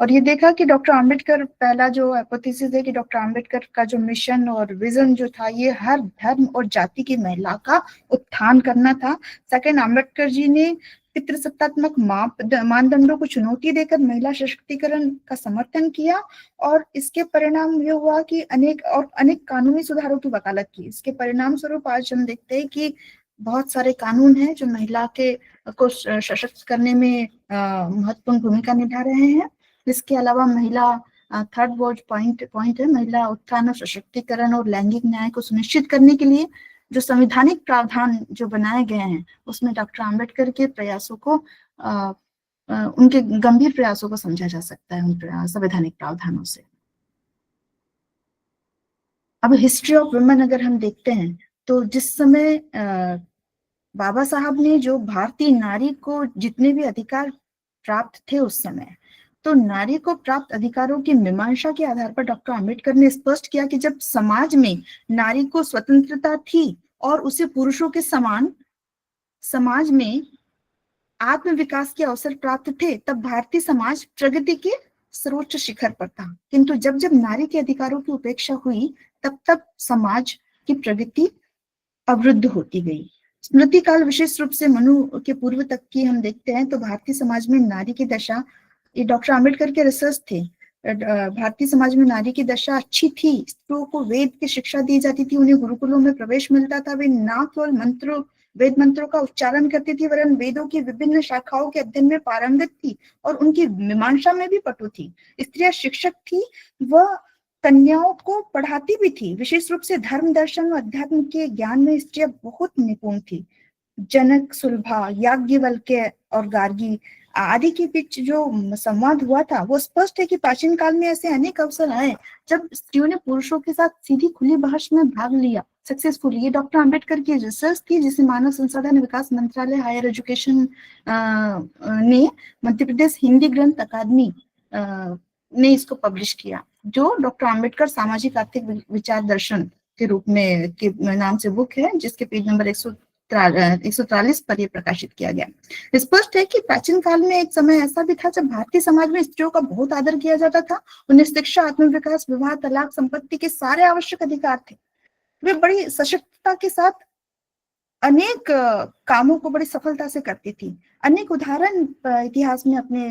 और ये देखा कि डॉक्टर आम्बेडकर, पहला जो हाइपोथेसिस है कि डॉक्टर आम्बेडकर का जो मिशन और विजन जो था, ये हर धर्म और जाति की महिला का उत्थान करना था। सेकंड, आम्बेडकर जी ने पितृसत्तात्मक मानदंडों को चुनौती देकर महिला सशक्तिकरण का समर्थन किया, और इसके परिणाम ये हुआ कि अनेक कानूनी सुधारों की वकालत की। इसके परिणाम स्वरूप आज हम देखते हैं कि बहुत सारे कानून हैं जो महिला को सशक्त करने में महत्वपूर्ण भूमिका निभा रहे हैं। इसके अलावा महिला थर्ड वॉच पॉइंट है, महिला उत्थान और सशक्तिकरण और लैंगिक न्याय को सुनिश्चित करने के लिए जो संवैधानिक प्रावधान जो बनाए गए हैं, उसमें डॉक्टर आम्बेडकर के प्रयासों को, उनके गंभीर प्रयासों को समझा जा सकता है उन संवैधानिक प्रावधानों से। अब हिस्ट्री ऑफ वुमेन अगर हम देखते हैं, तो जिस समय बाबा साहब ने जो भारतीय नारी को जितने भी अधिकार प्राप्त थे उस समय, तो नारी को प्राप्त अधिकारों की मीमांसा के आधार पर डॉक्टर आम्बेडकर ने स्पष्ट किया कि जब समाज में नारी को स्वतंत्रता थी और उसे पुरुषों के समान समाज में आत्मविकास के अवसर प्राप्त थे, तब भारतीय समाज प्रगति के सर्वोच्च शिखर पर था। किंतु जब जब नारी के अधिकारों की उपेक्षा हुई, तब तब समाज की प्रगति अवरुद्ध होती गई। स्मृति काल विशेष रूप से मनु के पूर्व तक की हम देखते हैं, तो भारतीय समाज में नारी की दशा, ये डॉक्टर आम्बेडकर के रिसर्च थे, भारतीय समाज में नारी की दशा अच्छी थी। स्त्रियों को वेद की शिक्षा दी जाती थी, उन्हें गुरुकुलों में प्रवेश मिलता था, वे ना केवल मंत्रों वेद मंत्रों का उच्चारण करती थी, वरन वेदों की विभिन्न शाखाओं के अध्ययन में पारंगत थी और उनकी मीमांसा में भी पटु थी। स्त्रियां शिक्षक थी, वह कन्याओं को पढ़ाती भी थी। विशेष रूप से धर्म, दर्शन और अध्यात्म के ज्ञान में स्त्रियां बहुत निपुण थी। जनक, सुलभा, याज्ञवल्क्य और गार्गी आदि के बीच जो संवाद हुआ था, वो स्पष्ट है कि प्राचीन काल में ऐसे अनेक अवसर आए जब स्त्रियों ने पुरुषों के साथ सीधी खुली बहस में भाग लिया सक्सेसफुली। ये डॉक्टर अंबेडकर की रिसर्च थी, जिसे मानव संसाधन विकास मंत्रालय हायर एजुकेशन ने मध्य प्रदेश हिंदी ग्रंथ अकादमी ने इसको पब्लिश किया, जो डॉक्टर अंबेडकर सामाजिक आर्थिक विचार दर्शन के रूप में के नाम से बुक है, जिसके पेज नंबर 143 पर यह प्रकाशित किया गया। स्पष्ट है कि प्राचीन काल में एक समय ऐसा भी था जब भारतीय समाज में स्त्रियों का बहुत आदर किया जाता था। उन्हें शिक्षा, आत्मविकास, विवाह, तलाक, संपत्ति के सारे आवश्यक अधिकार थे। वे बड़ी सशक्तता के साथ अनेक कामों को बड़ी सफलता से करती थी। अनेक उदाहरण इतिहास में अपने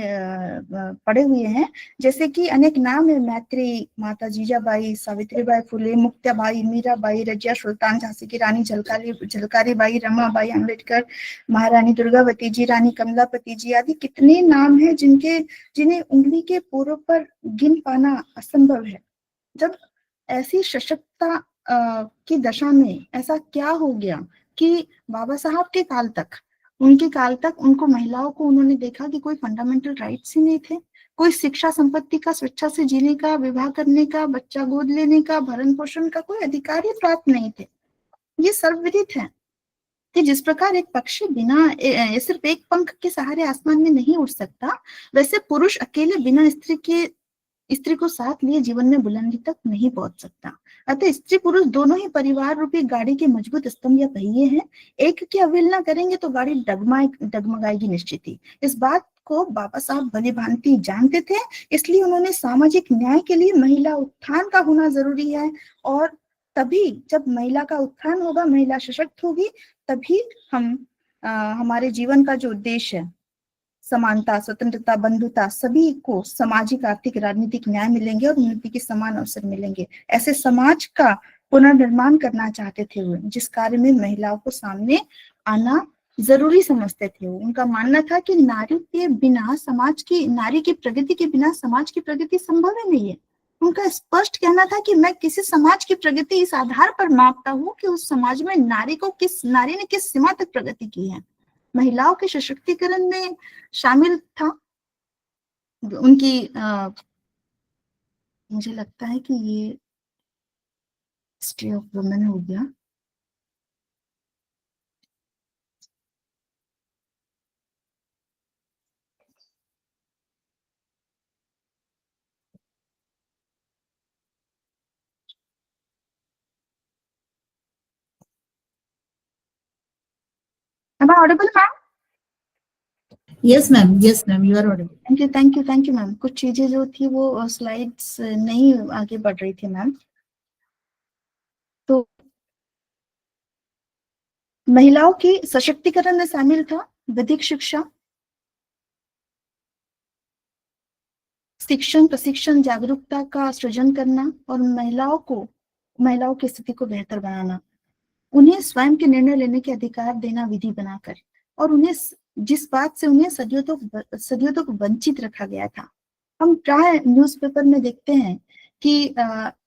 पड़े हुए हैं, जैसे कि अनेक नाम है, मैत्री, माता जीजाबाई, सावित्रीबाई फुले, मुक्ताबाई, मीराबाई, रजिया सुल्तान, झांसी की रानी झलकारी बाई, रमाबाई, अम्बेडकर, महारानी दुर्गावती जी, रानी कमलापति जी आदि कितने नाम हैं जिन्हें उंगली के पोरों पर गिन पाना असंभव है। जब ऐसी सशक्तता की दशा में ऐसा क्या हो गया कि बाबा साहब के काल तक, उनके काल तक उनको महिलाओं को उन्होंने देखा कि कोई फंडामेंटल राइट्स ही नहीं थे, कोई शिक्षा, संपत्ति का, स्वेच्छा से जीने का, विवाह करने का, बच्चा गोद लेने का, भरण पोषण का कोई अधिकार ही प्राप्त नहीं थे। ये सर्वविदित है कि जिस प्रकार एक पक्षी बिना सिर्फ एक पंख के सहारे आसमान में नहीं उड़ सकता, वैसे पुरुष अकेले बिना स्त्री को साथ लिए जीवन में बुलंदी तक नहीं पहुंच सकता। अतः स्त्री पुरुष दोनों ही परिवार रूपी गाड़ी के मजबूत स्तंभ या पहिए हैं। एक की अवहेलना करेंगे तो गाड़ी डगमगाएगी निश्चित ही। इस बात को बाबा साहब भली भांति जानते थे, इसलिए उन्होंने सामाजिक न्याय के लिए महिला उत्थान का होना जरूरी है, और तभी जब महिला का उत्थान होगा, महिला सशक्त होगी, तभी हमारे जीवन का जो उद्देश्य है, समानता, स्वतंत्रता, बंधुता, सभी को सामाजिक, आर्थिक, राजनीतिक न्याय मिलेंगे और उन्नति के समान अवसर मिलेंगे। ऐसे समाज का पुनर्निर्माण करना चाहते थे वो, जिस कार्य में महिलाओं को सामने आना जरूरी समझते थे। उनका मानना था कि नारी के बिना नारी की प्रगति के बिना समाज की प्रगति संभव ही नहीं है। उनका स्पष्ट कहना था कि मैं किसी समाज की प्रगति इस आधार पर मापता हूँ कि उस समाज में नारी ने किस सीमा तक प्रगति की है। महिलाओं के सशक्तिकरण में शामिल था उनकी मुझे लगता है कि ये हिस्ट्री ऑफ वुमेन हो गया। Am I audible, ma'am? Yes, ma'am. Yes, ma'am. You are audible. Thank you, ma'am. कुछ चीजें जो थी वो स्लाइड्स नहीं आगे बढ़ रही थी, मैम। तो महिलाओं की सशक्तिकरण में शामिल था विधिक शिक्षा, शिक्षण, प्रशिक्षण, जागरूकता का सृजन करना और महिलाओं की स्थिति को बेहतर बनाना, उन्हें स्वयं के निर्णय लेने के अधिकार देना विधि बनाकर, और उन्हें जिस बात से उन्हें सदियों तक वंचित रखा गया था। हम प्राय न्यूज़पेपर में देखते हैं कि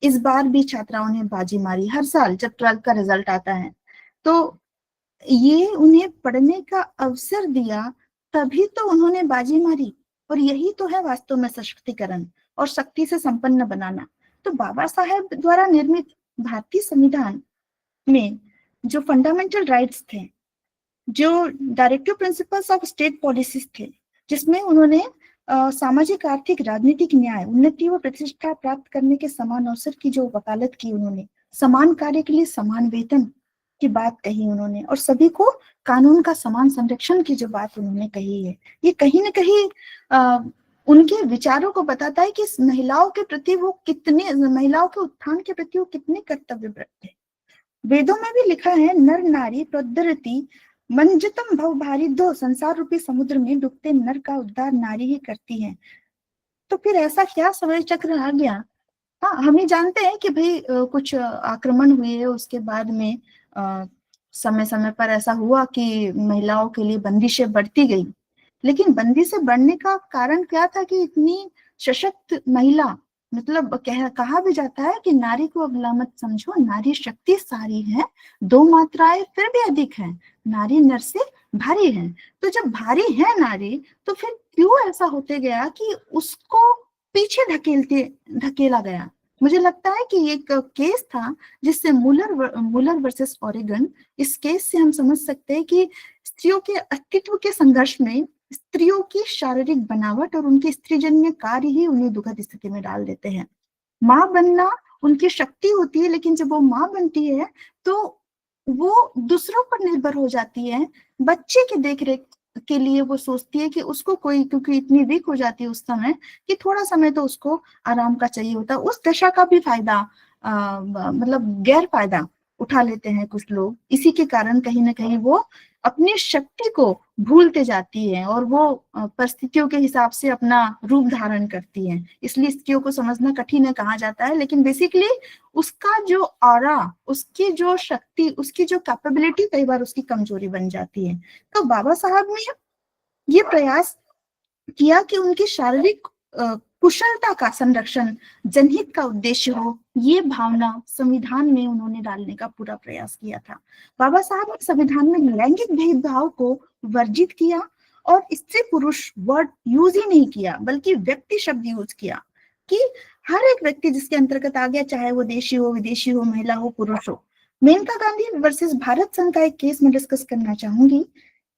इस बार भी छात्राओं ने बाजी मारी। हर साल जब 12th का रिजल्ट आता है तो ये उन्हें पढ़ने का अवसर दिया, तभी तो उन्होंने बाजी मारी, और यही तो है वास्तव में सशक्तिकरण और शक्ति से संपन्न बनाना। तो बाबा साहेब द्वारा निर्मित भारतीय संविधान में जो फंडामेंटल राइट्स थे, जो directive principles of state policies थे, जिसमें उन्होंने सामाजिक, आर्थिक, राजनीतिक न्याय, उन्नति व प्रतिष्ठा प्राप्त करने के समान अवसर की जो वकालत की उन्होंने, समान कार्य के लिए समान वेतन की बात कही उन्होंने, और सभी को कानून का समान संरक्षण की जो बात उन्होंने कही है, ये कहीं न कहीं उनके विचारों को बताता है कि महिलाओं के प्रति महिलाओं के उत्थान के प्रति वो कितने कर्तव्यप्रत थे। वेदों में भी लिखा है, नर नारी प्रोद्धरति मंजतम भव भारी दो, संसार रूपी समुद्र में डूबते नर का उद्धार नारी ही करती है। तो फिर ऐसा क्या समय चक्र आ गया? हाँ, हम ये जानते हैं कि भाई कुछ आक्रमण हुए, उसके बाद में समय समय पर ऐसा हुआ कि महिलाओं के लिए बंदिशें बढ़ती गई, लेकिन बंदिशें बढ़ने का कारण क्या था कि इतनी सशक्त महिला, मतलब कहा भी जाता है कि नारी को अबला मत समझो, नारी शक्ति सारी है, 2 मात्राएं फिर भी अधिक है, नारी नर से भारी है। तो जब भारी है नारी, तो फिर क्यों ऐसा होते गया कि उसको पीछे ढकेला गया। मुझे लगता है कि एक केस था जिससे मुलर वर्सेस ओरेगन, इस केस से हम समझ सकते हैं कि स्त्रियों के अस्तित्व के संघर्ष में स्त्रियों की शारीरिक बनावट और उनके स्त्रीजन्य कार्य ही उन्हें दुखद स्थिति में डाल देते हैं। माँ बनना उनकी शक्ति होती है, लेकिन जब वो माँ बनती है तो वो दूसरों पर निर्भर हो जाती है। बच्चे की देखरेख के लिए वो सोचती है कि उसको कोई, क्योंकि इतनी वीक हो जाती है उस समय कि थोड़ा समय तो उसको आराम का चाहिए होता है। उस दशा का भी फायदा मतलब गैर फायदा उठा लेते हैं कुछ लोग। इसी के कारण कहीं ना कहीं वो अपनी शक्ति को भूलते जाती है और वो परिस्थितियों के हिसाब से अपना रूप धारण करती है। इसलिए स्त्रियों को समझना कठिन है कहा जाता है, लेकिन बेसिकली उसका जो ऑरा, उसकी जो शक्ति, उसकी जो कैपेबिलिटी कई बार उसकी कमजोरी बन जाती है। तो बाबा साहब ने ये प्रयास किया कि उनकी शारीरिक कुशलता का संरक्षण जनहित का उद्देश्य हो, ये भावना संविधान में उन्होंने डालने का पूरा प्रयास किया था। बाबा साहब ने संविधान में लैंगिक भेदभाव को वर्जित किया और स्त्री पुरुष वर्ड यूज ही नहीं किया, बल्कि व्यक्ति शब्द यूज किया कि हर एक व्यक्ति जिसके अंतर्गत आ गया, चाहे वो देशी हो, विदेशी हो, महिला हो, पुरुष हो। मेनका गांधी वर्सेस भारत संघ का एक केस में डिस्कस करना चाहूंगी,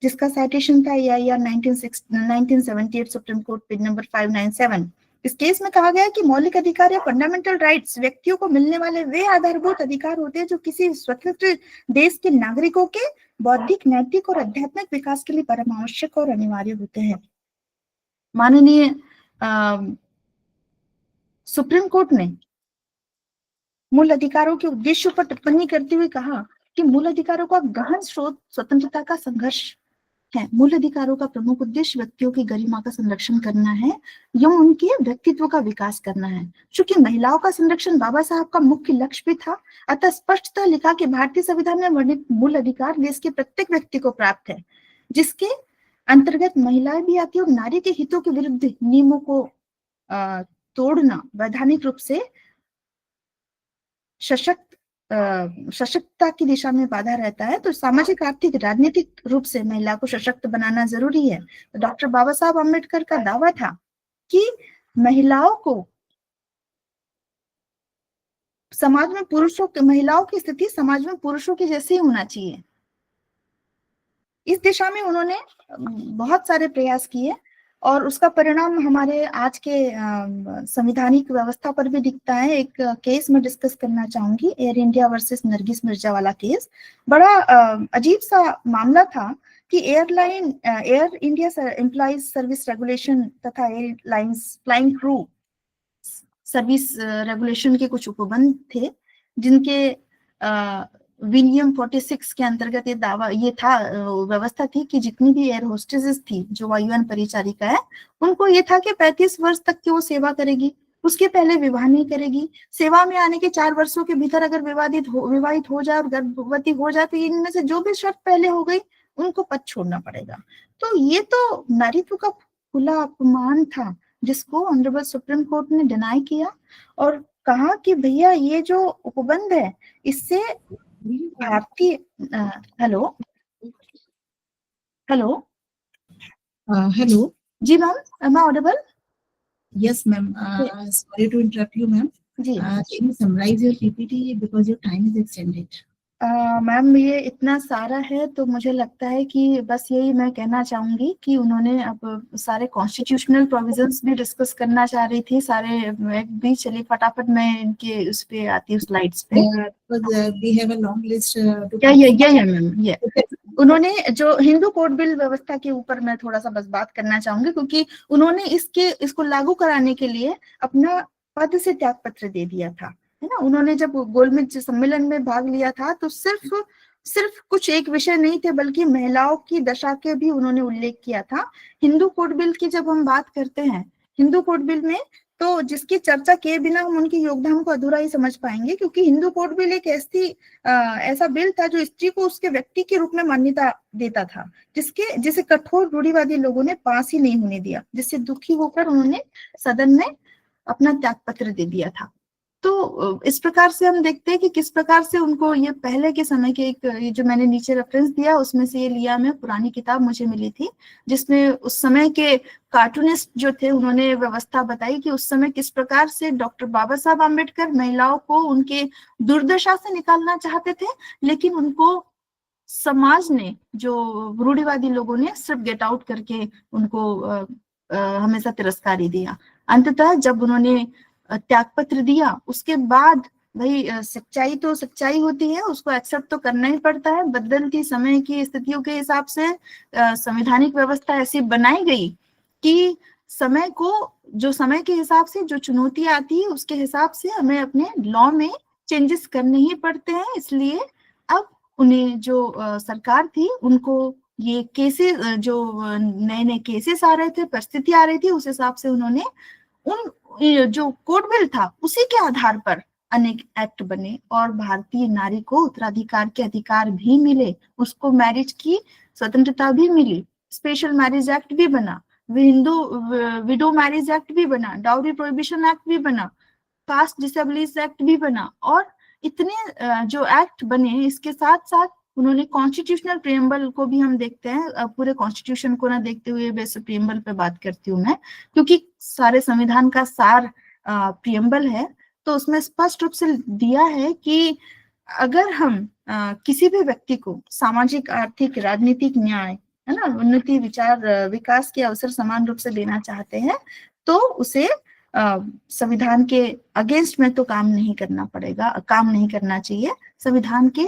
जिसका साइटेशन था AIR 1978 supreme court page number 597। इस केस में कहा गया कि मौलिक अधिकार या फंडामेंटल राइट्स व्यक्तियों को मिलने वाले वे आधारभूत अधिकार होते हैं जो किसी स्वतंत्र देश के नागरिकों के बौद्धिक, नैतिक और आध्यात्मिक विकास के लिए परम आवश्यक और अनिवार्य होते हैं। माननीय सुप्रीम कोर्ट ने मूल अधिकारों के उद्देश्यों पर टिप्पणी करते हुए कहा कि मूल अधिकारों का गहन स्रोत स्वतंत्रता का संघर्ष है। मूल अधिकारों का प्रमुख उद्देश्य व्यक्तियों की गरिमा का संरक्षण करना है या उनके व्यक्तित्व का विकास करना है। चूंकि महिलाओं का संरक्षण बाबा साहब का मुख्य लक्ष्य भी था, अतः स्पष्टतः लिखा कि भारतीय संविधान में वर्णित मूल अधिकार देश के प्रत्येक व्यक्ति को प्राप्त है, जिसके अंतर्गत महिलाएं भी आती है और नारी के हितों के विरुद्ध नियमों को तोड़ना वैधानिक रूप से सशक्तता की दिशा में बाधा रहता है। तो सामाजिक, आर्थिक, राजनीतिक रूप से महिला को सशक्त बनाना जरूरी है। तो डॉक्टर बाबा साहब अम्बेडकर का दावा था कि महिलाओं को समाज में महिलाओं की स्थिति समाज में पुरुषों की जैसे ही होना चाहिए। इस दिशा में उन्होंने बहुत सारे प्रयास किए और उसका परिणाम हमारे आज के संवैधानिक व्यवस्था पर भी दिखता है। एक केस में डिस्कस करना चाहूंगी, Air India versus Nargis Mirza वाला केस। बड़ा अजीब सा मामला था कि Air India employees service regulation तथा airlines flying crew service regulation के कुछ उपबंध थे, जिनके विनियम 46 के अंतर्गत ये था व्यवस्था थी कि जितनी भी एयर होस्टेसेस थी जो वायुयान परिचारिका है, उनको ये था कि 35 वर्ष तक की वो सेवा करेगी, उसके पहले विवाह नहीं करेगी। सेवा में आने के 4 वर्षों के भीतर अगर विवाहित हो जाए और गर्भवती हो जाए तो इनमें से जो भी शर्त पहले हो गई उनको पद छोड़ना पड़ेगा। तो ये तो नारीत्व का खुला अपमान था, जिसको ऑनरेबल सुप्रीम कोर्ट ने डिनाई किया और कहा कि भैया ये जो उपबंध है इससे भारतीय हेलो जी ma'am, am I audible? Yes, ma'am. Sorry to interrupt you, ma'am. जी Can you summarize your PPT because your time is extended? Ma'am ये इतना सारा है तो मुझे लगता है कि बस यही मैं कहना चाहूंगी कि उन्होंने अब सारे कॉन्स्टिट्यूशनल प्रोविजंस भी डिस्कस करना चाह रही थी सारे भी। चलिए फटाफट मैं इनके उस पे आती हूँ स्लाइड्स पे। We have a long list. Ma'am ये उन्होंने जो हिंदू कोड बिल व्यवस्था के ऊपर मैं थोड़ा सा बस बात करना चाहूंगी, क्योंकि उन्होंने इसको लागू कराने के लिए अपना पद से त्याग पत्र दे दिया था, है ना। उन्होंने जब गोलमेज सम्मेलन में भाग लिया था तो सिर्फ कुछ एक विषय नहीं थे, बल्कि महिलाओं की दशा के भी उन्होंने उल्लेख किया था। हिंदू कोड बिल की जब हम बात करते हैं, हिंदू कोड बिल में तो जिसकी चर्चा किए बिना हम उनके योगदान को अधूरा ही समझ पाएंगे, क्योंकि हिंदू कोड बिल एक ऐसा बिल था जो स्त्री को उसके व्यक्ति के रूप में मान्यता देता था, जिसे कठोर रूढ़िवादी लोगों ने पास ही नहीं होने दिया, जिससे दुखी होकर उन्होंने सदन में अपना त्यागपत्र दे दिया था। तो इस प्रकार से हम देखते हैं कि किस प्रकार से उनको ये पहले के समय के ये जो मैंने नीचे रेफरेंस दिया उसमें से ये लिया, मैं पुरानी किताब मुझे मिली थी जिसमें उस समय के कार्टूनिस्ट जो थे उन्होंने व्यवस्था बताई कि उस समय किस प्रकार से डॉक्टर बाबा साहब आम्बेडकर महिलाओं को उनके दुर्दशा से निकालना चाहते थे, लेकिन उनको समाज ने, जो रूढ़िवादी लोगों ने सिर्फ गेट आउट करके उनको हमेशा तिरस्कार ही दिया। अंततः जब उन्होंने त्यागपत्र दिया उसके बाद भाई सच्चाई तो सच्चाई होती है, उसको एक्सेप्ट तो करना ही पड़ता है। बदलती समय की स्थितियों के हिसाब से संवैधानिक व्यवस्था ऐसी बनाई गई कि समय के हिसाब से जो चुनौतियां आती है उसके हिसाब से हमें अपने लॉ में चेंजेस करने ही पड़ते हैं। इसलिए अब उन्हें जो सरकार थी उनको ये केसेस, जो नए नए केसेस आ रहे थे, परिस्थिति आ रही थी, उस हिसाब से उन्होंने उन जो कोड बिल था उसी के आधार पर अनेक एक्ट बने और भारतीय नारी को उत्तराधिकार के अधिकार भी मिले, उसको मैरिज की स्वतंत्रता भी मिली, स्पेशल मैरिज एक्ट भी बना, हिंदू विडो मैरिज एक्ट भी बना, डाउरी प्रोहिबिशन एक्ट भी बना, कास्ट डिसेबिलिटीज एक्ट भी बना, और इतने जो एक्ट बने इसके साथ साथ उन्होंने कॉन्स्टिट्यूशनल प्रियम्बल को भी हम देखते हैं। पूरे कॉन्स्टिट्यूशन को ना देखते हुए वैसे प्रियम्बल पे बात करती हूँ मैं, क्योंकि सारे संविधान का सार प्रियम्बल है। तो उसमें स्पष्ट रूप से दिया है कि अगर हम किसी भी व्यक्ति को सामाजिक, आर्थिक, राजनीतिक न्याय, है ना, उन्नति, विचार, विकास के अवसर समान रूप से देना चाहते हैं तो उसे संविधान के अगेंस्ट में तो काम नहीं करना चाहिए, संविधान के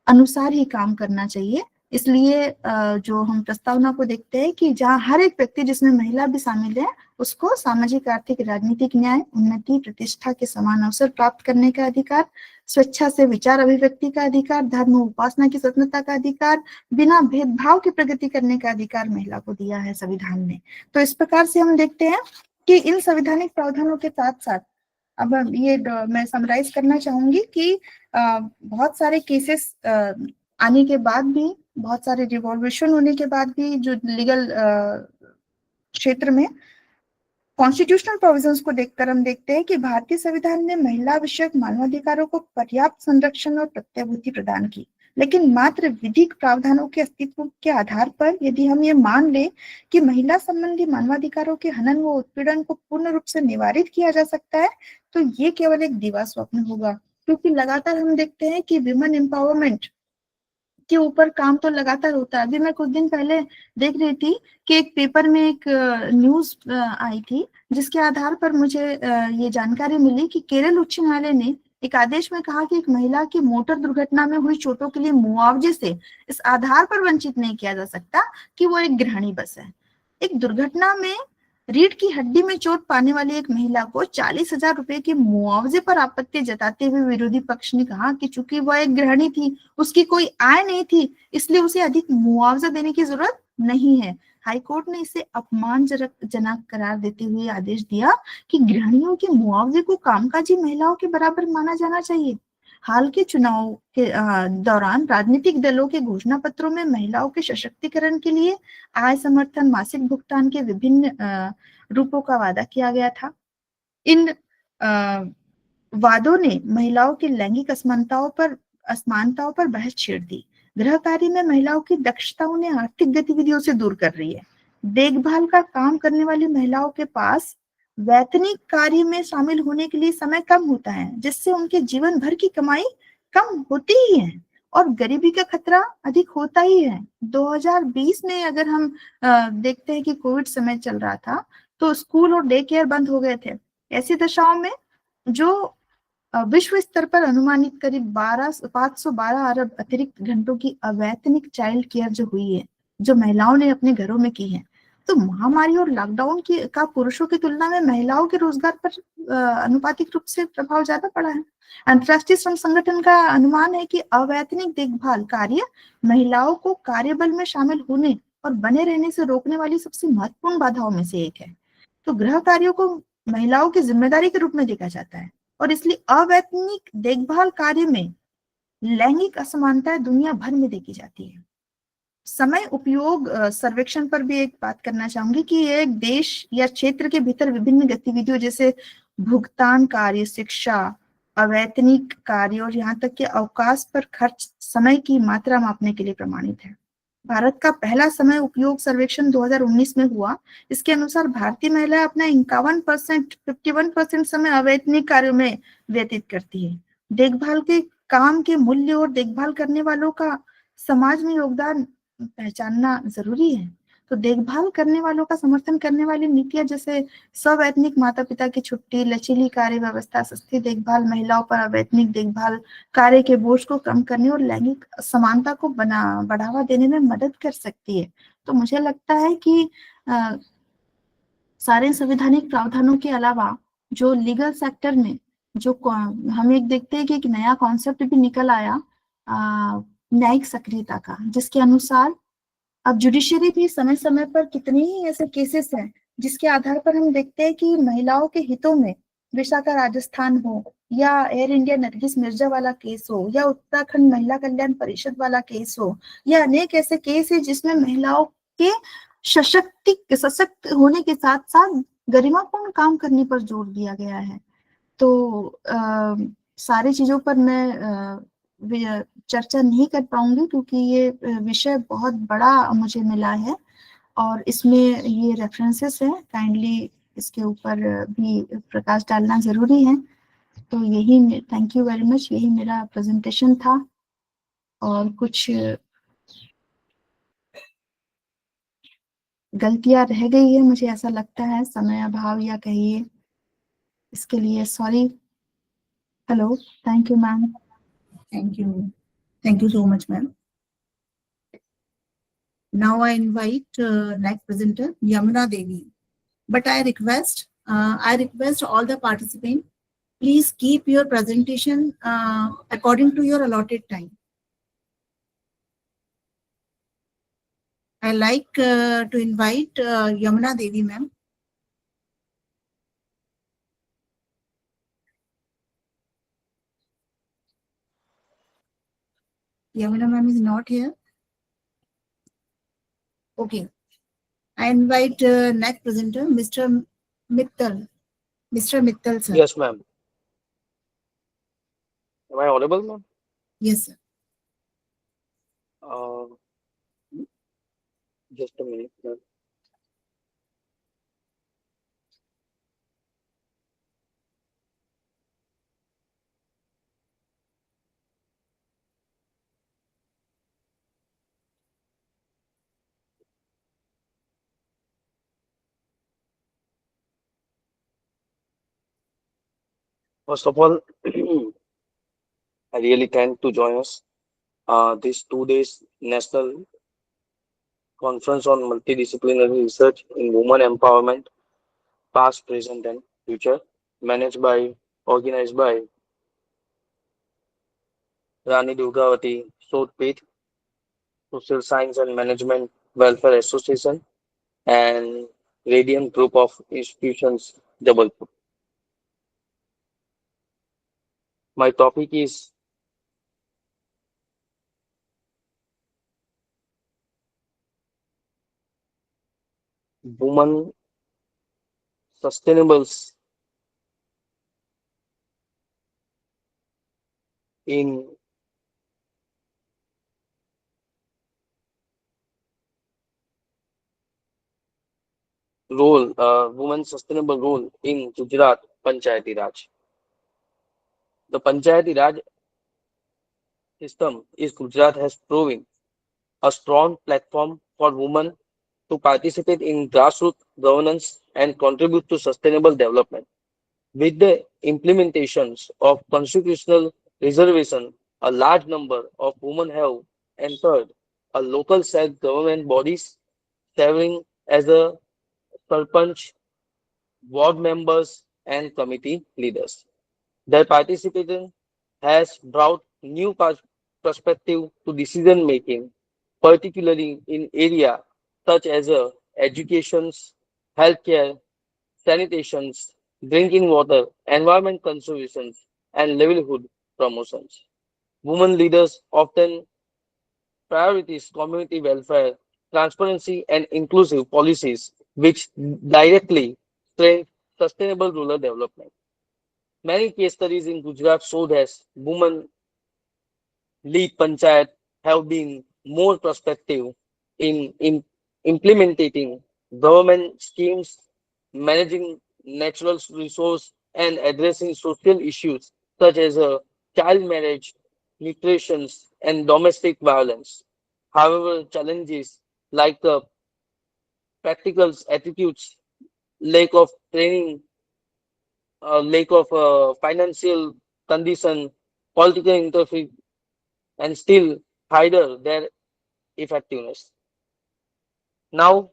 अनुसार ही काम करना चाहिए। इसलिए जो हम प्रस्तावना को देखते हैं कि जहाँ हर एक व्यक्ति, जिसमें महिला भी शामिल है, उसको सामाजिक, आर्थिक, राजनीतिक न्याय, उन्नति, प्रतिष्ठा के समान अवसर प्राप्त करने का अधिकार, स्वेच्छा से विचार अभिव्यक्ति का अधिकार, धर्म उपासना की स्वतंत्रता का अधिकार, बिना भेदभाव की प्रगति करने का अधिकार महिला को दिया है संविधान ने। तो इस प्रकार से हम देखते हैं कि इन संवैधानिक प्रावधानों के साथ साथ अब ये मैं समराइज करना चाहूंगी कि बहुत सारे केसेस आने के बाद भी, बहुत सारे रिवॉल्यूशन होने के बाद भी, जो लीगल क्षेत्र में कॉन्स्टिट्यूशनल प्रोविजंस को देखकर हम देखते हैं कि भारतीय संविधान ने महिला विषयक मानवाधिकारों को पर्याप्त संरक्षण और प्रत्याभूति प्रदान की, लेकिन मात्र विधिक प्रावधानों के अस्तित्व के आधार पर यदि हम ये मान ले कि महिला संबंधी मानवाधिकारों के हनन व उत्पीड़न को पूर्ण रूप से निवारित किया जा सकता है, तो ये केवल एक दिवा स्वप्न होगा। क्योंकि लगातार हम देखते हैं कि विमेन एम्पावरमेंट के ऊपर काम तो लगातार होता है। अभी मैं कुछ दिन पहले देख रही थी कि एक पेपर में एक न्यूज आई थी जिसके आधार पर मुझे ये जानकारी मिली कि केरल उच्च न्यायालय ने एक आदेश में कहा कि एक महिला की मोटर दुर्घटना में हुई चोटों के लिए मुआवजे से इस आधार पर वंचित नहीं किया जा सकता कि वो एक गृहिणी बस है। एक दुर्घटना में रीढ़ की हड्डी में चोट पाने वाली एक महिला को 40,000 रुपए के मुआवजे पर आपत्ति जताते हुए विरोधी पक्ष ने कहा कि चूंकि वह एक गृहिणी थी, उसकी कोई आय नहीं थी, इसलिए उसे अधिक मुआवजा देने की जरूरत नहीं है। हाईकोर्ट ने इसे अपमानजनक करार देते हुए आदेश दिया कि गृहिणियों के मुआवजे को कामकाजी महिलाओं के बराबर माना जाना चाहिए। हाल के चुनाव के दौरान राजनीतिक दलों के घोषणा पत्रों में महिलाओं के सशक्तिकरण के लिए आय समर्थन, मासिक भुगतान के विभिन्न रूपों का वादा किया गया था। इन वादों ने महिलाओं की लैंगिक असमानताओं पर बहस छेड़ दी। गृह कार्य में महिलाओं की दक्षता उन्हें आर्थिक गतिविधियों से दूर कर रही है। देखभाल का काम करने वाली महिलाओं के पास वैतनिक कार्य में शामिल होने के लिए समय कम होता है, जिससे उनके जीवन भर की कमाई कम होती ही है और गरीबी का खतरा अधिक होता ही है। 2020 में अगर हम देखते हैं कि कोविड समय चल रहा था तो स्कूल और डे केयर बंद हो गए थे। ऐसी दशाओं में जो विश्व स्तर पर अनुमानित करीब 512 अरब अतिरिक्त घंटों की अवैतनिक चाइल्ड केयर जो हुई है, जो महिलाओं ने अपने घरों में की है, तो महामारी और लॉकडाउन का पुरुषों की तुलना में महिलाओं के रोजगार पर अनुपातिक रूप से प्रभाव ज्यादा पड़ा है। अंतर्राष्ट्रीय श्रम संगठन का अनुमान है कि अवैतनिक देखभाल कार्य महिलाओं को कार्यबल में शामिल होने और बने रहने से रोकने वाली सबसे महत्वपूर्ण बाधाओं में से एक है। तो गृह कार्यों को महिलाओं की जिम्मेदारी के रूप में देखा जाता है, और इसलिए अवैतनिक देखभाल कार्य में लैंगिक असमानताएं दुनिया भर में देखी जाती है। समय उपयोग सर्वेक्षण पर भी एक बात करना चाहूंगी कि एक देश या क्षेत्र के भीतर विभिन्न गतिविधियों जैसे भुगतान कार्य, शिक्षा, अवैतनिक कार्य और यहाँ तक कि अवकाश पर खर्च समय की मात्रा मापने के लिए प्रमाणित है। भारत का पहला समय उपयोग सर्वेक्षण 2019 में हुआ। इसके अनुसार भारतीय महिला अपना 51% समय अवैतनिक कार्यों में व्यतीत करती है। देखभाल के काम के मूल्य और देखभाल करने वालों का समाज में योगदान पहचानना जरूरी है। तो देखभाल करने वालों का समर्थन करने वाली नीतियां जैसे सवैतनिक माता पिता की छुट्टी, लचीली कार्य व्यवस्था, सस्ती देखभाल, महिलाओं पर अवैतनिक देखभाल कार्य के बोझ को कम करने और लैंगिक समानता को बढ़ावा देने में मदद कर सकती है। तो मुझे लगता है कि सारे संवैधानिक प्रावधानों के अलावा जो लीगल सेक्टर में जो हम एक देखते हैं कि एक नया कॉन्सेप्ट भी निकल आया न्यायिक सक्रियता का, जिसके अनुसार अब जुडिशरी भी समय समय पर कितने ही ऐसे केसेस हैं जिसके आधार पर हम देखते हैं कि महिलाओं के हितों में विशाखा राजस्थान हो या एयर इंडिया नरगिस मिर्जा वाला केस हो या उत्तराखंड महिला कल्याण परिषद वाला केस हो या अनेक ऐसे केस है जिसमें महिलाओं के सशक्त होने के साथ साथ गरिमापूर्ण काम करने पर जोर दिया गया है। तो सारी चीजों पर मैं चर्चा नहीं कर पाऊंगी क्योंकि ये विषय बहुत बड़ा मुझे मिला है और इसमें ये रेफरेंसेस है, काइंडली इसके ऊपर भी प्रकाश डालना जरूरी है। तो यही, थैंक यू वेरी मच, यही मेरा प्रेजेंटेशन था। और कुछ गलतियां रह गई है मुझे ऐसा लगता है, समय अभाव या कहिए, इसके लिए sorry. Hello, thank you ma'am. Thank you so much, ma'am. Now I invite next presenter, Yamuna Devi. But I request all the participants, please keep your presentation according to your allotted time. I like to invite Yamuna Devi, ma'am. Yamuna ma'am is not here. Okay. I invite next presenter, Mr. Mittal. Mr. Mittal, sir. Yes, ma'am. Am I audible, ma'am? Yes, sir. Uh, just a minute, ma'am. First of all, I really thank to join us this 2 days national conference on multidisciplinary research in women empowerment, past, present, and future, organized by Rani, Durgavati, Shodh, Peeth, Social Science and Management Welfare Association, and Radiant Group of Institutions, Jabalpur. My topic is women sustainables in women's sustainable role in Gujarat Panchayati Raj. The Panchayati Raj system is Gujarat has proven a strong platform for women to participate in grassroots governance and contribute to sustainable development. With the implementations of constitutional reservation, a large number of women have entered a local self-government bodies, serving as a sarpanch, ward members, and committee leaders. Their participation has brought new perspective to decision making, particularly in areas such as education, healthcare, sanitation, drinking water, environment conservation, and livelihood promotions. Women leaders often priorities community welfare, transparency, and inclusive policies, which directly strengthen sustainable rural development. Many case studies in Gujarat show that women lead panchayat have been more prospective in implementing government schemes, managing natural resource, and addressing social issues such as child marriage, nutrition, and domestic violence. However, challenges like practical attitudes, lack of training, lack of financial condition, political interference, and still hinder their effectiveness. Now,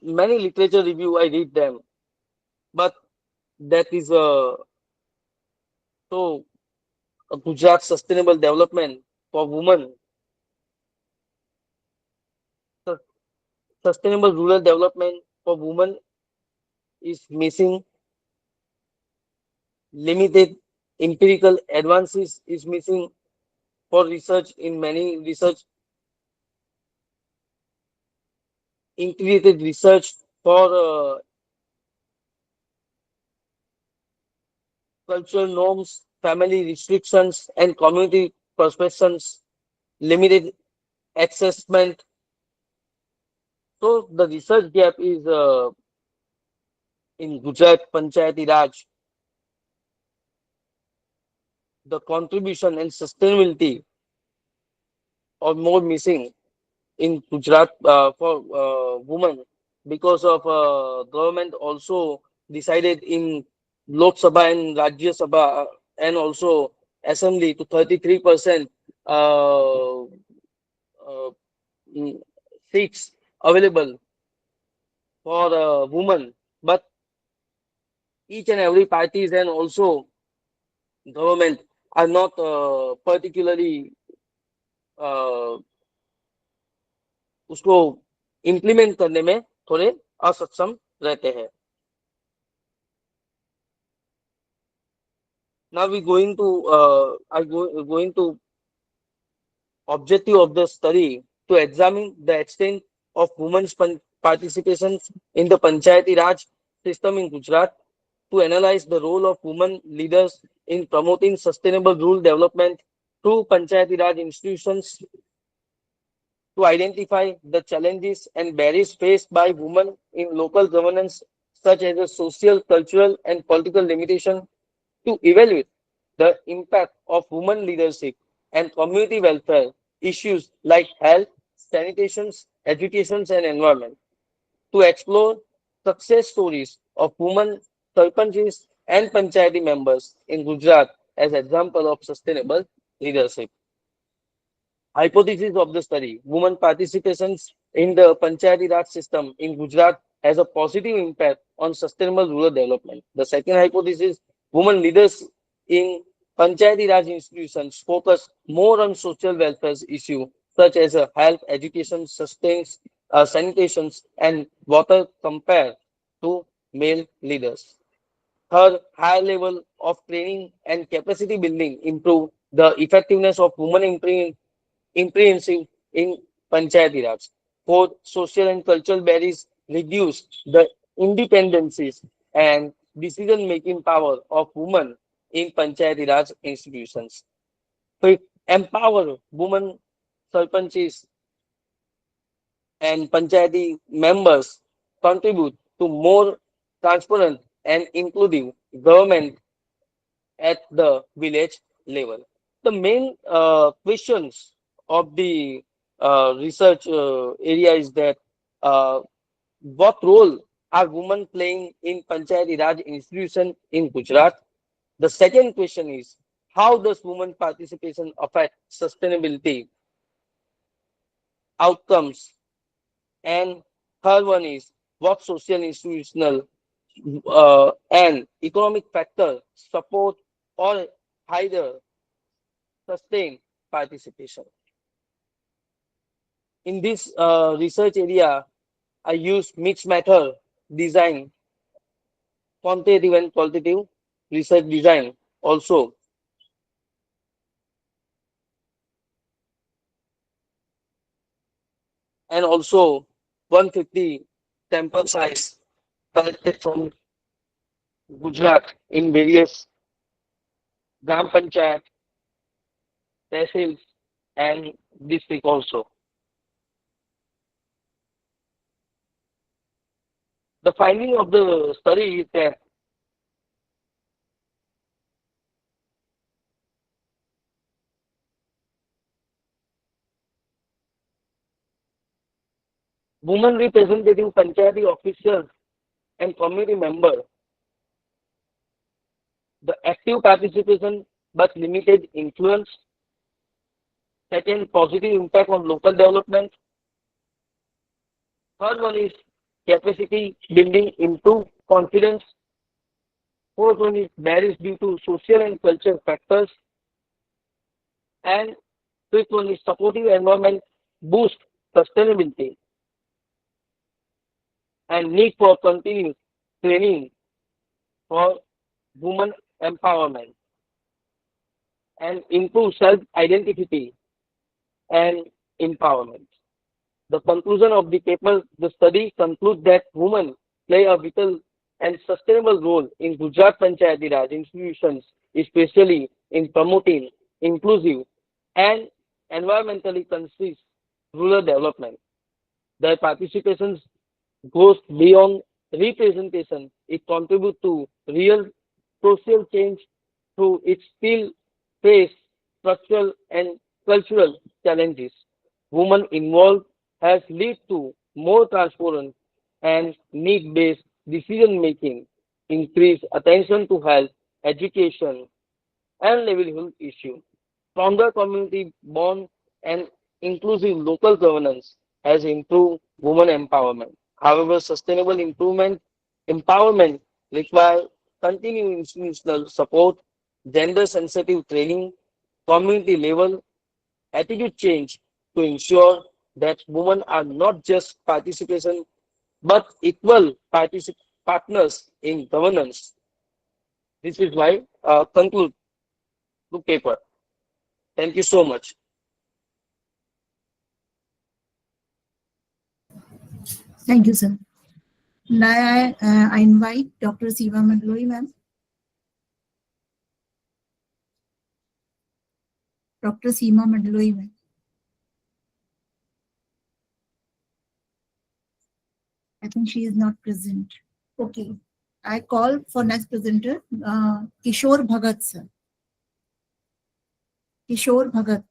many literature review I read them, but that is so Gujarat sustainable development for women, su- sustainable rural development for women is missing, limited empirical advances is missing for research in many research, integrated research for cultural norms, family restrictions, and community perceptions, limited assessment. So the research gap is in Gujarat Panchayati Raj. The contribution and sustainability are more missing in Gujarat for women because of government also decided in Lok Sabha and Rajya Sabha and also Assembly to 33% uh, mm, seats available for women, but each and every parties and also government are not particularly uh, उसको implement करने में थोड़े असक्षम रहते हैं. Now we going to going to objective of the study to examine the extent of women's participation in the Panchayati Raj system in Gujarat, to analyze the role of women leaders in promoting sustainable rural development through Panchayati Raj institutions, to identify the challenges and barriers faced by women in local governance, such as the social, cultural, and political limitation, to evaluate the impact of women leadership and community welfare issues like health, sanitation, education, and environment, to explore success stories of women sarpanchis and panchayati members in Gujarat as example of sustainable leadership. Hypothesis of the study: women participations in the Panchayati Raj system in Gujarat has a positive impact on sustainable rural development. The second hypothesis: women leaders in Panchayati Raj institutions focus more on social welfare issues such as health, education, sustains, sanitation, and water compared to male leaders. Third, high level of training and capacity building improve the effectiveness of women comprehensive in Panchayati Raj. Fourth, social and cultural barriers reduce the independencies and decision-making power of women in Panchayati Raj institutions. Fifth, empower women sarpanchis and Panchayati members contribute to more transparent and inclusive government at the village level. The main questions of the research area is that uh, what role are women playing in Panchayati Raj institution in Gujarat? The second question is, how does women participation affect sustainability outcomes? And third one is, what social, institutional, and economic factor support or hinder sustain participation? In this research area, I use mixed method design quantitative and qualitative research design also. And also 150 sample size collected from Gujarat in various Gram Panchayat, tehsils and district also. The finding of the study is that women representative panchayati officials and committee members, the active participation but limited influence. Second, positive impact on local development. Third one is capacity building, improve confidence. Fourth one is barriers due to social and cultural factors. And fifth one is supportive environment, boost sustainability. And need for continuous training for women empowerment and improve self-identity and empowerment. The conclusion of the paper, the study concludes that women play a vital and sustainable role in Gujarat Panchayati Raj institutions, especially in promoting inclusive and environmentally conscious rural development. Their participation goes beyond representation. It contributes to real social change through its still face structural and cultural challenges. Women involved has led to more transparent and need-based decision-making, increased attention to health, education, and livelihood issues. Stronger community bond and inclusive local governance has improved women empowerment. However, sustainable empowerment requires continuing institutional support, gender-sensitive training, community level attitude change to ensure that women are not just participation but equal partners in governance. This is why conclude the paper. Thank you so much. Thank you, sir. Now I invite Dr. Seema Mandloi, ma'am. Dr. Seema Mandloi, ma'am. I think she is not present. Okay. I call for next presenter, Kishore Bhagat, sir. Kishore Bhagat.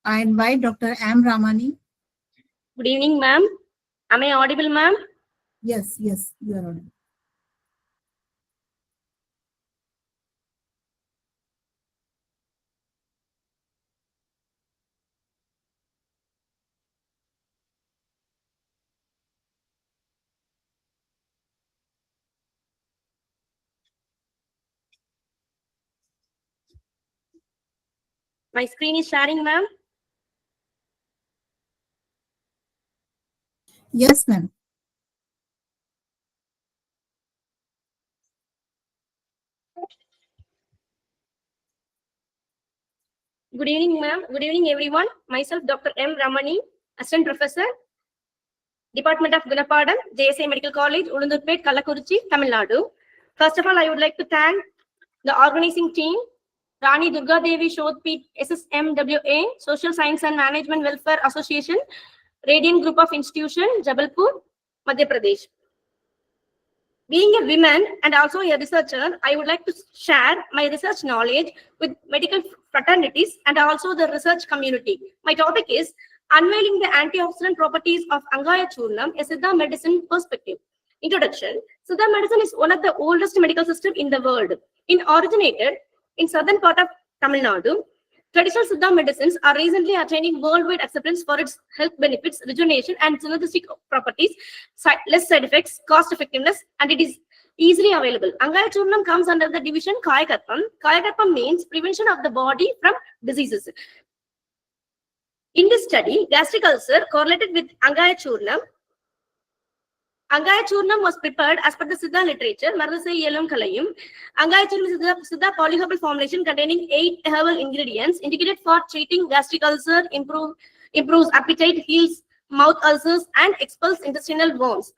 I invite Dr. M. Ramani. Good evening, ma'am. Am I audible, ma'am? Yes, yes, you are audible. My screen is sharing, ma'am. Yes, ma'am. Good evening, ma'am. Good evening, everyone. Myself, Dr. M. Ramani, Assistant Professor, Department of Gunapadam, JSA Medical College, Ulundurpet, Kallakurichi, Tamil Nadu. First of all, I would like to thank the organizing team, Rani, Durgavati, Shodh, Peeth, SSMWA, Social Science and Management Welfare Association, Radiant Group of Institution, Jabalpur, Madhya Pradesh. Being a woman and also a researcher, I would like to share my research knowledge with medical fraternities and also the research community. My topic is unveiling the antioxidant properties of Angaya Churnam, a Siddha medicine perspective. Introduction. Siddha medicine is one of the oldest medical systems in the world. It originated in southern part of Tamil Nadu. Traditional Siddha medicines are recently attaining worldwide acceptance for its health benefits, rejuvenation, and synergistic properties, less side effects, cost effectiveness, and it is easily available. Angaya Churnam comes under the division Kayakarpam. Kayakarpam means prevention of the body from diseases. In this study, gastric ulcer correlated with Angaya Churnam. Angaya Churnam was prepared as per the Siddha literature, Marasai Yelam Kalayum. Angaya Churnam is Siddha polyherbal formulation containing 8 herbal ingredients indicated for treating gastric ulcer, improves appetite, heals mouth ulcers, and expels intestinal worms.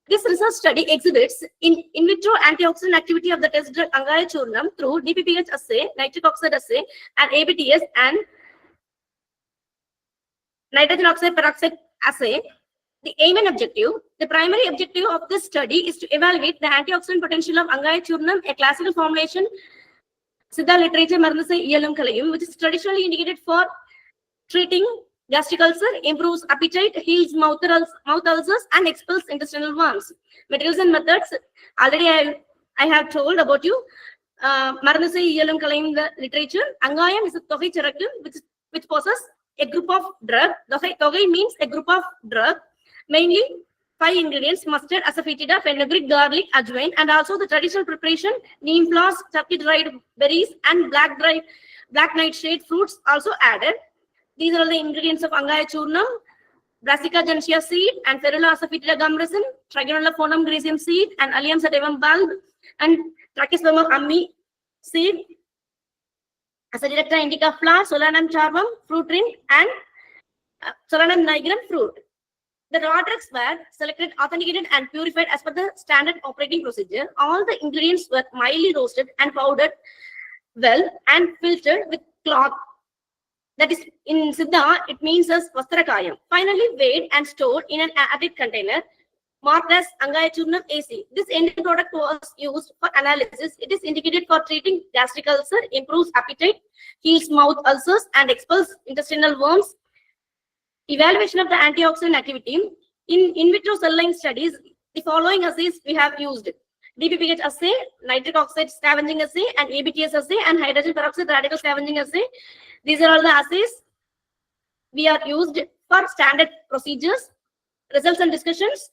This research study exhibits in vitro antioxidant activity of the test drug Angaya Churnam through DPPH assay, nitric oxide assay, and ABTS and nitrogen oxide peroxide assay. The aim and objective. The primary objective of this study is to evaluate the antioxidant potential of Angaya Churnam, a classical formulation, Siddha literature, Marnasai Iyalum Kalayum, which is traditionally indicated for treating gastric ulcer, improves appetite, heals mouth ulcers, and expels intestinal worms. Materials and methods. Already I have told about you. Marnasai Iyalum Kalayum, the literature. Angayam is a Togai Charakam, which possesses a group of drug. Togai means a group of drug. Mainly 5 ingredients: mustard, asafoetida, fenugreek, garlic, ajwain, and also the traditional preparation: neem floss, turkey dried berries, and black nightshade fruits also added. These are the ingredients of Angaya Churnam: Brassica gentiana seed and Ferula asafoetida gum resin, Trigonella phonum gracium seed, and Allium sativum bulb, and Trachisperma ammi seed, Asadiracta indica flower, Solanum charvum fruit ring, and Solanum nigrum fruit. The raw drugs were selected, authenticated, and purified as per the standard operating procedure. All the ingredients were mildly roasted and powdered well and filtered with cloth. That is, in Siddha, it means as Vastrakayam. Finally, weighed and stored in an added container marked as Angaya Churnam AC. This end product was used for analysis. It is indicated for treating gastric ulcer, improves appetite, heals mouth ulcers, and expels intestinal worms. Evaluation of the antioxidant activity. In vitro cell line studies, the following assays we have used: DPPH assay, nitric oxide scavenging assay, and ABTS assay, and hydrogen peroxide radical scavenging assay. These are all the assays we are used for standard procedures. Results and discussions.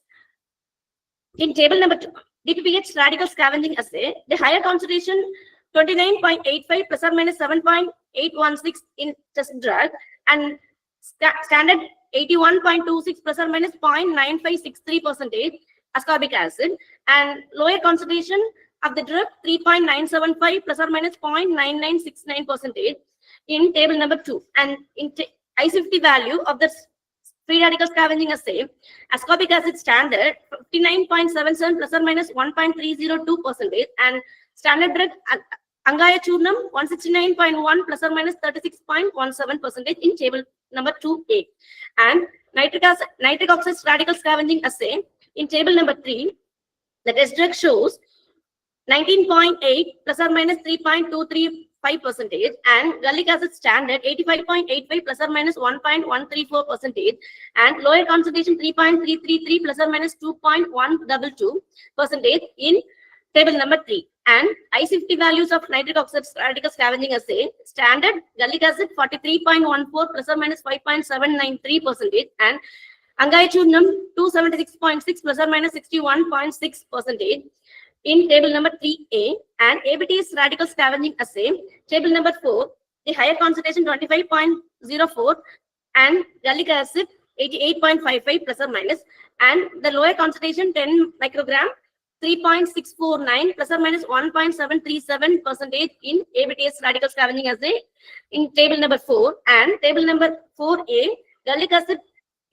In table number 2, DPPH radical scavenging assay, the higher concentration 29.85 plus or minus 7.816 in test drug, and standard 81.26 plus or minus 0.9563% ascorbic acid, and lower concentration of the drug 3.975 plus or minus 0.9969% in table number 2. And in IC50 value of the free radical scavenging assay, ascorbic acid standard 59.77 plus or minus 1.302%, and standard drug Angaya Churnam 169.1 plus or minus 36.17% in table number 2A. And nitric oxide radical scavenging assay in table number 3, the test drug shows 19.8 plus or minus 3.235%, and gallic acid standard 85.85 plus or minus 1.134%, and lower concentration 3.333 plus or minus 2.122% in table number 3. And IC50 values of nitric oxide radical scavenging assay, standard gallic acid 43.14 plus or minus 5.793%, and Angaya Churnam 276.6 plus or minus 61.6% in table number 3A, and ABTS radical scavenging assay, table number 4, the higher concentration 25.04 and gallic acid 88.55 plus or minus, and the lower concentration 10 microgram 3.649 plus or minus 1.737% in ABTS radical scavenging assay in table number 4, and table number 4A, gallic acid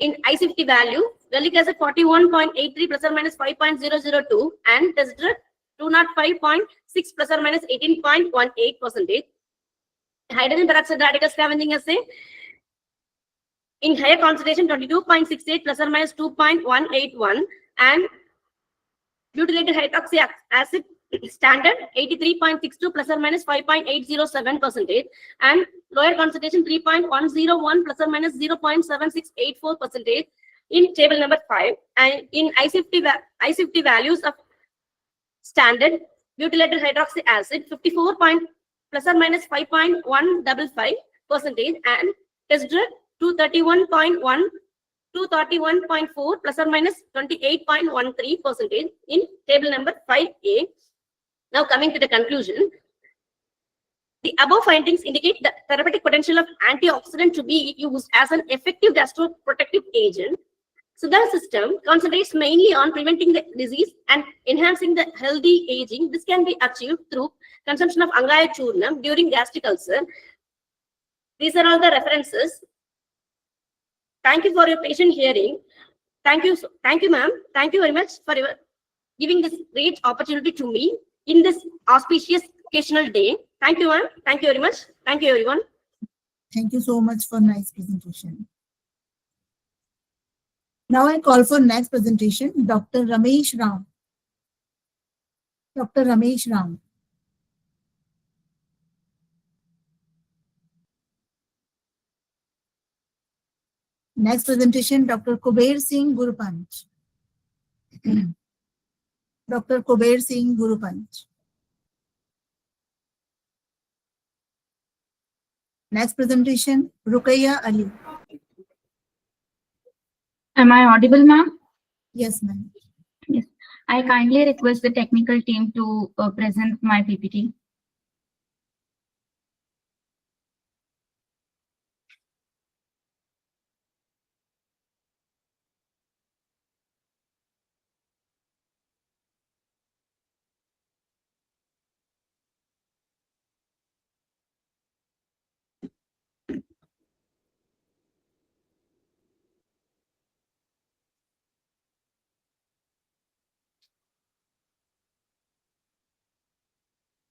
in IC50 value, gallic acid 41.83 plus or minus 5.002, and test drug 205.6 plus or minus 18.18%. Hydrogen peroxide radical scavenging assay in higher concentration 22.68 plus or minus 2.181, and butylated hydroxy acid standard 83.62 plus or minus 5.807%, and lower concentration 3.101 plus or minus 0.7684% in table number 5. And in IC50 values of standard butylated hydroxy acid 54 plus or minus 5.155%, and test drug 231.1 231.4 plus or minus 28.13% in table number 5A. Now coming to the conclusion. The above findings indicate the therapeutic potential of antioxidant to be used as an effective gastroprotective agent. So the system concentrates mainly on preventing the disease and enhancing the healthy aging. This can be achieved through consumption of Angaya churnam during gastric ulcer. These are all the references. Thank you for your patient hearing. Thank you, ma'am. Thank you very much for giving this great opportunity to me in this auspicious occasional day. Thank you, ma'am. Thank you very much. Thank you, everyone. Thank you so much for nice presentation. Now I call for next presentation, Dr. Ramesh Ram. Dr. Ramesh Ram. Next presentation, Dr. Kuber Singh Gurupanch. Dr. Kuber Singh Gurupanch. Next presentation, Ruqayya Ali. Am I audible, ma'am? Yes, ma'am. Yes. I kindly request the technical team to present my PPT.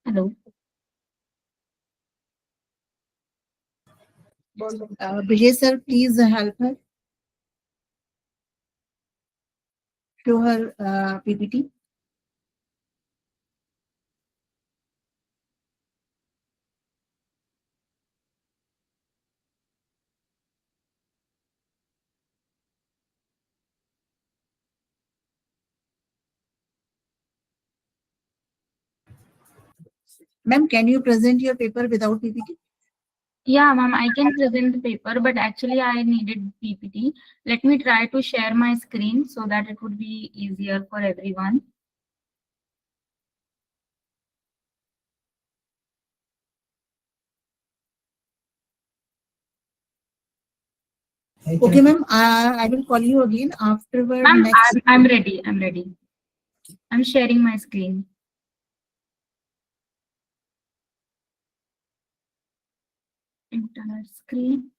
Hello. Vijay sir, please help her. Show her PPT. Ma'am, can you present your paper without PPT? Yeah, ma'am, I can present the paper, but actually I needed PPT. Let me try to share my screen so that it would be easier for everyone. Okay, ma'am, I will call you again afterward. Ma'am, Next. I'm ready. I'm ready. I'm sharing my screen. Internet screen.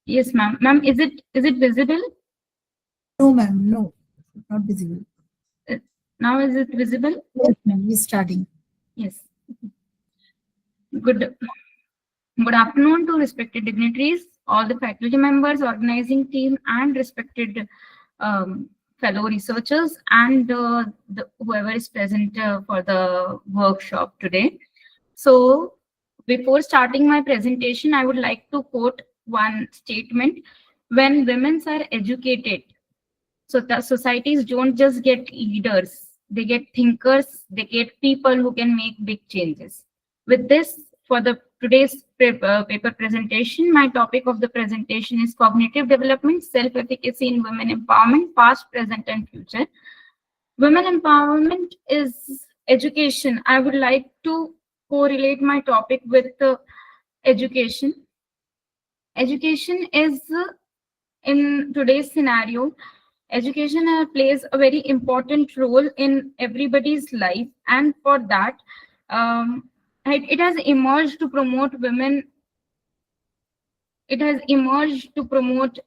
Yes, ma'am. Ma'am, is it visible? No, ma'am, no, not visible. Now is it visible? Yes, ma'am, we're starting. Yes. Good afternoon to respected dignitaries, all the faculty members, organizing team, and respected fellow researchers, and whoever is present for the workshop today. So before starting my presentation, I would like to quote one statement. When women are educated, so the societies don't just get leaders, they get thinkers, they get people who can make big changes. With this, for today's paper presentation, my topic of the presentation is cognitive development, self-efficacy in women empowerment, past, present, and future. Women empowerment is education. I would like to correlate my topic with education. Education is, in today's scenario, education plays a very important role in everybody's life, and for that, it has emerged to promote women. It has emerged to promote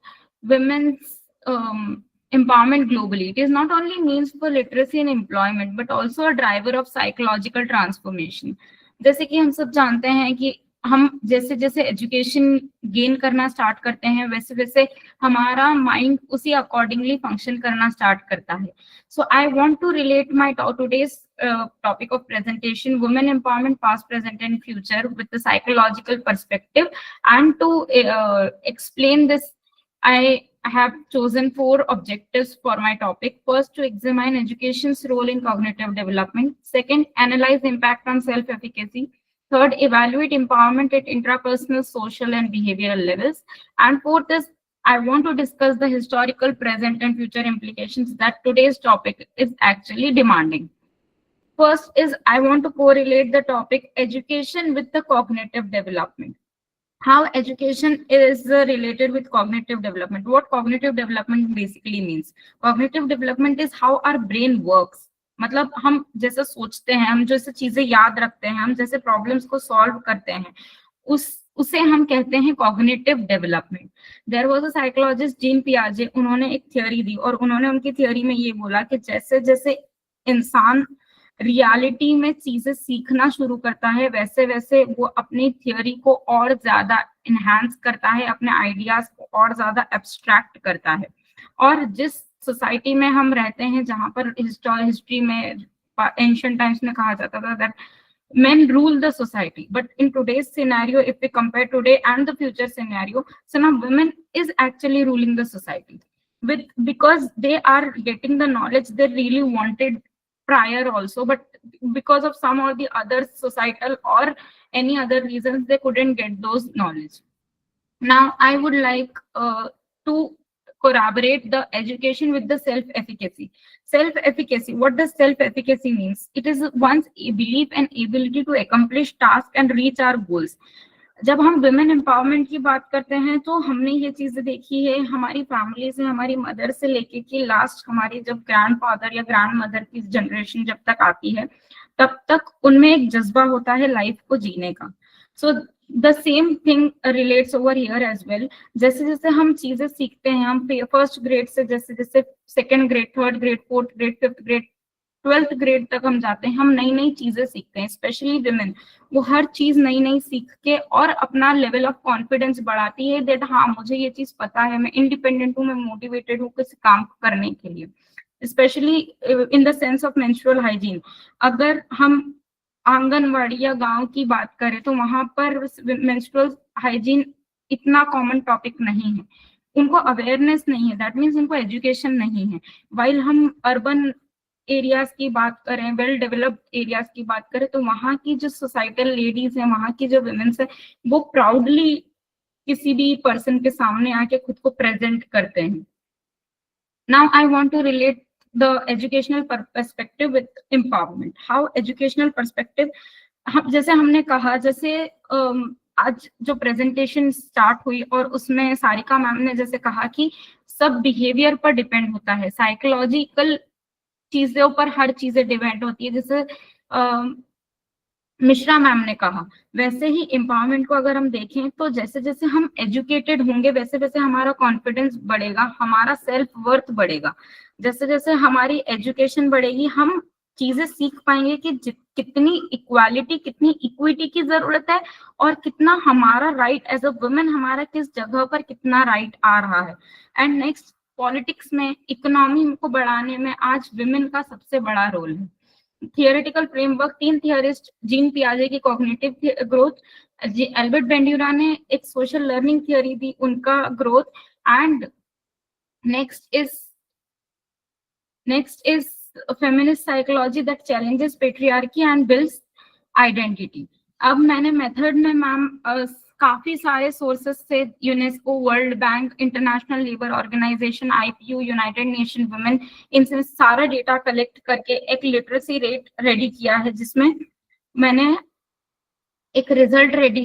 women's empowerment globally. It is not only means for literacy and employment, but also a driver of psychological transformation. जैसे कि हम सब जानते हैं कि हम जैसे जैसे एजुकेशन गेन करना स्टार्ट करते हैं, वैसे वैसे हमारा माइंड उसी अकॉर्डिंगली फंक्शन करना स्टार्ट करता है. So I want to relate my today's topic of presentation, women empowerment, past, present, and future, with the psychological perspective. And to explain this, I have chosen 4 objectives for my topic. First, to examine education's role in cognitive development. Second, analyze impact on self-efficacy. Third, evaluate empowerment at intrapersonal, social, and behavioral levels. And fourth is, I want to discuss the historical, present, and future implications that today's topic is actually demanding. First is, I want to correlate the topic education with the cognitive development. How education is related with cognitive development. What cognitive development basically means? Cognitive development is how our brain works. मतलब हम जैसे सोचते हैं, हम जैसे चीजें याद रखते हैं, हम जैसे प्रॉब्लम्स को सॉल्व करते हैं, उसे हम कहते हैं cognitive development. There was a psychologist Jean पियाजे, उन्होंने एक थ्योरी दी और उन्होंने उनकी थ्योरी में ये बोला कि जैसे जैसे इंसान रियलिटी में चीजें सीखना शुरू करता है, वैसे वैसे वो अपनी थ्योरी को और ज्यादा इनहैंस करता है, अपने आइडियाज को और ज्यादा एब्स्ट्रैक्ट करता है. और जिस सोसाइटी में हम रहते हैं, जहां पर हिस्ट्री में एंशिएंट टाइम्स में कहा जाता था that men rule the society, but in today's scenario, if we compare today and the future scenario, so now women is actually ruling the society because they are getting the knowledge they really wanted prior also, but because of some or the other societal or any other reasons, they couldn't get those knowledge. Now I would like to corroborate the education with the self-efficacy. Self-efficacy, what does self-efficacy means? It is one's belief and ability to accomplish tasks and reach our goals. जब हम women empowerment की बात करते हैं तो हमने ये चीजें देखी है हमारी फैमिली से, हमारी मदर से लेके कि लास्ट हमारी जब ग्रैंडफादर या ग्रैंडमदर की जनरेशन जब तक आती है, तब तक उनमें एक जज्बा होता है लाइफ को जीने का. सो the same thing relates over here as well. जैसे जैसे हम चीजें सीखते हैं, हम फर्स्ट ग्रेड से जैसे जैसे second grade, third grade, fourth grade, fifth grade, 12th grade तक हम जाते हैं, हम नई नई चीजें सीखते हैं. स्पेशली विमेन, वो हर चीज नई नई सीख के और अपना लेवल ऑफ कॉन्फिडेंस बढ़ाती है दैट हाँ मुझे ये चीज पता है, मैं इंडिपेंडेंट हूँ, मैं मोटिवेटेड हूँ किसी काम करने के लिए. Specially in the sense of menstrual hygiene, अगर हम आंगनवाड़ी या गांव की बात करें तो वहां पर मेंस्ट्रुअल हाइजीन इतना कॉमन टॉपिक नहीं है, उनको अवेयरनेस नहीं है, दैट मीन्स उनको एजुकेशन नहीं है. वाइल हम अर्बन एरियाज की बात करें, वेल डेवलप्ड एरियाज की बात करें, तो वहाँ की जो सोसाइटल लेडीज है, वहाँ की जो वुमेन्स है, वो प्राउडली किसी भी पर्सन के सामने आके खुद को प्रेजेंट करते हैं. Now I want to relate the educational perspective with empowerment. How educational perspective, जैसे हमने कहा, जैसे आज जो प्रेजेंटेशन स्टार्ट हुई और उसमें सारिका मैम ने जैसे कहा कि सब बिहेवियर पर डिपेंड होता है, साइकोलॉजिकल चीजों पर हर चीजें डिपेंड होती है, जैसे मिश्रा मैम ने कहा. वैसे ही एम्पावरमेंट को अगर हम देखें तो जैसे जैसे हम एजुकेटेड होंगे वैसे वैसे हमारा कॉन्फिडेंस बढ़ेगा, हमारा सेल्फ वर्थ बढ़ेगा. जैसे जैसे हमारी एजुकेशन बढ़ेगी, हम चीजें सीख पाएंगे कि कितनी इक्वालिटी, कितनी इक्विटी की जरूरत है और कितना हमारा राइट एज अ वुमेन, हमारा किस जगह पर कितना राइट आ रहा है. एंड नेक्स्ट, पॉलिटिक्स में, इकोनॉमी को बढ़ाने में आज विमेन का सबसे बड़ा रोल है. थियोरेटिकल फ्रेमवर्क, 3 थियोरिस्ट, जीन पियाजे की कॉग्निटिव ग्रोथ, एल्बर्ट बेंड्यूरा ने एक सोशल लर्निंग थियोरी दी, उनका growth. And next is feminist psychology that challenges patriarchy and builds identity. अब मैंने मेथड में मैम काफी सारे सोर्सेस से, UNESCO, world bank, international labour organisation, IPU, united nation women, इनसे सारा डेटा कलेक्ट करके एक लिटरेसी रेट रेडी किया है, जिसमें मैंने एक रिजल्ट रेडी,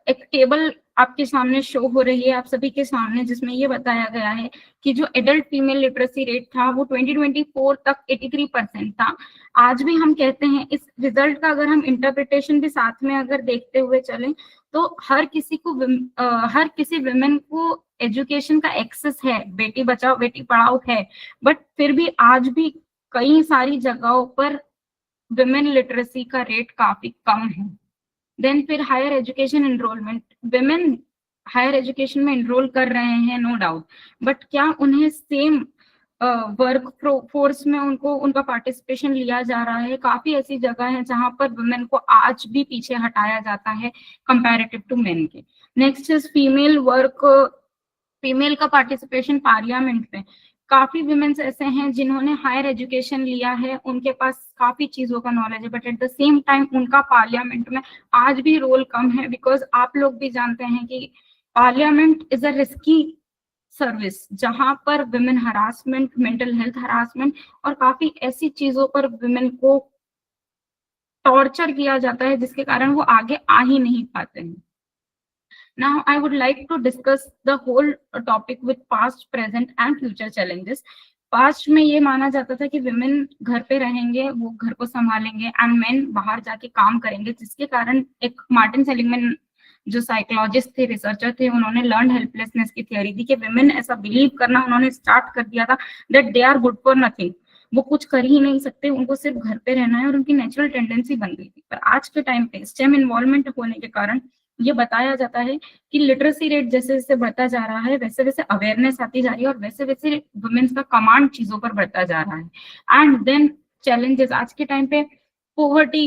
एक टेबल आपके सामने शो हो रही है आप सभी के सामने, जिसमें ये बताया गया है कि जो एडल्ट फीमेल लिटरेसी रेट था वो 2024 तक 83% था. आज भी हम कहते हैं, इस रिजल्ट का अगर हम इंटरप्रिटेशन भी साथ में अगर देखते हुए चलें तो हर किसी विमेन को एजुकेशन का एक्सेस है, बेटी बचाओ बेटी पढ़ाओ है, बट फिर भी आज भी कई सारी जगहों पर विमेन लिटरेसी का रेट काफी कम है. देन फिर higher education enrolment, women higher education में एनरोल कर रहे हैं नो डाउट, बट क्या उन्हें सेम वर्क फोर्स में उनका पार्टिसिपेशन लिया जा रहा है? काफी ऐसी जगह है जहां पर वुमेन को आज भी पीछे हटाया जाता है कंपैरेटिव टू मेन के. नेक्स्ट इज फीमेल का पार्टिसिपेशन पार्लियामेंट में. काफी विमेन्स ऐसे हैं जिन्होंने हायर एजुकेशन लिया है, उनके पास काफी चीजों का नॉलेज है, but at the same time उनका पार्लियामेंट में आज भी रोल कम है, बिकॉज आप लोग भी जानते हैं कि parliament is a risky service जहां पर women harassment, mental health harassment और काफी ऐसी चीजों पर विमेन को टॉर्चर किया जाता है जिसके कारण वो आगे आ ही नहीं पाते हैं. Now, I would like to discuss the whole topic with past, present and future challenges. Past में ये माना जाता था कि विमेन घर पे रहेंगे, वो घर को संभालेंगे एंड मेन बाहर जाके काम करेंगे, जिसके कारण एक मार्टिन सेलिगमैन जो साइकोलॉजिस्ट थे, रिसर्चर थे, उन्होंने लर्न हेल्पलेसनेस की थ्योरी दी कि विमेन ऐसा बिलीव करना उन्होंने स्टार्ट कर दिया था that they are good for nothing, वो कुछ कर ही नहीं सकते, उनको सिर्फ घर पे रहना है, और उनकी नेचुरल टेंडेंसी बन गई थी. पर आज के टाइम पे स्टेम इन्वॉल्वमेंट होने के कारण ये बताया जाता है कि लिटरेसी रेट जैसे जैसे बढ़ता जा रहा है, वैसे वैसे अवेयरनेस आती जा रही है और वैसे वैसे वुमेन्स का कमांड चीजों पर बढ़ता जा रहा है. एंड देन चैलेंजेस आज के टाइम पे पोवर्टी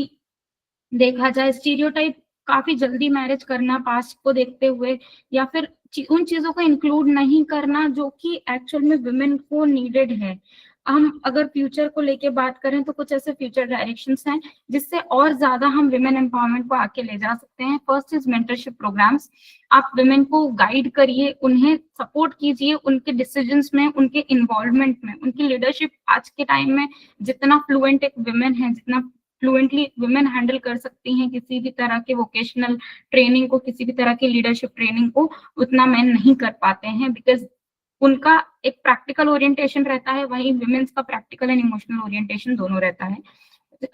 देखा जाए, स्टीरियोटाइप, काफी जल्दी मैरिज करना पास्ट को देखते हुए, या फिर उन चीजों को इंक्लूड नहीं करना जो कि एक्चुअल में वुमेन को नीडेड है. हम अगर फ्यूचर को लेके बात करें तो कुछ ऐसे फ्यूचर डायरेक्शंस हैं जिससे और ज्यादा हम विमेन एम्पावरमेंट को आगे ले जा सकते हैं. First is mentorship programmes. आप विमेन को गाइड करिए, उन्हें सपोर्ट कीजिए उनके डिसीजंस में, उनके इन्वॉल्वमेंट में, उनकी लीडरशिप. आज के टाइम में जितना फ्लुएंट एक विमेन है, जितना फ्लुएंटली विमेन हैंडल कर सकती हैं किसी भी तरह के वोकेशनल ट्रेनिंग को, किसी भी तरह की लीडरशिप ट्रेनिंग को, उतना मेन नहीं कर पाते हैं, बिकॉज उनका एक प्रैक्टिकल ओरिएंटेशन रहता है, वहीं विमेन्स का प्रैक्टिकल एंड इमोशनल ओरिएंटेशन दोनों रहता है.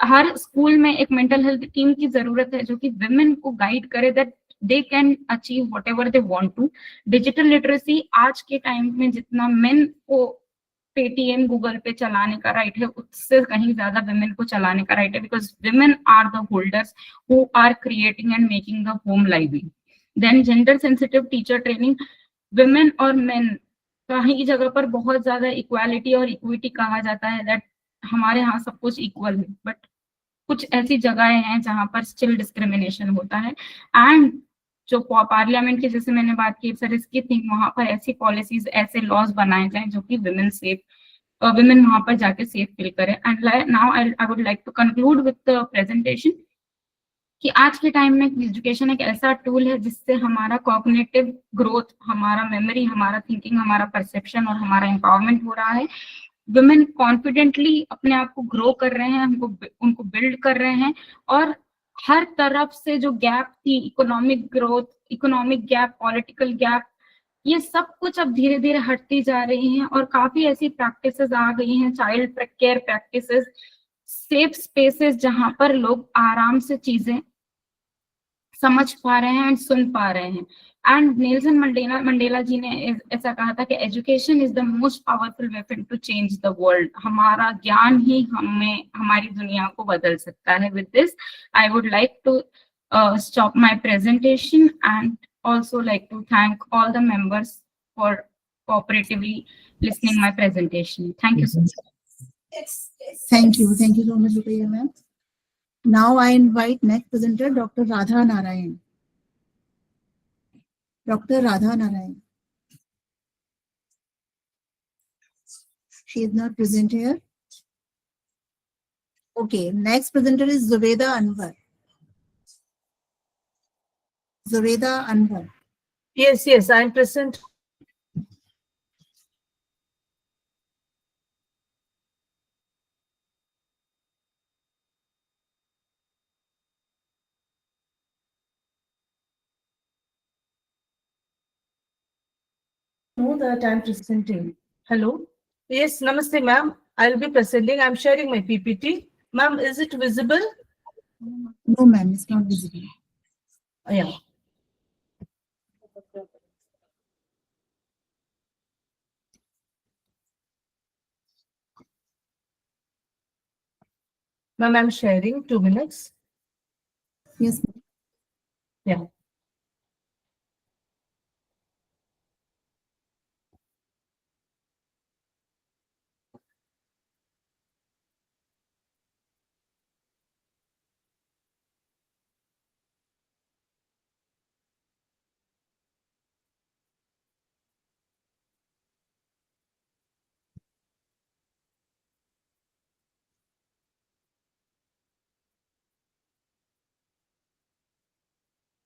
हर स्कूल में एक मेंटल हेल्थ टीम की जरूरत है जो कि विमेन को गाइड करे that they can achieve whatever they want to. Digital literacy, आज के टाइम में जितना मेन को पेटीएम, गूगल पे चलाने का राइट है, उससे कहीं ज्यादा विमेन को चलाने का राइट है, because women are the holders who are creating and making the home lively. Then gender sensitive teacher training. Women और मेन कहीं जगह पर बहुत ज्यादा इक्वालिटी और इक्विटी कहा जाता है दैट हमारे यहाँ सब कुछ इक्वल है, बट कुछ ऐसी जगहें हैं जहां पर स्टिल डिस्क्रिमिनेशन होता है. एंड जो पार्लियामेंट की जैसे मैंने बात की, इट्स अ रिस्की थिंग, वहां पर ऐसी पॉलिसीज, ऐसे लॉज बनाए जाएं जो कि विमेन सेफ, विमेन वहां पर जाके सेफ फील करें. And now I would like to conclude with the presentation कि आज के टाइम में एजुकेशन एक ऐसा टूल है जिससे हमारा कॉग्निटिव ग्रोथ, हमारा मेमोरी, हमारा थिंकिंग, हमारा परसेप्शन और हमारा एम्पावरमेंट हो रहा है. वुमेन कॉन्फिडेंटली अपने आप को ग्रो कर रहे हैं, उनको बिल्ड कर रहे हैं, और हर तरफ से जो गैप थी, economic growth, economic gap, political gap, ये सब कुछ अब धीरे धीरे हटती जा रही हैं, और काफी ऐसी प्रैक्टिसेस आ गई हैं, child care practices, safe spaces जहां पर लोग आराम से चीजें समझ पा रहे हैं एंड सुन पा रहे हैं. एंड नेल्सन मंडेला जी ने ऐसा कहा था कि education is the most powerful weapon to change the world. हमारा ज्ञान ही हमें, हमारी दुनिया को बदल सकता है. With this I would like to stop my presentation and also like to thank all the members for cooperatively listening my presentation. Thank you so much. Thank you. Thank you so much, Rupiya ma'am. Now I invite next presenter, Dr. Radha Narayan. Dr. Radha Narayan. She is not present here. Okay, next presenter is Zubeda Anwar. Zubeda Anwar. Yes, I am present. Know that I'm presenting. Hello. Yes, namaste, ma'am. I'll be presenting. I'm sharing my PPT. Ma'am, is it visible? No, ma'am, it's not visible. Yeah. Ma'am, I'm sharing 2 minutes. Yes, ma'am. Yeah.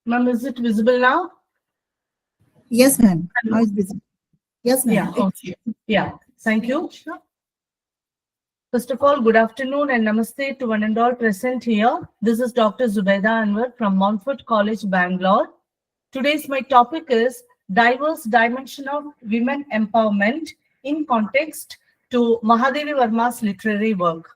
Ma'am, is it visible now? Yes, ma'am. Now it's visible. Yes, ma'am. Yeah, okay. Yeah, thank you. First of all, good afternoon and namaste to one and all present here. This is Dr. Zubaida Anwar from Montfort College, Bangalore. Today's my topic is diverse dimension of women empowerment in context to Mahadevi Verma's literary work.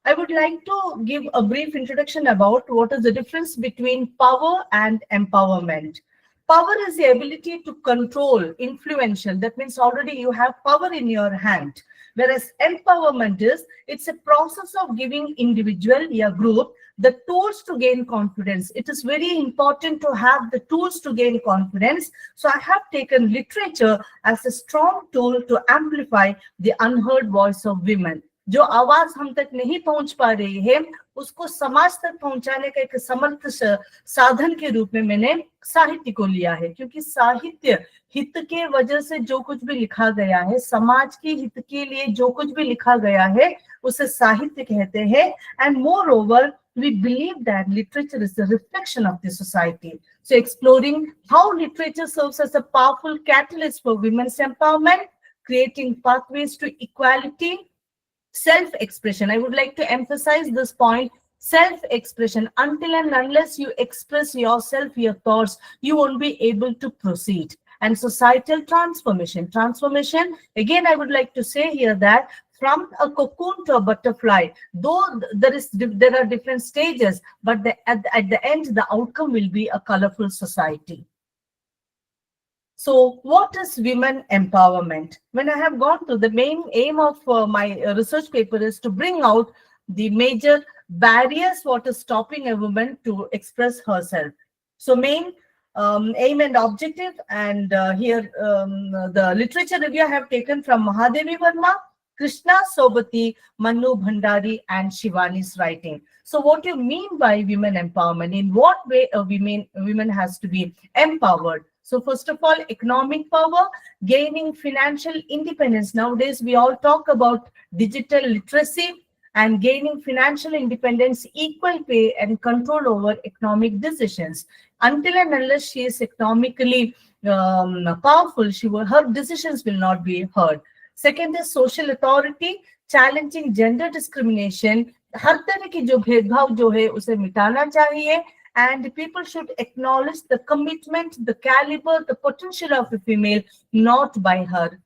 I would like to give a brief introduction about what is the difference between power and empowerment. Power is the ability to control, influential. That means already you have power in your hand. Whereas empowerment is, it's a process of giving individual, a group, the tools to gain confidence. It is very important to have the tools to gain confidence. So I have taken literature as a strong tool to amplify the unheard voice of women. जो आवाज हम तक नहीं पहुंच पा रही है उसको समाज तक पहुंचाने का एक समर्थ साधन के रूप में मैंने साहित्य को लिया है, क्योंकि साहित्य हित के वजह से जो कुछ भी लिखा गया है, समाज के हित के लिए जो कुछ भी लिखा गया है उसे साहित्य कहते हैं. And more over we believe that literature is a reflection of the society. So exploring how literature serves as a powerful catalyst for women's empowerment, creating pathways to equality, self-expression. I would like to emphasize this point, self-expression. Until and unless you express yourself, your thoughts, you won't be able to proceed. And societal transformation. Transformation, again, I would like to say here that from a cocoon to a butterfly, though there are different stages, but at the end, the outcome will be a colorful society. So what is women empowerment? When I have gone to the main aim of my research paper is to bring out the major barriers what is stopping a woman to express herself. So main aim and objective, and here the literature review I have taken from Mahadevi Verma, Krishna Sobati, Manu Bhandari, and Shivani's writing. So what do you mean by women empowerment? In what way a women has to be empowered? So first of all, economic power, gaining financial independence. Nowadays, we all talk about digital literacy and gaining financial independence, equal pay, and control over economic decisions. Until and unless she is economically powerful, her decisions will not be heard. Second is social authority, challenging gender discrimination. हर तरह की जो भेदभाव जो है उसे मिटाना चाहिए. And people should acknowledge the commitment, the caliber, the potential of a female, not by her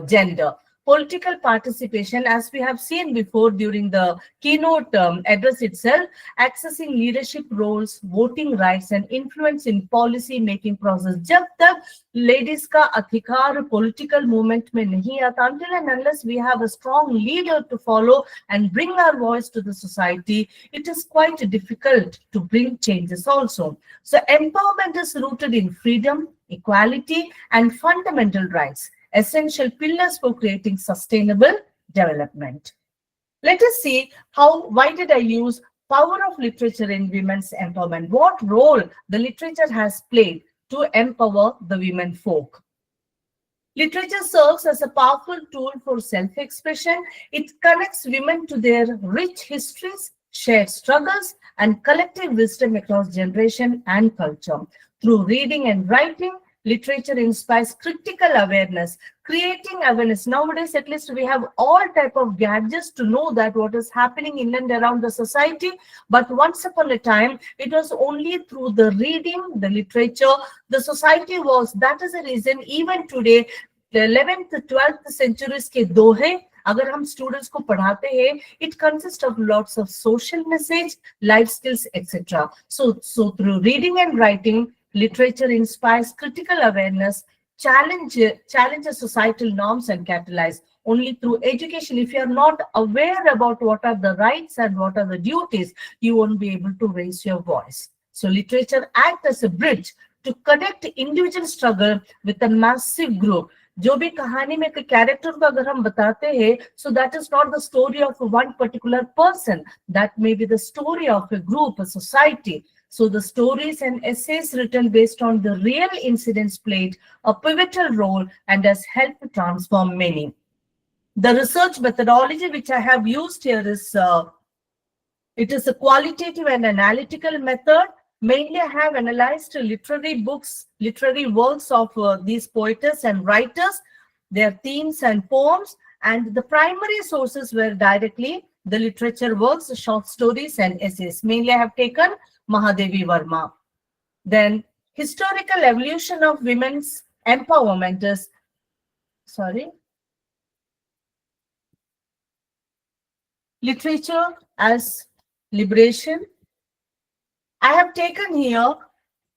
gender. Political participation, as we have seen before during the keynote address itself, accessing leadership roles, voting rights, and influence in policy making process. जब तक ladies का अधिकार political movement में नहीं आता, until and unless we have a strong leader to follow and bring our voice to the society, it is quite difficult to bring changes also. So empowerment is rooted in freedom, equality, and fundamental rights, essential pillars for creating sustainable development. Let us see why did I use power of literature in women's empowerment? What role the literature has played to empower the women folk. Literature serves as a powerful tool for self-expression. It connects women to their rich histories, shared struggles, and collective wisdom across generation and culture. Through reading and writing, literature inspires critical awareness, creating awareness. Nowadays, at least we have all type of gadgets to know that what is happening in and around the society. But once upon a time, it was only through the reading, the literature, the society was. That is the reason even today, the 11th, 12th centuries के दोहे अगर हम students को पढ़ाते हैं, it consists of lots of social message, life skills, etc. So through reading and writing, literature inspires critical awareness, challenges societal norms, and catalyze. Only through education, if you are not aware about what are the rights and what are the duties, you won't be able to raise your voice. So literature acts as a bridge to connect individual struggle with a massive group. जो भी कहानी में character को अगर हम बताते हैं, so that is not the story of one particular person. That may be the story of a group, a society. So the stories and essays written based on the real incidents played a pivotal role and has helped transform many. The research methodology which I have used here is, it is a qualitative and analytical method Mainly, I have analyzed literary books, literary works of these poets and writers, their themes and poems, and the primary sources were directly the literature works, short stories, and essays. Mainly, I have taken Mahadevi Verma. Then, historical evolution of women's empowerment is, literature as liberation. I have taken here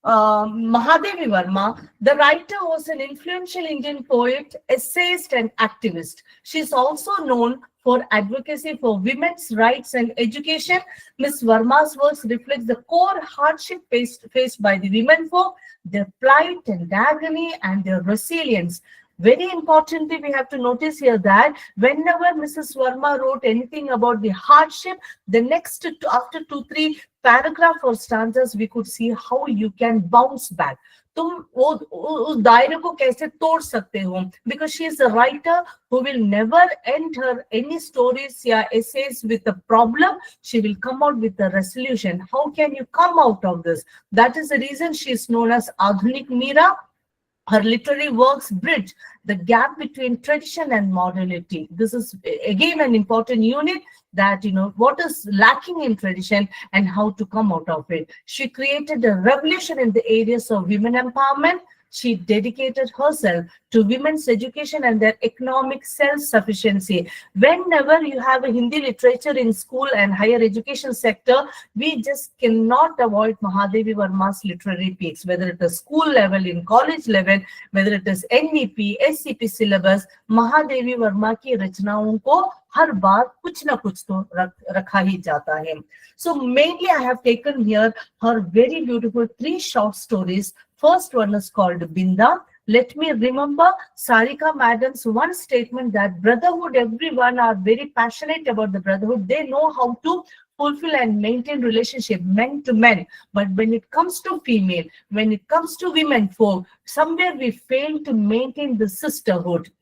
Mahadevi Verma. The writer was an influential Indian poet, essayist, and activist. She is also known for advocacy for women's rights and education. Ms. Verma's works reflect the core hardship faced by the women folk, their plight and agony, and their resilience. Very importantly, we have to notice here that whenever Mrs. Verma wrote anything about the hardship, the next after 2-3 paragraph or stanzas, we could see how you can bounce back. तुम उस दायरे को कैसे तोड़ सकते हो? Because she is a writer who will never end her any stories या essays with a problem. She will come out with a resolution. How can you come out of this? That is the reason she is known as Adhunik Meera. Her literary works bridge the gap between tradition and modernity. This is again an important unit that, what is lacking in tradition and how to come out of it. She created a revolution in the areas of women empowerment. She dedicated herself to women's education and their economic self-sufficiency. Whenever you have a Hindi literature in school and higher education sector, we just cannot avoid Mahadevi Verma's literary peaks, whether it is school level, in college level, whether it is NEP, SCP syllabus, Mahadevi Verma की रचनाओं को हर बार कुछ ना कुछ तो रखा ही जाता है. So mainly I have taken here her very beautiful 3 short stories. First one is called Binda. Let me remember Sarika Madam's one statement that brotherhood, everyone are very passionate about the brotherhood. They know how to fulfill and maintain relationship men to men. But when it comes to female, when it comes to women folk, somewhere we fail to maintain the sisterhood.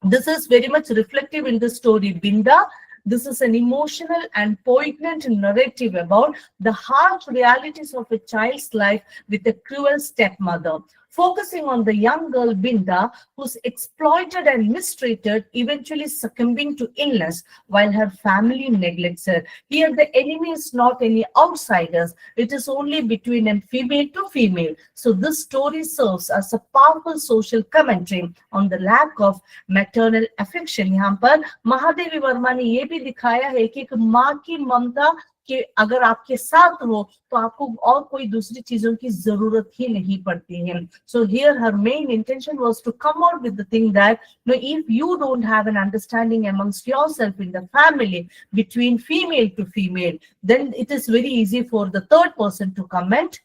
This is very much reflective in the story Binda. This is an emotional and poignant narrative about the harsh realities of a child's life with a cruel stepmother. Focusing on the young girl Binda, who's exploited and mistreated, eventually succumbing to illness while her family neglects her. Here the enemy is not any outsiders, it is only between a female to female. So this story serves as a powerful social commentary on the lack of maternal affection. यहाँ पर महादेवी वर्मा ने ये भी दिखाया है कि एक माँ की ममता कि अगर आपके साथ हो तो आपको और कोई दूसरी चीजों की जरूरत ही नहीं पड़ती है. So here her main intention was to come out with the thing that if you don't have an understanding amongst yourself in the family between female to female, then it is very easy for the third person to come and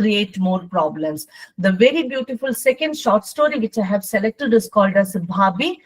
create more problems. The very beautiful second short story which I have selected is called as Bhabi,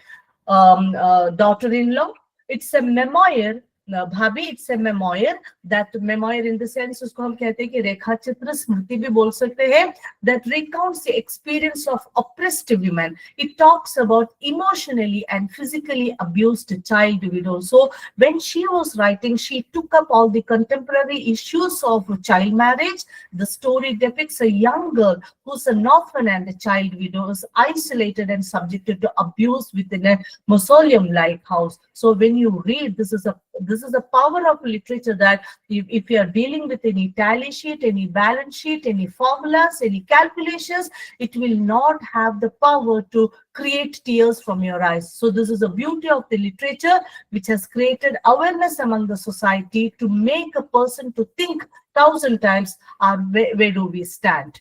daughter-in-law. It's a memoir. Bhabi, it's a memoir. That memoir in the sense उसको हम कहते हैं कि रेखा चित्र स्मृति भी बोल सकते हैं. That recounts the experience of oppressed women. It talks about emotionally and physically abused child widows. So when she was writing, she took up all the contemporary issues of child marriage. The story depicts a young girl who's an orphan and a child widow, is isolated and subjected to abuse within a mausoleum-like house. So when you read, this is the power of literature, that if you are dealing with any tally sheet, any balance sheet, any formulas, any calculations, it will not have the power to create tears from your eyes. So this is the beauty of the literature, which has created awareness among the society to make a person to think 1,000 times, where do we stand?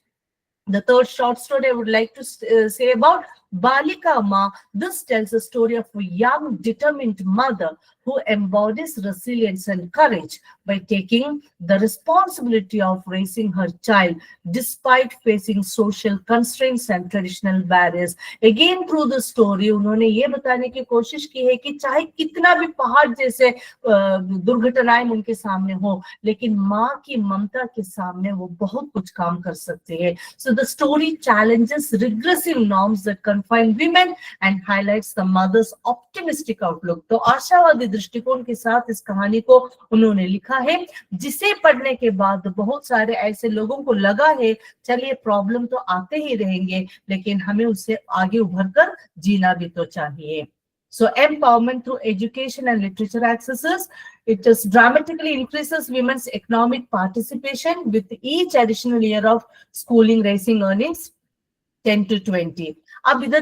The third short story I would like to say about Balika Ma. This tells a story of a young, determined mother who embodies resilience and courage by taking the responsibility of raising her child despite facing social constraints and traditional barriers. Again, through the story, उन्होंने ये बताने की कोशिश की है कि चाहे कितना भी पहाड़ जैसे दुर्घटनाएं उनके सामने हो, लेकिन माँ की ममता के सामने वो बहुत कुछ काम कर सकते हैं. So the story challenges regressive norms that confront confined women and highlights the mother's optimistic outlook. तो आशावादी दृष्टिकोण के साथ इस कहानी को उन्होंने लिखा है, जिसे पढ़ने के बाद बहुत सारे ऐसे लोगों को लगा है चलिए प्रॉब्लम तो आते ही रहेंगे लेकिन हमें उससे आगे उभर कर जीना भी तो चाहिए. So empowerment through education and literature accesses, it just dramatically increases women's economic participation with each additional year of schooling, raising earnings 10 to 20.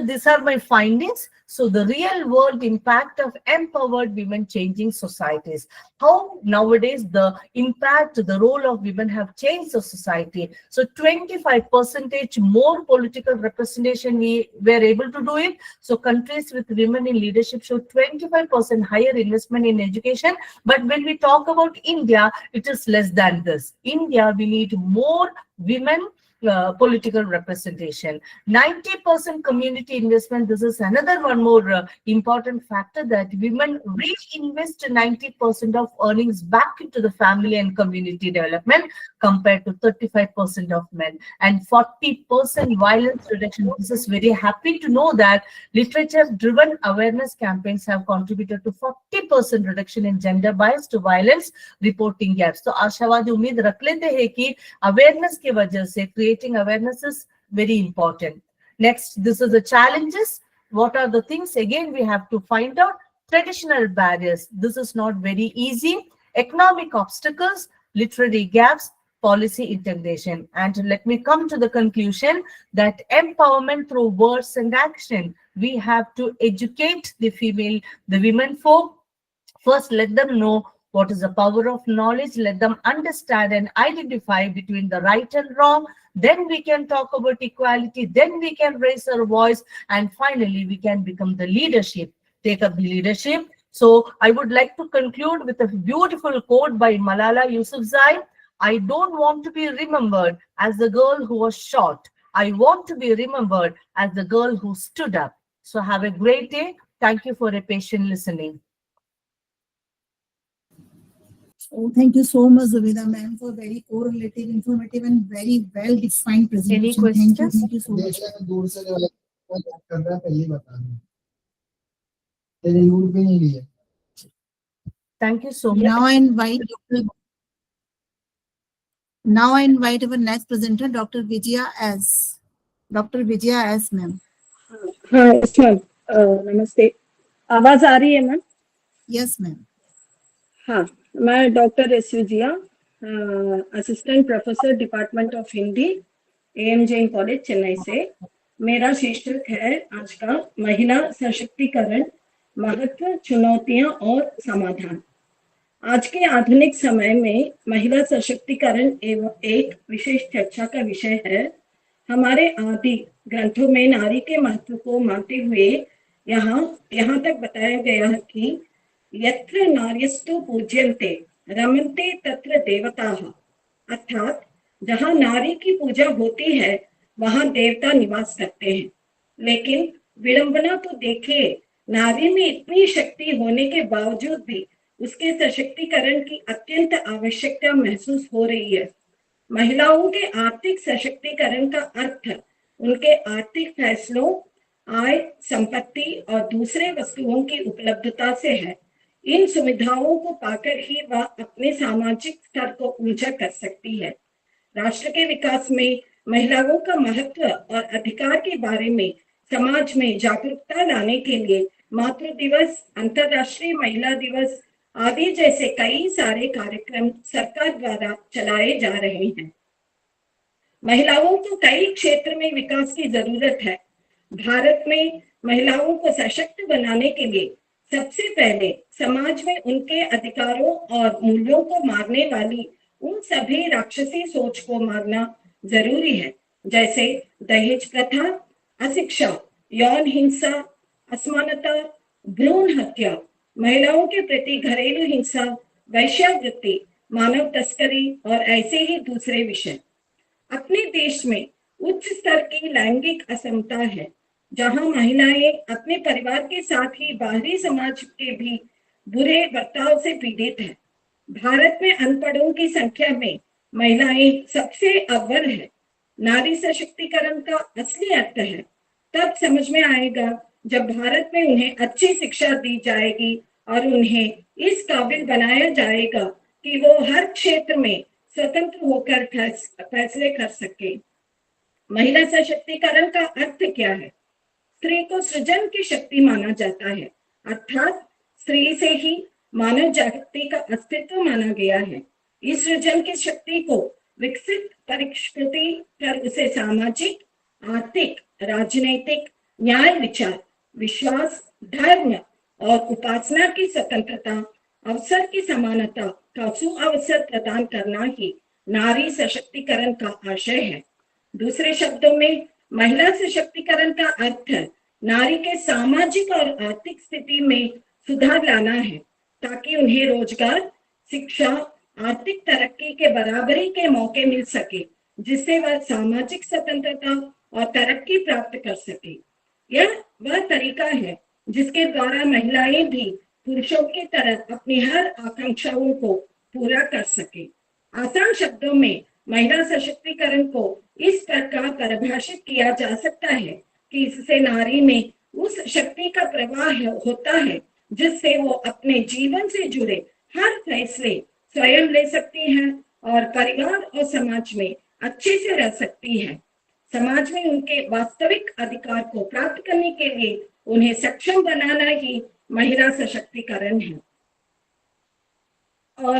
These are my findings. So the real world impact of empowered women changing societies. How nowadays the impact, the role of women have changed the society. So 25% more political representation we were able to do it. So countries with women in leadership show 25% higher investment in education. But when we talk about India, it is less than this. India, we need more women political representation. 90% community investment. This is another one more important factor, that women reinvest 90% of earnings back into the family and community development compared to 35% of men, and 40% violence reduction. This is very happy to know that literature-driven awareness campaigns have contributed to 40% reduction in gender-biased violence reporting gaps. तो आशावादी उम्मीद रख लेते हैं कि awareness की वजह से creating awareness is very important. Next, this is the challenges. What are the things? Again, we have to find out. Traditional barriers. This is not very easy. Economic obstacles, literary gaps, policy integration. And let me come to the conclusion that empowerment through words and action. We have to educate the women folk. First, let them know what is the power of knowledge. Let them understand and identify between the right and wrong. Then we can talk about equality. Then we can raise our voice. And finally, we can become the leadership, take up the leadership. So I would like to conclude with a beautiful quote by Malala Yousafzai. I don't want to be remembered as the girl who was shot. I want to be remembered as the girl who stood up. So have a great day. Thank you for a patient listening. Oh, thank you so much, Zubeda ma'am, for very correlative, informative, and very well-defined presentation. Any questions? Thank you so much. Thank you so much. Now I invite our next presenter, Dr. Vijaya S. Dr. Vijaya S, ma'am. हाँ yes ma'am, नमस्ते. आवाज आ रही है ma'am? Yes, ma'am. हाँ, मैं doctor S Vijaya, assistant professor department of Hindi, M Jain college Chennai से. मेरा शीर्षक है आज का महिला सशक्तिकरण, महत्व, चुनौतियां और समाधान. आज के आधुनिक समय में महिला सशक्तिकरण एक विशेष चर्चा का विषय है. हमारे आदि ग्रंथों में नारी के महत्व को मानते हुए यहाँ तक बताया गया है कि यत्र नार्यस्तु पूज्यन्ते रमन्ते तत्र देवताः, अर्थात जहाँ नारी की पूजा होती है वहाँ देवता निवास करते हैं. लेकिन विडंबना तो देखिए, नारी में इतनी शक्ति होने के बावजूद भी उसके सशक्तिकरण की अत्यंत आवश्यकता महसूस हो रही है. महिलाओं के आर्थिक सशक्तिकरण का अर्थ उनके आर्थिक फैसलों, आय, संपत्ति और दूसरे वस्तुओं की उपलब्धता से है. इन सुविधाओं को पाकर ही वह अपने सामाजिक स्तर को ऊंचा कर सकती है. राष्ट्र के विकास में महिलाओं का महत्व और अधिकार के बारे में समाज में जागरूकता लाने के लिए मातृ दिवस, अंतर्राष्ट्रीय महिला दिवस आदि जैसे कई सारे कार्यक्रम सरकार द्वारा चलाए जा रहे हैं. महिलाओं को कई क्षेत्र में विकास की जरूरत है. भारत में महिलाओं को सशक्त बनाने के लिए सबसे पहले समाज में उनके अधिकारों और मूल्यों को मारने वाली उन सभी राक्षसी सोच को मारना जरूरी है, जैसे दहेज प्रथा, अशिक्षा, यौन हिंसा, असमानता, भ्रूण हत्या, महिलाओं के प्रति घरेलू हिंसा, वैश्यावृत्ति, मानव तस्करी और ऐसे ही दूसरे विषय. अपने देश में उच्च स्तर की लैंगिक असमता है, जहां महिलाएं अपने परिवार के साथ ही बाहरी समाज के भी बुरे बर्ताव से पीड़ित हैं. भारत में अनपढ़ों की संख्या में महिलाएं सबसे अव्वल है. नारी सशक्तिकरण का असली अर्थ है तब समझ में आएगा जब भारत में उन्हें अच्छी शिक्षा दी जाएगी और उन्हें इस काबिल बनाया जाएगा कि वो हर क्षेत्र में स्वतंत्र होकर फैसले कर सके। महिला सशक्तिकरण का अर्थ क्या है? स्त्री को सृजन की शक्ति माना जाता है, अर्थात स्त्री से ही मानव जाति का अस्तित्व माना गया है। इस सृजन की शक्ति को विकसित परिष्कृति कर उसे सामाजिक, आर्थिक, राजनैतिक, न्याय विचार, विश्वास, धर्म और उपासना की स्वतंत्रता, अवसर की समानता का सुअवसर प्रदान करना ही नारी सशक्तिकरण का आशय है। दूसरे शब्दों में महिला सशक्तिकरण का अर्थ नारी के सामाजिक और आर्थिक स्थिति में सुधार लाना है ताकि उन्हें रोजगार, शिक्षा, आर्थिक तरक्की के बराबरी के मौके मिल सके, जिससे वह सामाजिक स्वतंत्रता और तरक्की प्राप्त कर सके। यह वह तरीका है जिसके द्वारा महिलाएं भी पुरुषों की तरह अपनी हर आकांक्षाओं को पूरा कर सके। आसान शब्दों में महिला सशक्तिकरण को इस प्रकार परिभाषित किया जा सकता है कि इससे नारी में उस शक्ति का प्रवाह होता है जिससे वो अपने जीवन से जुड़े हर फैसले स्वयं ले सकती है और परिवार और समाज में अच्छे से रह सकती है। समाज में उनके वास्तविक अधिकार को प्राप्त करने के लिए उन्हें सक्षम बनाना ही महिला सशक्तिकरण है। और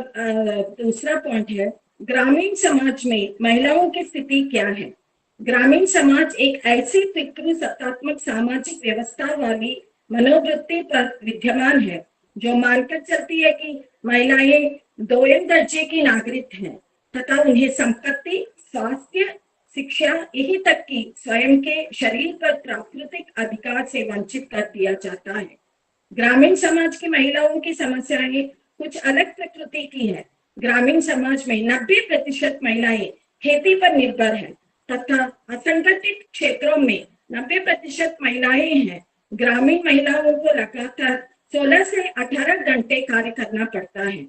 दूसरा पॉइंट है, ग्रामीण समाज में महिलाओं की स्थिति क्या है? ग्रामीण समाज एक ऐसी पितृसत्तात्मक सामाजिक व्यवस्था वाली मनोवृत्ति पर विद्यमान है जो मानकर चलती है कि महिलाएं दोयम दर्जे की नागरिक हैं तथा उन्हें संपत्ति, स्वास्थ्य, शिक्षा, यही तक कि स्वयं के शरीर पर प्राकृतिक अधिकार से वंचित कर दिया जाता है। ग्रामीण समाज की महिलाओं की समस्याएं कुछ अलग प्रकृति की है। ग्रामीण समाज में 90% महिलाएं खेती पर निर्भर हैं तथा असंगठित क्षेत्रों में 90% महिलाएं हैं। ग्रामीण महिलाओं को लगातार 16 से 18 घंटे कार्य करना पड़ता है।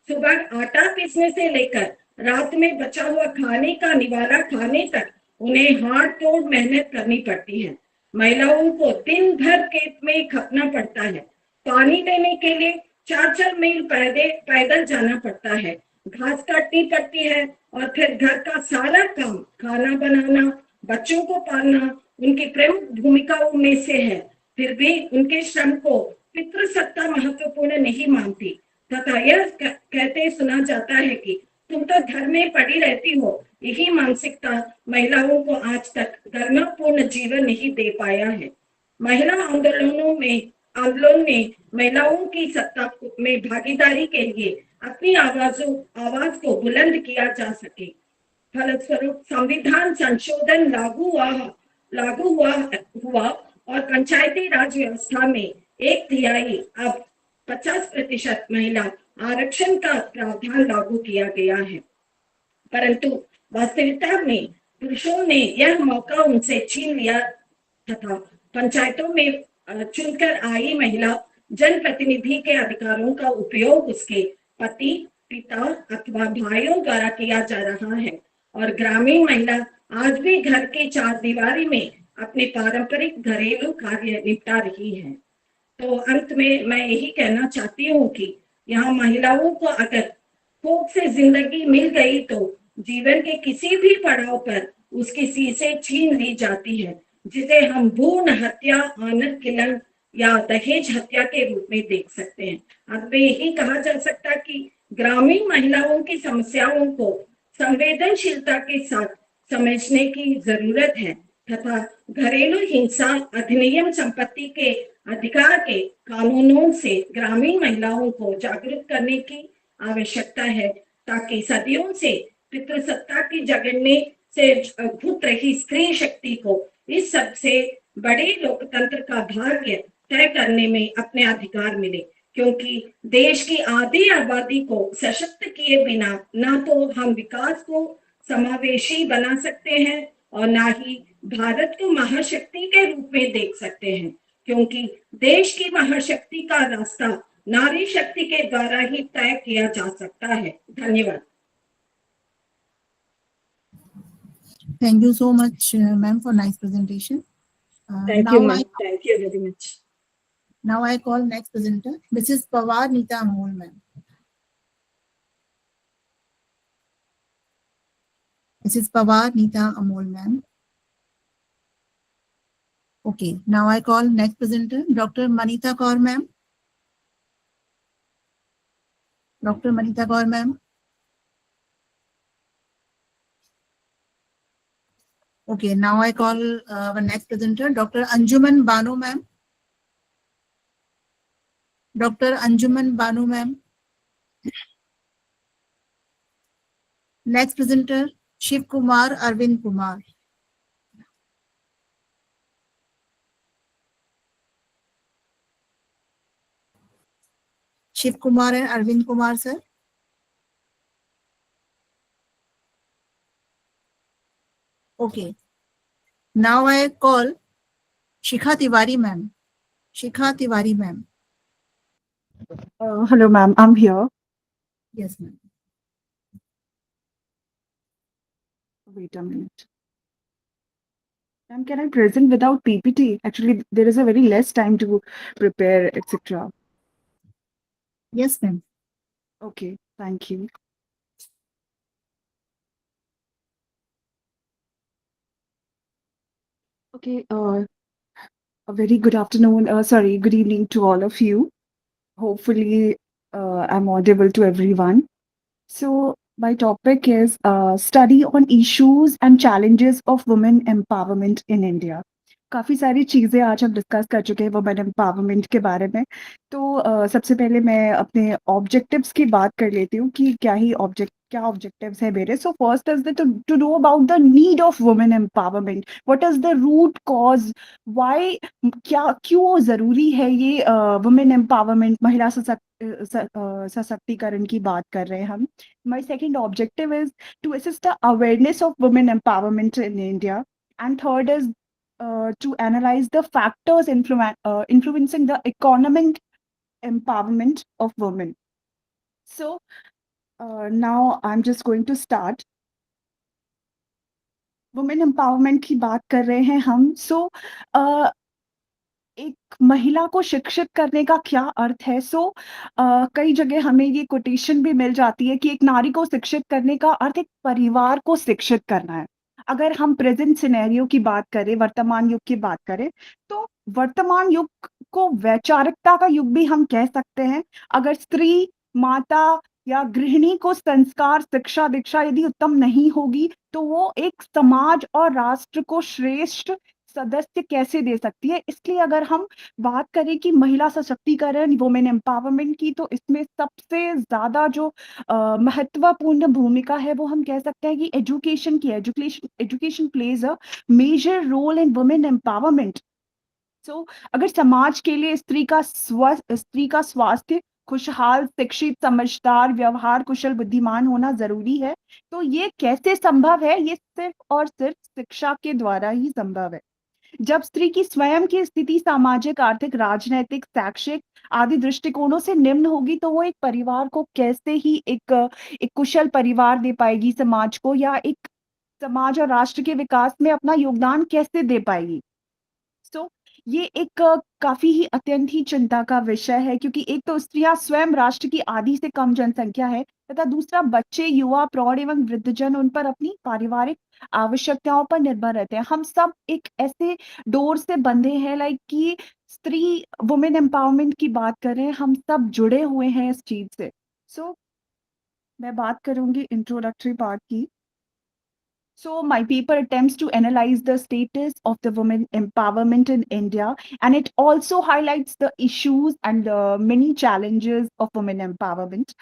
सुबह आटा पीसने से लेकर रात में बचा हुआ खाने का निवाला खाने तक उन्हें हाथ तोड़ मेहनत करनी पड़ती है। महिलाओं को दिन भर खेत में खपना पड़ता है। पानी लेने के लिए 4-4 मील पैदल जाना पड़ता है, घास काटनी पड़ती है और फिर घर का सारा काम, खाना बनाना, बच्चों को पालना उनकी प्रमुख भूमिकाओं में से है। फिर भी उनके श्रम को पितृसत्ता महत्वपूर्ण नहीं मानती तथा यह कहते सुना जाता है कि तुम तो घर में पड़ी रहती हो। यही मानसिकता महिलाओं को आज तक गरिमापूर्ण जीवन नहीं दे पाया है। महिला आंदोलन ने महिलाओं की सत्ता में भागीदारी के लिए अपनी आवाज को बुलंद किया जा सके। फलस्वरूप संविधान संशोधन लागू हुआ और पंचायती राज व्यवस्था में 1/3 अब 50% महिला आरक्षण का प्रावधान लागू किया गया है, परंतु वास्तविकता में पुरुषों ने यह मौका उनसे छीन लिया तथा पंचायतों में चुनकर आई महिला जनप्रतिनिधि के अधिकारों का उपयोग उसके पति, पिता अथवा भाइयों द्वारा किया जा रहा है और ग्रामीण महिला आज भी घर के चार दीवारी में अपने पारंपरिक घरेलू कार्य निपटा रही है। तो अंत में मैं यही कहना चाहती हूँ कि यहाँ महिलाओं को अगर भोग से जिंदगी मिल गई तो जीवन के किसी भी पड़ाव पर उसकी सीसें छीन ली जाती है, जिसे हम भ्रूण हत्या, आनत किलन या दहेज हत्या के रूप में देख सकते हैं। अब यही कहा जा सकता कि ग्रामीण महिलाओं की समस्याओं को संवेदनशीलता के साथ समझने की जरूरत है तथा घरेलू हिंसा अधिनियम, संपत्ति के अधिकार के कानूनों से ग्रामीण महिलाओं को जागरूक करने की आवश्यकता है ताकि सदियों से पितृसत्ता की जगड़ने से घुट रही स्त्री शक्ति को इस सबसे बड़े लोकतंत्र का भाग्य तय करने में अपने अधिकार मिले, क्योंकि देश की आधी आबादी को सशक्त किए बिना ना तो हम विकास को समावेशी बना सकते हैं और ना ही भारत को महाशक्ति के रूप में देख सकते हैं, क्योंकि देश की महाशक्ति का रास्ता नारी शक्ति के द्वारा ही तय किया जा सकता है। धन्यवाद। Thank you so much, ma'am, for nice presentation. Thank you, ma'am. Thank you very much. Now I call next presenter, Mrs. Pawar Nita Amol, ma'am. Mrs. Pawar Nita Amol, ma'am. Okay, now I call next presenter, Dr. Manita Kaur, ma'am. Dr. Manita Kaur, ma'am. Okay, now I call our next presenter, Dr. Anjuman Banu, ma'am. Dr. Anjuman Banu, ma'am. Next presenter, Shiv Kumar Arvind Kumar. Shiv Kumar and Arvind Kumar, sir. Okay. Now I call Shikha Tiwari, ma'am. Shikha Tiwari, ma'am. Hello, ma'am. I'm here. Yes, ma'am. Wait a minute. Ma'am, can I present without PPT? Actually, there is a very less time to prepare, etc. Yes, ma'am. Okay, thank you. Okay, a very good afternoon, sorry, good evening to all of you. Hopefully, I'm audible to everyone. So, my topic is study on issues and challenges of women empowerment in India. काफी सारी चीजें आज हम discuss कर चुके हैं women empowerment के बारे में। तो सबसे पहले मैं अपने ऑब्जेक्टिव्स की बात कर लेती हूँ कि क्या ऑब्जेक्टिव्स है मेरे। So first is to know about the need of women empowerment, what is the root cause, why, क्यों जरूरी है ये वुमेन एम्पावरमेंट, महिला सशक्तिकरण की बात कर रहे हैं हम। My second objective is to assist the awareness of women empowerment in India. And third is to analyze the factors influencing the economic empowerment of women. So now I'm just going to start. Women empowerment की बात कर रहे हैं हम। So एक महिला को शिक्षित करने का क्या अर्थ है? सो कई जगह हमें ये कोटेशन भी मिल जाती है कि एक नारी को शिक्षित करने का अर्थ एक परिवार को शिक्षित करना है। अगर हम प्रेजेंट सिनेरियो की बात करें, वर्तमान युग की बात करें, तो वर्तमान युग को वैचारिकता का युग भी हम कह सकते हैं। अगर स्त्री, माता या गृहिणी को संस्कार, शिक्षा, दीक्षा यदि उत्तम नहीं होगी, तो वो एक समाज और राष्ट्र को श्रेष्ठ सदस्य कैसे दे सकती है। इसलिए अगर हम बात करें कि महिला सशक्तिकरण, वुमेन एम्पावरमेंट की, तो इसमें सबसे ज्यादा जो महत्वपूर्ण भूमिका है वो हम कह सकते हैं कि एजुकेशन की है। Education plays a major role in women empowerment. So अगर समाज के लिए स्त्री का स्वास्थ्य खुशहाल, शिक्षित, समझदार, व्यवहार कुशल, बुद्धिमान होना जरूरी है, तो ये कैसे संभव है? ये सिर्फ और सिर्फ शिक्षा के द्वारा ही संभव है। जब स्त्री की स्वयं की स्थिति सामाजिक, आर्थिक, राजनैतिक, शैक्षिक आदि दृष्टिकोणों से निम्न होगी, तो वो एक परिवार को कैसे ही एक कुशल परिवार दे पाएगी समाज को, या एक समाज और राष्ट्र के विकास में अपना योगदान कैसे दे पाएगी। सो ये एक काफी ही अत्यंत ही चिंता का विषय है, क्योंकि एक तो स्त्रियां स्वयं राष्ट्र की आधी से कम जनसंख्या है, तथा दूसरा बच्चे, युवा, प्रौढ़ एवं वृद्धजन उन पर अपनी पारिवारिक आवश्यकताओं पर निर्भर रहते हैं। हम सब एक ऐसे डोर से बंधे हैं, लाइक कि स्त्री वुमेन एम्पावरमेंट की बात कर रहे हैं, हम सब जुड़े हुए हैं इस चीज से। सो मैं बात करूंगी इंट्रोडक्टरी पार्ट की। So my paper attempts to analyze the status of the women empowerment in India, and it also highlights the issues and the many challenges of women empowerment.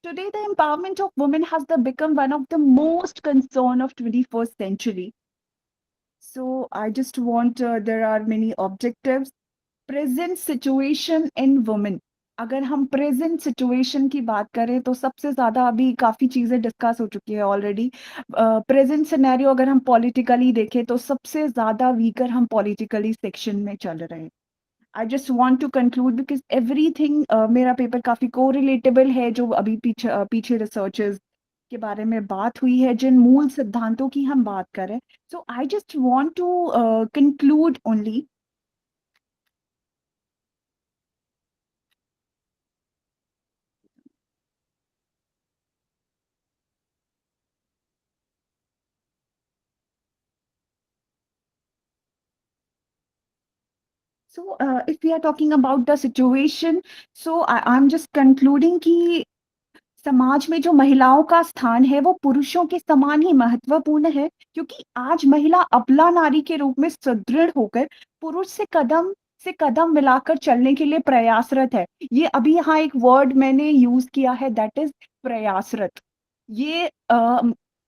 Today, the empowerment of women has become one of the most concern of 21st century. So I just want, there are many objectives. Present situation in women. अगर हम present situation की बात करें तो सबसे ज्यादा अभी काफी चीजें डिस्कस हो चुकी है ऑलरेडी। प्रेजेंट सिनेरियो अगर हम पॉलिटिकली देखें तो सबसे ज्यादा वीकर हम पॉलिटिकली सेक्शन में चल रहे हैं। I just want to conclude because everything, मेरा पेपर काफी कोरिलेटेबल है जो अभी पीछे रिसर्चेस के बारे में बात हुई है, जिन मूल सिद्धांतों की हम बात करें, so I just want to conclude only So, if we are talking about the situation, so I'm just concluding कि समाज में जो महिलाओं का स्थान है वो पुरुषों के समान ही महत्वपूर्ण है, क्योंकि आज महिला अबला नारी के रूप में सुदृढ़ होकर पुरुष से कदम मिलाकर चलने के लिए प्रयासरत है। ये अभी यहाँ एक वर्ड मैंने यूज किया है, दैट इज प्रयासरत। ये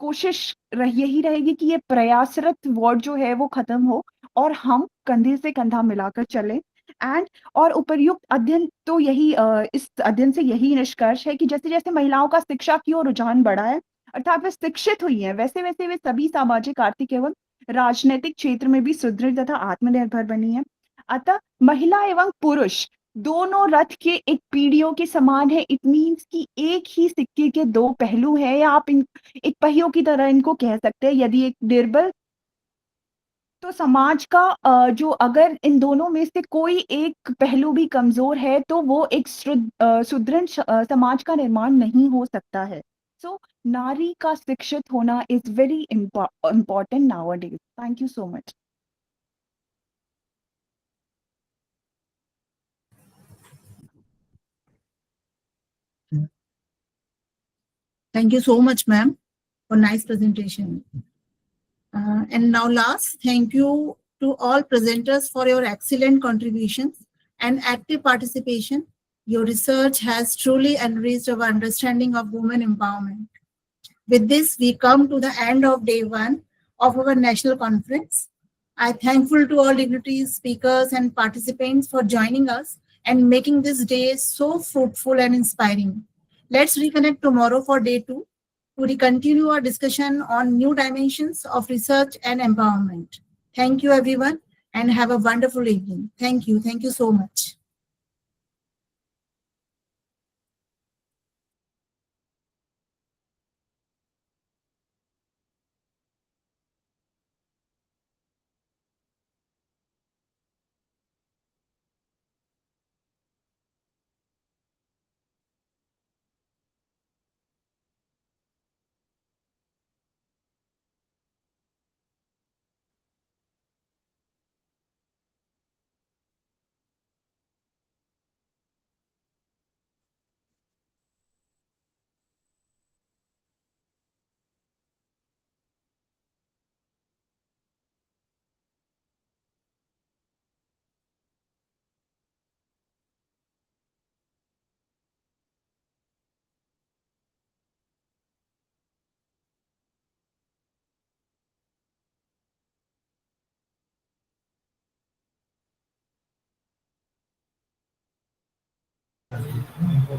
कोशिश यही रहेगी कि ये प्रयासरत वर्ड जो है वो खत्म हो और हम कंधे से कंधा मिलाकर चलें। और उपर्युक्त अध्ययन तो यही इस अध्ययन से यही निष्कर्ष है कि जैसे जैसे महिलाओं का शिक्षा की ओर रुझान बढ़ा है, अर्थात वे शिक्षित हुई हैं, वैसे वैसे वे सभी सामाजिक, आर्थिक एवं राजनीतिक क्षेत्र में भी सुदृढ़ तथा आत्मनिर्भर बनी है। अतः महिला एवं पुरुष दोनों रथ के एक पीढ़ियों के समान है। इट मीन्स कि एक ही सिक्के के दो पहलू है, या आप एक पहियों की तरह इनको कह सकते हैं। यदि एक निर्बल तो समाज का जो अगर इन दोनों में से कोई एक पहलू भी कमजोर है तो वो एक सुदृढ़ समाज का निर्माण नहीं हो सकता है। सो नारी का शिक्षित होना is very important nowadays. Thank you so much. Thank you so much, ma'am, for nice presentation. And now last, thank you to all presenters for your excellent contributions and active participation. Your research has truly enriched our understanding of women empowerment. With this, we come to the end of day 1 of our national conference. I'm thankful to all dignitaries, speakers, and participants for joining us and making this day so fruitful and inspiring. Let's reconnect tomorrow for day 2 to continue our discussion on new dimensions of research and empowerment. Thank you, everyone, and have a wonderful evening. Thank you. Thank you so much.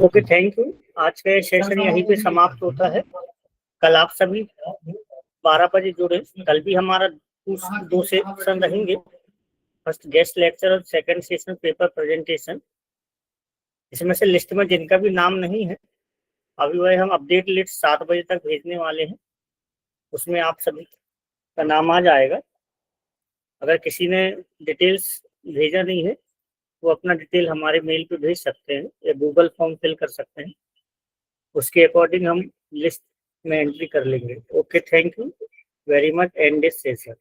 Okay, thank you. आज का session यहीं पे समाप्त होता है। कल आप सभी 12 बजे जुड़े। कल भी हमारा 2 सेशन रहेंगे, फर्स्ट गेस्ट लेक्चर और सेकंड सेशन पेपर प्रेजेंटेशन। इसमें से लिस्ट में जिनका भी नाम नहीं है, अभी वह हम अपडेट लिस्ट 7 बजे तक भेजने वाले हैं, उसमें आप सभी का नाम आ जाएगा। अगर किसी ने डिटेल्स भेजा नहीं है वो अपना डिटेल हमारे मेल पे भेज सकते हैं या गूगल फॉर्म फिल कर सकते हैं, उसके अकॉर्डिंग हम लिस्ट में एंट्री कर लेंगे। Okay, thank you very much, and this session.